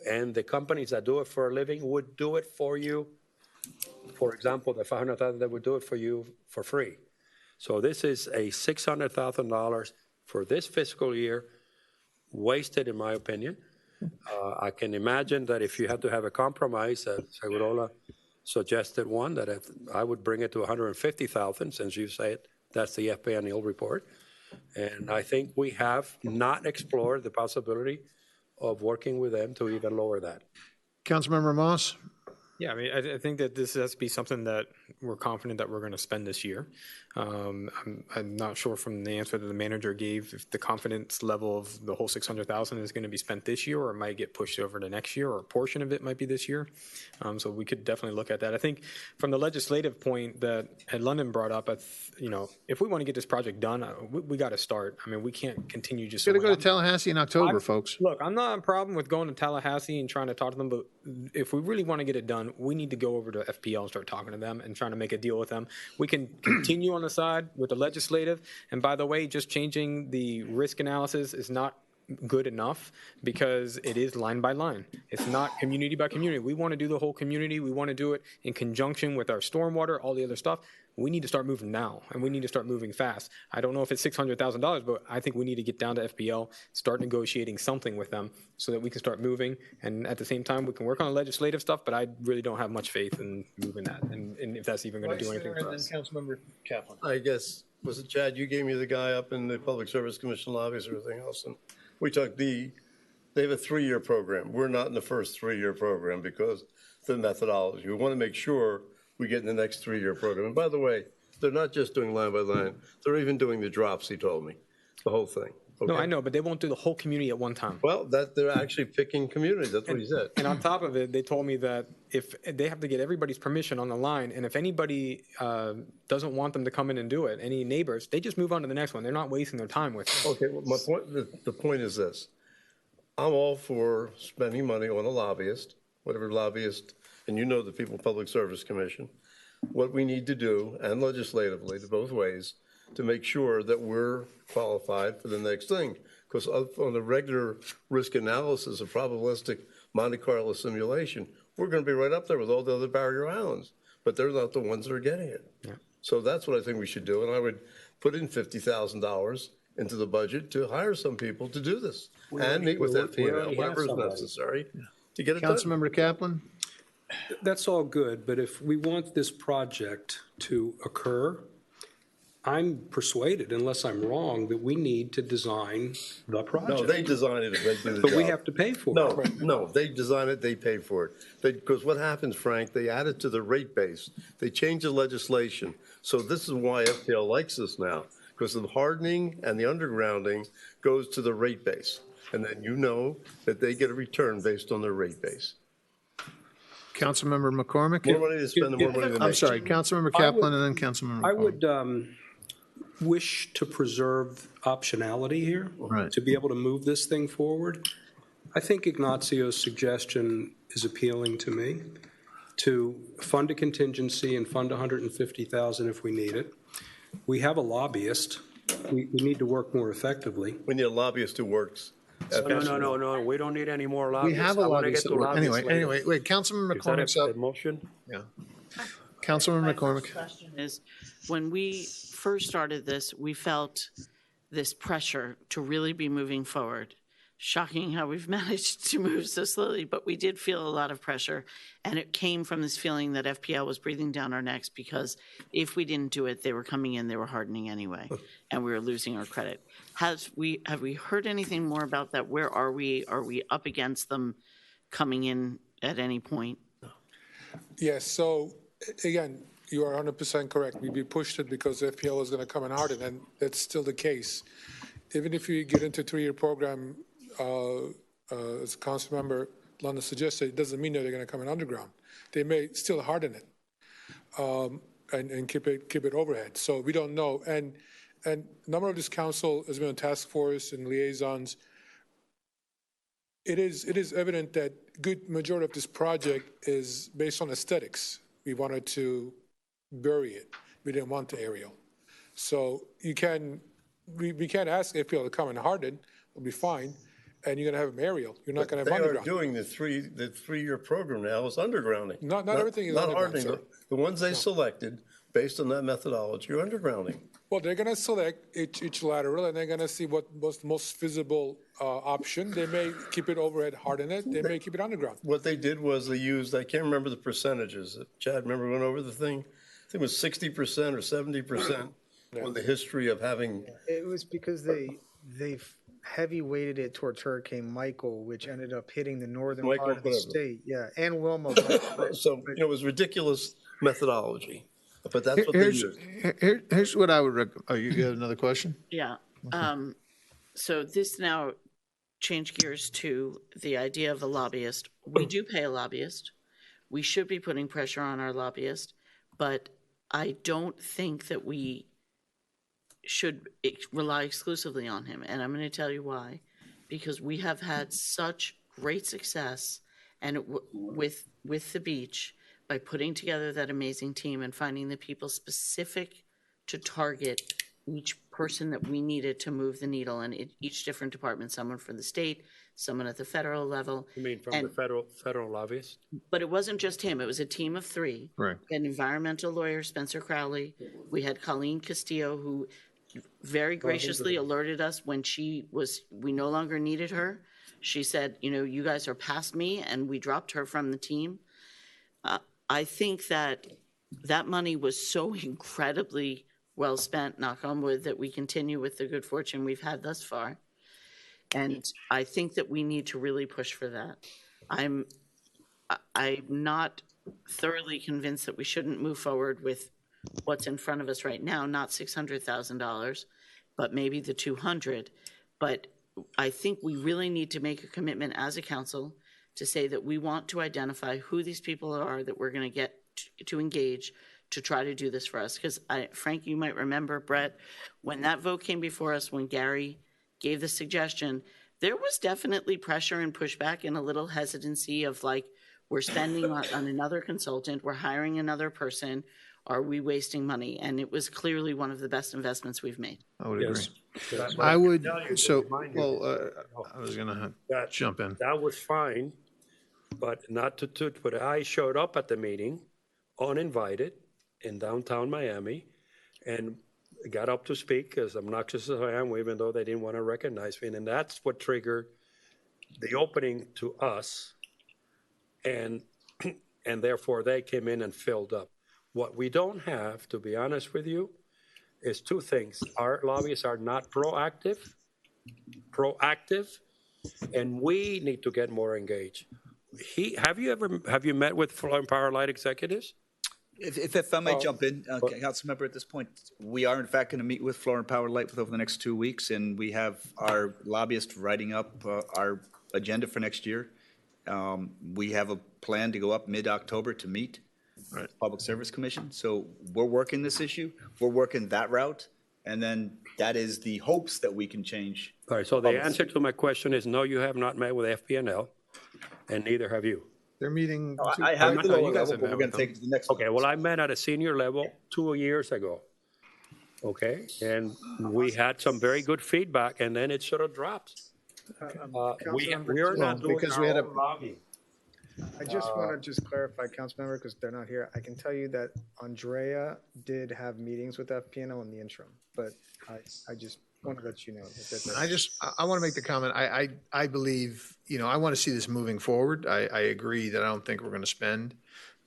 And the companies that do it for a living would do it for you. For example, the $500,000, they would do it for you for free. So this is a $600,000 for this fiscal year, wasted, in my opinion. I can imagine that if you had to have a compromise, Segurola suggested one, that I would bring it to 150,000, since you say it, that's the FPNL report. And I think we have not explored the possibility of working with them to even lower that. Councilmember Moss? Yeah, I mean, I think that this has to be something that we're confident that we're going to spend this year. I'm not sure from the answer that the manager gave if the confidence level of the whole 600,000 is going to be spent this year, or it might get pushed over to next year, or a portion of it might be this year. So we could definitely look at that. I think from the legislative point that Ed London brought up, if we want to get this project done, we got to start. I mean, we can't continue just. Got to go to Tallahassee in October, folks. Look, I'm not a problem with going to Tallahassee and trying to talk to them, but if we really want to get it done, we need to go over to FPL and start talking to them and trying to make a deal with them. We can continue on the side with the legislative. And by the way, just changing the risk analysis is not good enough, because it is line by line. It's not community by community. We want to do the whole community. We want to do it in conjunction with our stormwater, all the other stuff. We need to start moving now, and we need to start moving fast. I don't know if it's $600,000, but I think we need to get down to FPL, start negotiating something with them so that we can start moving. And at the same time, we can work on the legislative stuff, but I really don't have much faith in moving that, and if that's even going to do anything for us. Councilmember Kaplan. I guess, was it Chad, you gave me the guy up in the Public Service Commission lobbies or everything else, and we took the They have a 3-year program. We're not in the first 3-year program because of the methodology. We want to make sure we get in the next 3-year program. And by the way, they're not just doing line by line. They're even doing the drops, he told me, the whole thing. No, Okay? I know, but they won't do the whole community at one time. Well, they're actually picking communities. That's what he said. And on top of it, they told me that if they have to get everybody's permission on the line, and if anybody doesn't want them to come in and do it, any neighbors, they just move on to the next one. They're not wasting their time with it. Okay, well, my point, the point is this. I'm all for spending money on a lobbyist, whatever lobbyist, and you know the People Public Service Commission, what we need to do, and legislatively, to both ways, to make sure that we're qualified for the next thing. Because on the regular risk analysis of probabilistic Monte Carlo simulation, we're going to be right up there with all the other barrier islands, but they're not the ones that are getting it. Yeah. So that's what I think we should do, and I would put in $50,000 into the budget to hire some people to do this and meet with FPL, whatever is necessary to get it done. Councilmember Kaplan? That's all good, but if we want this project to occur, I'm persuaded, unless I'm wrong, that we need to design the project. No, they design it if they do the But we job. have to pay for No, it. no, they design it, they pay for it. Because what happens, Frank, they add it to the rate base. They change the legislation. So this is why FPL likes this now, because the hardening and the undergrounding goes to the rate base. And then you know that they get a return based on their rate base. Councilmember McCormick? More money to spend, the more money to make. I'm sorry, Councilmember Kaplan and then Councilmember McCormick. I would wish to preserve optionality here. Right. To be able to move this thing forward. I think Ignacio's suggestion is appealing to me, to fund a contingency and fund $150,000 if we need it. We have a lobbyist. We need to work more effectively. We need a lobbyist who works. No, we don't need any more We lobbyists. have a I wanna lobbyist. get to lobbyists later. Anyway, wait, Councilmember Is that McCormick's up. a motion? Yeah. Councilmember McCormick. Question is, when we first started this, we felt this pressure to really be moving forward. Shocking how we've managed to move so slowly, but we did feel a lot of pressure. And it came from this feeling that FPL was breathing down our necks because if we didn't do it, they were coming in, they were hardening anyway, and we were losing our credit. Have we heard anything more about that? Where are we? Are we up against them coming in at any point? Yes, so again, you are 100% correct. We pushed it because FPL was going to come and harden, and that's still the case. Even if you get into a 3-year program, as Councilmember London suggested, it doesn't mean that they're going to come in underground. They may still harden it and keep it overhead. So we don't know. And a number of this council has been on task force and liaisons. It is evident that good majority of this project is based on aesthetics. We wanted to bury it. We didn't want the aerial. So we can't ask FPL to come and harden. It'll be fine. And you're going to have them aerial. You're not going to have underground. They are doing the 3-year program now is undergrounding. Not everything is underground, hardening. sir. The ones they selected based on that methodology are undergrounding. Well, they're going to select each lateral, and they're going to see what was the most feasible option. They may keep it overhead, harden it. They may keep it underground. What they did was they used, I can't remember the percentages. Chad, remember went over the thing? I think it was 60% or 70% on the history of having. It was because they heavy weighted it towards Hurricane Michael, which ended up hitting the northern Michael, part of the whatever. state. Yeah, and Wilma. So, it was ridiculous methodology, but that's what they used. Here's what I would recommend. Oh, you got another question? Yeah. So this now change gears to the idea of a lobbyist. We do pay a lobbyist. We should be putting pressure on our lobbyist, but I don't think that we should rely exclusively on him. And I'm going to tell you why. Because we have had such great success and with the beach by putting together that amazing team and finding the people specific to target each person that we needed to move the needle in each different department, someone for the state, someone at the federal level. You mean from the federal lobbyist? But it wasn't just him. It was a team of 3. Right. An environmental lawyer, Spencer Crowley. We had Colleen Castillo, who very graciously alerted us when we no longer needed her. She said, you guys are past me, and we dropped her from the team. I think that money was so incredibly well spent, knock on wood, that we continue with the good fortune we've had thus far. And I think that we need to really push for that. I'm not thoroughly convinced that we shouldn't move forward with what's in front of us right now, not $600,000, but maybe the 200. But I think we really need to make a commitment as a council to say that we want to identify who these people are that we're going to get to engage to try to do this for us. Because Frank, you might remember, Brett, when that vote came before us, when Gary gave the suggestion, there was definitely pressure and pushback and a little hesitancy of like, we're spending on another consultant, we're hiring another person, are we wasting money? And it was clearly one of the best investments we've made. I would agree. Yes. I would, so, Remind well, you. I was gonna That- jump in. That was fine, but not to toot, but I showed up at the meeting uninvited in downtown Miami and got up to speak, as obnoxious as I am, even though they didn't want to recognize me. And that's what triggered the opening to us. And therefore they came in and filled up. What we don't have, to be honest with you, is two things. Our lobbyists are not proactive, and we need to get more engaged. Have you met with Florida Power Light executives? If I may jump in, Councilmember, at this point, we are in fact going to meet with Florida Power Light over the next 2 weeks, and we have our lobbyist writing up our agenda for next year. We have a plan to go up mid-October to meet Public Service Commission. So we're working this issue. We're working that route. And then that is the hopes that we can change. All right, so the answer to my question is no, you have not met with FPNL, and neither have you. They're meeting. I have at the lower level, but we're going to take it to the next Okay, well, I met at a senior level 2 years ago. Okay, and we had some very good feedback, and then it sort of dropped. We are not doing because our we had own lobbying. I just want to just clarify, Councilmember, because they're not here. I can tell you that Andrea did have meetings with FPNL in the interim, but I just want to let you know. I want to make the comment. I believe, I want to see this moving forward. I agree that I don't think we're going to spend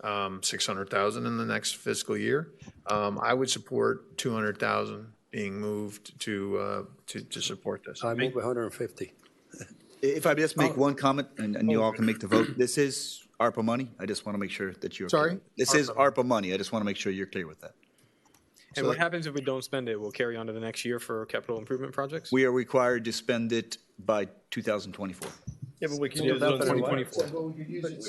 $600,000 in the next fiscal year. I would support $200,000 being moved to support this. I move 150. If I just make one comment, and you all can make the vote, this is ARPA money. I just want to make sure that you're. Sorry? Clear. This is ARPA money. I just want to make sure you're clear with that. And what happens if we don't spend it? We'll carry on to the next year for capital improvement projects? We are required to spend it by 2024. Yeah, but we can use it on 2024.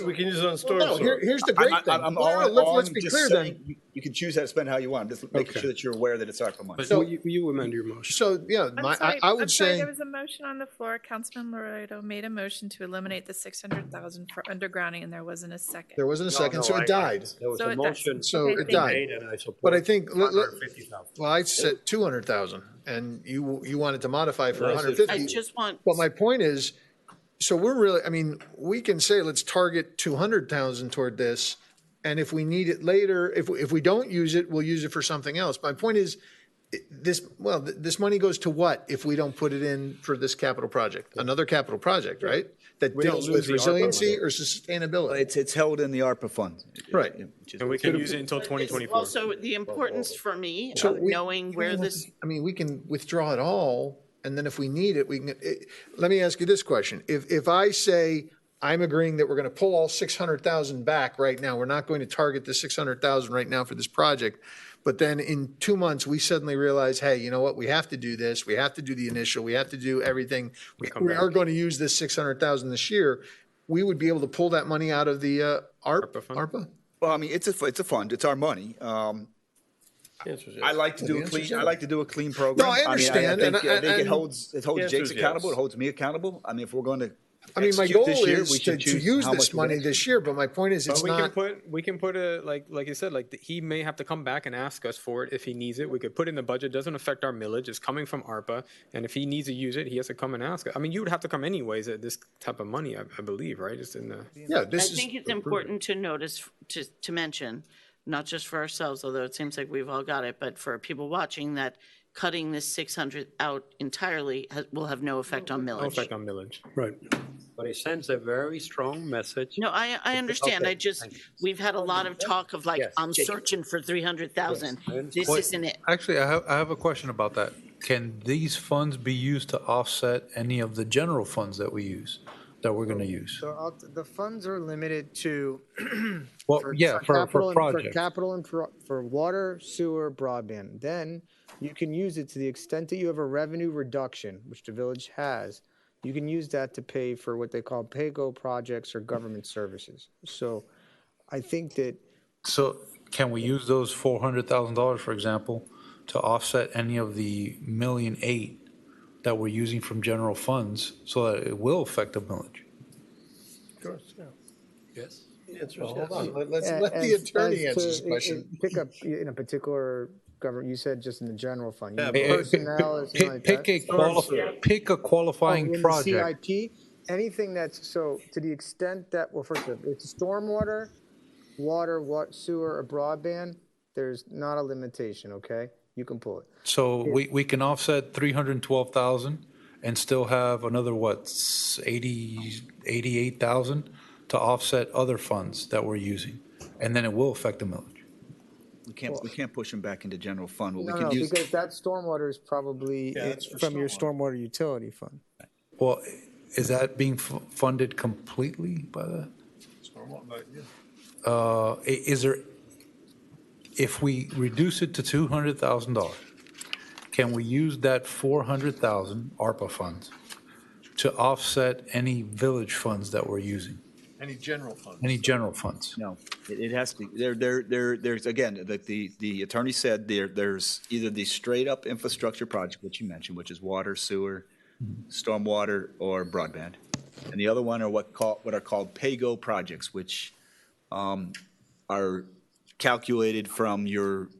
We can use it on storm. No, here's the great thing. I'm let's be clear then. You can choose how to spend how you want. Just making sure that you're aware that it's ARPA money. But will you amend your motion? So, yeah, I'm sorry, I would I'm sorry, say, there was a motion on the floor. Councilman Laredo made a motion to eliminate the 600,000 for undergrounding, and there wasn't a second. there wasn't a second, so it died. There was So a it does. motion. So it thank died. made, and I support But I think, 150,000. well, I said 200,000 and you wanted to modify for I said 150. I just want, But my point is, so we're really, we can say, let's target 200,000 toward this. And if we need it later, if we don't use it, we'll use it for something else. My point is, this money goes to what if we don't put it in for this capital project? Another capital project, right? That We don't deals lose with the ARPA resiliency money. or sustainability. It's held in the ARPA fund. Right. And we can use it until 2024. also the importance for me So of we- knowing where this, we can withdraw it all, and then if we need it, we can, let me ask you this question. If I say, I'm agreeing that we're going to pull all 600,000 back right now, we're not going to target the 600,000 right now for this project, but then in 2 months, we suddenly realize, hey, you know what, we have to do this, we have to do the initial, we have to do everything. We are going to use this 600,000 this year. We would be able to pull that money out of the ARPA fund? ARPA? Well, it's a fund. It's our money. I like to do a The clean. answer's I like to do a clean program. No, I understand, I think and it holds The Jake's answer's accountable. yes. It holds me accountable. If we're going to. My execute goal this year, is we should to choose use how this much we money execute. this year, but my point is, it's But we not. can put a, like you said, he may have to come back and ask us for it if he needs it. We could put it in the budget. Doesn't affect our millage. It's coming from ARPA, and if he needs to use it, he has to come and ask. You would have to come anyways at this type of money, I believe, right? It's in the. Yeah, I this is. think it's important to notice, to mention, not just for ourselves, although it seems like we've all got it, but for people watching, that cutting this 600 out entirely will have no effect on No millage. effect on millage. Right. But it sends a very strong message. No, I understand. Okay, I just, thank you. we've had a lot of talk of like, Yes. I'm searching for 300,000. Yes, I This understand. isn't it. Actually, I have a question about that. can these funds be used to offset any of the general funds that we use, that we're going to use? So the funds are limited to. Well, yeah, for capital and- projects. For capital and for water, sewer, broadband. Then you can use it to the extent that you have a revenue reduction, which the village has. You can use that to pay for what they call pay-go projects or government services. So I think that. So can we use those $400,000, for example, to offset any of the $1.8 million that we're using from general funds so that it will affect the millage? Of course, yeah. Yes. The answer is Well, yes. hold on, let's let the attorney answer this question. Pick up in a particular government, you said just in the general fund. You Yeah, mean personnel or something like that? Pick a qualifying in project. The CIP, anything that's, so to the extent that, well, first of all, it's stormwater, water, sewer, or broadband, there's not a limitation, okay? You can pull it. So we can offset 312,000 and still have another, what, 88,000 to offset other funds that we're using. And then it will affect the millage. We can't push them back into general fund. What we No, can use. because that stormwater is probably from your stormwater utility fund. Well, is that being funded completely by that? Is there, if we reduce it to $200,000, can we use that 400,000 ARPA funds to offset any village funds that we're using? Any general funds? Any general funds? No, it has to be, there's, again, the attorney said there's either the straight up infrastructure project, which you mentioned, which is water, sewer, stormwater, or broadband. And the other one are what are called pay-go projects, which are calculated from your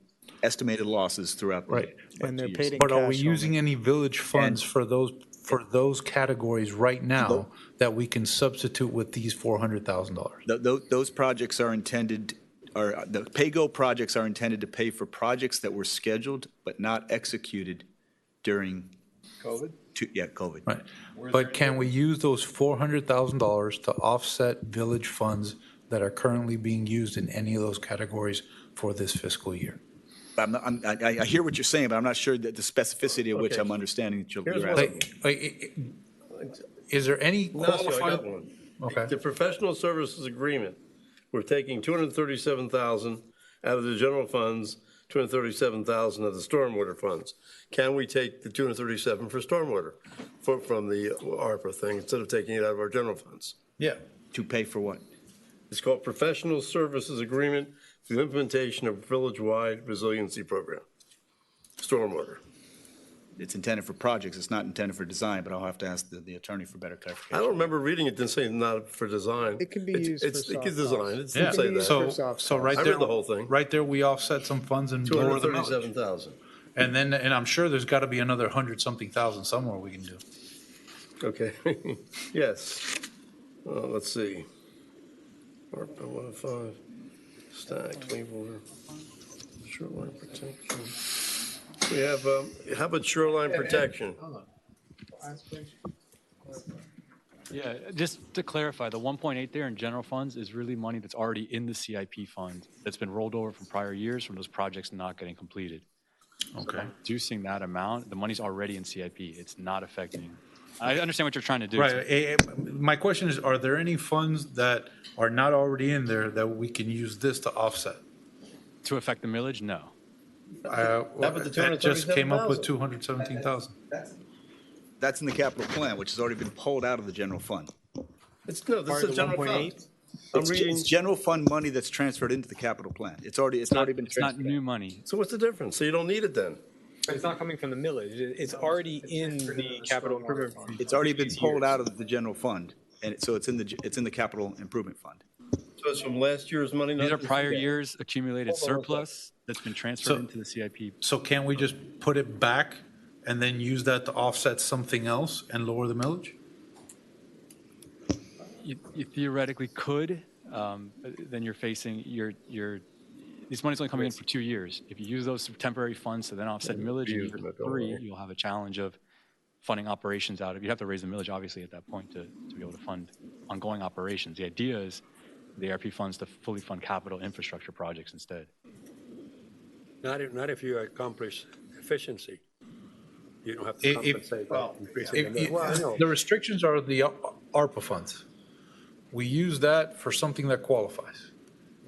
estimated losses throughout the year. And they're paid in But are we cash using any village funds for those categories right now that we can substitute with these $400,000? Those projects are intended, or the pay-go projects are intended to pay for projects that were scheduled but not executed during. COVID? COVID. Right. But can we use those $400,000 to offset village funds that are currently being used in any of those categories for this fiscal year? I hear what you're saying, but I'm not sure that the specificity of which I'm understanding that you're asking. Is there any Ignacio, I qualified? got one. Okay. The professional services agreement, we're taking 237,000 out of the general funds, 237,000 of the stormwater funds. Can we take the 237 for stormwater from the ARPA thing instead of taking it out of our general funds? Yeah. To pay for what? It's called Professional Services Agreement for the implementation of village-wide resiliency program, stormwater. It's intended for projects. It's not intended for design, but I'll have to ask the attorney for better clarification. I don't remember reading it and saying not for design. It can be used for It could design. It Yeah. didn't say that. So right I there, read the whole thing. right there, we offset some funds and lower the millage. 237,000. And I'm sure there's got to be another 100-something thousand somewhere we can do. Okay, yes. Let's see. ARPA 105, stack, clean water, shoreline protection. We have, how about shoreline protection? Yeah, just to clarify, the 1.8 there in general funds is really money that's already in the CIP fund that's been rolled over from prior years from those projects not getting completed. Okay. So reducing that amount, the money's already in CIP. It's not affecting. I understand what you're trying to do. Right. My question is, are there any funds that are not already in there that we can use this to offset? To affect the millage? No. That just came up with 217,000. That's in the capital plan, which has already been pulled out of the general fund. This is general fund. It's general fund money that's transferred into the capital plan. It's already been It's not transferred. new money. So what's the difference? So you don't need it then? But it's not coming from the millage. It's already in the capital improvement fund. It's already been pulled out of the general fund, and so it's in the capital improvement fund. So it's from last year's money? These not are this prior year? years accumulated surplus that's been transferred into the CIP. So can we just put it back and then use that to offset something else and lower the millage? You theoretically could, but then you're facing this money's only coming in for 2 years. If you use those temporary funds to then offset millage in year 3, you'll have a challenge of funding operations out of. You have to raise the millage obviously at that point to be able to fund ongoing operations. The idea is the ARP funds to fully fund capital infrastructure projects instead. Not if you accomplish efficiency. You don't have to compensate by increasing the millage. Well, I know. The restrictions are the ARPA funds. We use that for something that qualifies.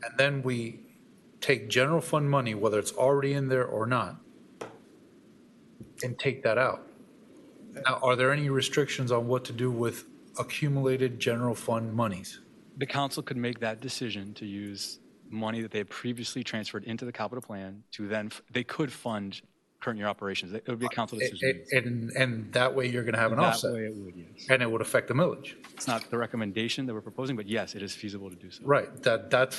And then we take general fund money, whether it's already in there or not, and take that out. Now, are there any restrictions on what to do with accumulated general fund monies? The council could make that decision to use money that they had previously transferred into the capital plan to then, they could fund current year operations. It would be a council decision. And that way you're going to have an That offset. way it would, yes. And it would affect the millage. It's not the recommendation that we're proposing, but yes, it is feasible to do so. Right, that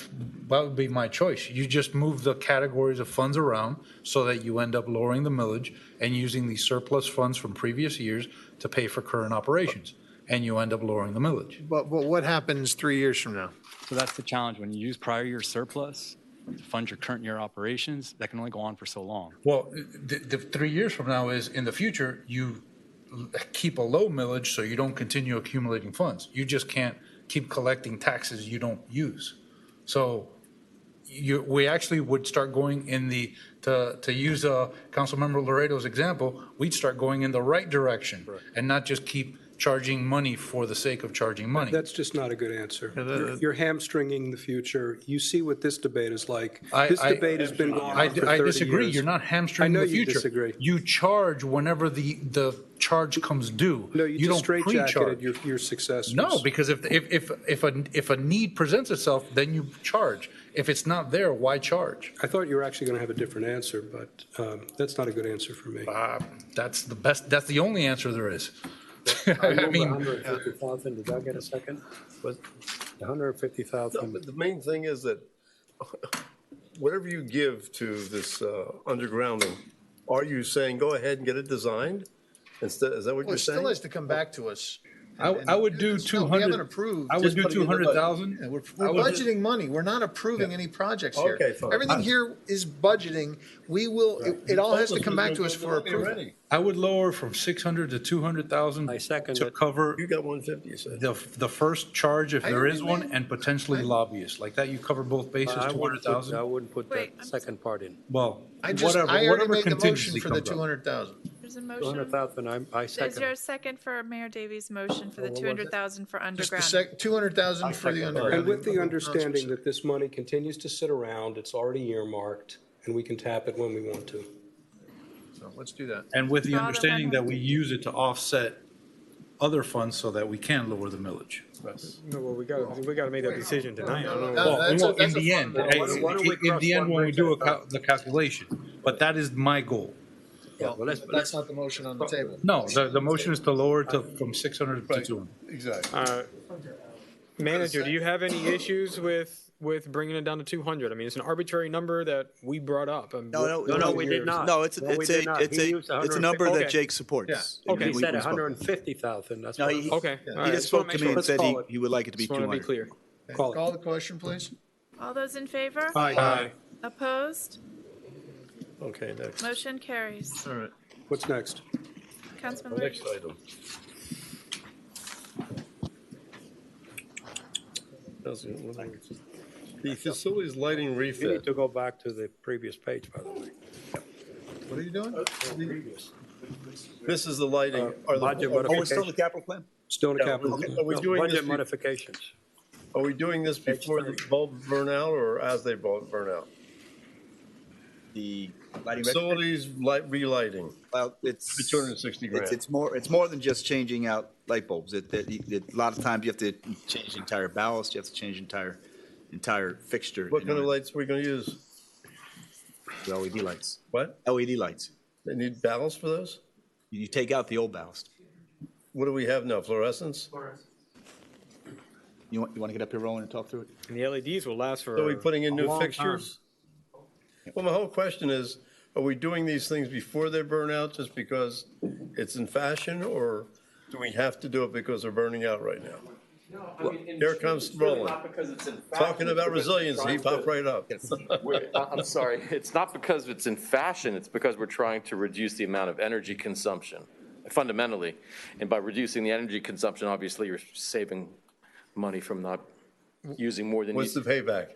would be my choice. You just move the categories of funds around so that you end up lowering the millage and using the surplus funds from previous years to pay for current operations, and you end up lowering the millage. But what happens 3 years from now? So that's the challenge. When you use prior year surplus to fund your current year operations, that can only go on for so long. Well, the 3 years from now is, in the future, you keep a low millage so you don't continue accumulating funds. You just can't keep collecting taxes you don't use. So we actually would start going in to use Councilmember Laredo's example, we'd start going in the right direction and not just keep charging money for the sake of charging money. That's just not a good answer. You're hamstringing the future. You see what this debate is like. This debate has been going on for 30 I disagree. years. You're not hamstringing the future. I know you disagree. You charge whenever the charge comes due. No, you don't just pre-charge. straitjacketed your successors. No, because if a need presents itself, then you charge. If it's not there, why charge? I thought you were actually going to have a different answer, but that's not a good answer for me. That's the best. That's the only answer there is. I mean, 150,000. Did I get a second? Was 150,000? No, but the main thing is that whatever you give to this undergrounding, are you saying go ahead and get it designed? Instead, is that what Well, you're it still saying? has to come back to us. I would do 200. We haven't approved. I would do 200,000. We're budgeting money. We're not approving any projects here. Okay, fine. Everything here is budgeting. We will, it all has to come back to us for approval. I would lower from 600 to 200,000 I second to it. cover You got 150, you said. the first charge if there is agree, one, and potentially lobbyists. Like that, you cover both bases, I 200,000. wouldn't put Wait, that second part in. Well, I whatever already made the motion contingency for the comes up. 200,000. There's a motion. 200,000, I Is second. there a second for Mayor Davies' motion for the what was it? 200,000 for Just the underground? 200,000 for the underground. And with the understanding that this money continues to sit around, it's already earmarked, and we can tap it when we want to. So let's do that. And with the For all the understanding that we use it to offset other funds so that we can lower the millage. No, well, we got to make that decision tonight. I don't know. Well, that's well, a in the end, Why don't we in the end, when we do cross the calculation, but that is my goal. Yeah, well, let's, That's not the motion on the table. No, the motion is to lower it from 600 to 200. Exactly. Manager, do you have any issues with bringing it down to 200? I mean, it's an arbitrary number that we brought up. No, we did not. No, it's No, we did not. He used a number 150. that Jake supports. He We- said we spoke. 150,000, that's No, what. he- Okay. all He right, just spoke to me and Let's said call it. he would like it to be Just want to be 200. clear. Call the question, please. All those in favor? Aye. Opposed? Okay, next. Motion carries. All right. What's next? Councilman Lee. Next item. The facilities lighting You need refit. to go back to the previous page, by the way. What are you doing? This is the lighting. Budget Oh, it's still the modification. capital plan? Still in Yeah, capital. Are we doing this? Budget modifications. Are we doing this before the bulbs burn out or as they burn out? The lighting retrofit? Facilities relighting. Well, it's. For 260 grand. It's more than just changing out light bulbs. A lot of times you have to change the entire ballast, you have to change entire fixture. What kind of lights are we gonna use? The LED lights. What? LED lights. They need ballast for those? You take out the old ballast. What do we have now, fluorescents? You want to get up here, Roland, and talk through it? And the LEDs will last for So are we putting in a new long fixtures? Well, my whole question is, are we doing these things before they burn out just because it's in fashion, or do we have to do it because they're burning out right now? Here comes Roland. Talking about resilience, he popped right up. I'm sorry, it's not because it's in fashion, it's because we're trying to reduce the amount of energy consumption, fundamentally. And by reducing the energy consumption, obviously, you're saving money from not using more than you. What's the payback?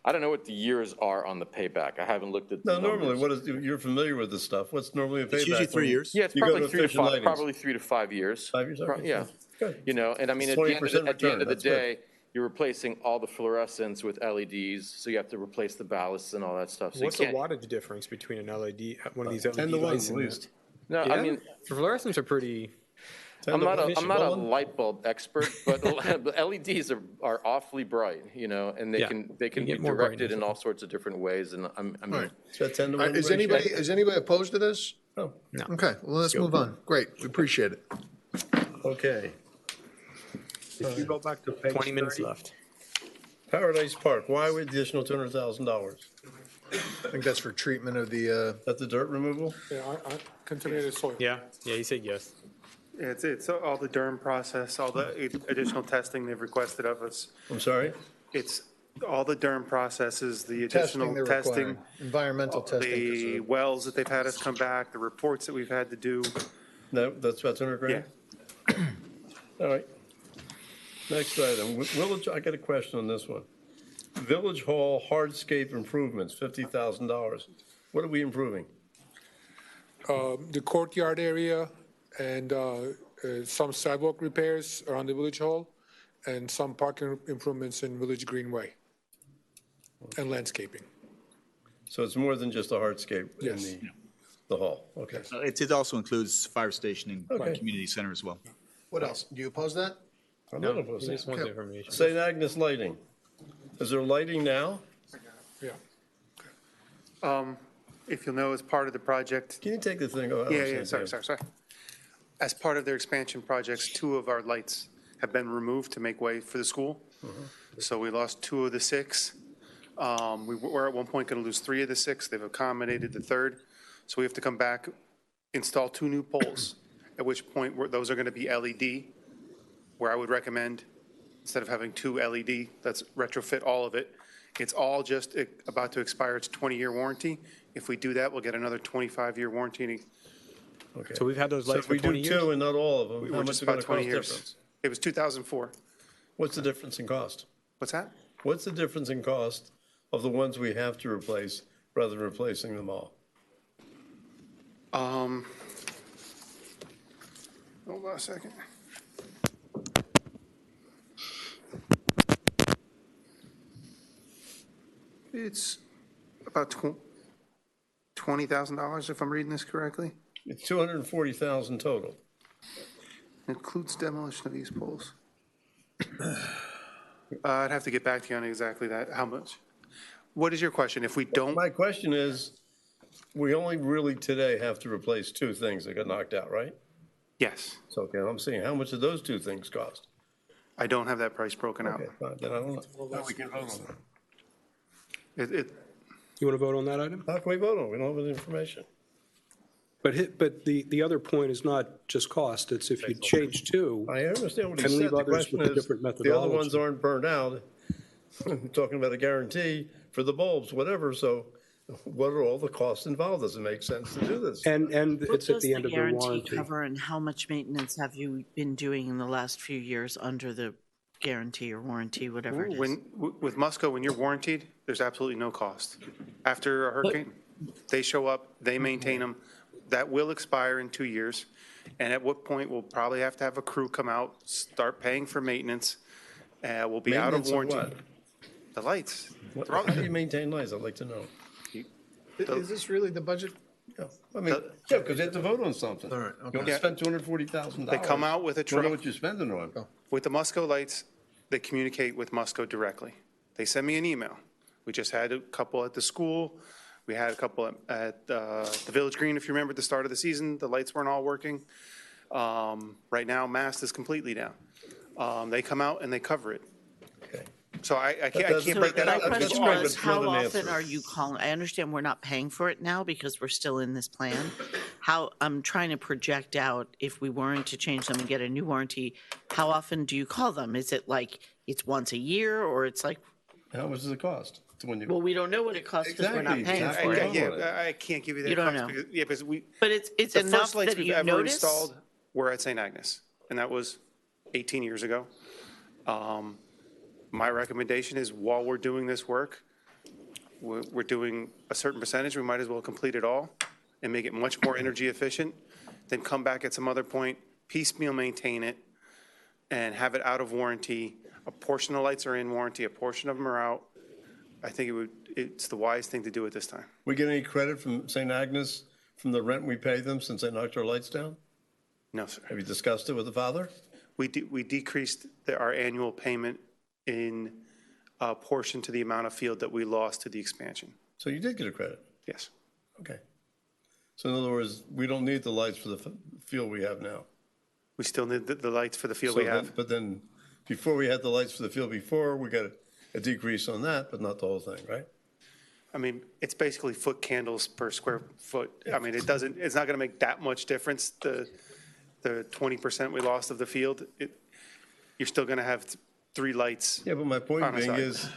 I don't know what the years are on the payback. I haven't looked at the No, normally, numbers. you're familiar with this stuff. What's normally a payback? usually 3 when years. Yeah, it's you go probably to 3 to efficient 5, lightings? probably 3 to 5 years. 5 years, okay. Yeah. Good. You know, and I mean, It's at the end 20% of the return, that's good. day, you're replacing all the fluorescents with LEDs, so you have to replace the ballasts and all that stuff. So What's you the can't, wattage difference between an LED, one of these LED 10 to 1 lights at and least. no, Yeah? I mean, Fluorescents are pretty. I'm not a One? light bulb expert, but LEDs are awfully bright, you know, and they Yeah. can be get more directed brightness. in all sorts of different ways. And I mean, Is that 10 to 1 Is ratio? anybody opposed to this? Oh, No. Okay, well, let's move on. Great, we appreciate it. okay. If you go back to page 20 minutes 30, left. Paradise Park, why with additional $200,000? I think that's for treatment of the, That's the dirt removal? Yeah, contaminated soil. Yeah, he said yes. It's all the DERM process, all the additional testing they've requested of us. I'm sorry? It's all the DERM processes, the testing additional they're testing, requiring, environmental testing. the wells that they've had us come back, the reports that we've had to do. No, that's about 200 grand? All right. Next item, Village, I got a question on this one. Village Hall hardscape improvements, $50,000. What are we improving? The courtyard area and some sidewalk repairs around the village hall and some parking improvements in Village Greenway and landscaping. So it's more than just a hardscape in Yes. the hall? Okay. It also includes fire station and Okay. community center as well. What else? Do you oppose that? I'm No, not opposed he to just it. wants information. St. Agnes lighting. Is there lighting now? Yeah. If you'll know, as part of the project, Can you take the thing off? yeah, sorry. As part of their expansion projects, 2 of our lights have been removed to make way for the school. So we lost 2 of the 6. We were at one point going to lose 3 of the 6. They've accommodated the 3rd. So we have to come back, install 2 new poles, at which point those are going to be LED, where I would recommend, instead of having 2 LED, let's retrofit all of it. It's all just about to expire its 20-year warranty. If we do that, we'll get another 25-year warranty. Okay. So we've had those So lights if for we 20 do years? 2 and not all of them, how We're much just is it going about to 20 cost years. difference? It was 2004. What's the difference in cost? What's that? What's the difference in cost of the ones we have to replace rather than replacing them all? Hold on a second. It's about $20,000, if I'm reading this correctly. It's 240,000 total. Includes demolition of these poles. I'd have to get back to you on exactly that, how much. What is your question? If we don't, My question is, we only really today have to replace 2 things that got knocked out, right? yes, So, okay, I'm saying, how much did those 2 things cost? I don't have that price broken out. Okay, fine, then I don't know. Now we can vote on that. You want to vote on that item? How can we vote on it? We don't have the information. But the other point is not just cost, it's if you change 2. I understand what he And said. leave The others question with a is, different the other ones methodology. aren't burned out. Talking about a guarantee for the bulbs, whatever, so what are all the costs involved? Does it make sense to do this? And What it's at does the end of the guarantee warranty. cover, and how much maintenance have you been doing in the last few years under the guarantee or warranty, whatever it is? With Musco, when you're warranted, there's absolutely no cost. After a hurricane, they show up, they maintain them. That will expire in 2 years. And at what point, we'll probably have to have a crew come out, start paying for maintenance. We'll be out of Maintenance warranty. what? The lights. How do you maintain lights? I'd like to know. Is this really the budget? Yeah, I mean, yeah, because they have to vote on something. All right, You okay. want to spend $240,000. They come out with a You truck. know what you're spending on. With the Musco lights, they communicate with Musco directly. They send me an email. We just had a couple at the school. We had a couple at the Village Green, if you remember at the start of the season, the lights weren't all working. Right now, Mast is completely down. They come out and they cover it. Okay. So I can't So break that my out. question All right, was, but how not an often answer. are you calling? I understand we're not paying for it now because we're still in this plan. I'm trying to project out, if we weren't to change them and get a new warranty, how often do you call them? Is it like it's once a year, or it's like, How much does it cost? well, we don't know what it costs because we're not paying for it. I can't give you that. You don't cost know. because- Yeah, because But it's the enough first lights that we've you ever notice? installed were at St. Agnes, and that was 18 years ago. My recommendation is, while we're doing this work, we're doing a certain percentage, we might as well complete it all and make it much more energy efficient, then come back at some other point, piecemeal maintain it, and have it out of warranty. A portion of the lights are in warranty, a portion of them are out. I think it's the wise thing to do at this time. We get any credit from St. Agnes from the rent we pay them since they knocked our lights down? No, sir. Have you discussed it with the father? We decreased our annual payment in a portion to the amount of field that we lost to the expansion. So you did get a credit? Yes. Okay. So in other words, we don't need the lights for the field we have now. We still need the lights for the field So we then- have. But then, before we had the lights for the field before, we got a decrease on that, but not the whole thing, right? I mean, it's basically foot candles per square foot. I mean, it's not going to make that much difference, the 20% we lost of the field. You're still going to have 3 lights. Yeah, but my point on a being side. is,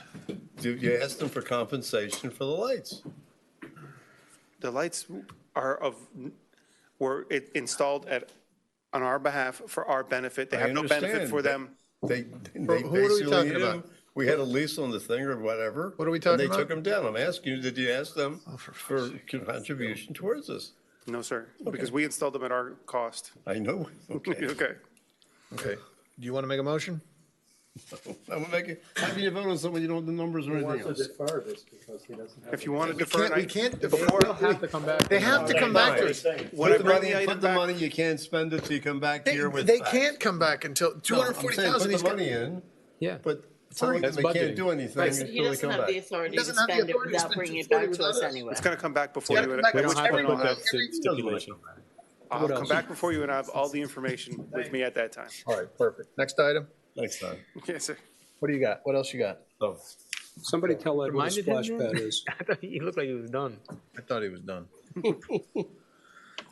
do you ask them for compensation for the lights? The lights were installed on our behalf for our benefit. They I have no benefit understand. for them. They Who are we basically talking knew about? we had a lease on the thing or whatever. What are we talking And about? they took them down. I'm asking you, did you ask them for contribution towards this? No, sir, because we installed them at our cost. I know. Okay. Okay. Okay. Do you want to make a motion? I'm gonna make it, how can you vote on something you don't have the numbers or anything else? defer this because he doesn't have. If you want to defer, We can't defer. have to come back. They have to come back to us. Put the money, you can't spend it till you come back here with. They facts. can't come back until No, I'm 240,000. saying he's put got- the money in, Yeah. but tell them That's they can't budgeting. do anything Right, until so he they doesn't come have back. the authority to Doesn't have the spend it authority to without spend bringing it 240 back to us without us. anyway. It's going to come back before Gotta you. come back We at don't have to every- put that every- stipulation. I'll come back before you and I have all the information with me at that time. All right, perfect. Next item. Next time. Yes, sir. What do you got? What else you got? Oh, Somebody tell Ed what a Reminded him splash then? pad is. I thought he looked like he was done. I thought he was done.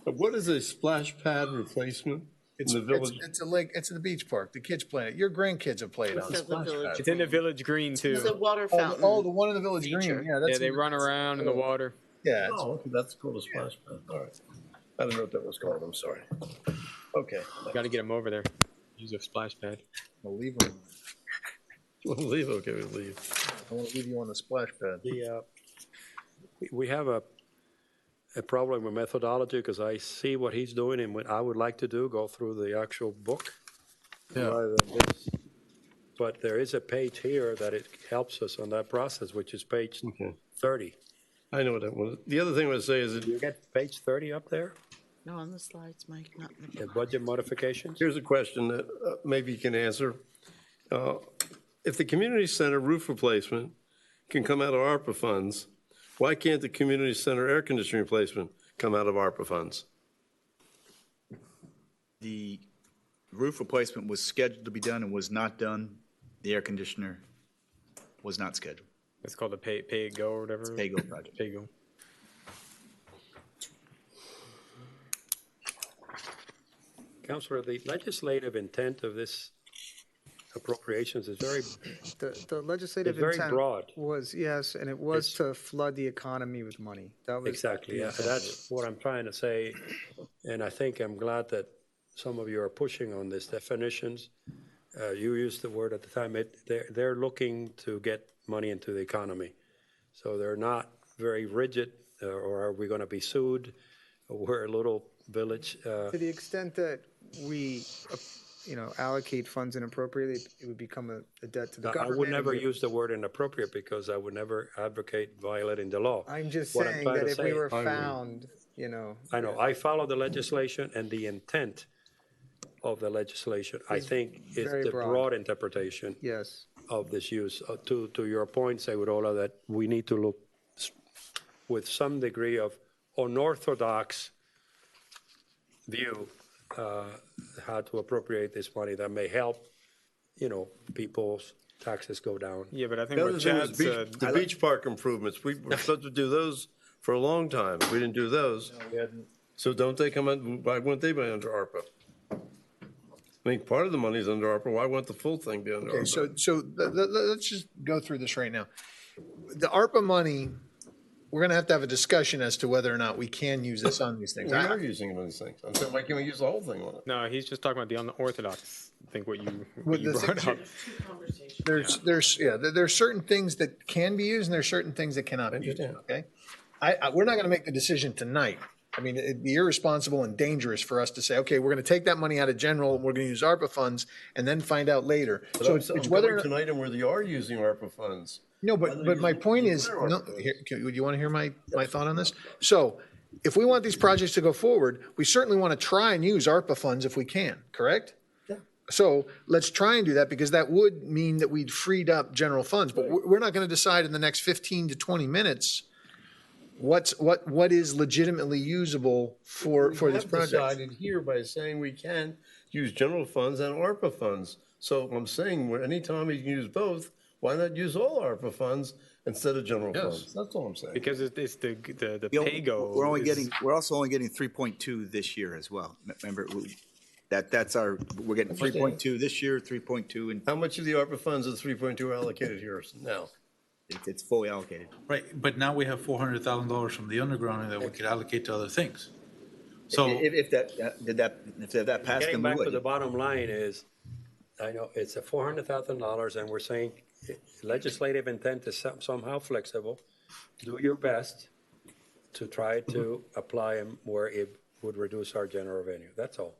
what is a splash pad replacement in It's, the village? it's a lake, it's in the beach park. The kids play it. Your grandkids have played on It's it. at the village. It's in the village green It's a too. water Oh, fountain. the one in the village feature. green. Yeah, that's. Yeah, they run around in the water. Yeah. it's- Oh, okay, that's called a splash pad. All right. I didn't know what that was called. I'm sorry. Okay. Got to get them over there. Use a splash pad. We'll leave them. We'll leave. Okay, we'll leave. I want to leave you on the splash pad. We have a problem with methodology because I see what he's doing and what I would like to do, go through the actual book rather than this. But there is a page here that it helps us on that process, which is page 30. I know what that was. The other thing I would say is that You get page 30 up there, No, on the slides, Mike, not in the. the budget modifications? here's a question that maybe you can answer. If the community center roof replacement can come out of ARPA funds, why can't the community center air conditioning replacement come out of ARPA funds? The roof replacement was scheduled to be done and was not done. The air conditioner was not scheduled. It's called a pay go or whatever. Pay-go project. Pay go. Counselor, the legislative intent of this appropriations is very, The legislative It's very intent broad. was, yes, and it was to flood the economy with money. That was exactly, the yeah, intent. that's what I'm trying to say. And I think I'm glad that some of you are pushing on these definitions. You used the word at the time, they're looking to get money into the economy. So they're not very rigid, or are we going to be sued? We're a little village. To the extent that we, allocate funds inappropriately, it would become a debt to the I government. would never and we- use the word inappropriate because I would never advocate violating the law. I'm just What saying trying that to if we say- were found, I know, I follow the legislation and the intent of the legislation, I think, is very the broad. broad interpretation Yes. of this use. To your point, Segurola, that we need to look with some degree of unorthodox view how to appropriate this money that may help, people's taxes go down. Yeah, but I think The what other thing was Chad beach- said. the beach park improvements, we were supposed to do those for a long time. We didn't do those. So don't they come in, why wouldn't they be under ARPA? I mean, part of the money's under ARPA, why wouldn't the full thing be under ARPA? Okay, so let's just go through this right now. The ARPA money we're going to have a discussion as to whether or not we can use this on these things. We are using it on these things. I'm saying, why can't we use the whole thing on it? No, he's just talking about the unorthodox. I think what you With the brought up. There's certain things that can be used and there's certain things that cannot be used, okay? We're not going to make the decision tonight. I mean, it'd be irresponsible and dangerous for us to say, okay, we're going to take that money out of general, and we're going to use ARPA funds, and then find out later. But So I'm it's going whether, tonight and where they are using ARPA funds. no, but my point is, no, do you want to hear my thought on this? So if we want these projects to go forward, we certainly want to try and use ARPA funds if we can, correct? Yeah. So let's try and do that, because that would mean that we'd freed up general funds, but we're not going to decide in the next 15 to 20 minutes what is legitimately usable for this We have project. decided here by saying we can use general funds and ARPA funds. So I'm saying, anytime you can use both, why not use all ARPA funds instead of general funds? That's all I'm saying. Because it's the pay-go. We're also only getting 3.2 this year as well. Remember, that's we're getting 3.2 this year, 3.2, and how much of the ARPA funds of 3.2 allocated here now? It's fully allocated. Right, but now we have $400,000 from the undergrounding that we could allocate to other things. So If that passed, Getting then we back to would. the bottom line is, I know it's a $400,000 and we're saying legislative intent is somehow flexible. Do your best to try to apply them where it would reduce our general revenue. That's all.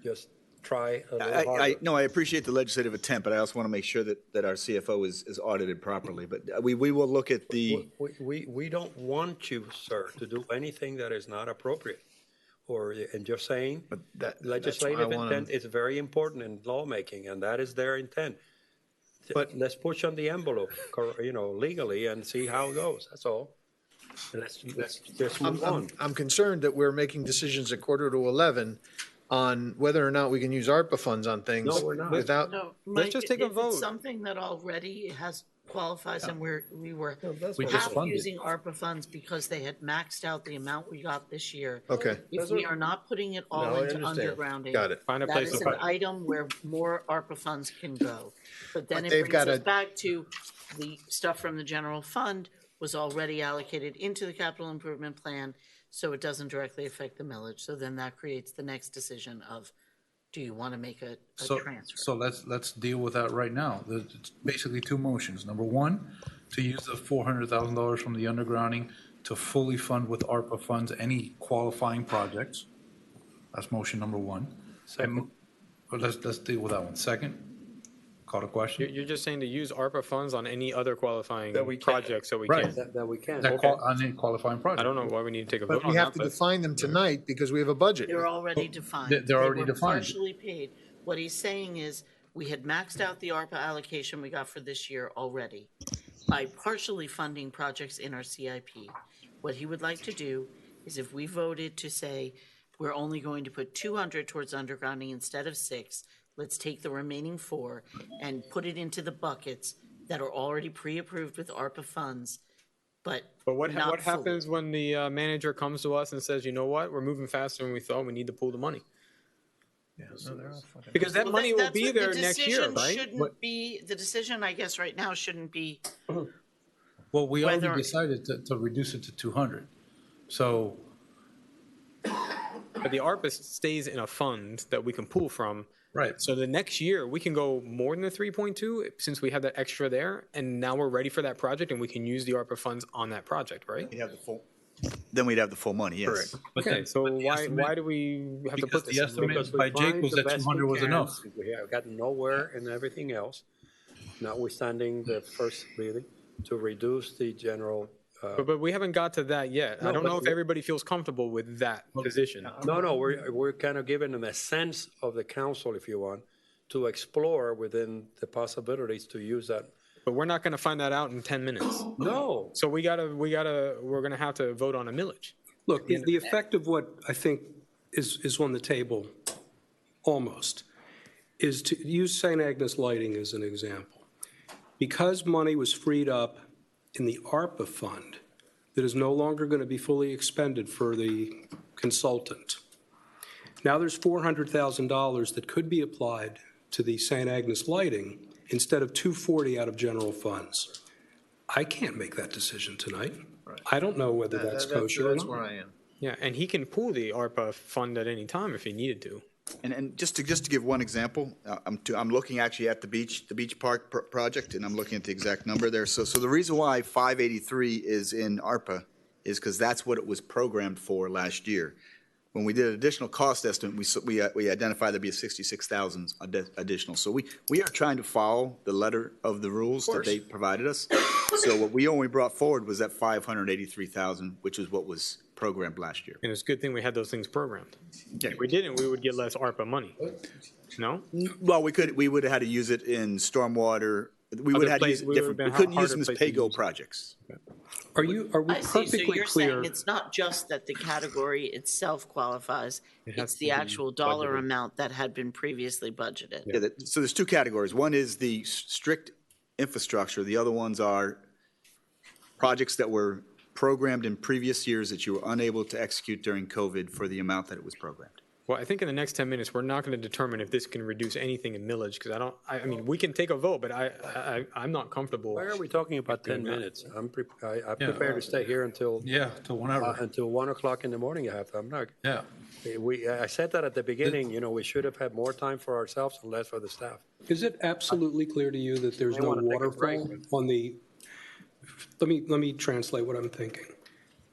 Just try a little harder. No, I appreciate the legislative intent, but I also want to make sure that our CFO is audited properly. But we will look at the. We don't want you, sir, to do anything that is not appropriate. And just saying, legislative intent is very important in lawmaking, and that is their intent. But let's push on the envelope, legally, and see how it goes. That's all. Let's just move on. I'm concerned that we're making decisions at 11:15 on whether or not we can use ARPA funds on things. No, we're not. Without. No, Let's Mike, just take a if vote. it's something that already qualifies and we were We just half funded. using ARPA funds because they had maxed out the amount we got this year. Okay. If we are not putting it all No, I into understand. undergrounding. Got it. Find a That place is to an put it. item where more ARPA funds can go. But then But it they've brings got us a- back to the stuff from the general fund was already allocated into the capital improvement plan, so it doesn't directly affect the millage. So then that creates the next decision of, do you want to make a transfer? So let's deal with that right now. It's basically two motions. Number one, to use the $400,000 from the undergrounding to fully fund with ARPA funds any qualifying projects. That's motion number one. Second. But let's deal with that one. Second, call the question. You're just saying to use ARPA funds on any other qualifying That we can. projects that we Right. can. That we can. On any qualifying project. I don't know why we need to take a But vote on we have that, to but define them tonight because we have a budget. They're already defined. They're already They were defined. partially paid. What he's saying is, we had maxed out the ARPA allocation we got for this year already by partially funding projects in our CIP. What he would like to do is if we voted to say, we're only going to put 200 towards undergrounding instead of 6, let's take the remaining 4 and put it into the buckets that are already pre-approved with ARPA funds, but what not fully. happens when the manager comes to us and says, you know what, we're moving faster than we thought, we need to pull the money? Because that Well, money will that's be what there the next year, decision right? shouldn't be, the decision, I guess, right now shouldn't be, Well, we already whether- decided to reduce it to 200. So But the ARPA stays in a fund that we can pull from. Right. So the next year, we can go more than the 3.2 since we have that extra there, and now we're ready for that project, and we can use the ARPA funds on that project, right? Then we'd have the full money, yes. Okay, so why do we have to because put this? the in? estimate Because we by Jake find was the that best 200 we was can. enough. We have gotten nowhere in everything else, notwithstanding the first reading, to reduce the general. But we haven't got to that yet. No, I don't but know if we- everybody feels comfortable with that position. No, we're kind of giving them a sense of the council, if you want, to explore within the possibilities to use that. But we're not going to find that out in 10 minutes. No. So we're going to have to vote on a millage. Look, the effect of what I think is on the table, almost, is to use St. Agnes Lighting as an example. Because money was freed up in the ARPA fund that is no longer going to be fully expended for the consultant. Now there's $400,000 that could be applied to the St. Agnes Lighting instead of $240 out of general funds. I can't make that decision tonight. I don't know whether that's kosher or That's not. where I am. Yeah, and he can pull the ARPA fund at any time if he needed to. And just to give one example, I'm looking actually at the beach park project, and I'm looking at the exact number there. So the reason why 583 is in ARPA is because that's what it was programmed for last year. When we did an additional cost estimate, we identified there'd be a 66,000 additional. So we are trying to follow the letter of the rules that they provided us. So what we only brought forward was that 583,000, which is what was programmed last year. And it's a good thing we had those things programmed. Yeah. If we didn't, we would get less ARPA money. No? Well, we would have had to use it in stormwater. We would have had to use it different. We couldn't use them as pay-go projects. Are we I see, so perfectly you're clear? saying it's not just that the category itself qualifies, it's the actual dollar amount that had been previously budgeted. Yeah, so there's two categories. One is the strict infrastructure. The other ones are projects that were programmed in previous years that you were unable to execute during COVID for the amount that it was programmed. Well, I think in the next 10 minutes, we're not going to determine if this can reduce anything in millage, because I mean, we can take a vote, but I'm not comfortable. Why are we talking about 10 minutes? I'm prepared to stay here until. till whenever. Until 1 o'clock in the morning. I'm not. Yeah. I said that at the beginning, we should have had more time for ourselves and less for the staff. Is it absolutely clear to you that there's no waterfall on the, let me translate what I'm thinking.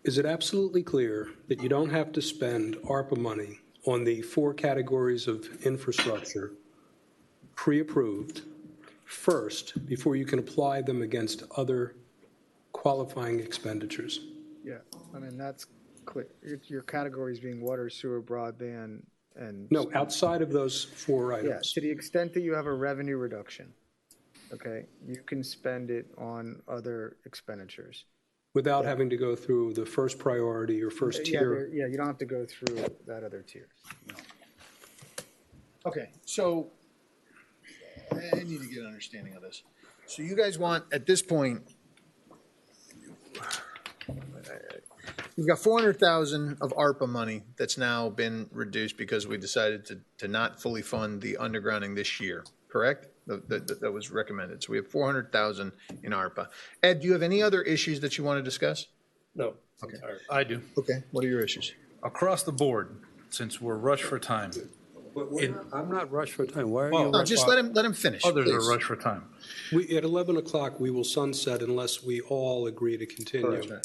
Is it absolutely clear that you don't have to spend ARPA money on the 4 categories of infrastructure pre-approved first before you can apply them against other qualifying expenditures? Yeah, I mean, that's clear. Your categories being water, sewer, broadband, and. No, outside of those 4 items. Yeah, to the extent that you have a revenue reduction, okay, you can spend it on other expenditures. Without having to go through the first priority or first tier. Yeah, you don't have to go through that other tier. Okay, so I need to get an understanding of this. So you guys want, at this point, we've got 400,000 of ARPA money that's now been reduced because we decided to not fully fund the undergrounding this year, correct? That was recommended. So we have 400,000 in ARPA. Ed, do you have any other issues that you want to discuss? No. Okay. I do. Okay, what are your issues? Across the board, since we're rushed for time. I'm not rushed for time. Why are you? No, just let him finish. Others please. are rushed for time. At 11 o'clock, we will sunset unless we all agree to continue.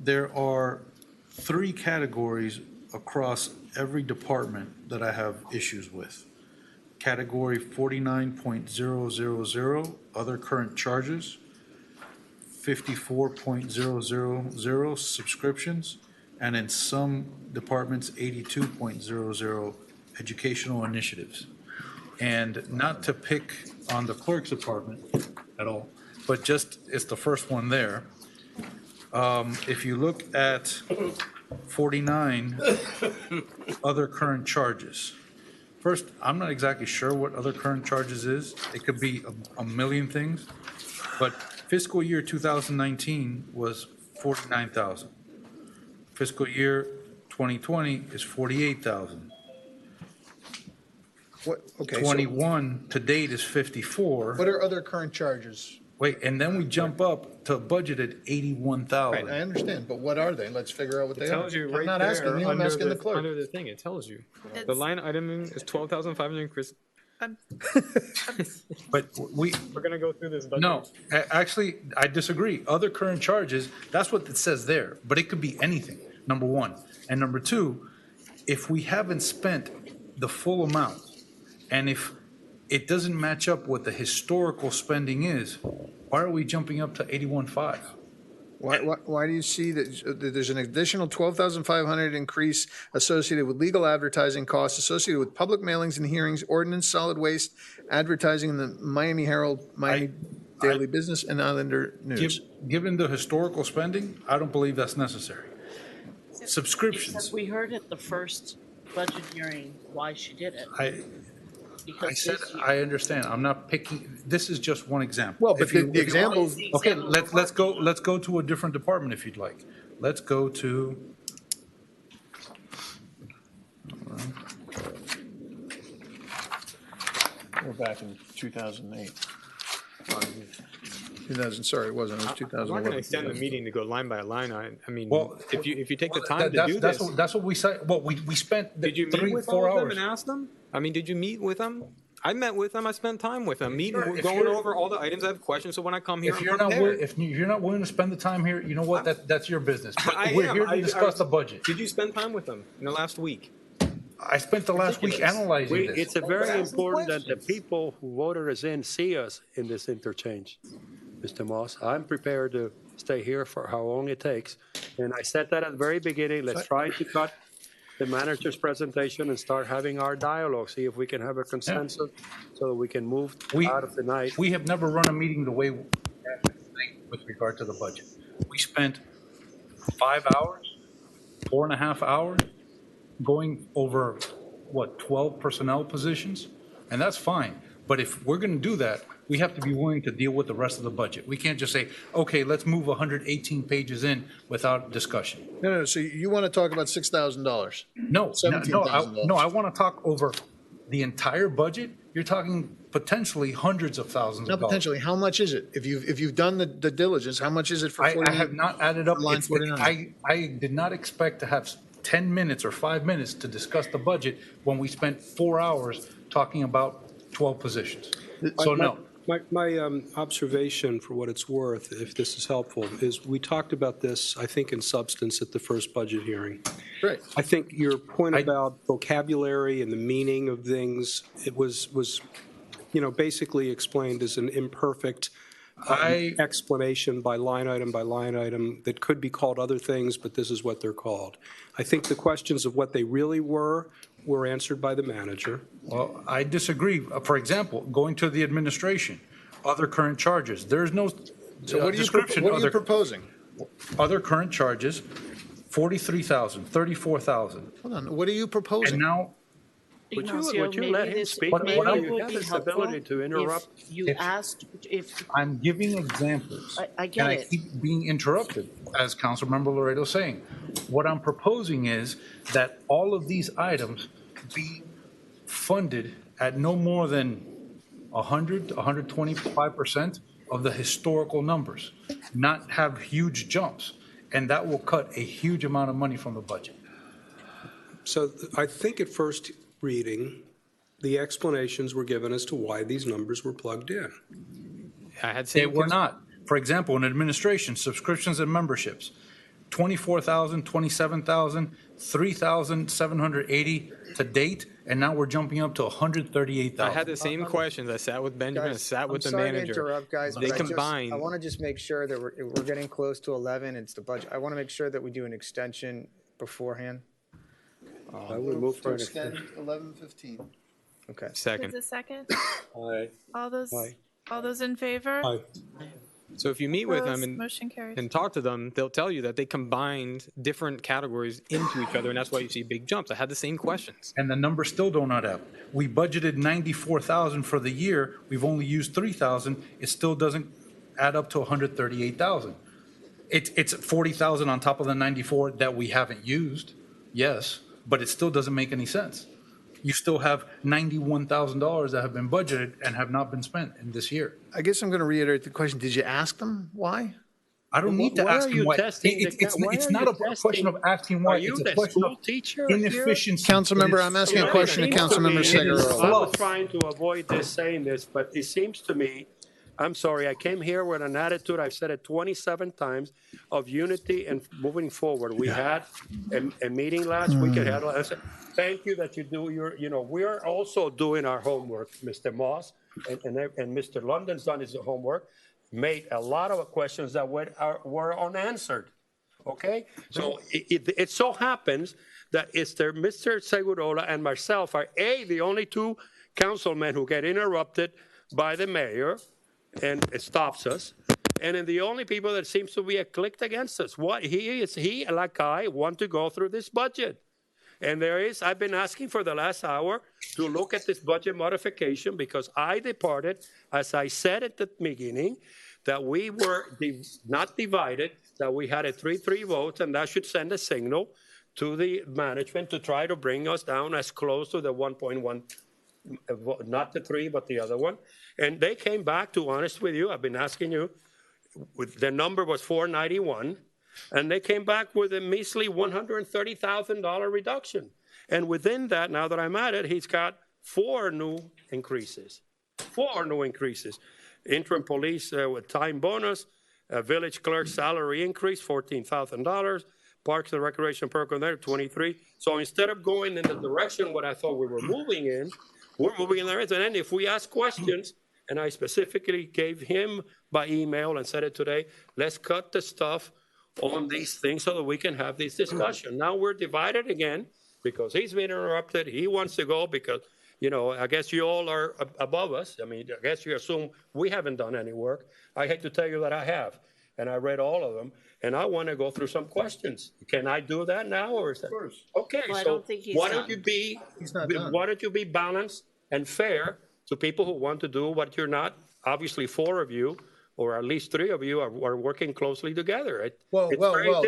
There are 3 categories across every department that I have issues with. Category 49.000, other current charges, 54.000 subscriptions, and in some departments, 82.00 educational initiatives. And not to pick on the clerk's department at all, but just, it's the first one there. If you look at 49, other current charges. First, I'm not exactly sure what other current charges is. It could be a million things, but fiscal year 2019 was 49,000. Fiscal year 2020 is 48,000. What, okay. 21 to date is 54. What are other current charges? Wait, and then we jump up to budgeted 81,000. I understand, but what are they? Let's figure out what they are. It tells you right I'm not there asking you, I'm under asking the clerk. Under the thing, it tells you. The It's- line item is 12,500. Chris, But we're going to go through this budget. No, actually, I disagree. Other current charges, that's what it says there, but it could be anything, number one. And number two, if we haven't spent the full amount, and if it doesn't match up what the historical spending is, why are we jumping up to 81.5? Why do you see that there's an additional 12,500 increase associated with legal advertising costs associated with public mailings and hearings, ordinance, solid waste, advertising in the Miami Herald, Miami Daily Business, and Islander News? Given the historical spending, I don't believe that's necessary. Subscriptions. Except we heard at the first budget hearing why she did it. I Because said, this year- I understand. I'm not picking, this is just one example. Well, but the examples. Okay, let's go to a different department if you'd like. Let's go to. We're back in 2008. Sorry, it wasn't, it was I'm not 2011. going to extend the meeting to go line by line. I mean, Well, if you take the time to do this. That's what we say, well, we spent Did you meet 3, with 4 all of them hours. and ask them? I mean, did you meet with them? I met with them. I spent time with them, meeting, Sure, if going you're- over all the items. I have questions, so when I come here, If I'm you're not prepared. if you're not willing to spend the time here, you know what, that's your business. But I we're am. here to I- discuss the budget. Did you spend time with them in the last week? I spent the last week analyzing this. It's very important that the people who voted us in see us in this interchange, Mr. Moss. I'm prepared to stay here for how long it takes. And I said that at the very beginning, let's try to cut the manager's presentation and start having our dialogue, see if we can have a consensus so that we can move out of the night. We have never run a meeting the way we have tonight with regard to the budget. We spent 5 hours, 4.5 hours, going over, 12 personnel positions? And that's fine. But if we're going to do that, we have to be willing to deal with the rest of the budget. We can't just say, okay, let's move 118 pages in without discussion. No, so you want to talk about $6,000? No, $17,000. I want to talk over the entire budget. You're talking potentially hundreds of thousands Not of dollars. potentially, how much is it? If you've done the diligence, how much is it for I 48? have not added up. Line It's- 49. I did not expect to have 10 minutes or 5 minutes to discuss the budget when we spent 4 hours talking about 12 positions. So no. My observation, for what it's worth, if this is helpful, is we talked about this, I think, in substance at the first budget hearing. Great. I think your point about vocabulary and the meaning of things, it was basically explained as an imperfect explanation by line item that could be called other things, but this is what they're called. I think the questions of what they really were answered by the manager. Well, I disagree. For example, going to the administration, other current charges. There's no So what are description. you proposing? Other current charges, 43,000, 34,000. Hold on, what are you proposing? And now, Would Ignacio, you let maybe him this- speak? What- maybe what it I'm- You would have be this helpful ability to interrupt. if you asked, if, I'm giving examples. I get And it. I keep being interrupted, as Councilmember Laredo is saying. What I'm proposing is that all of these items be funded at no more than 100 to 125% of the historical numbers, not have huge jumps. And that will cut a huge amount of money from the budget. So I think at first reading, the explanations were given as to why these numbers were plugged in. I had They same were not. For example, in administration, subscriptions and memberships, 24,000, 27,000, 3,780 to date, and now we're jumping up to 138,000. I had the same questions. I sat with Benjamin, I Guys, sat with I'm the sorry manager. to interrupt, guys. They but combined. I want to just make sure that we're getting close to 11. It's the budget. I want to make sure that we do an extension beforehand. I would move for an extend 11:15. Okay. Second. Is a second? Aye. All those, Aye. all those in favor? Aye. So if you meet with them Opposed? Motion carries. and talk to them, they'll tell you that they combined different categories into each other, and that's why you see big jumps. I had the same questions. And the numbers still don't add up. We budgeted 94,000 for the year. We've only used 3,000. It still doesn't add up to 138,000. It's 40,000 on top of the 94 that we haven't used. Yes, but it still doesn't make any sense. You still have $91,000 that have been budgeted and have not been spent in this year. I guess I'm going to reiterate the question. Did you ask them why? I don't need to Why ask are him you why. testing the It's why it's are not you a question testing- of asking why. Are you It's a the question school of teacher here? inefficiency. Councilmember, I'm asking a question to Councilmember Segurola. I was trying to avoid this saying this, but it seems to me, I'm sorry, I came here with an attitude, I've said it 27 times, of unity and moving forward. We had a meeting last week. I said, thank you that you do we're also doing our homework, Mr. Moss, and Mr. London's done his homework, made a lot of questions that were unanswered. Okay? So it so happens that Mr. Segurola and myself are, the only two councilmen who get interrupted by the mayor, and it stops us. And then the only people that seems to be clicked against us. He, like I, want to go through this budget. And I've been asking for the last hour to look at this budget modification because I departed, as I said at the beginning, that we were not divided, that we had a 3-3 vote, and that should send a signal to the management to try to bring us down as close to the 1.1, not the 3, but the other one. And they came back, to honest with you, I've been asking you the number was 491, and they came back with a measly $130,000 reduction. And within that, now that I'm at it, he's got 4 new increases. 4 new increases. Interim police with time bonus, village clerk salary increase, $14,000. Parks and Recreation program there, 23. So instead of going in the direction what I thought we were moving in, we're moving in the direction. And if we ask questions, and I specifically gave him by email and said it today, let's cut the stuff on these things so that we can have this discussion. Now we're divided again because he's been interrupted. He wants to go because, you know, I guess you all are above us. I mean, I guess you assume we haven't done any work. I hate to tell you that I have, and I read all of them. And I want to go through some questions. Can I do that now, or is that? Of course. Okay, Well, I so don't think he's why done. don't you be He's not done. why don't you be balanced and fair to people who want to do what you're not? Obviously, 4 of you, or at least 3 of you, are working closely together. It's very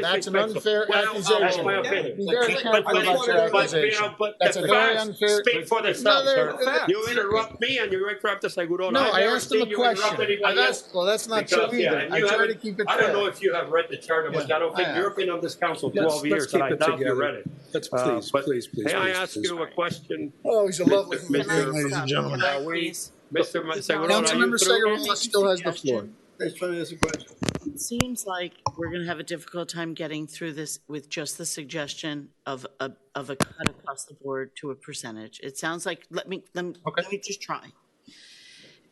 That's an disrespectful. unfair Well, accusation. that's my opinion. Be very careful about your accusation. That's a very unfair. Speak for themselves, No, sir. they're- You interrupt me and you interrupt the Seguro. No, I've I never asked him seen a you interrupt question. anybody else. Well, that's not Because, true either. and I you try to haven't- keep it I don't fair. know if you have read the charter, but I don't think you've been on this council 12 years, and I doubt you read it. Let's But please. May I ask you a question? Oh, he's a lovely Mr. human being, ladies and gentlemen. Are we, Mr. Seguro, are you Councilmember through? Segurola still has the floor. He's trying to ask a question. It seems like we're going to have a difficult time getting through this with just the suggestion of a cut across the board to a percentage. It sounds like, let me just try.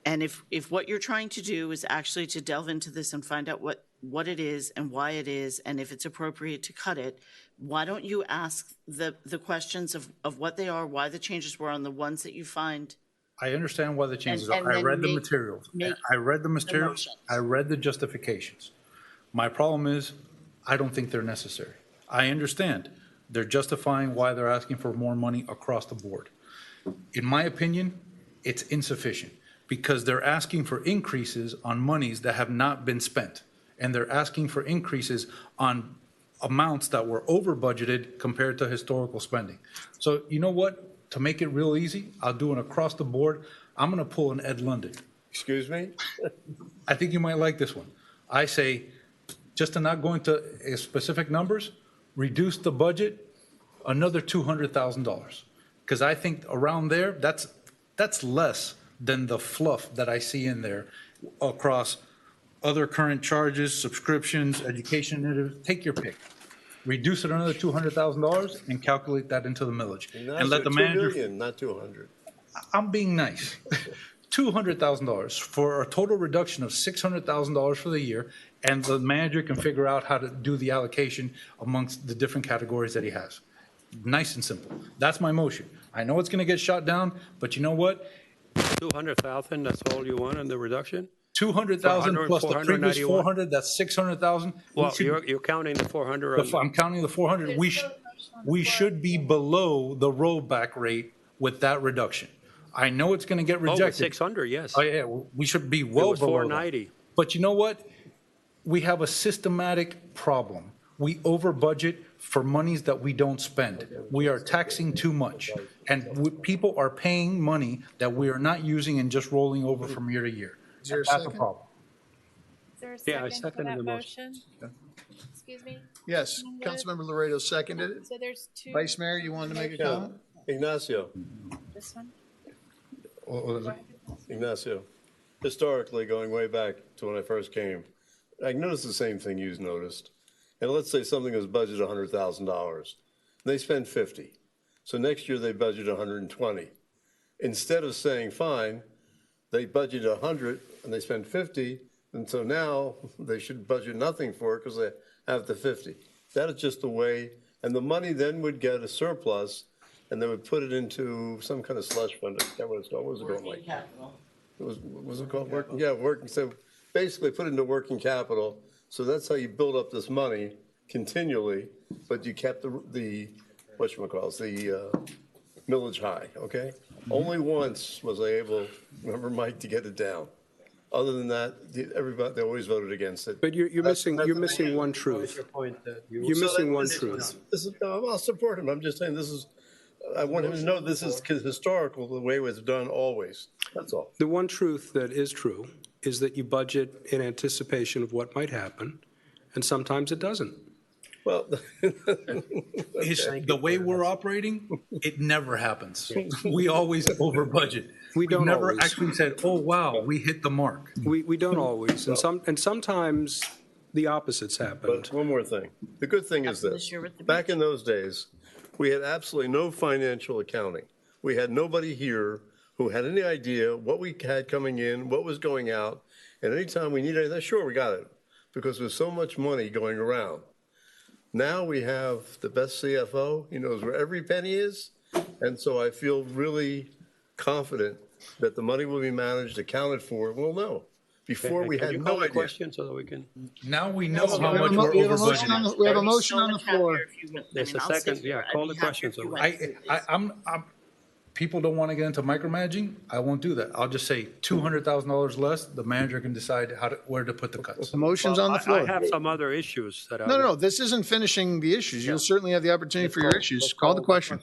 And if what you're trying to do is actually to delve into this and find out what it is and why it is, and if it's appropriate to cut it, why don't you ask the questions of what they are, why the changes were on the ones that you find? I understand why the changes And are. I then read the make- materials. make I read the materials. motion. I read the justifications. My problem is, I don't think they're necessary. I understand. They're justifying why they're asking for more money across the board. In my opinion, it's insufficient because they're asking for increases on monies that have not been spent. And they're asking for increases on amounts that were over budgeted compared to historical spending. So you know what? To make it real easy, I'll do an across the board. I'm going to pull an Ed London. Excuse me? I think you might like this one. I say, just to not go into specific numbers, reduce the budget another $200,000. Because I think around there, that's less than the fluff that I see in there across other current charges, subscriptions, education, take your pick. Reduce it another $200,000 and calculate that into the millage. And let the manager. 2 million, not 200. I'm being nice. $200,000 for a total reduction of $600,000 for the year, and the manager can figure out how to do the allocation amongst the different categories that he has. Nice and simple. That's my motion. I know it's going to get shot down, but you know what? 200,000, that's all you want in the reduction? 200,000 plus the previous 491? 400, that's 600,000. Well, you're counting the 400. I'm counting the 400. We should be below the rollback rate with that reduction. I know it's going to get rejected. 600, yes. Oh, yeah, we should be well was below that. 490. But you know what? We have a systematic problem. We over budget for monies that we don't spend. We are taxing too much. And people are paying money that we are not using and just rolling over from year to year. Is there a That's a second? problem. Is there a Yeah, I second for seconded that the motion. motion? Excuse me? Yes, Councilmember Laredo seconded it. So there's 2. Vice Mayor, you wanted to make a comment? Ignacio, This one? Ignacio, historically, going way back to when I first came, I noticed the same thing you noticed. And let's say something was budgeted $100,000. They spend 50. So next year they budget 120. Instead of saying, fine, they budget 100 and they spend 50, and so now they should budget nothing for it because they have the 50. That is just the way, and the money then would get a surplus, and they would put it into some kind of slush fund. I forget what it's called. What was it called, Mike? Was it called working? Yeah, working. So basically, put it into working capital. So that's how you build up this money continually, but you kept the whatchamacallit, the millage high. Okay. Only once was I able, remember, Mike, to get it down. Other than that, everybody, they always voted against it. But you're missing one truth. You're missing one truth. I'll support him. I'm just saying this is, I want him to know this is historical, the way it was done always. That's all. The one truth that is true is that you budget in anticipation of what might happen, and sometimes it doesn't. Well, The way we're operating, it never happens. We always over budget. We don't never always. actually said, oh, wow, we hit the mark. We don't always, and sometimes the opposites happen. But one more thing. The good thing is this. Back in those days, we had absolutely no financial accounting. We had nobody here who had any idea what we had coming in, what was going out. And anytime we needed anything, sure, we got it, because there's so much money going around. Now we have the best CFO. He knows where every penny is. And so I feel really confident that the money will be managed, accounted for. We'll know. Before we Can had you call no the idea. question so that we can? Now we know how We have much a we're mo- we have a over motion on budgeting. the- we have a motion on the floor. There's a second, yeah, call the question. So I'm, people don't want to get into micromanaging. I won't do that. I'll just say $200,000 less. The manager can decide where to put the cuts. The motion's on the I floor. have some other issues that I. No, this isn't finishing the issues. You'll certainly have the opportunity for your issues. Call the question.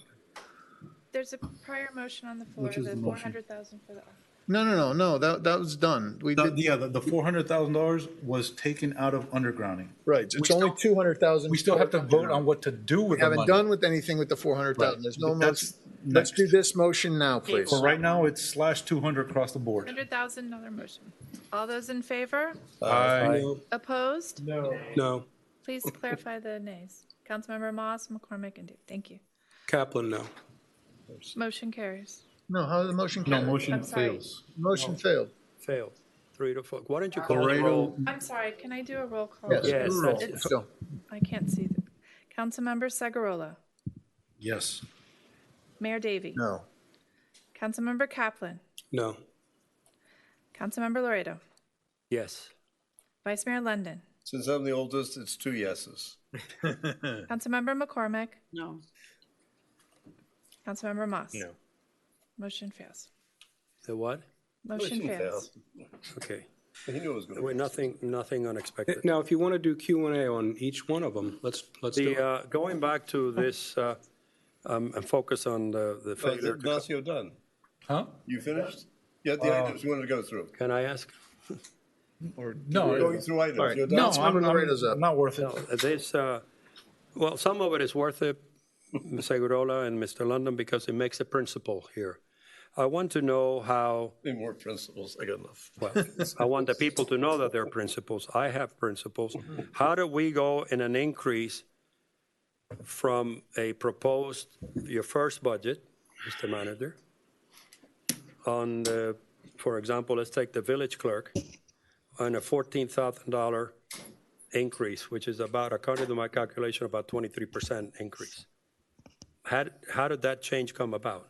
There's a prior motion on the floor, Which is the the motion? 400,000 for the. No, that was done. We did, Yeah, the $400,000 was taken out of undergrounding. right, it's only 200,000. We still have to vote on what to do with We the haven't money. done with anything with the 400,000. There's no motion. Let's do this motion now, please. For right now, it's /200 across the board. 100,000, another motion. All those in favor? Aye. Opposed? No. Please clarify the nays. Councilmember Moss, McCormick, and Dave. Thank you. Kaplan, no. Motion carries. No, how did the motion No, carry? motion I'm sorry. fails. Motion failed. Failed. 3-4. Why don't you call the Laredo, roll? I'm sorry, can I do a roll call? Yes. Yes, Roll. that's- Let's go. I can't see. Councilmember Sagarola. yes. Mayor Davey. No. Councilmember Kaplan. No. Councilmember Laredo. Yes. Vice Mayor London. Since I'm the oldest, it's 2 yeses. Councilmember McCormick. No. Councilmember Moss. No. Motion fails. The what? Motion fails. Okay. He knew it was going to Wait, nothing unexpected. Now, if you want to do Q&A on each one of them, let's do it. Going back to this, and focus on the failure. Ignacio done. Huh? You finished? You had the items you wanted to go through. Can I ask? Or You're going through items. You're done. No, I'm not worth it. This, well, some of it is worth it, Ms. Segurola and Mr. London, because it makes a principle here. I want to know how, Need more principles. I got enough. well, I want the people to know that they're principles. I have principles. How do we go in an increase from a proposed, your first budget, Mr. Manager, on the, for example, let's take the village clerk, on a $14,000 increase, which is about, according to my calculation, about 23% increase. How did that change come about?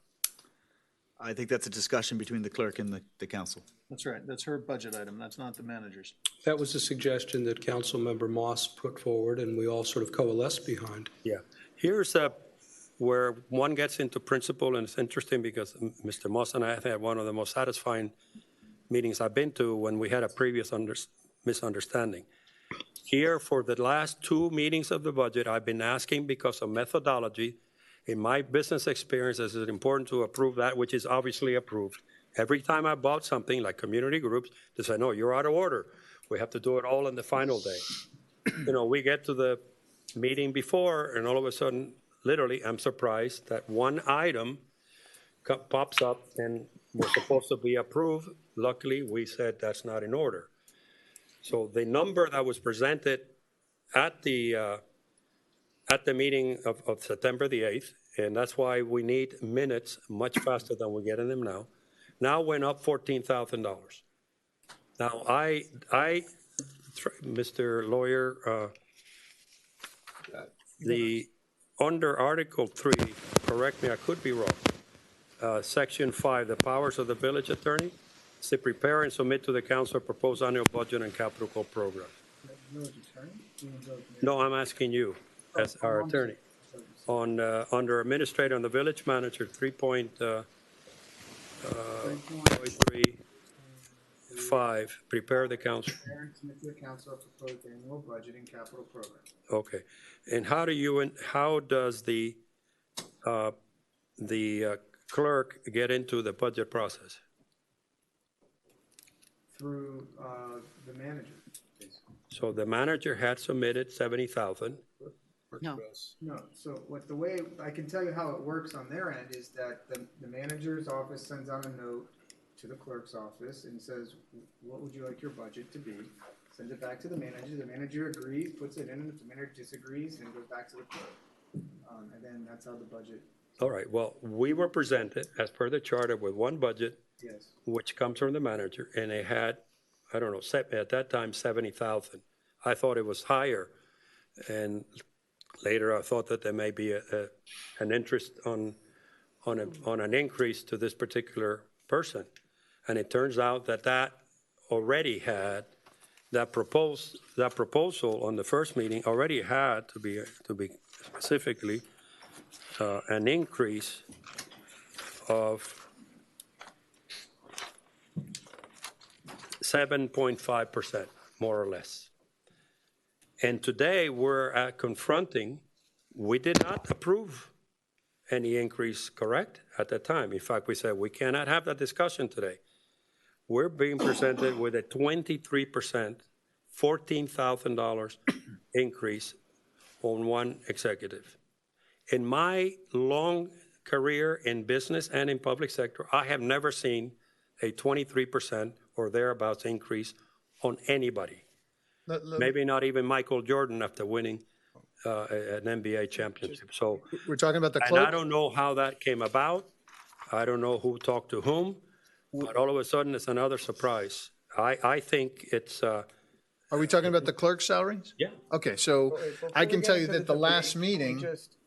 I think that's a discussion between the clerk and the council. That's right. That's her budget item. That's not the manager's. That was a suggestion that Councilmember Moss put forward, and we all sort of coalesced behind. Yeah. Here's where one gets into principle, and it's interesting because Mr. Moss and I have had one of the most satisfying meetings I've been to when we had a previous misunderstanding. Here, for the last 2 meetings of the budget, I've been asking, because of methodology, in my business experience, is it important to approve that which is obviously approved? Every time I bought something like community groups, they say, no, you're out of order. We have to do it all on the final day. We get to the meeting before, and all of a sudden, literally, I'm surprised that one item pops up and was supposed to be approved. Luckily, we said that's not in order. So the number that was presented at the meeting of September the 8th, and that's why we need minutes much faster than we're getting them now went up $14,000. Now, Mr. Lawyer, under Article 3, correct me, I could be wrong, Section 5, the powers of the village attorney, is to prepare and submit to the council a proposed annual budget and capital program. No, I'm asking you, as our attorney. Under administrator and the village manager, 3.5, prepare the council. Submit to the council a proposed annual budget and capital program. Okay. And how does the clerk get into the budget process? through the manager. So the manager had submitted 70,000. No. No, so the way, I can tell you how it works on their end is that the manager's office sends out a note to the clerk's office and says, what would you like your budget to be? Sends it back to the manager agrees, puts it in, and if the manager disagrees, then it goes back to the clerk. And then that's how the budget. All right, well, we were presented, as per the charter, with one budget, Yes. which comes from the manager, and it had, I don't know, at that time, 70,000. I thought it was higher, and later I thought that there may be an interest on an increase to this particular person. And it turns out that already had, that proposal on the first meeting already had to be specifically an increase of 7.5%, more or less. And today we're confronting, we did not approve any increase, correct, at that time. In fact, we said we cannot have that discussion today. We're being presented with a 23%, $14,000 increase on one executive. In my long career in business and in public sector, I have never seen a 23% or thereabouts increase on anybody. Maybe not even Michael Jordan after winning an NBA championship. So We're talking about the and I clerk? don't know how that came about. I don't know who talked to whom, but all of a sudden it's another surprise. I think it's. Are we talking about the clerk's salaries? Yeah. Okay, so I can tell you that the last meeting,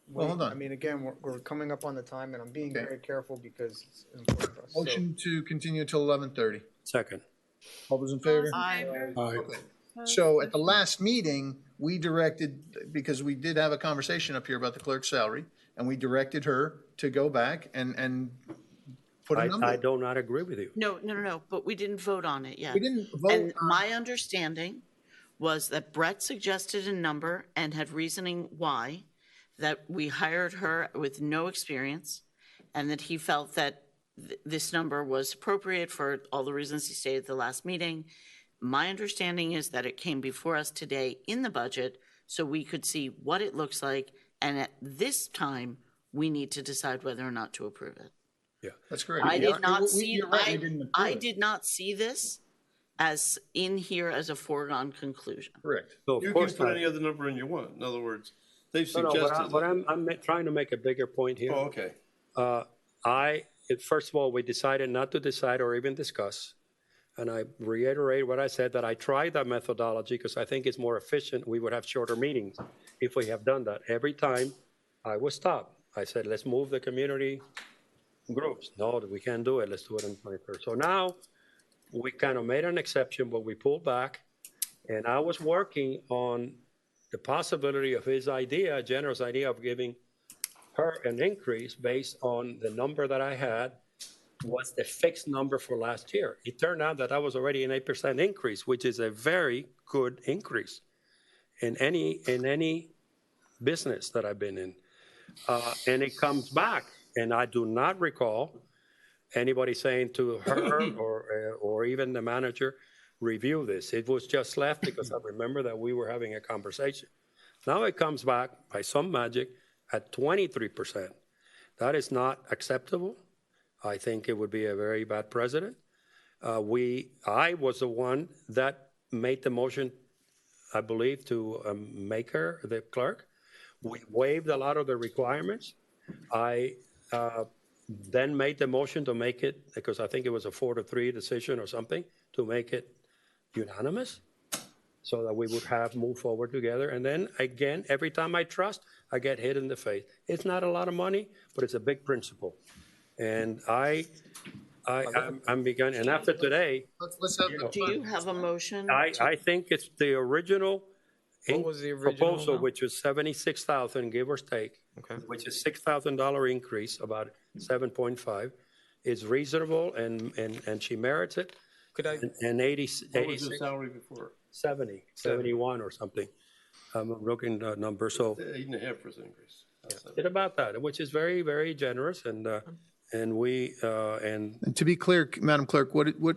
well, hold I on. mean, again, we're coming up on the time, and I'm being very careful because it's important for us. So- Motion to continue till 11:30. Second. All those in favor? Aye. Okay. So at the last meeting, we directed, because we did have a conversation up here about the clerk's salary, and we directed her to go back and put a number. I do not agree with you. No, but we didn't vote on it yet. We didn't vote And on- my understanding was that Brett suggested a number and had reasoning why, that we hired her with no experience, and that he felt that this number was appropriate for all the reasons he stated at the last meeting. My understanding is that it came before us today in the budget, so we could see what it looks like, and at this time, we need to decide whether or not to approve it. Yeah, that's correct. I did not see, You're right, we didn't approve I it. did not see this as in here as a foregone conclusion. Correct. No, of You can course put not. any other number in you want. In other words, they've No, suggested. but I'm trying to make a bigger point here. Oh, okay. First of all, we decided not to decide or even discuss. And I reiterate what I said, that I tried that methodology because I think it's more efficient. We would have shorter meetings if we have done that. Every time I was stopped. I said, let's move the community groups. No, we can't do it. Let's do it on the 23rd. So now we kind of made an exception, but we pulled back. And I was working on the possibility of his idea, a generous idea of giving her an increase based on the number that I had was the fixed number for last year. It turned out that was already an 8% increase, which is a very good increase in any business that I've been in. And it comes back, and I do not recall anybody saying to her or even the manager, review this. It was just left because I remember that we were having a conversation. Now it comes back by some magic at 23%. That is not acceptable. I think it would be a very bad precedent. I was the one that made the motion, I believe, to make her the clerk. We waived a lot of the requirements. I then made the motion to make it, because I think it was a 4-3 decision or something, to make it unanimous so that we would have moved forward together. And then again, every time I trust, I get hit in the face. It's not a lot of money, but it's a big principle. And I'm beginning, and after today, Let's have Do you have a motion? I think it's the original What was the original proposal, amount? which was 76,000, give or take, which is $6,000 increase, about 7.5, is reasonable, and she merits it. Could I? And 80, What was the 86, salary before? 70, 71 or something. I'm looking at number, so 8.5% increase. it's about that, which is very, very generous, and we, and And to be clear, Madam Clerk, what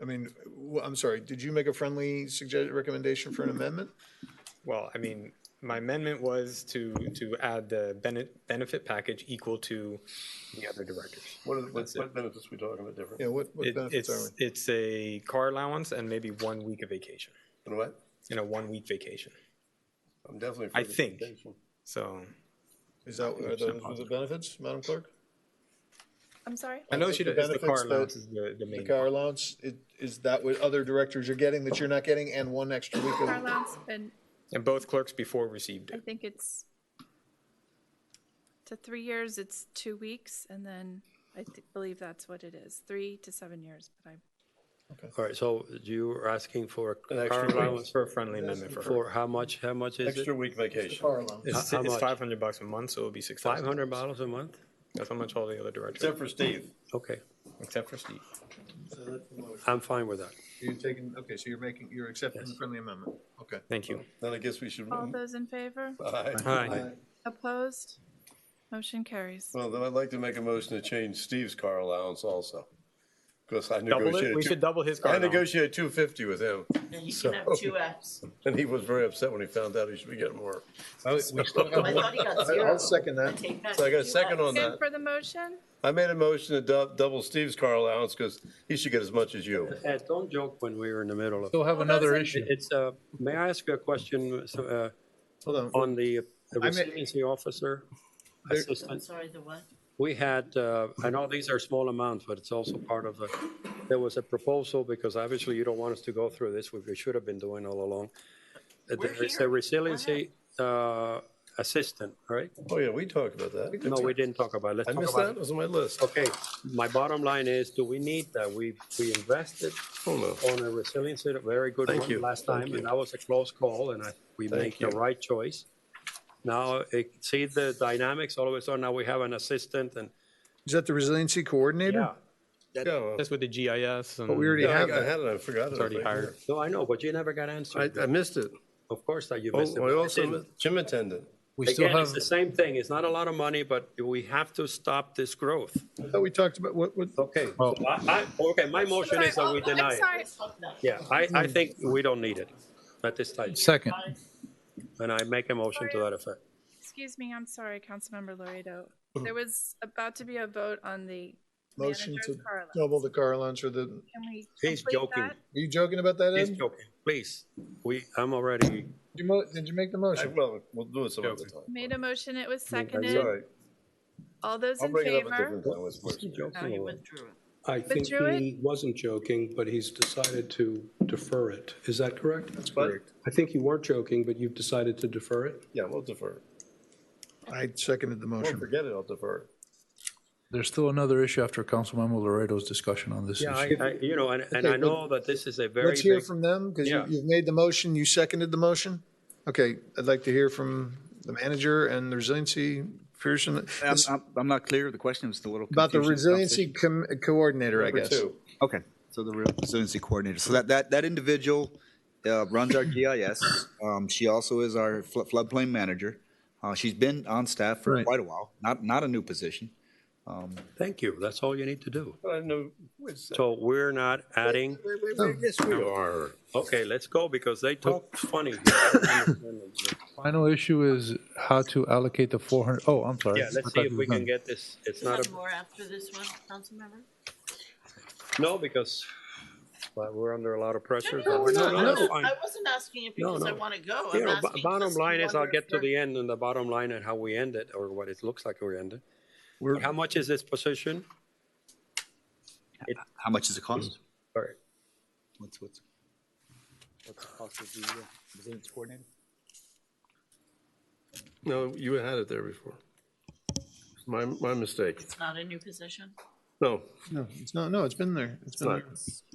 I mean, I'm sorry, did you make a friendly recommendation for an amendment? Well, I mean, my amendment was to add the benefit package equal to the other directors. What benefits we talking about different? Yeah, what benefits are we? It's a car allowance and maybe 1 week of vacation. And what? 1 week vacation. I'm definitely for I the think. vacation. So. Are those the benefits, Madam Clerk? I'm sorry? I know she The does. The car benefits allowance that- is the main. The car allowance, is that what other directors are getting that you're not getting, and 1 extra week Car of? allowance, and And both clerks before received I it. think it's to 3 years, it's 2 weeks, and then believe that's what it is, 3 to 7 years, but All right, so you are asking for An a extra car week. allowance For a friendly amendment for her. for how much is it? Extra week vacation. Car allowance. It's How much? $500 a month, so it'll be $6,000. $500 a month? That's how much all the other directors. Except for Steve. Okay, Except for Steve. I'm fine with that. You're so you're accepting the friendly amendment, okay. Thank you. Then I guess we should. all those in favor? Aye. Aye. Opposed? Motion carries. Well, then I'd like to make a motion to change Steve's car allowance also. Because I Double it? negotiated. We should double his car I allowance. negotiated $250 with him. And you So- can have 2Fs. And he was very upset when he found out he should be getting more. We still have I thought he got 0. I'll second that. Take back So I got a 2Fs. second on Again that. for the motion? I made a motion to double Steve's car allowance because he should get as much as you. Ed, don't joke when we were in the middle of. Still have another issue. It's, may I ask you a question Hold on. on the may- resiliency officer I'm assistant? sorry, the what? We had, I know these are small amounts, but it's also part of there was a proposal, because obviously you don't want us to go through this, which we should have been doing all along. There's a resiliency assistant, right? Oh, yeah, we talked about that. No, we didn't talk about it. Let's I talk missed about that, it. it was on my list. Okay, my bottom line is, do we need that? We invested Oh, no. on a resiliency, a very good Thank one you. last Thank time, you. and that was a close call, and we Thank made the you. right choice. Now, see the dynamics, all of a sudden, now we have an assistant, and Is that the resiliency coordinator? yeah. Yeah, well, That's with the GIS and. But we already yeah, have I that. had it, I forgot it. It's already hired. No, I know, but you never got answered. I missed it. Of course that you Oh, missed it. I but also, didn't. gym attendant. We still Again, have, it's the same thing. It's not a lot of money, but we have to stop this growth. I thought we talked about what, Okay, so okay, my motion is that we deny I'm it. sorry. Yeah, I think we don't need it at this time, second, and I make a motion to that effect. Excuse me, I'm sorry, Councilmember Laredo. There was about to be a vote on the motion to manager's car allowance. double the car allowance or the, Can we He's complete joking. that? are you joking about that, He's Ed? joking, please. I'm already, Did you make the motion? Well, we'll do it some other time. Made a motion, it was That's seconded. all right. All those I'll in bring it up at favor? different times. what's he No, joking you about? withdrew it. I think Withdrew it? he wasn't joking, but he's decided to defer it. Is that correct? That's correct. I think you weren't joking, but you've decided to defer it? Yeah, we'll defer it. I seconded the Won't motion. forget it, I'll defer it. there's still another issue after Councilmember Laredo's discussion on this Yeah, issue. and I know that this is a very Let's hear big, from them, because Yeah. you've made the motion, you seconded the motion. Okay, I'd like to hear from the manager and the resiliency person. I'm not clear. The question was a little About the confusing. resiliency coordinator, I Number guess. 2. Okay, so the resiliency coordinator. So that individual runs our GIS. She also is our floodplain manager. She's been on staff for Right. quite a while. Not a new position. thank you, that's all you need to do. I know. So we're not adding, Yes, we are. okay, let's go, because they talk funny. Final issue is how to allocate the 400, oh, I'm sorry. Yeah, I let's thought see you if were we can done. get this, it's Do you not have more after this one, Councilmember? no, because we're under a lot of pressure. No, so we're not- I no, wasn't- fine. I wasn't asking it No, because I no. want to go. You I'm know, asking bottom just line is, I'll wonder get if to there- the end and the bottom line and how we end it, or what it looks like we end it. How much is this position? How much does it cost? All right. What's the cost of the resilience coordinator? No, you had it there before. My mistake. It's not a new position? No, No, it's not, no, it's been there. It's been there.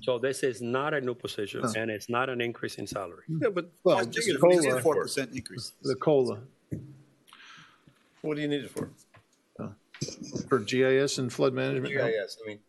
So this is not a new position, No. and it's not an increase in salary. yeah, but Well, what do just you COLA. need it for? 4% increase. The COLA What do you need it for? for GIS and flood management. GIS, I mean,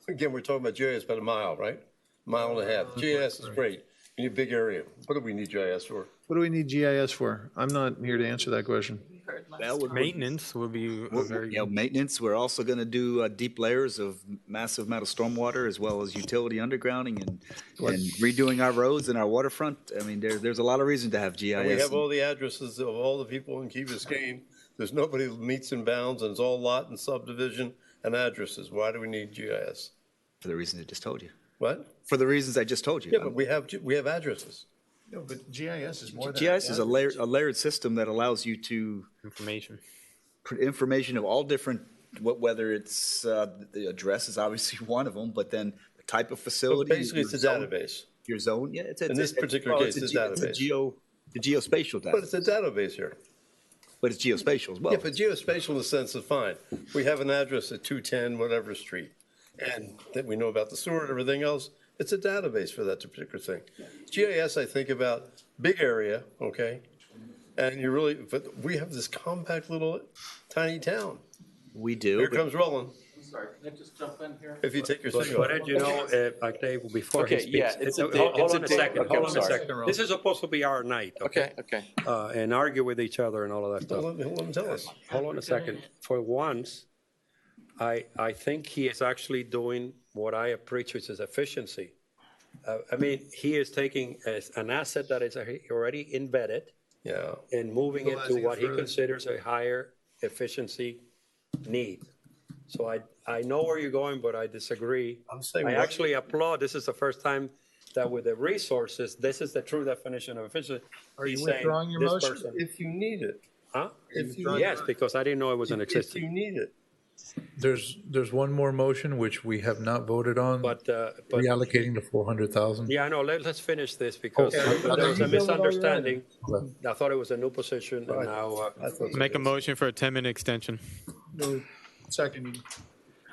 again, we're talking about GIS about a mile, right? Mile and a half. GIS is great. You need a big area. What do we need GIS for? What do we need GIS for? I'm not here to answer that question. heard last That would time. Maintenance will be a very. Maintenance, we're also going to do deep layers of massive amount of stormwater as well as utility undergrounding and redoing our roads and our waterfront. I mean, there's a lot of reason to have GIS. And we have all the addresses of all the people in Key Biscayne. There's nobody that meets and bounds, and it's all lot and subdivision and addresses. Why do we need GIS? For the reasons I just told you. What? For the reasons I just told you. Yeah, but we have addresses. No, but GIS is more than. GIS is a layered system that allows you to put information of all different, whether it's the address is obviously one of them, but then the type of facility. But basically, it's a database. Your zone, yeah. In this particular case, it's a database. It's a geospatial database. But it's a database here. But it's geospatial as well. Yeah, but geospatial in the sense of fine. We have an address at 210 whatever street, and that we know about the sewer and everything else. It's a database for that particular thing. GIS, I think about big area, okay? And but we have this compact little tiny town. We do. Here comes Roland. Sorry, can I just jump in here? If you take your But signal. as you know, like Dave, before Okay, he speaks. yeah, it's a hold day- it's on a a day- second, okay, hold I'm on a sorry. second. This is supposed to be our night, okay? Okay. And argue with each other and all of that stuff. Let him tell us. Hold on a second. For once, I think he is actually doing what I preach, which is efficiency. I mean, he is taking an asset that is already embedded. Yeah. And moving it to what he further. considers a higher efficiency need. So I know where you're going, but I disagree. I'm saying I what- actually applaud, this is the first time that with the resources, this is the true definition of efficiency. Are you He's saying withdrawing your this motion? person- If you need it. Huh? If you- Yes, because I didn't know it was an If existing. you need it. There's one more motion which we have not voted on, But reallocating the 400,000. yeah, no, let's finish this because Okay. there was a Okay. misunderstanding. Okay. I thought it was a new position and now. Make a motion for a 10-minute extension. Second.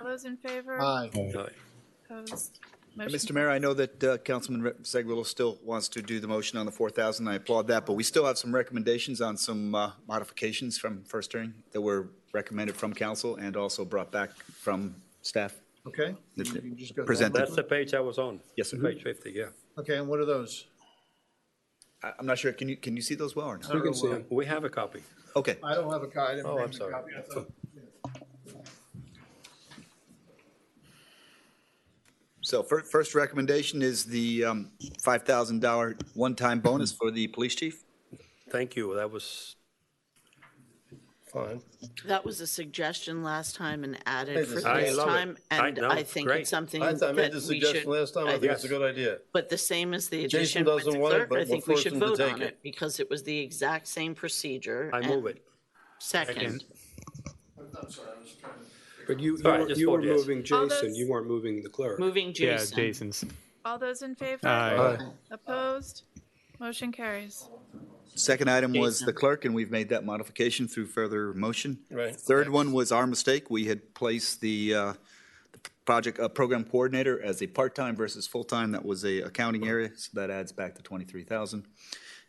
All those in favor? Aye. Opposed? Motion Mr. Mayor, I know that Councilman Segwittle still wants to do the motion on the 4,000. I applaud that, but we still have some recommendations on some modifications from first hearing that were recommended from council and also brought back from staff. Okay. You can just go Presented. That's the page I was on. Yes, sir. Page 50, yeah. Okay, and what are those? I'm not sure. Can you see those well or not? We can see them. We have a copy. Okay. I don't have a copy. I didn't Oh, bring I'm the sorry. copy. I thought- So first recommendation is the $5,000 one-time bonus for the police chief. Thank you. That was fine. That was a suggestion last time and added for I this love it. time, and know, I think great. it's something I that made the we suggestion should. last time. I think it's a good idea. But the same as the Jason addition with doesn't the want it, clerk, but I we'll think we force should him to vote take on it. it because it was the exact same procedure. I and- move it. Second. But you All right, were just you were vote yes. moving All Jason, those- you weren't moving the clerk. Moving Yeah, Jason. Jason's. All those in favor? Aye. Opposed? Motion carries. Second item was Jason. the clerk, and we've made that modification through further motion. Right. Third one was our mistake. We had placed the program coordinator as a part-time versus full-time. That was a accounting area, so that adds back to 23,000.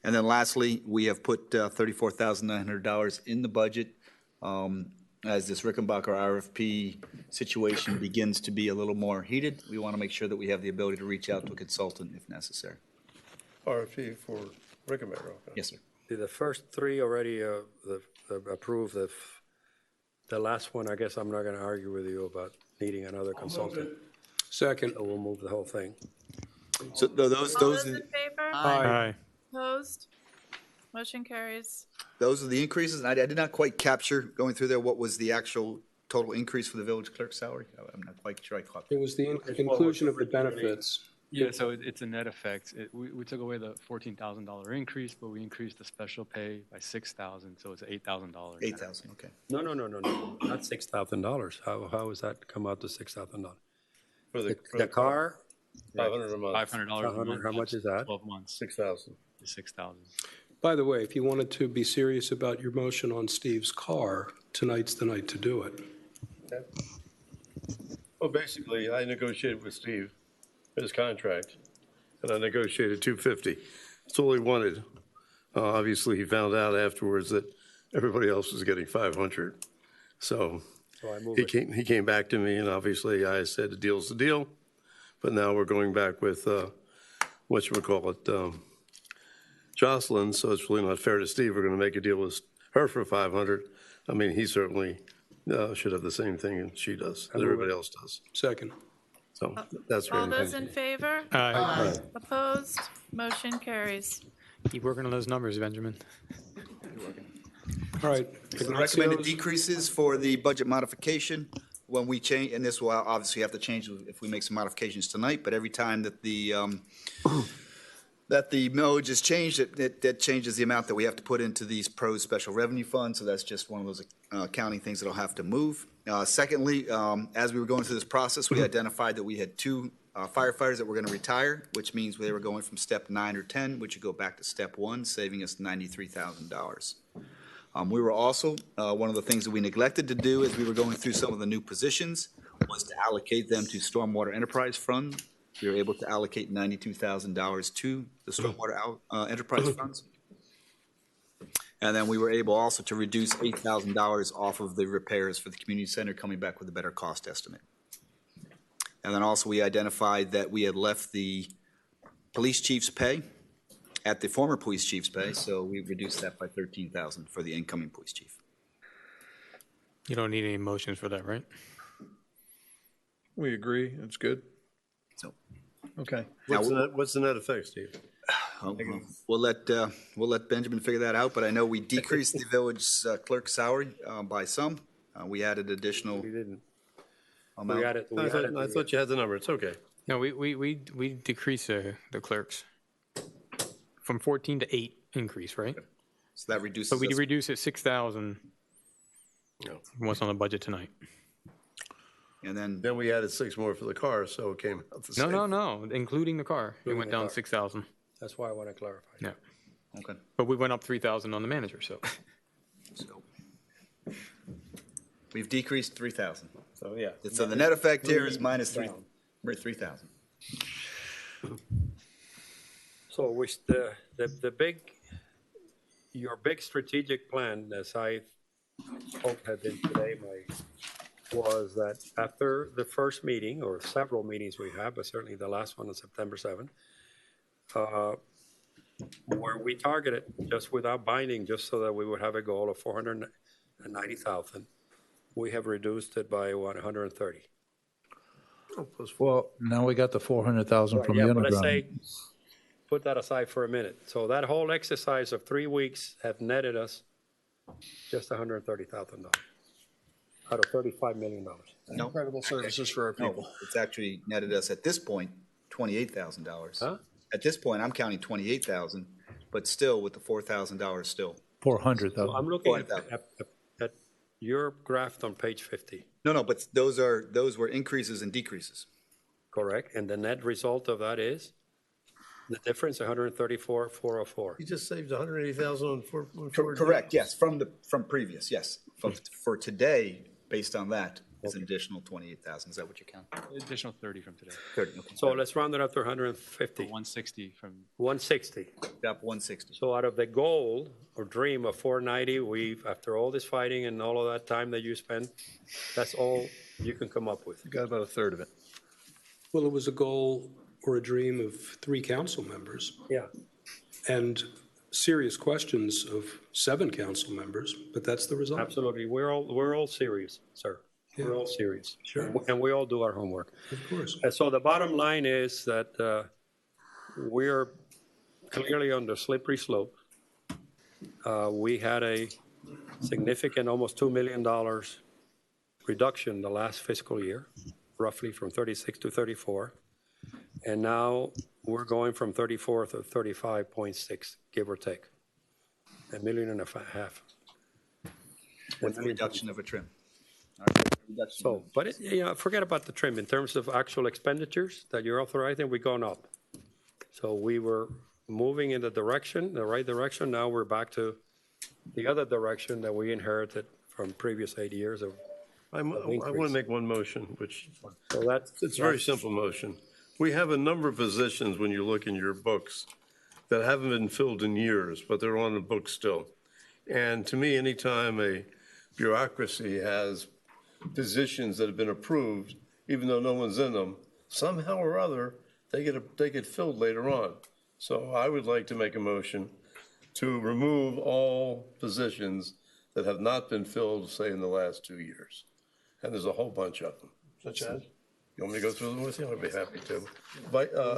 And then lastly, we have put $34,900 in the budget as this Rickenbacker RFP situation begins to be a little more heated. We want to make sure that we have the ability to reach out to a consultant if necessary. RFP for Rickenbacker. Okay. Yes, sir. The first three already approved. The last one, I guess I'm not going to argue with you about needing another consultant. Second. So we'll move the whole thing. So those All those in favor? Aye. Opposed? Motion carries. Those are the increases, and I did not quite capture, going through there, what was the actual total increase for the village clerk's salary? I'm not quite sure I caught that. It was the inclusion of the benefits. Yeah, so it's a net effect. We took away the $14,000 increase, but we increased the special pay by $6,000, so it's $8,000. 8,000, okay. No, not $6,000. How does that come out to $6,000? For The car, 500 a month. $500 a month. how much is that? 12 months. 6,000. 6,000. By the way, if you wanted to be serious about your motion on Steve's car, tonight's the night to do it. Okay. Well, basically, I negotiated with Steve his contract, and I negotiated $250. That's all he wanted. Obviously, he found out afterwards that everybody else was getting $500. So So I move he it. he came back to me, and obviously I said the deal's the deal. But now we're going back with whatchamacallit, Jocelyn. So it's really not fair to Steve. We're going to make a deal with her for 500, I mean, he certainly should have the same thing and she does, that everybody else does. Second. So that's All where those in favor? Aye. Opposed? Motion carries. Keep working on those numbers, Benjamin. All right. So the recommended Ignacio's. decreases for the budget modification, when we change, and this will obviously have to change if we make some modifications tonight, but every time that the millage is changed, that changes the amount that we have to put into these PROS special revenue funds, so that's just one of those accounting things that'll have to move. Secondly, as we were going through this process, we identified that we had two firefighters that were going to retire, which means they were going from step 9 or 10, which would go back to step 1, saving us $93,000. We were also, one of the things that we neglected to do as we were going through some of the new positions was to allocate them to Stormwater Enterprise Fund. We were able to allocate $92,000 to the Stormwater Enterprise Funds. And then we were able also to reduce $8,000 off of the repairs for the community center, coming back with a better cost estimate. And then also we identified that we had left the police chief's pay at the former police chief's pay, so we reduced that by $13,000 for the incoming police chief. You don't need any motions for that, right? We agree, it's good. So, Okay. What's the net effect, Steve? we'll let Benjamin figure that out, but I know we decreased the village clerk salary by some. We added additional We didn't. amount. I thought you had the number, it's okay. No, we decreased the clerks from 14 to 8 increase, right? So that reduces. So we us- reduced it 6,000. No. What's on the budget tonight? And then Then we added 6 more for the car, so it came out the same. No, including the car. It went the down car. 6,000. That's why I want to clarify. Yeah. Okay. But we went up 3,000 on the manager, so. So we've decreased 3,000. So, yeah. So the net effect here is minus 3,000. So which your big strategic plan, as I hope had been today, was that after the first meeting, or several meetings we have, but certainly the last one on September 7th, where we targeted, just without binding, just so that we would have a goal of 490,000, we have reduced it by 130. Well, now we got the 400,000 from the Yeah, but let's underground. say, put that aside for a minute. So that whole exercise of 3 weeks have netted us just $130,000 out of $35 million. No. Incredible services for our people. No, it's actually netted us at this point $28,000. Huh? At this point, I'm counting 28,000, but still with the $4,000 still. 400,000. I'm looking at 400,000. your graph on page 50, No, but those were increases and decreases. correct? And the net result of that is the difference, 134,404. You just saved 180,000 on four. Correct, yes, from previous, yes. For today, based on that, is an additional 28,000. Is that what you count? Additional 30 from today. 30, okay. So let's round it up to 150, 160 from 160. Up 160. So out of the goal or dream of 490, we've, after all this fighting and all of that time that you spent, that's all you can come up with. You got about a third of it. Well, it was a goal or a dream of 3 council members Yeah. and serious questions of 7 council members, but that's the result. Absolutely. We're all serious, sir. We're all serious. Sure. And we all do our homework. Of course. And so the bottom line is that we're clearly on the slippery slope. We had a significant, almost $2 million reduction the last fiscal year, roughly from 36 to 34. And now we're going from 34 to 35.6, give or take. $1.5 million. With the reduction of a trim. So, but forget about the trim. In terms of actual expenditures that you're authorizing, we've gone up. So we were moving in the right direction. Now we're back to the other direction that we inherited from previous 8 years of I want to make one motion, which, so that's it's a very simple motion. We have a number of positions when you look in your books that haven't been filled in years, but they're on the book still. And to me, anytime a bureaucracy has positions that have been approved, even though no one's in them, somehow or other, they get filled later on. So I would like to make a motion to remove all positions that have not been filled, say, in the last 2 years. And there's a whole bunch of them. Such as? You want me to go through them with you? I'd be happy to.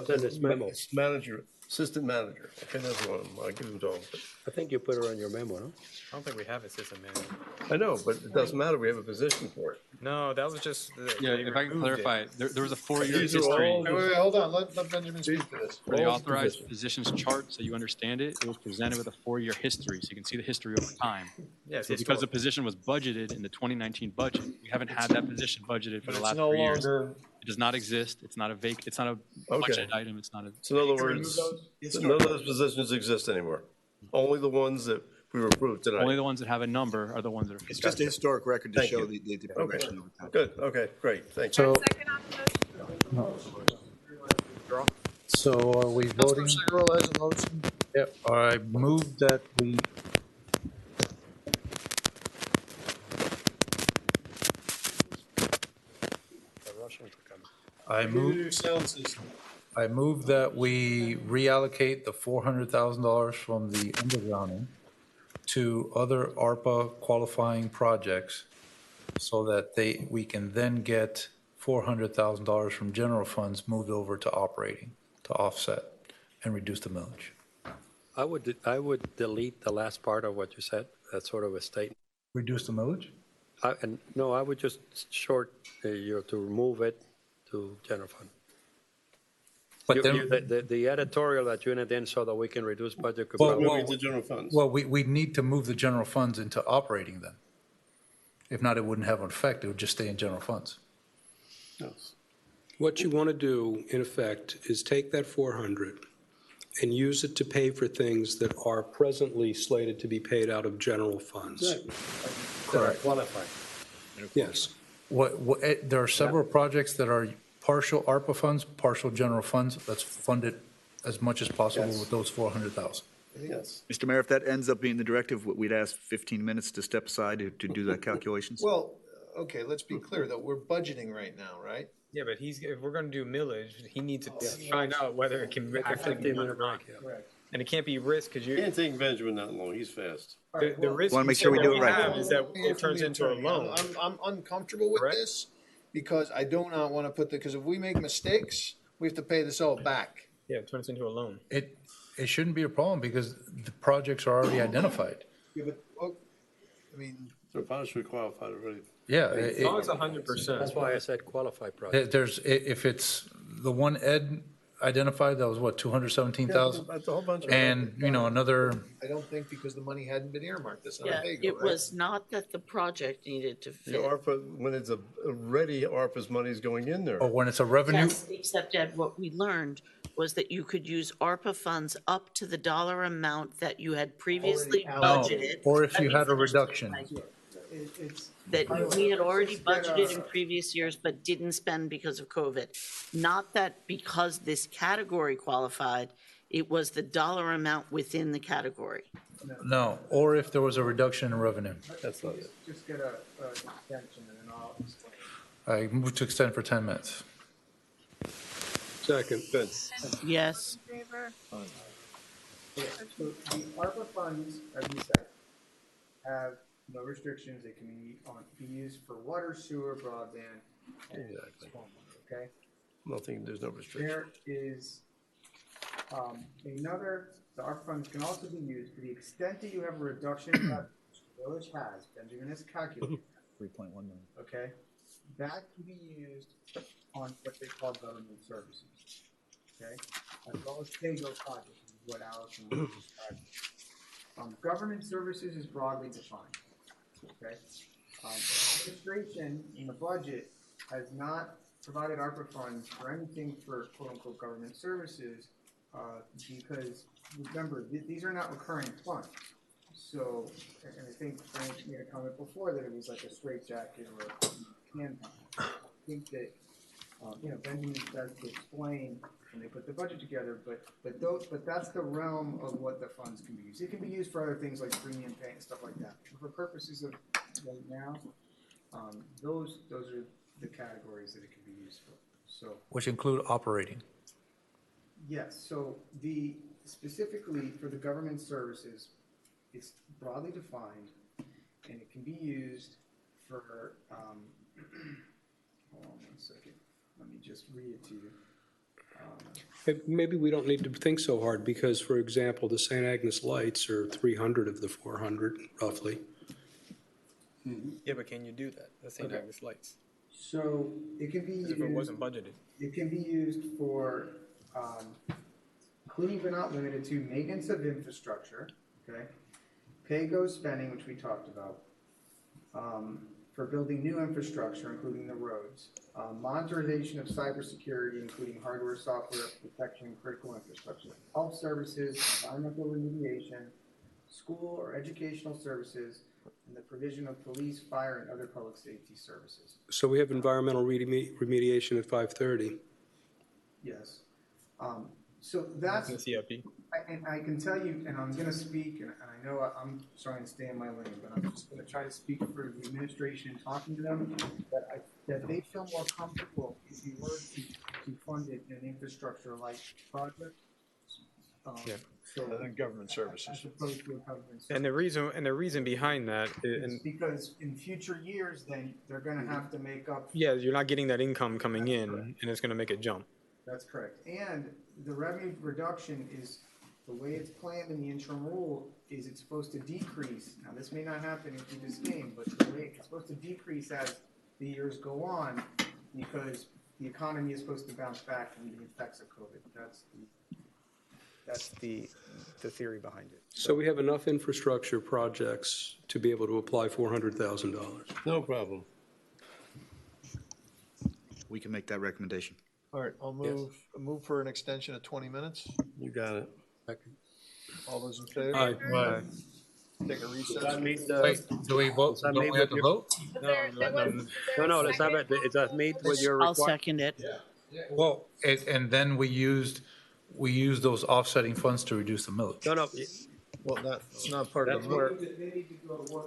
Send this memo. Manager, assistant manager. Okay, that's one of them. I'll give them to all. I think you put it on your memo, no? I don't think we have a system manager. I know, but it doesn't matter. We have a position for it. No, that was just. Yeah, if I can clarify, there was a 4-year These are history. all- Wait, hold on, let Benjamin speak to this. For the authorized positions chart, so you understand it, it was presented with a 4-year history, so you can see the history over time. Yes, So because the position was budgeted in the 2019 budget, we haven't had that position budgeted for the last 3 years. It does not exist. It's not a it's not a budget item. It's not a. So in other words, none of those positions exist anymore. Only the ones that we were approved tonight. Only the ones that have a number are the ones that are. It's just a historic record to Thank show you. the progression over time. Good, okay, great, thank you. So are we voting? Councilor Sigarella has a motion. Yep, I move that we. I move that we reallocate the $400,000 from the undergrounding to other ARPA qualifying projects so that we can then get $400,000 from general funds moved over to operating to offset and reduce the millage. I would delete the last part of what you said. That's sort of a statement. Reduce the millage? No, I would just to remove it to general fund. But The editorial that you entered in so that we can reduce budget. could Well, probably- well, The general funds. Well, we need to move the general funds into operating then. If not, it wouldn't have an effect. It would just stay in general funds. What you want to do, in effect, is take that 400 and use it to pay for things that are presently slated to be paid out of general funds. Correct. Qualified. Yes. There are several projects that are partial ARPA funds, partial general funds. Let's fund it as much as possible with those 400,000. Yes. Mr. Mayor, if that ends up being the directive, we'd ask 15 minutes to step aside to do that calculations. Well, okay, let's be clear though, we're budgeting right now, right? Yeah, but if we're going to do millage, he needs to find out whether it can actually be done or not. And it can't be risk because you. Can't take Benjamin that long, he's fast. The risk Wanna make sure we do it right. is that it turns into a loan. I'm uncomfortable with this because I do not want to because if we make mistakes, we have to pay this all back. Yeah, it turns into a loan. It shouldn't be a problem because the projects are already identified. Yeah, but, I mean. They're partially qualified already. Yeah. As long as 100%. That's why I said qualified project. If it's the one Ed identified, that was what, 217,000? That's a whole bunch of. And, another, I don't think because the money hadn't been earmarked, that's not Yeah, a big. it was not that the project needed to The fit. ARPA, when it's already ARPA's money's going in there. or when it's a revenue, Yes, except Ed, what we learned was that you could use ARPA funds up to the dollar amount that you had previously budgeted. or if Let you me had a finish this reduction. idea. That we had already budgeted in previous years but didn't spend because of COVID. Not that because this category qualified, it was the dollar amount within the category. No, or if there was a reduction in revenue. That's not it. Just get a extension and then I'll explain. I move to extend for 10 minutes. Second. Good. Yes. Favor? So the ARPA funds, as we said, have no restrictions. They can be used for water, sewer, broadband, and Exactly. stormwater, okay? There's no restriction. There is the ARPA funds can also be used to the extent that you have a reduction that the village has, Benjamin has calculated. 3.1 million. Okay, that can be used on what they call government services. Okay, as well as pay-go projects, is what Allison was describing. Government services is broadly defined. Okay, administration in the budget has not provided ARPA funds for anything for quote-unquote government services because remember these are not recurring funds. So, and I think Frank made a comment before that it was like a straitjacket or a can. I think that Benjamin starts to explain when they put the budget together, but that's the realm of what the funds can be used. It can be used for other things like premium pay and stuff like that. But for purposes of right now, those are the categories that it can be used for. So, Which include operating. yes, so specifically for the government services, it's broadly defined, and it can be used for, hold on 1 second, let me just read it to you. Maybe we don't need to think so hard because, for example, the St. Agnes lights are 300 of the 400 roughly. Yeah, but can you do that? The St. Okay. Agnes lights. So it can be As used. if it wasn't budgeted. It can be used for, including but not limited to maintenance of infrastructure, okay? Pay-go spending, which we talked about, for building new infrastructure, including the roads, monitorization of cybersecurity, including hardware, software, protection, and critical infrastructure, health services, environmental remediation, school or educational services, and the provision of police, fire, and other public safety services. So we have environmental remediation at 530. Yes. So that's, In the CIP. and I can tell you, and I'm going to speak, and I know I'm trying to stay in my lane, but I'm just going to try to speak for the administration and talking to them, that they feel more comfortable if you were to fund it in an infrastructure-like project. Yeah. So I think government services. as opposed to a government service. And the reason behind that, and Because in future years, then they're going to have to make up. yeah, you're not getting that income coming in, and it's going to make it jump. That's correct. And the revenue reduction is, the way it's planned in the interim rule is it's supposed to decrease. Now, this may not happen if you this game, but the way it's supposed to decrease as the years go on because the economy is supposed to bounce back from the effects of COVID. That's the theory behind it. So we have enough infrastructure projects to be able to apply $400,000. No problem. We can make that recommendation. All right, I'll move for an extension of 20 minutes. You got it. All those in favor? Aye. Aye. Take a recess. Do we vote? Don't we have to vote? No, let's have it, it does meet with your I'll requirement. second it. Well, and then we used those offsetting funds to reduce the millage. No, Well, that's not part of that's the. where,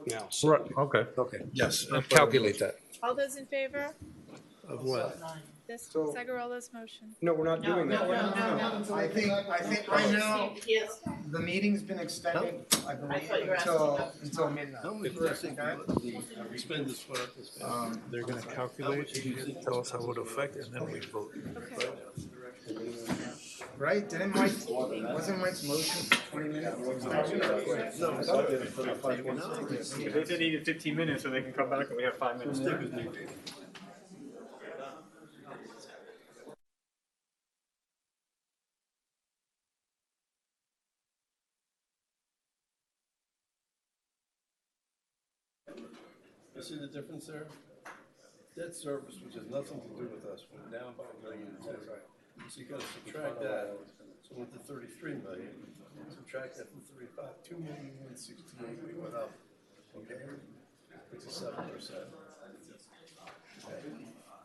Now, Right, okay. okay. Yes, calculate that. All those in favor? Of what? This Zagarola's motion. no, we're not doing that. No. I think right now, the meeting's been extended, I believe, until midnight. How much do you think we spend this for? They're gonna calculate, tell us how it would affect, and then we vote. Right? Wasn't Mike's motion for 20 minutes? No, it's not for the 5 minutes. They said needed 15 minutes, so they can come back and we have 5 minutes. You see the difference there? Debt service, which has nothing to do with us, went down by $1 million. So you gotta subtract that, so it went to 33 million. Subtract that from 35, 2,168,000, we went up, okay? Which is 7%.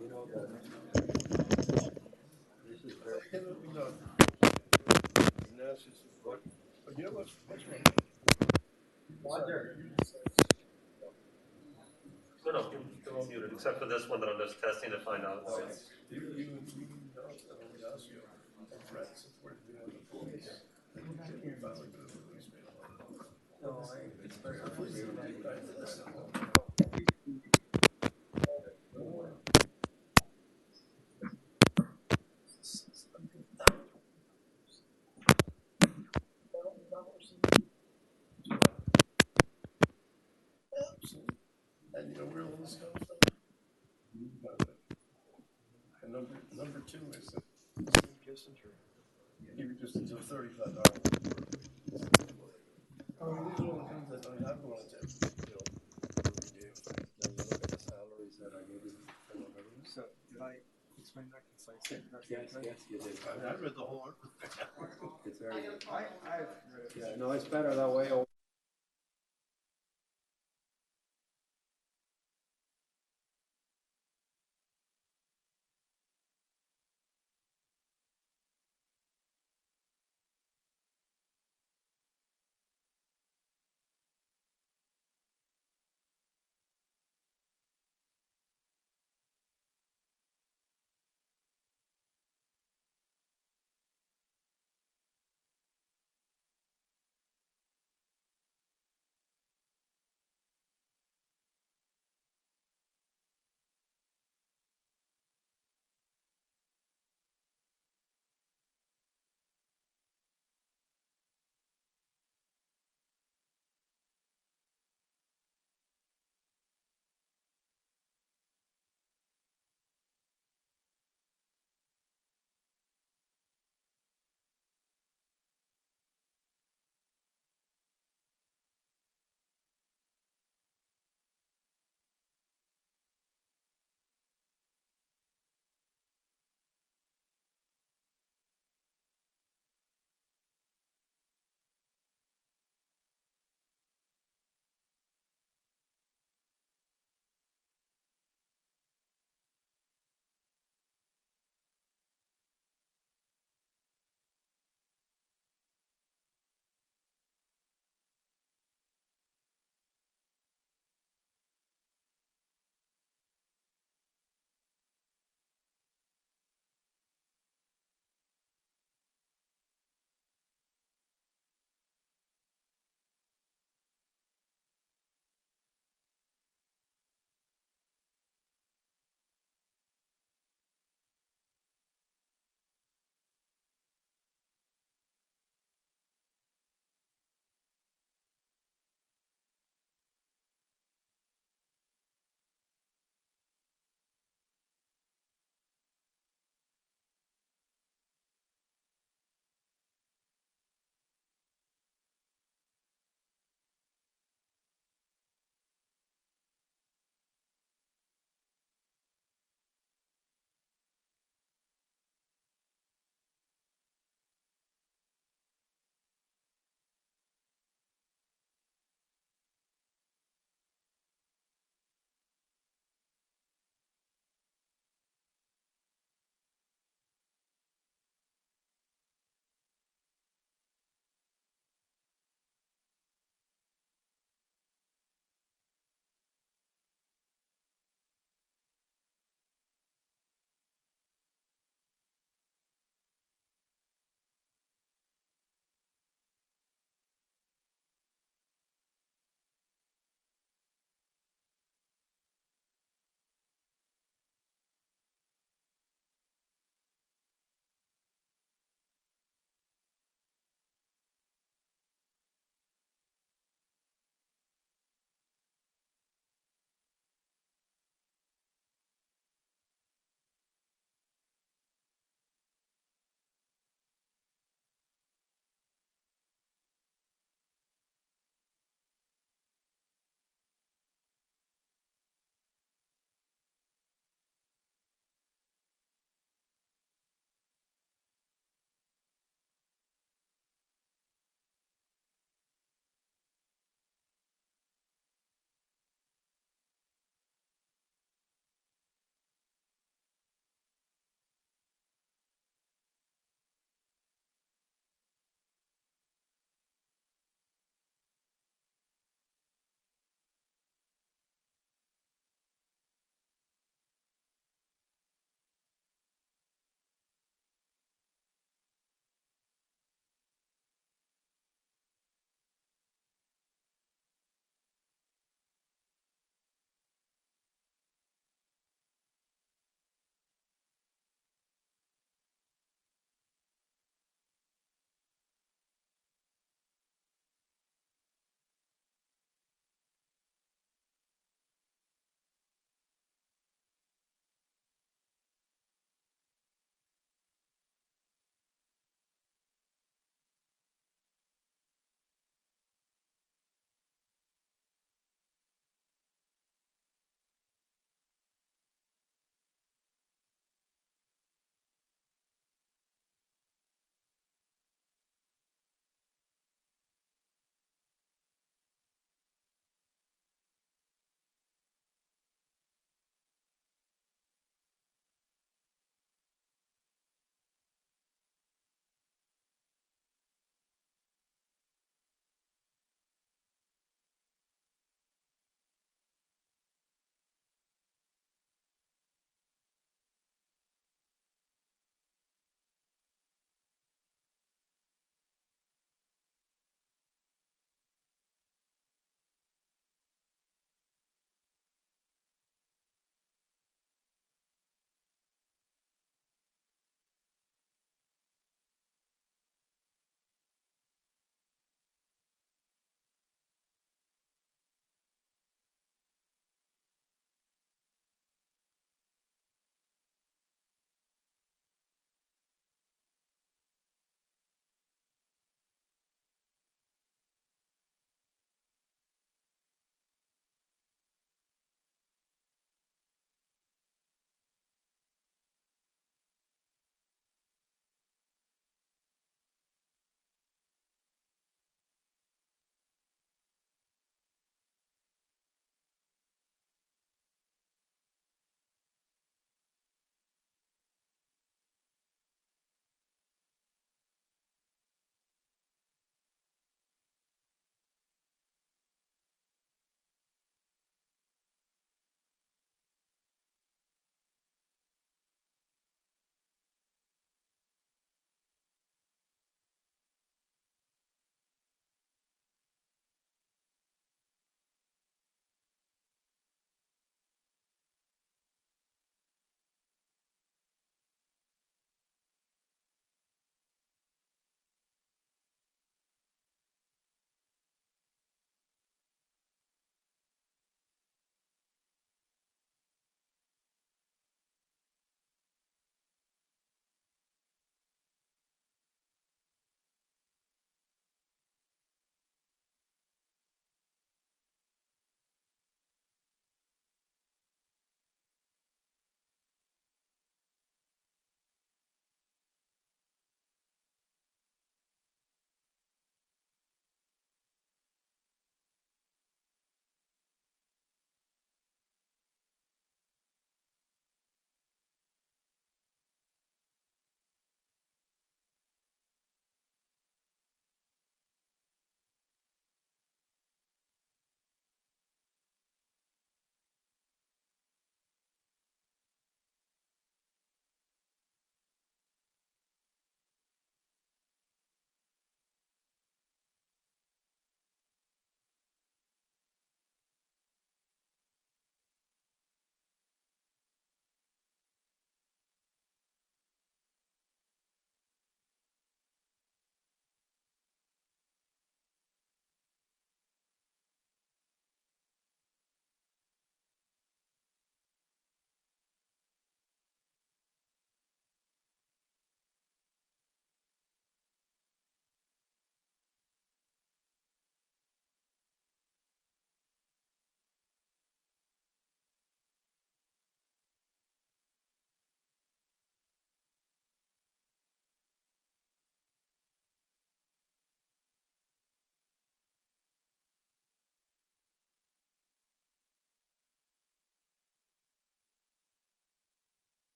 You know, this is very. Now it's just, what, but you know what's No, they're all muted, except for this one that I'm just testing to find out. You know, us, you know, threats, if we're doing the police. No, and you know where all this comes from? And number two is that Kissinger, he reduced it to $35. I mean, these are all the things that I wanted to, you know, review. Then you look at the salaries that I gave you for November. So, did I explain that concisely? Yes, you did. I mean, I read the whole. It's very good. I've read it. Yeah, no, it's better that way.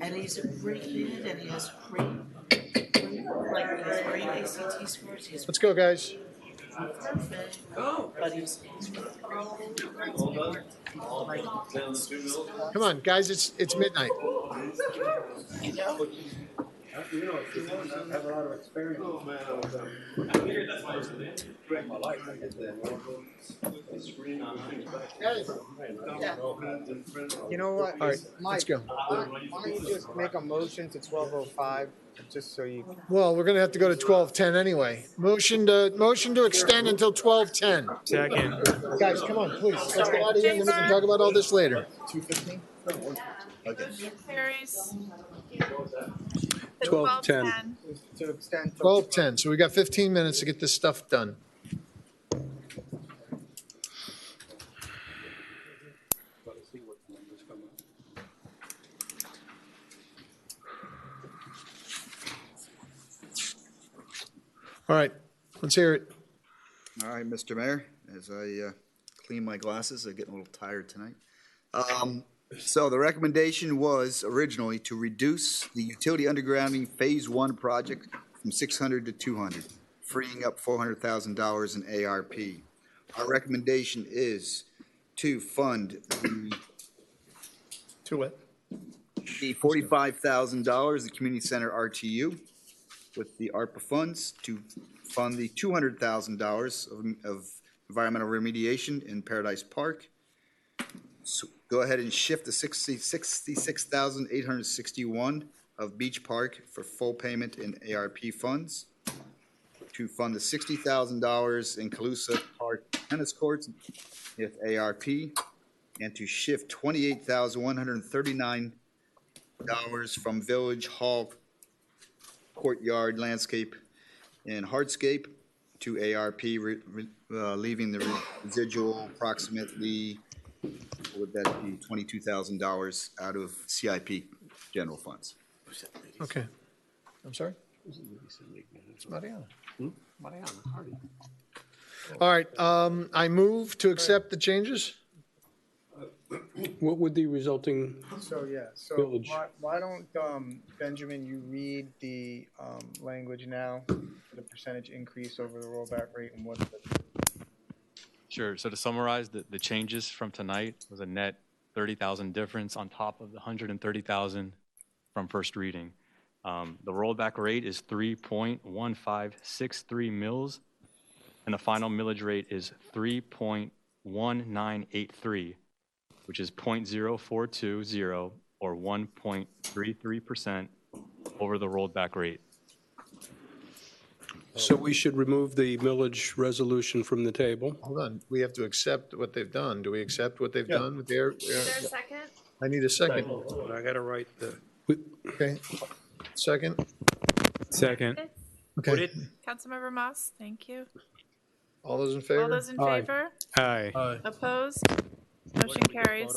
And he's a great kid, and he has great, like, he has great ACT scores. He's Let's go, guys. perfect, but he's like, Come on, guys, it's midnight. you know, You know, if you want to have a lot of experience. My life, I get that. You know what? All right, let's go. Why don't you just make a motion to 12:05, just so you. Well, we're gonna have to go to 12:10 anyway. Motion to extend until 12:10. Second. Guys, come on, please. Let's get out of here and then we can talk about all this later. 2:15? Motion carries. 12:10. To extend. 12:10, so we got 15 minutes to get this stuff done. All right, let's hear it. All right, Mr. Mayor, as I clean my glasses, I'm getting a little tired tonight. So the recommendation was originally to reduce the utility undergrounding Phase 1 project from 600 to 200, freeing up $400,000 in ARP. Our recommendation is to fund To what? the $45,000, the community center RTU, with the ARPA funds to fund the $200,000 of environmental remediation in Paradise Park. So go ahead and shift the $66,861 of Beach Park for full payment in ARP funds, to fund the $60,000 in Calusa Park tennis courts with ARP, and to shift $28,139 from Village Hall Courtyard Landscape and Hardscape to ARP, leaving the residual approximately, what would that be, $22,000 out of CIP general funds. Okay. I'm sorry? It's Mariana. Mariana, Hardy. All right, I move to accept the changes. What would the resulting, So, yeah, so Village. why don't, Benjamin, you read the language now, the percentage increase over the rollback rate and what the. Sure. So to summarize, the changes from tonight was a net 30,000 difference on top of the 130,000 from first reading. The rollback rate is 3.1563 mils, and the final millage rate is 3.1983, which is 0.0420 or 1.33% over the rollback rate. so we should remove the millage resolution from the table? Hold on, we have to accept what they've done. Do we accept what they've done with their? Is there a second? I need a second. I gotta write the. Okay, second. Second. Okay, Councilmember Moss, thank you. all those in All favor? those in Aye. favor? Aye. Opposed? Motion carries.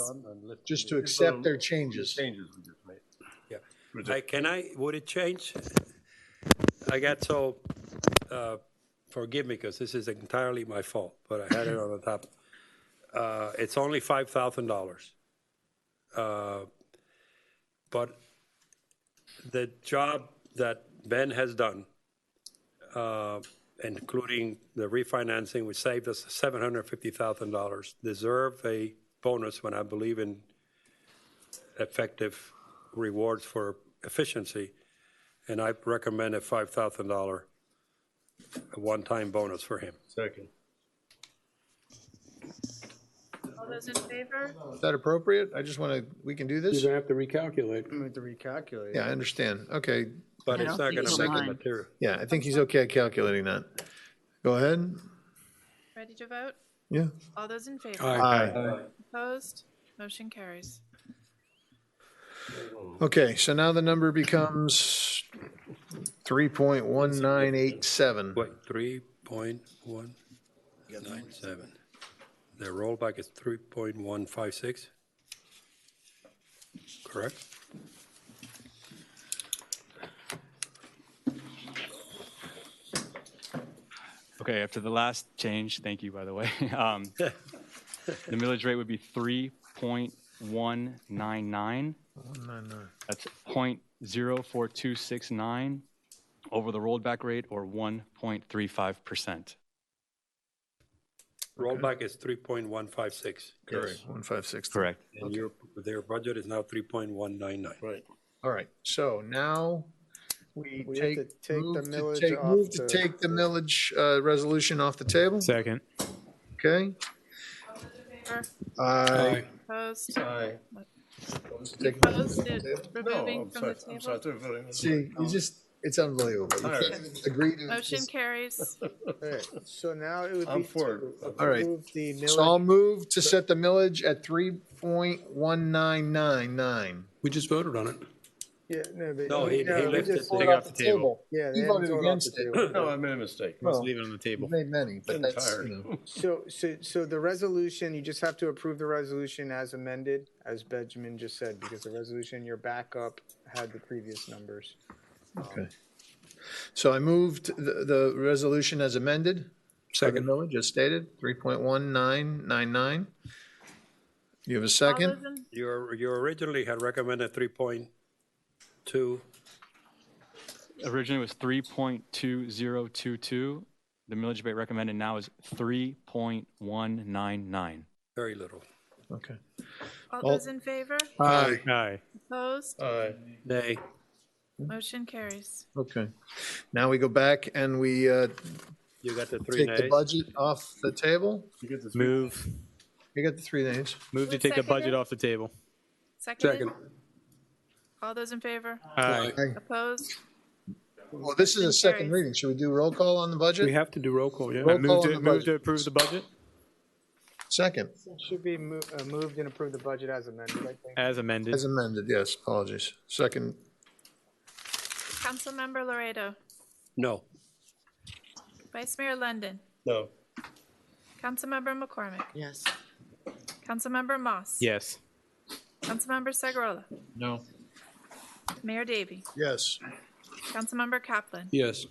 Just to accept their changes. Changes we just made. Yeah. Would it change? I got so, forgive me, because this is entirely my fault, but I had it on the top. It's only $5,000. But the job that Ben has done, including the refinancing, which saved us $750,000, deserve a bonus when I believe in effective rewards for efficiency. And I recommend a $5,000 one-time bonus for him. Second. All those in favor? Is that appropriate? I just want to, we can do You're this? going to have to recalculate. We have to recalculate. Yeah, I understand. Okay, But I it's don't not think going to so make the mine. material. yeah, I think he's okay calculating that. Go ahead. Ready to vote? Yeah. All those in favor? Aye. Opposed? Motion carries. Okay, so now the number becomes 3.1987. Wait, 3.197. The rollback is 3.156. Correct? Okay, after the last change, thank you, by the way, the millage rate would be 0.199. 199. That's 0.04269 over the rollback rate, or 1.35%. Rollback is 3.156. Correct. 156. Correct. And their budget is now 3.199. Right. All right, so now we We have take, to take move the to millage take, off move to the- take the millage resolution off the table. Second. Okay. Aye. Opposed? Aye. Take- Opposed to removing from the I'm sorry, I table? thought we were voting. See, you just, it's unbelievable. You All right. can't agree to. Motion carries. All right, so now it would I'm be for to it. All right. approve the So I'll millage. move to set the millage at 3.1999. We just voted on it. Yeah, no, but. No, he we lifted just it. voted Take it off off the table. Yeah, they He haven't voted voted off against the it. table. No, I made a mistake. Well, Just leave it on the table. You've made many, but Getting that's, tired. you know. So the resolution, you just have to approve the resolution as amended, as Benjamin just said, because the resolution, your backup had the previous numbers. Okay. So I moved the resolution as amended. Second. For the millage, as stated, 3.1999. You have a All second? those in- You originally had recommended 3.2. Originally it was 3.2022. The millage rate recommended now is 3.199. Very little. Okay. All those in favor? Aye. Aye. Opposed? Aye. Nay. Motion carries. Okay. Now we go back and we You got the three take the nays. budget off the table. Move. You got the 3 nays. Move to Who take the budget seconded? off the table. Seconded? Second. All those in favor? Aye. Aye. Opposed? Well, this is a second Carries. reading. Should we do roll call on the budget? We have to do roll call, yeah. Roll call Move on to, the move to budget. approve the budget Second, It should be moved and approve the budget as amended, I think. as amended. as amended, yes, apologies. Second, Councilmember Laredo. No. Vice Mayor London. No. Councilmember McCormick. Yes. Councilmember Moss. Yes. Councilmember Segarola. No. Mayor Davy. yes. Councilmember Kaplan. Yes.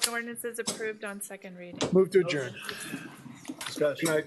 The ordinance is approved on second reading. Move to adjourn. Discussion.